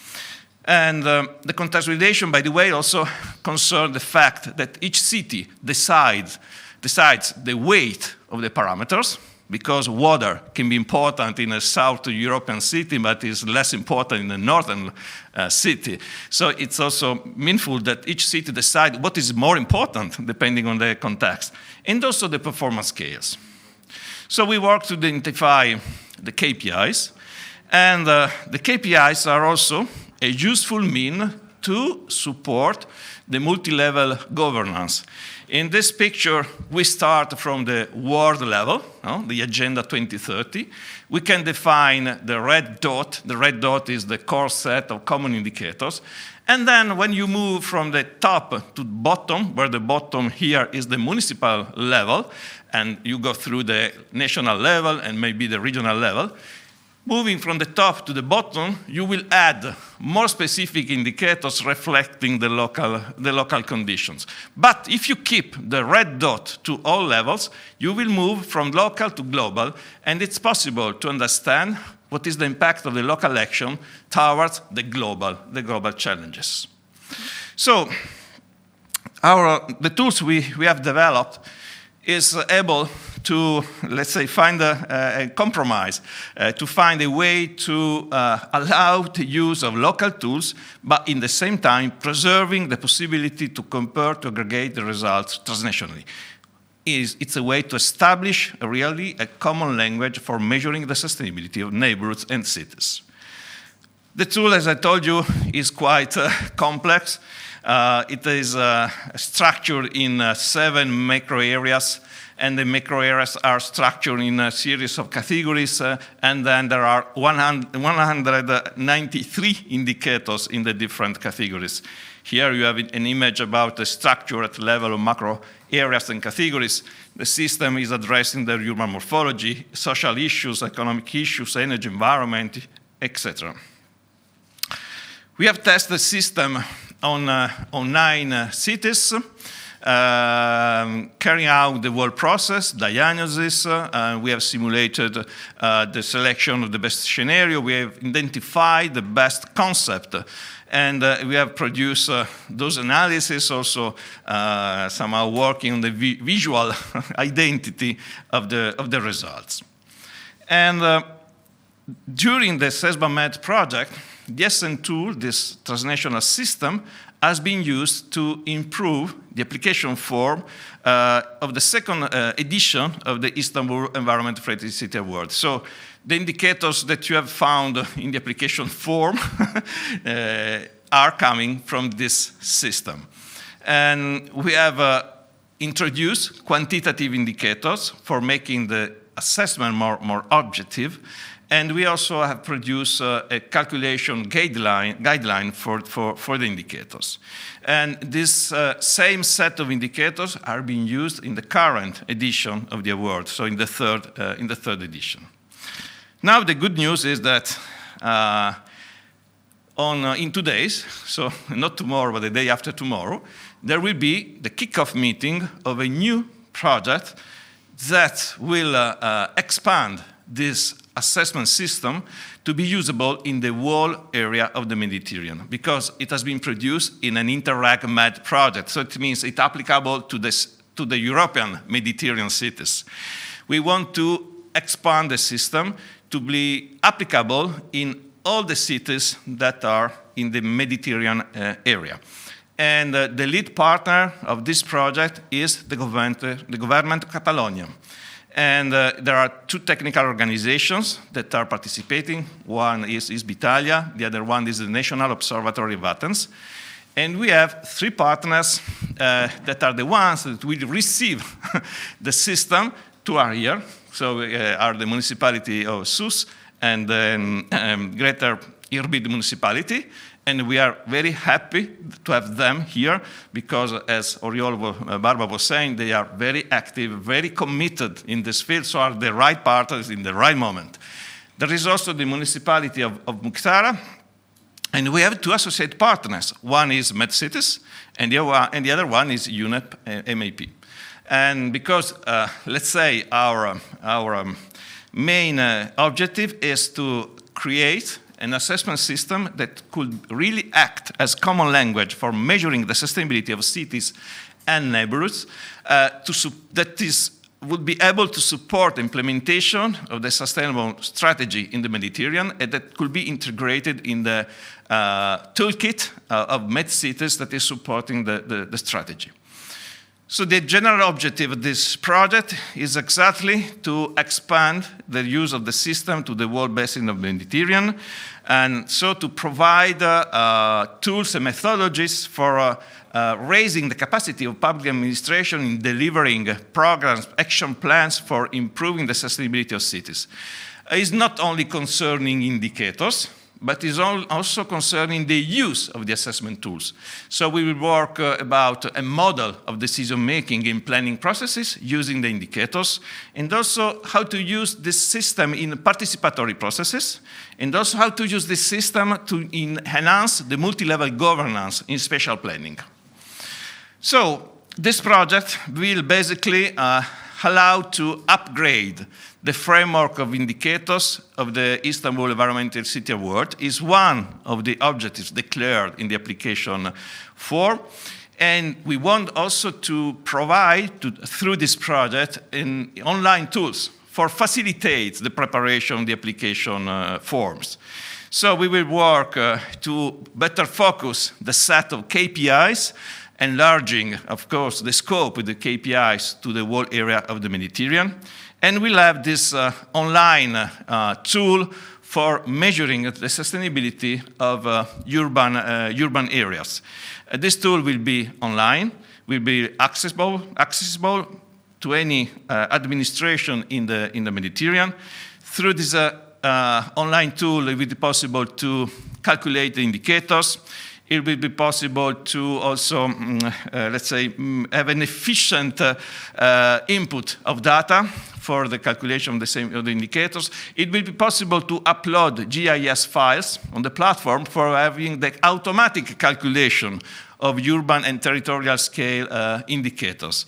And the contextualization, by the way, also concerns the fact that each city decides the weight of the parameters, because water can be important in a South European city, but is less important in a northern city. So it's also meaningful that each city decides what is more important, depending on the context, and also the performance scales. So we work to identify the KPIs, and the KPIs are also a useful mean to support the multi-level governance. In this picture, we start from the world level, the Agenda 2030. We can define the red dot. The red dot is the core set of common indicators. And then when you move from the top to bottom, where the bottom here is the municipal level, and you go through the national level and maybe the regional level, moving from the top to the bottom, you will add more specific indicators reflecting the local conditions. But if you keep the red dot to all levels, you will move from local to global, and it's possible to understand what is the impact of the local action towards the global challenges. So the tools we have developed is able to, let's say, find a compromise, to find a way to allow the use of local tools, but in the same time preserving the possibility to compare, to aggregate the results transnationally. It's a way to establish really a common language for measuring the sustainability of neighborhoods and cities. The tool, as I told you, is quite complex. It is structured in 7 macro areas, and the macro areas are structured in a series of categories, and then there are 193 indicators in the different categories. Here you have an image about the structure at the level of macro areas and categories. The system is addressing the urban morphology, social issues, economic issues, energy, environment, etc. We have tested the system on 9 cities, carrying out the whole process, diagnosis. We have simulated the selection of the best scenario. We have identified the best concept. And we have produced those analyses, also somehow working on the visual identity of the results. And during the SESBA-MED project, the SN tool, this transnational system, has been used to improve the application form of the second edition of the Istanbul Environment Friendly City Award. So the indicators that you have found in the application form are coming from this system. And we have introduced quantitative indicators for making the assessment more objective. And we also have produced a calculation guideline for the indicators. And this same set of indicators are being used in the current edition of the award, so in the third edition. Now the good news is that in 2 days, so not tomorrow, but the day after tomorrow, there will be the kickoff meeting of a new project that will expand this assessment system to be usable in the whole area of the Mediterranean, because it has been produced in an Interreg-Med project. So it means it's applicable to the European Mediterranean cities. We want to expand the system to be applicable in all the cities that are in the Mediterranean area. And the lead partner of this project is the government of Catalonia. And there are two technical organizations that are participating. One is Italia, the other one is the National Observatory of Athens. And we have three partners that are the ones that will receive the system to our year. So are the municipality of Sus and the Greater Irbid municipality. And we are very happy to have them here because, as Barbara was saying, they are very active, very committed in this field, so are the right partners in the right moment. There is also the municipality of Muxtara, and we have two associate partners. One is MedCities, and the other one is UNEP MAP. And because, let's say, our main objective is to create an assessment system that could really act as common language for measuring the sustainability of cities and neighborhoods, would be able to support implementation of the sustainable strategy in the Mediterranean, and that could be integrated in the toolkit of MedCities that is supporting the strategy. So the general objective of this project is exactly to expand the use of the system to the whole basin of the Mediterranean, and so to provide tools and methodologies for raising the capacity of public administration in delivering programs, action plans for improving the sustainability of cities. It's not only concerning indicators, but is also concerning the use of the assessment tools. So we will work about a model of decision-making in planning processes using the indicators, and also how to use this system in participatory processes, and also how to use this system to enhance the multi-level governance in spatial planning. So this project will basically allow to upgrade the framework of indicators of the Istanbul Environmental City Award. Is one of the objectives declared in the application for. And we want also to provide, through this project, online tools for facilitate the preparation of the application forms. So we will work to better focus the set of KPIs, enlarging, of course, the scope of the KPIs to the whole area of the Mediterranean. And we'll have this online tool for measuring the sustainability of urban areas. This tool will be online, will be accessible to any administration in the Mediterranean. Through this online tool, it will be possible to calculate the indicators. It will be possible to also, let's say, have an efficient input of data for the calculation of the indicators. It will be possible to upload GIS files on the platform for having the automatic calculation of urban and territorial scale indicators.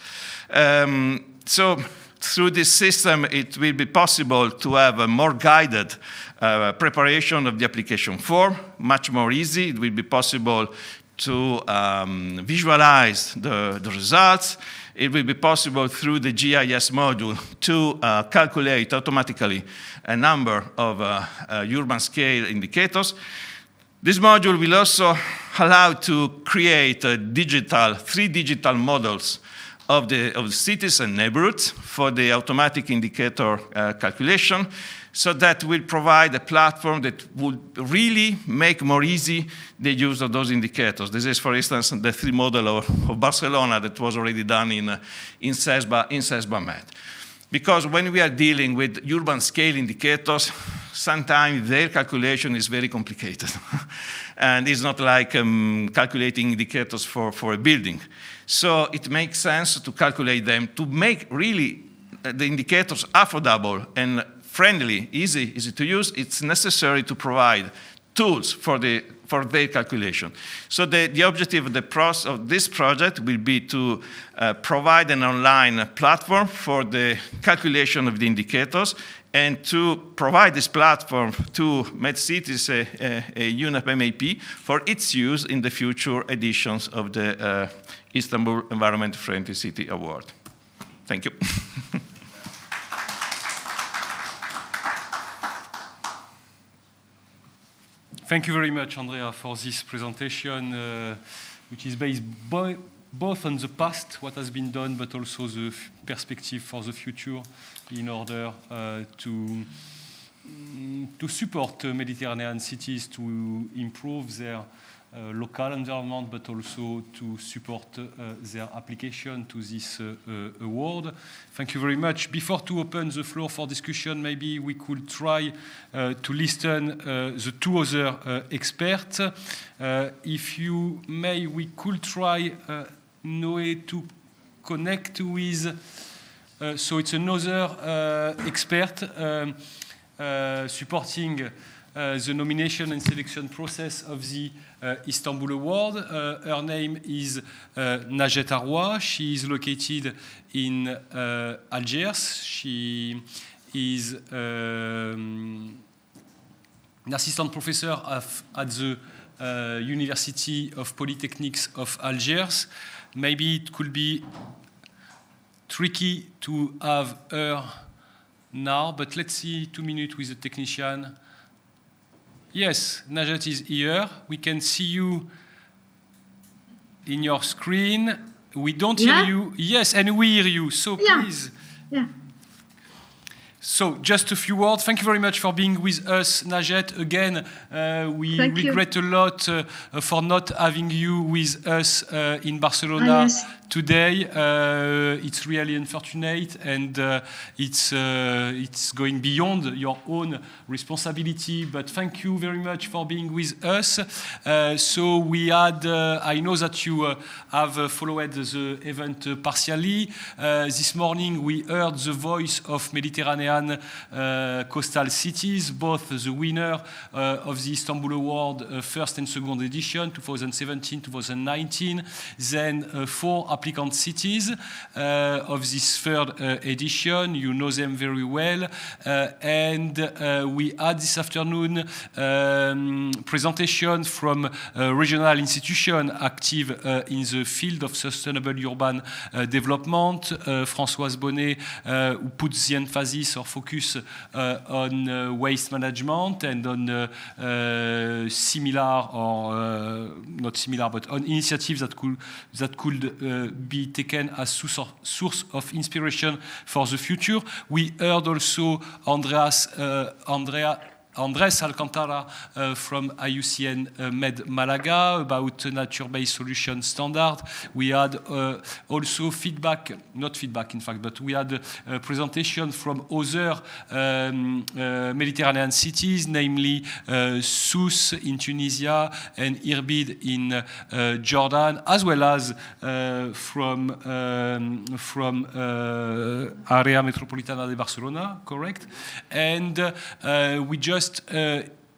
So through this system, it will be possible to have a more guided preparation of the application form, much more easy. It will be possible to visualize the results. It will be possible through the GIS module to calculate automatically a number of urban scale indicators. This module will also allow to create three digital models of the cities and neighborhoods for the automatic indicator calculation, so that will provide a platform that would really make more easy the use of those indicators. This is, for instance, the 3 model of Barcelona that was already done in CESBA Med. Because when we are dealing with urban scale indicators, sometimes their calculation is very complicated. And it's not like calculating indicators for a building. So it makes sense to calculate them to make really the indicators affordable and friendly, easy to use. It's necessary to provide tools for for their calculation. So the objective of this project will be to provide an online platform for the calculation of the indicators, and to provide this platform to MedCities, a UNEP MAP, for its use in the future editions of the Istanbul Environment Friendly City Award. Thank you. Thank you very much, Andrea, for this presentation, which is based both on the past, what has been done, but also the perspective for the future in order to support Mediterranean cities to improve their local environment, but also to support their application to this award. Thank you very much. Before to open the floor for discussion, maybe we could try to listen the two other experts. If you may, we could try Noé to connect with, so it's another expert supporting the nomination and selection process of the Istanbul Award. Her name is Najet Arwa. She is located in Algiers. She is an assistant professor at the University of Polytechnics of Algiers. Maybe it could be tricky to have her now, but let's see 2 minutes with the technician. Yes, Najet is here. We can see you in your screen. We don't hear you. Yes, and we hear you. So please. Yeah. So just a few words. Thank you very much for being with us, Najet. Again, we regret a lot for not having you with us in Barcelona today. It's really unfortunate, and it's going beyond your own responsibility. But thank you very much for being with us. So we had, I know that you have followed the event partially. This morning we heard the voice of Mediterranean coastal cities, both the winner of the Istanbul Award, first and second edition, 2017-2019, then 4 applicant cities of this third edition. You know them very well. And we had this afternoon presentation from a regional institution active in the field of sustainable urban development. Françoise Bonnet, who puts the emphasis or focus on waste management and on similar or not similar, but on initiatives that could be taken as source of inspiration for the future. We heard also Andrés Alcantara from IUCN Med Malaga about nature-based solution standard. We had also not feedback in fact, but we had a presentation from other Mediterranean cities, namely Sousse in Tunisia and Irbid in Jordan, as well as from Area Metropolitana de Barcelona, correct? And we just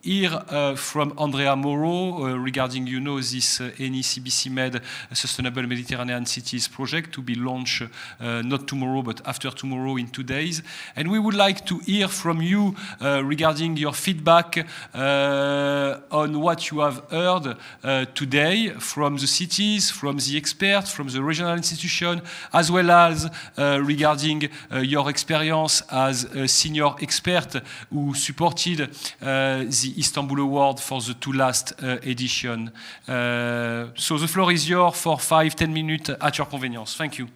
hear from Andrea Moro regarding, this NECBC Med Sustainable Mediterranean Cities project to be launched not tomorrow, but after tomorrow in 2 days. And we would like to hear from you regarding your feedback on what you have heard today from the cities, from the experts, from the regional institution, as well as regarding your experience as a senior expert who supported the Istanbul Award for the 2 last edition. So the floor is yours for 5-10 minutes at your convenience. Thank you.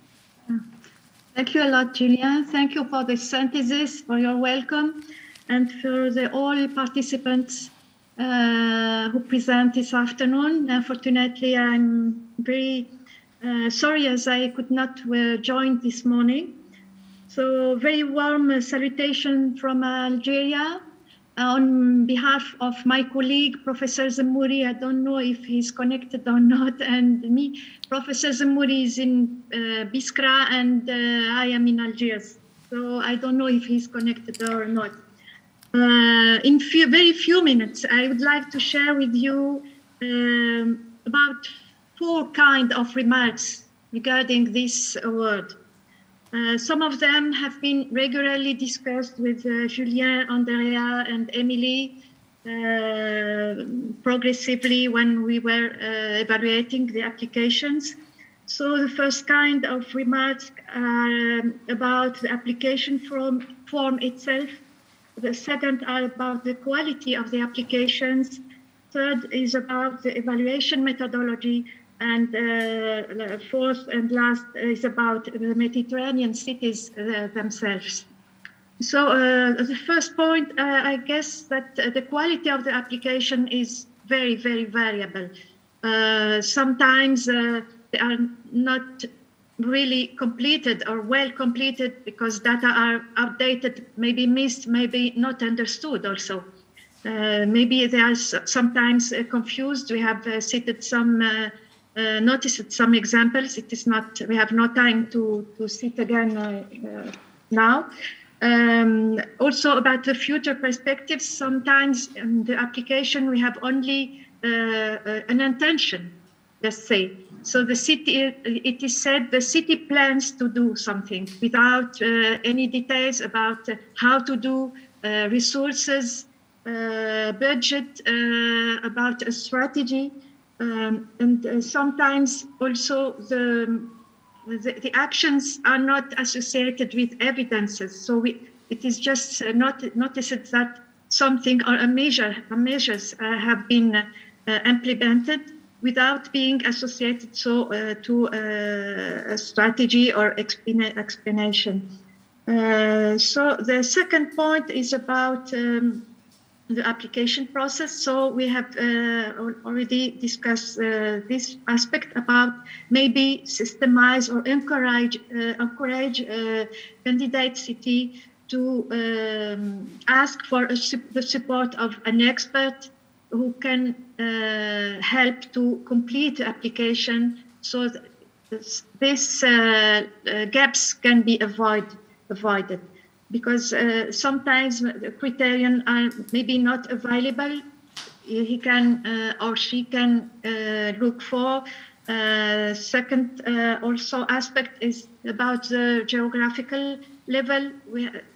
Thank you a lot, Julian. Thank you for the synthesis, for your welcome, and for all participants who present this afternoon. Unfortunately, I'm very sorry as I could not join this morning. So very warm salutation from Algeria. On behalf of my colleague, Professor Zemmouri, I don't know if he's connected or not, and me, Professor Zemmouri is in Biskra, and I am in Algiers. So I don't know if he's connected or not. In very few minutes, I would like to share with you about 4 kind of remarks regarding this award. Some of them have been regularly discussed with Julien, Andrea, and Emily progressively when we were evaluating the applications. So the first kind of remarks are about the application form itself. The second are about the quality of the applications. Third is about the evaluation methodology. And fourth and last is about the Mediterranean cities themselves. So the first point, I guess that the quality of the application is very, very variable. Sometimes they are not really completed or well completed because data are outdated, maybe missed, maybe not understood also. Maybe they are sometimes confused. We have cited some, noticed some examples. It is not, we have no time to cite again now. Also about the future perspectives, sometimes in the application we have only an intention, let's say. So the city, it is said the city plans to do something without any details about how to do, resources, budget, about a strategy, and sometimes also the actions are not associated with evidences. So it is just noticed that something or measures have been implemented without being associated to a strategy or explanation. So the second point is about the application process. So we have already discussed this aspect about maybe systemize or encourage candidate city to ask for the support of an expert who can help to complete the application so that these gaps can be avoided. Because sometimes the criterion are maybe not available. He can or she can look for. Second also aspect is about the geographical level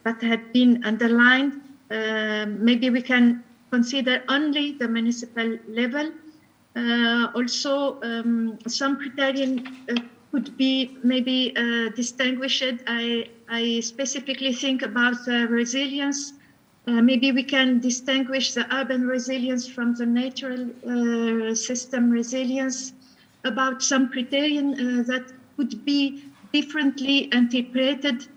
that had been underlined. Maybe we can consider only the municipal level. Also, some criterion could be maybe distinguished. I specifically think about resilience. Maybe we can distinguish the urban resilience from the natural system resilience. About some criterion that could be differently interpreted.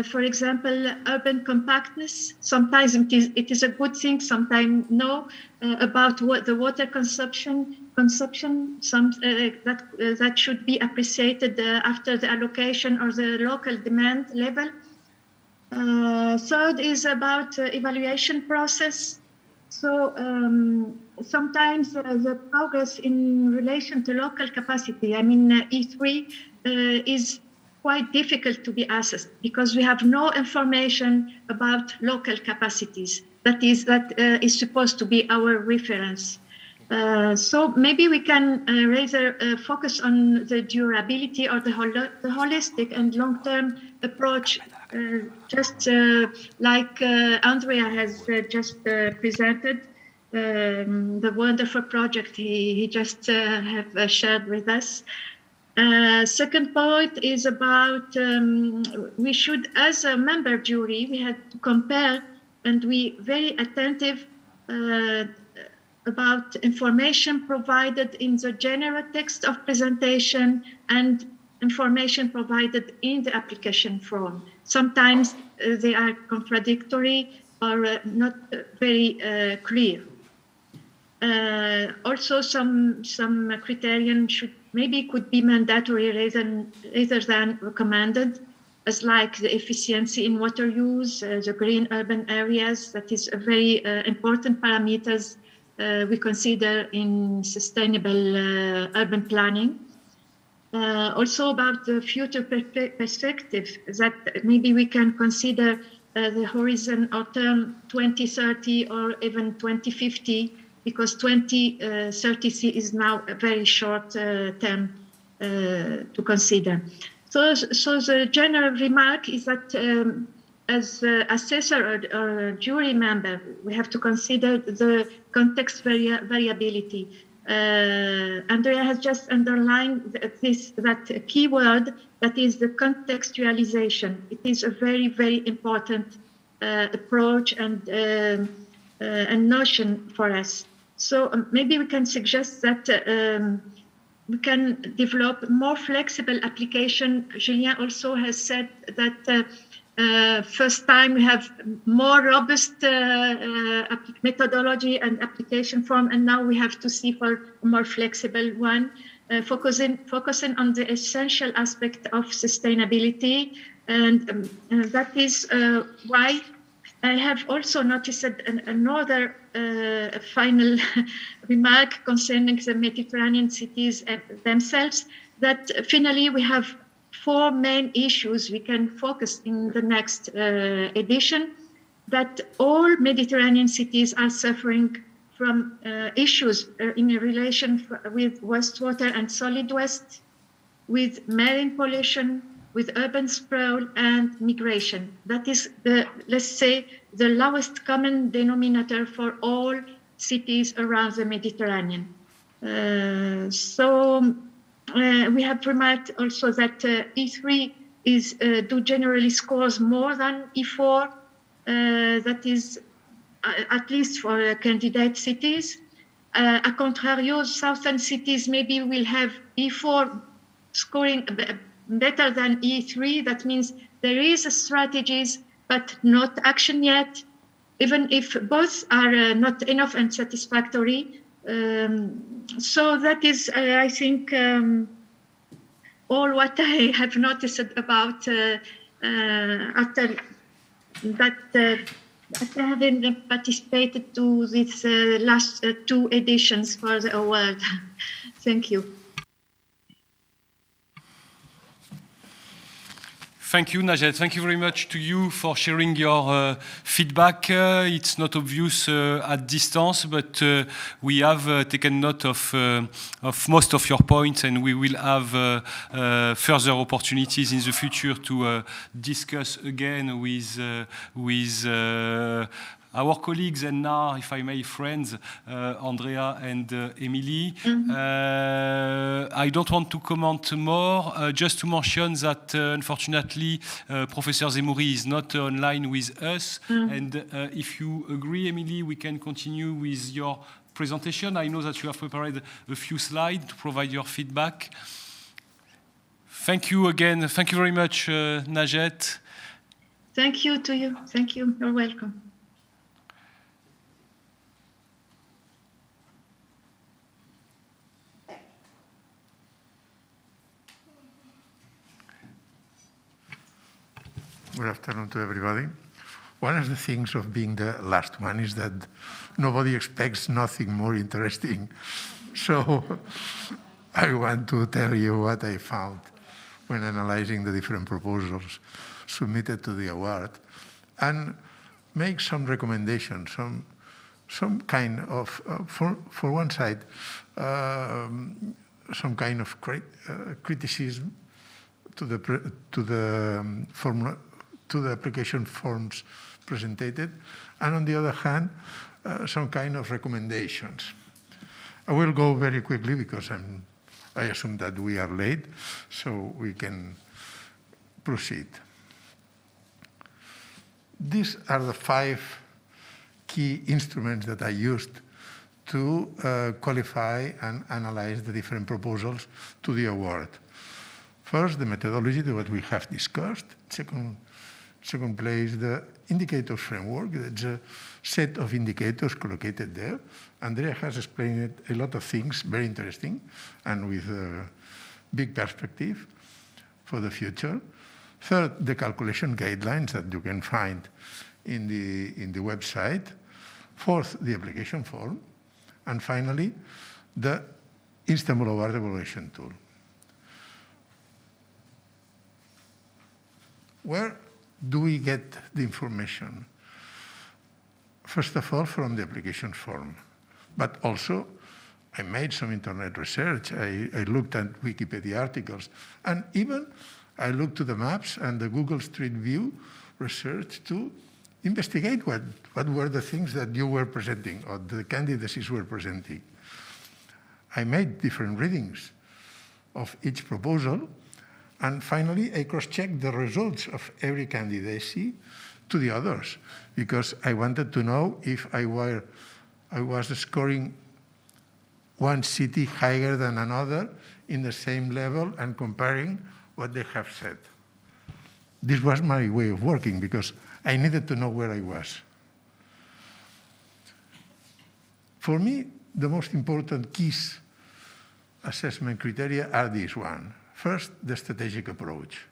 For example, urban compactness. Sometimes it is a good thing, sometimes no. About the water consumption, that should be appreciated after the allocation or the local demand level. Third is about evaluation process. So sometimes the progress in relation to local capacity, I mean E3, is quite difficult to be assessed because we have no information about local capacities. That is supposed to be our reference. So maybe we can rather focus on the durability or the holistic and long-term approach, just like Andrea has just presented, the wonderful project he just have shared with us. Second point is about we should, as a member jury, we had to compare and we very attentive about information provided in the general text of presentation and information provided in the application form. Sometimes they are contradictory or not very clear. Also, some criterion could be mandatory rather than recommended, as like the efficiency in water use, the green urban areas. That is a very important parameters we consider in sustainable urban planning. Also about the future perspective, that maybe we can consider the horizon or term 2030 or even 2050 because 2030 is now a very short term to consider. So the general remark is that as assessor or jury member, we have to consider the context variability. Andrea has just underlined that key word, that is the contextualization. It is a very, very important approach and notion for us. So maybe we can suggest that we can develop more flexible application. Julien also has said that first time we have more robust methodology and application form, and now we have to see for a more flexible one, focusing on the essential aspect of sustainability. And that is why I have also noticed another final remark concerning the Mediterranean cities themselves, that finally we have 4 main issues we can focus in the next edition, that all Mediterranean cities are suffering from issues in relation with wastewater and solid waste, with marine pollution, with urban sprawl and migration. That is let's say, the lowest common denominator for all cities around the Mediterranean. We have remarked also that E3 do generally scores more than E4, that is at least for candidate cities. A contrario, southern cities maybe will have E4 scoring better than E3. That means there is a strategies, but not action yet, even if both are not enough and satisfactory. So that is, I think, all what I have noticed about after that, after having participated to these last 2 editions for the award. Thank you. Thank you, Najet. Thank you very much to you for sharing your feedback. It's not obvious at distance, but we have taken note of most of your points, and we will have further opportunities in the future to discuss again with our colleagues, and now, if I may, friends, Andrea and Emily. I don't want to comment more, just to mention that, unfortunately, Professor Zemouri is not online with us. And if you agree, Emily, we can continue with your presentation. I know that you have prepared a few slides to provide your feedback. Thank you again. Thank you very much, Najet. Thank you to you. Thank you. You're welcome. Good afternoon to everybody. One of the things of being the last one is that nobody expects nothing more interesting. So I want to tell you what I found when analyzing the different proposals submitted to the award, and make some recommendations, some kind of, for one side, some kind of criticism to the application forms presented, and on the other hand, some kind of recommendations. I will go very quickly because I assume that we are late, so we can proceed. These are the 5 key instruments that I used to qualify and analyze the different proposals to the award. First, the methodology, what we have discussed. Second place, the indicators framework. It's a set of indicators collocated there. Andrea has explained a lot of things, very interesting, and with a big perspective for the future. Third, the calculation guidelines that you can find in the website. Fourth, the application form. And finally, the Istanbul Award evaluation tool. Where do we get the information? First of all, from the application form. But also, I made some internet research. I looked at Wikipedia articles. And even I looked to the maps and the Google Street View research to investigate what were the things that you were presenting or the candidacies were presenting. I made different readings of each proposal. And finally, I cross-checked the results of every candidacy to the others, because I wanted to know if I was scoring one city higher than another in the same level and comparing what they have said. This was my way of working, because I needed to know where I was. For me, the most important keys assessment criteria are these one. First, the strategic approach.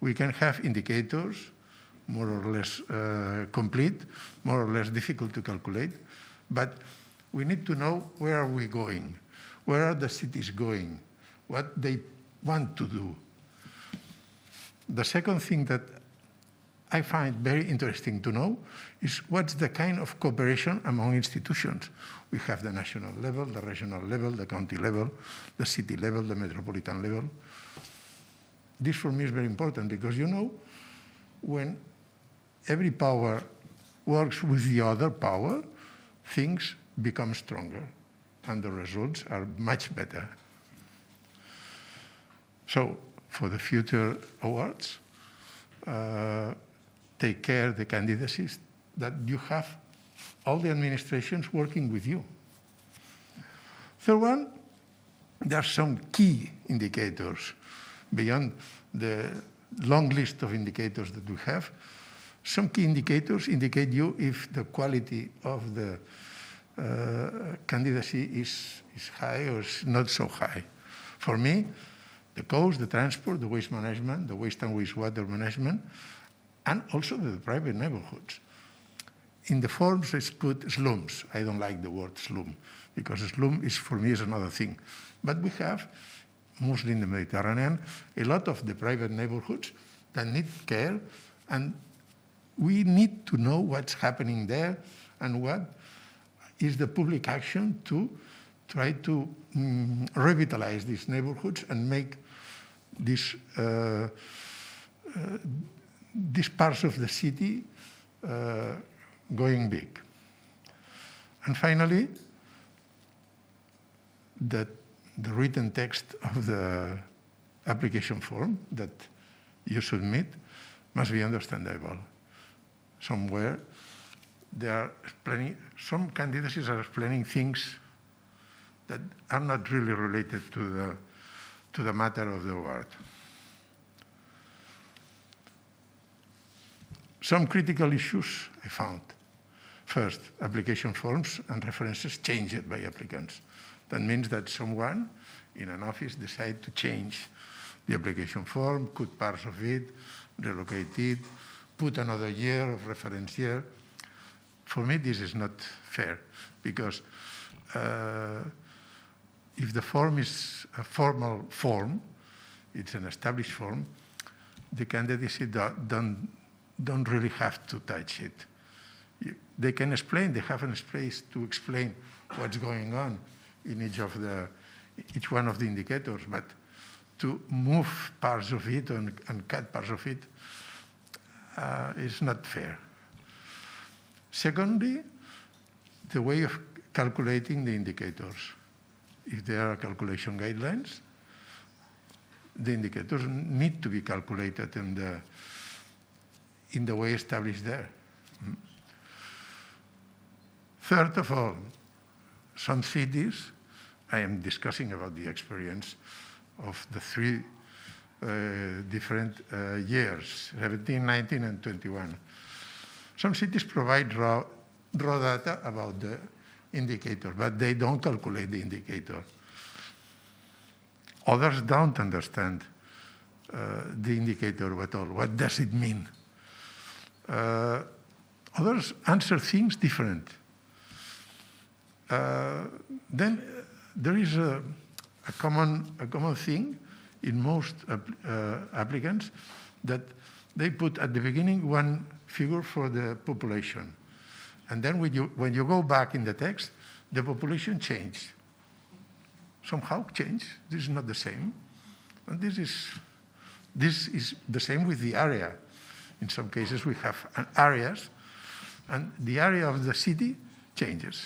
We can have indicators, more or less complete, more or less difficult to calculate, but we need to know where are we going, where are the cities going, what they want to do. The second thing that I find very interesting to know is what's the kind of cooperation among institutions. We have the national level, the regional level, the county level, the city level, the metropolitan level. This for me is very important, because you know, when every power works with the other power, things become stronger and the results are much better. So for the future awards, take care the candidacies that you have all the administrations working with you. Third one, there are some key indicators beyond the long list of indicators that we have. Some key indicators indicate you if the quality of the candidacy is high or is not so high. For me, the coast, the transport, the waste management, the waste and wastewater management, and also the private neighborhoods. In the forms, it's put slums. I don't like the word slum, because slum is, for me, is another thing. But we have, mostly in the Mediterranean, a lot of the private neighborhoods that need care, and we need to know what's happening there and what is the public action to try to revitalize these neighborhoods and make these parts of the city going big. And finally, the written text of the application form that you submit must be understandable. Somewhere they are explaining, some candidacies are explaining things that are not really related to the matter of the award. Some critical issues I found. First, application forms and references changed by applicants. That means that someone in an office decided to change the application form, cut parts of it, relocate it, put another year of reference year. For me, this is not fair, because if the form is a formal form, it's an established form, the candidacy don't really have to touch it. They can explain, they have a space to explain what's going on in each one of the indicators, but to move parts of it and cut parts of it is not fair. Secondly, the way of calculating the indicators. If there are calculation guidelines, the indicators need to be calculated in the way established there. Third of all, some cities, I am discussing about the experience of the three different years, 17, 19, and 21. Some cities provide raw data about the indicator, but they don't calculate the indicator. Others don't understand the indicator at all. What does it mean? Others answer things different. Then there is a common thing in most applicants, that they put at the beginning one figure for the population. And then when you go back in the text, the population changed. Somehow changed. This is not the same. And this is the same with the area. In some cases, we have areas, and the area of the city changes.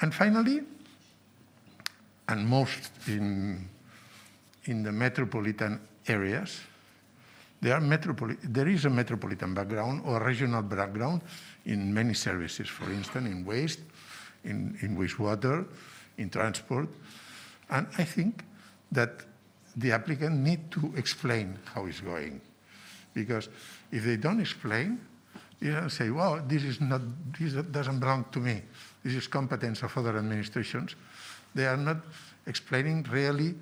And finally, and most in the metropolitan areas, there is a metropolitan background or regional background in many services, for instance, in waste, in wastewater, in transport. And I think that the applicant need to explain how it's going. Because if they don't explain, you don't say, well, this doesn't belong to me. This is competence of other administrations. They are not explaining really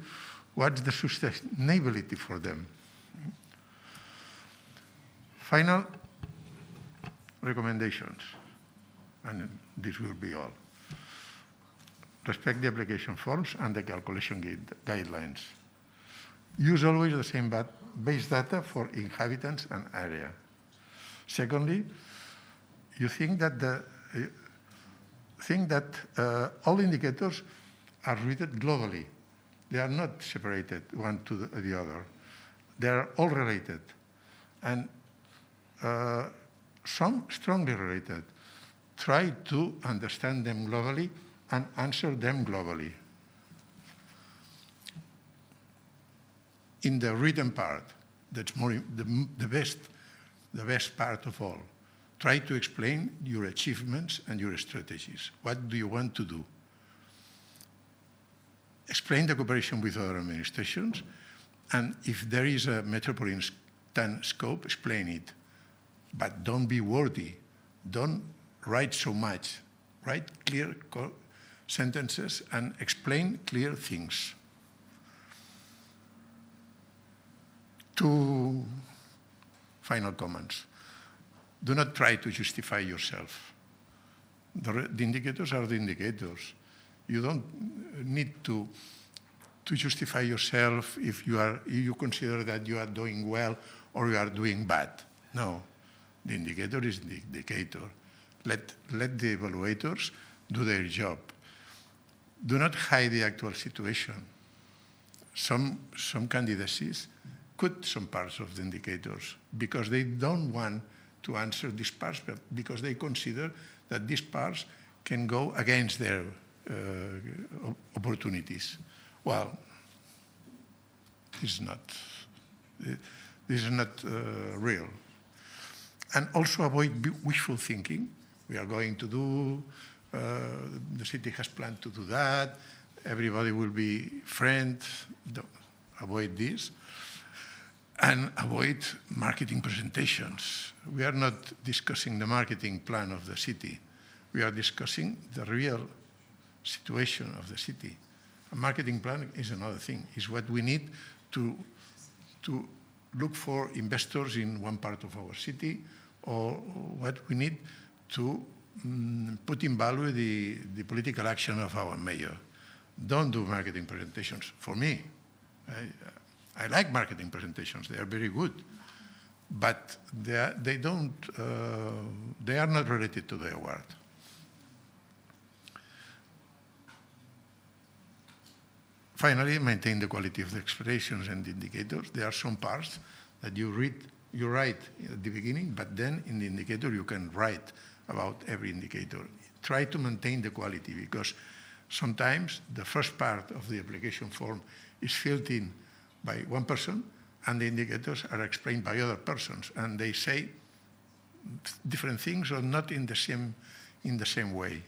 what's the sustainability for them. Final recommendations, and this will be all. Respect the application forms and the calculation guidelines. Use always the same base data for inhabitants and area. Secondly, you think that all indicators are rated globally. They are not separated one to the other. They are all related, and some strongly related. Try to understand them globally and answer them globally. In the written part, that's the best part of all. Try to explain your achievements and your strategies. What do you want to do? Explain the cooperation with other administrations, and if there is a metropolitan scope, explain it. But don't be wordy. Don't write so much. Write clear sentences and explain clear things. 2 final comments. Do not try to justify yourself. The indicators are the indicators. You don't need to justify yourself if you consider that you are doing well or you are doing bad. No, the indicator is the indicator. Let the evaluators do their job. Do not hide the actual situation. Some candidacies cut some parts of the indicators because they don't want to answer these parts, but because they consider that these parts can go against their opportunities. Well, this is not real. And also avoid wishful thinking. We are going to do, the city has planned to do that, everybody will be friends. Avoid this. And avoid marketing presentations. We are not discussing the marketing plan of the city. We are discussing the real situation of the city. A marketing plan is another thing. It's what we need to look for investors in one part of our city, or what we need to put in value the political action of our mayor. Don't do marketing presentations. For me, I like marketing presentations. They are very good, but they are not related to the award. Finally, maintain the quality of the expressions and indicators. There are some parts that you write at the beginning, but then in the indicator you can write about every indicator. Try to maintain the quality, because sometimes the first part of the application form is filled in by one person, and the indicators are explained by other persons, and they say different things or not in the same way.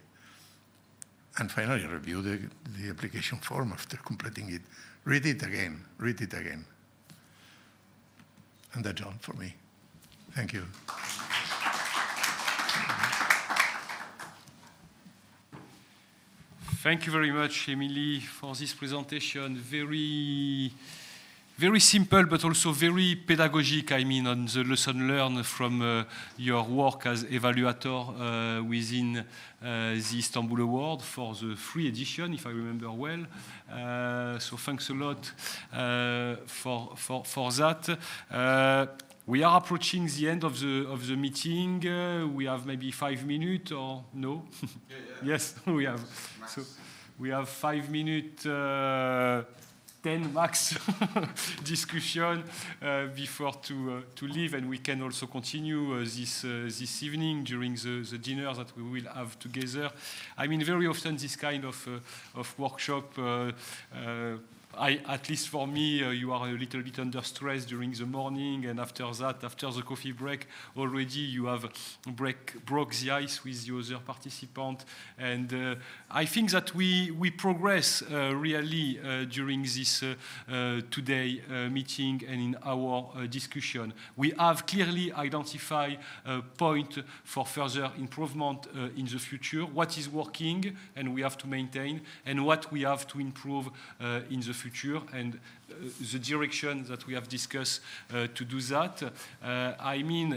And finally, review the application form after completing it. Read it again, read it again. And that's all for me. Thank you. Thank you very much, Emily, for this presentation. Very simple, but also very pedagogic, I mean, on the lesson learned from your work as evaluator within the Istanbul Award for the 3rd edition, if I remember well. So thanks a lot for that. We are approaching the end of the meeting. We have maybe 5 minutes or no? Yes, we have. So we have 5 minutes, 10 max discussion before to leave, and we can also continue this evening during the dinner that we will have together. I mean, very often this kind of workshop. At least for me, you are a little bit under stress during the morning, and after that, after the coffee break, already you have broke the ice with the other participant. And I think that we progress really during this today meeting and in our discussion. We have clearly identified a point for further improvement in the future, what is working and we have to maintain, and what we have to improve in the future, and the direction that we have discussed to do that. I mean,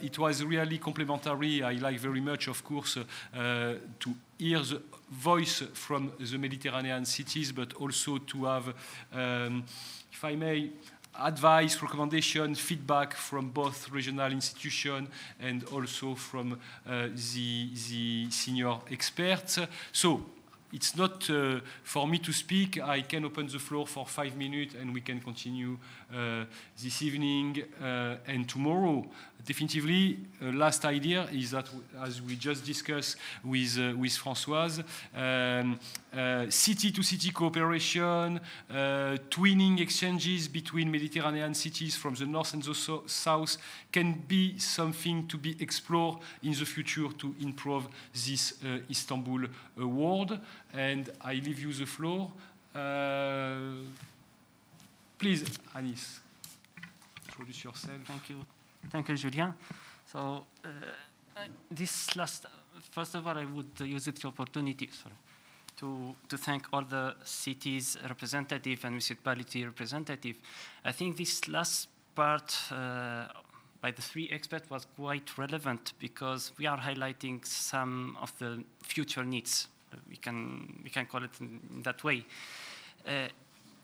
it was really complementary. I like very much, of course, to hear the voice from the Mediterranean cities, but also to have, if I may, advice, recommendation, feedback from both regional institutions and also from the senior experts. So it's not for me to speak. I can open the floor for 5 minutes and we can continue this evening and tomorrow. Definitively, last idea is that, as we just discussed with Françoise, city-to-city cooperation, twinning exchanges between Mediterranean cities from the north and the south can be something to be explored in the future to improve this Istanbul award. And I leave you the floor. Please, Anis, introduce yourself. Thank you. Thank you, Julien. So first of all, I would use the opportunity to thank all the cities representative and municipality representative. I think this last part by the 3 experts was quite relevant because we are highlighting some of the future needs. We can call it in that way.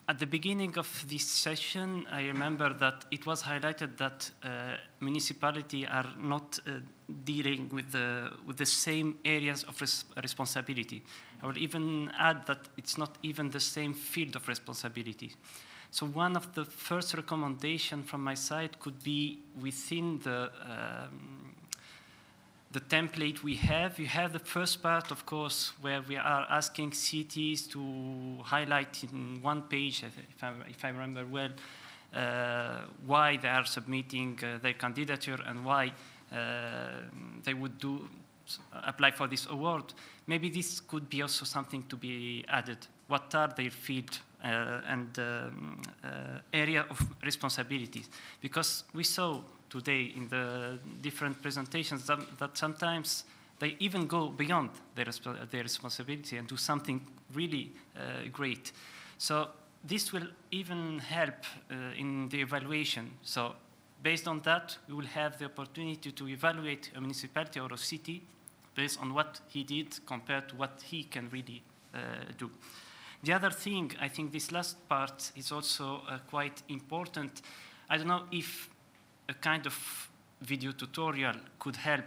At the beginning of this session, I remember that it was highlighted that municipalities are not dealing with the same areas of responsibility. I will even add that it's not even the same field of responsibility. So one of the first recommendations from my side could be within the template we have. You have the first part, of course, where we are asking cities to highlight in 1 page, if I remember well, why they are submitting their candidature and why they would apply for this award. Maybe this could be also something to be added. What are their field and area of responsibilities? Because we saw today in the different presentations that sometimes they even go beyond their responsibility and do something really great. So this will even help in the evaluation. So based on that, we will have the opportunity to evaluate a municipality or a city based on what he did compared to what he can really do. The other thing, I think this last part is also quite important. I don't know if a kind of video tutorial could help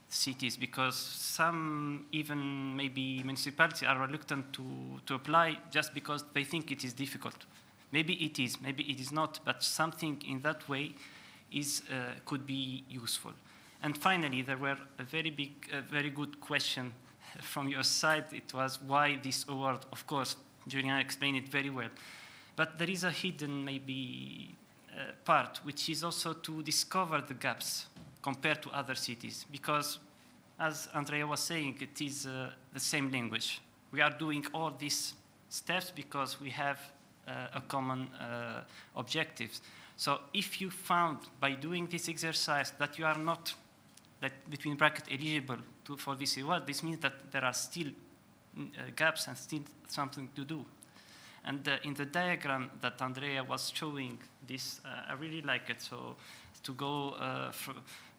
cities, because some even maybe municipalities are reluctant to apply just because they think it is difficult. Maybe it is, maybe it is not, but something in that way could be useful. And finally, there were a very good question from your side. It was why this award. Of course, Julian explained it very well, but there is a hidden maybe part, which is also to discover the gaps compared to other cities, because as Andrea was saying, it is the same language. We are doing all these steps because we have a common objectives. So if you found by doing this exercise that you are not, between brackets, eligible for this award, this means that there are still gaps and still something to do. And in the diagram that Andrea was showing, this I really like it. So to go for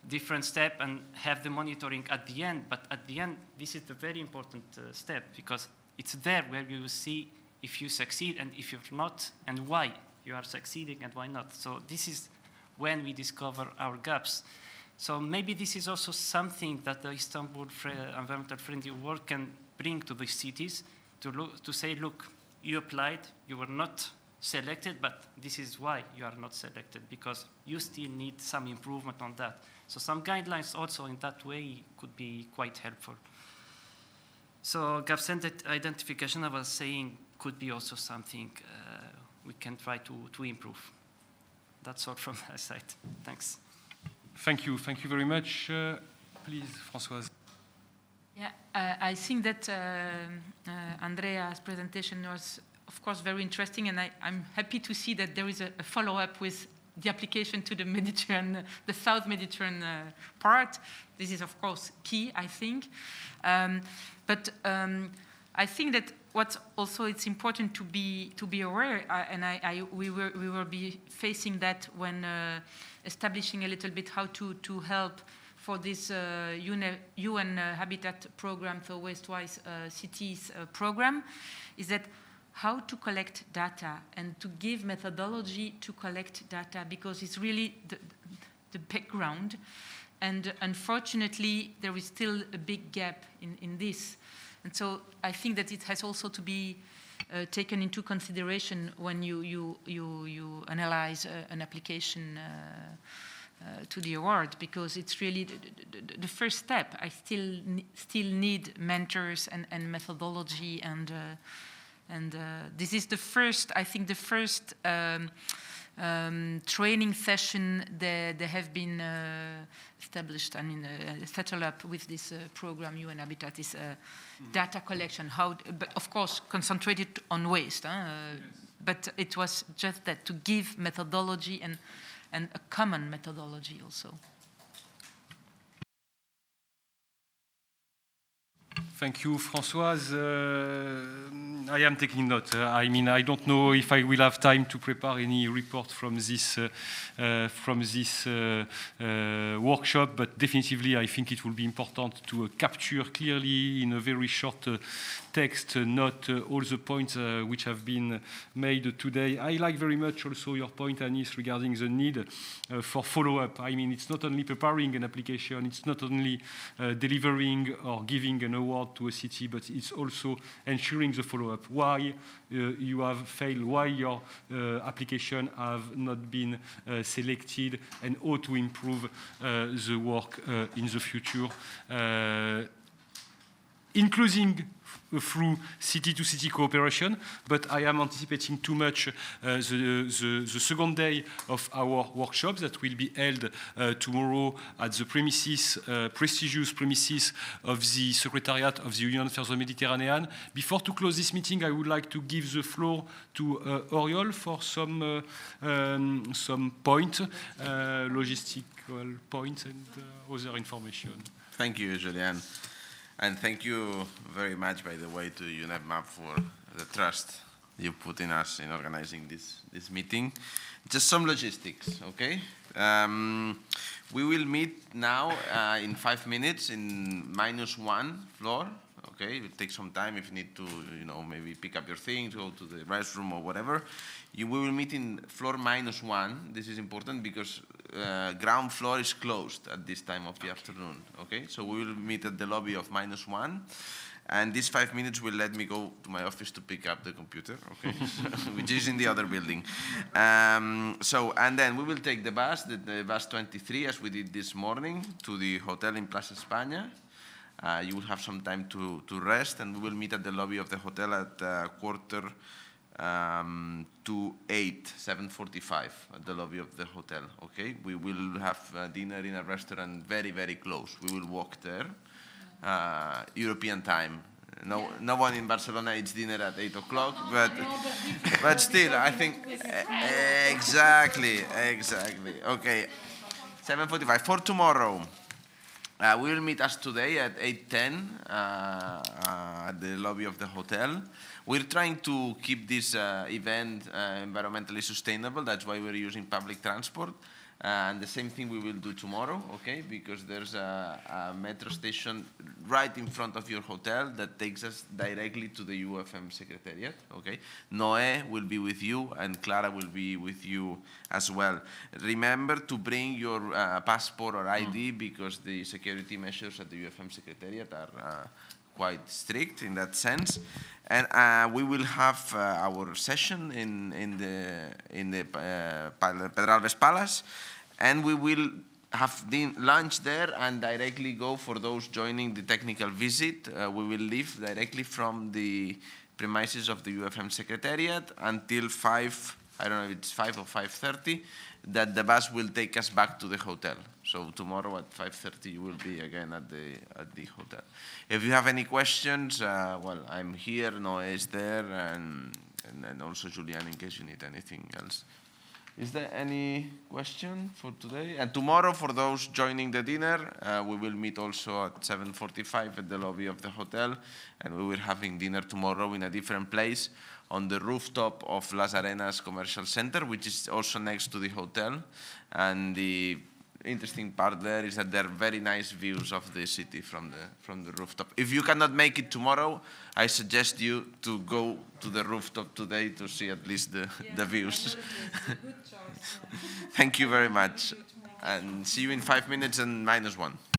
different step and have the monitoring at the end. But at the end, this is the very important step, because it's there where you will see if you succeed and if you're not, and why you are succeeding and why not. So this is when we discover our gaps. So maybe this is also something that the Istanbul environmental friendly work can bring to the cities to say, look, you applied, you were not selected, but this is why you are not selected, because you still need some improvement on that. So some guidelines also in that way could be quite helpful. So gaps identification, I was saying, could be also something we can try to improve. That's all from my side. Thanks. Thank you very much. Please, Françoise. Yeah, I think that Andrea's presentation was, of course, very interesting, and I'm happy to see that there is a follow-up with the application to the Mediterranean, the South Mediterranean part. This is, of course, key, I think. But I think that what also it's important to be aware, and we will be facing that when establishing a little bit how to help for this UN Habitat program, so Waste-Wise Cities program, is that how to collect data and to give methodology to collect data, because it's really the background. And unfortunately, there is still a big gap in this. And so I think that it has also to be taken into consideration when you analyze an application to the award, because it's really the first step. I still need mentors and methodology, and this is the first, I think, the first training session that they have been established, I mean, settled up with this program, UN Habitat, is data collection, but of course concentrated on waste, but it was just that, to give methodology and a common methodology also. Thank you, Françoise. I am taking note. I mean, I don't know if I will have time to prepare any report from this workshop, but definitively I think it will be important to capture clearly in a very short text, not all the points which have been made today. I like very much also your point, Anis, regarding the need for follow-up. I mean, it's not only preparing an application, it's not only delivering or giving an award to a city, but it's also ensuring the follow-up. Why you have failed, why your application have not been selected, and how to improve the work in the future, including through city-to-city cooperation, but I am anticipating too much the second day of our workshops that will be held tomorrow at the premises, prestigious premises of the Secretariat of the Union for the Mediterranean. Before to close this meeting, I would like to give the floor to Oriol for some point, logistical points and other information. Thank you, Julian. And thank you very much, by the way, to UNEP for the trust you put in us in organizing this meeting. Just some logistics, okay? We will meet now in 5 minutes in -1 floor, okay? It will take some time if you need to, maybe pick up your things, go to the restroom or whatever. We will meet in floor -1. This is important because ground floor is closed at this time of the afternoon, okay? So we will meet at the lobby of -1, and these 5 minutes will let me go to my office to pick up the computer, okay? Which is in the other building. And then we will take the bus, the bus 23, as we did this morning, to the hotel in Plaza España. You will have some time to rest, and we will meet at the lobby of the hotel at 7:45 at the lobby of the hotel, okay? We will have dinner in a restaurant very, very close. We will walk there, European time. No one in Barcelona eats dinner at 8 o'clock, but still, I think, exactly, okay. 7:45 for tomorrow. We will meet as today at 8:10 at the lobby of the hotel. We're trying to keep this event environmentally sustainable. That's why we're using public transport. And the same thing we will do tomorrow, okay? Because there's a metro station right in front of your hotel that takes us directly to the UfM secretariat, okay? Noé will be with you and Clara will be with you as well. Remember to bring your passport or ID because the security measures at the UfM secretariat are quite strict in that sense. And we will have our session in the Pedralbes Palace, and we will have lunch there and directly go for those joining the technical visit. We will leave directly from the premises of the UfM Secretariat until 5, I don't know if it's 5 or 5:30, that the bus will take us back to the hotel. So tomorrow at 5:30 you will be again at the hotel. If you have any questions, well, I'm here, Noé is there, and also Julian in case you need anything else. Is there any question for today? And tomorrow, for those joining the dinner, we will meet also at 7:45 at the lobby of the hotel, and we will having dinner tomorrow in a different place on the rooftop of Las Arenas Commercial Center, which is also next to the hotel. And the interesting part there is that there are very nice views of the city from the rooftop. If you cannot make it tomorrow, I suggest you to go to the rooftop today to see at least the views. Thank you very much, and see you in 5 minutes and -1.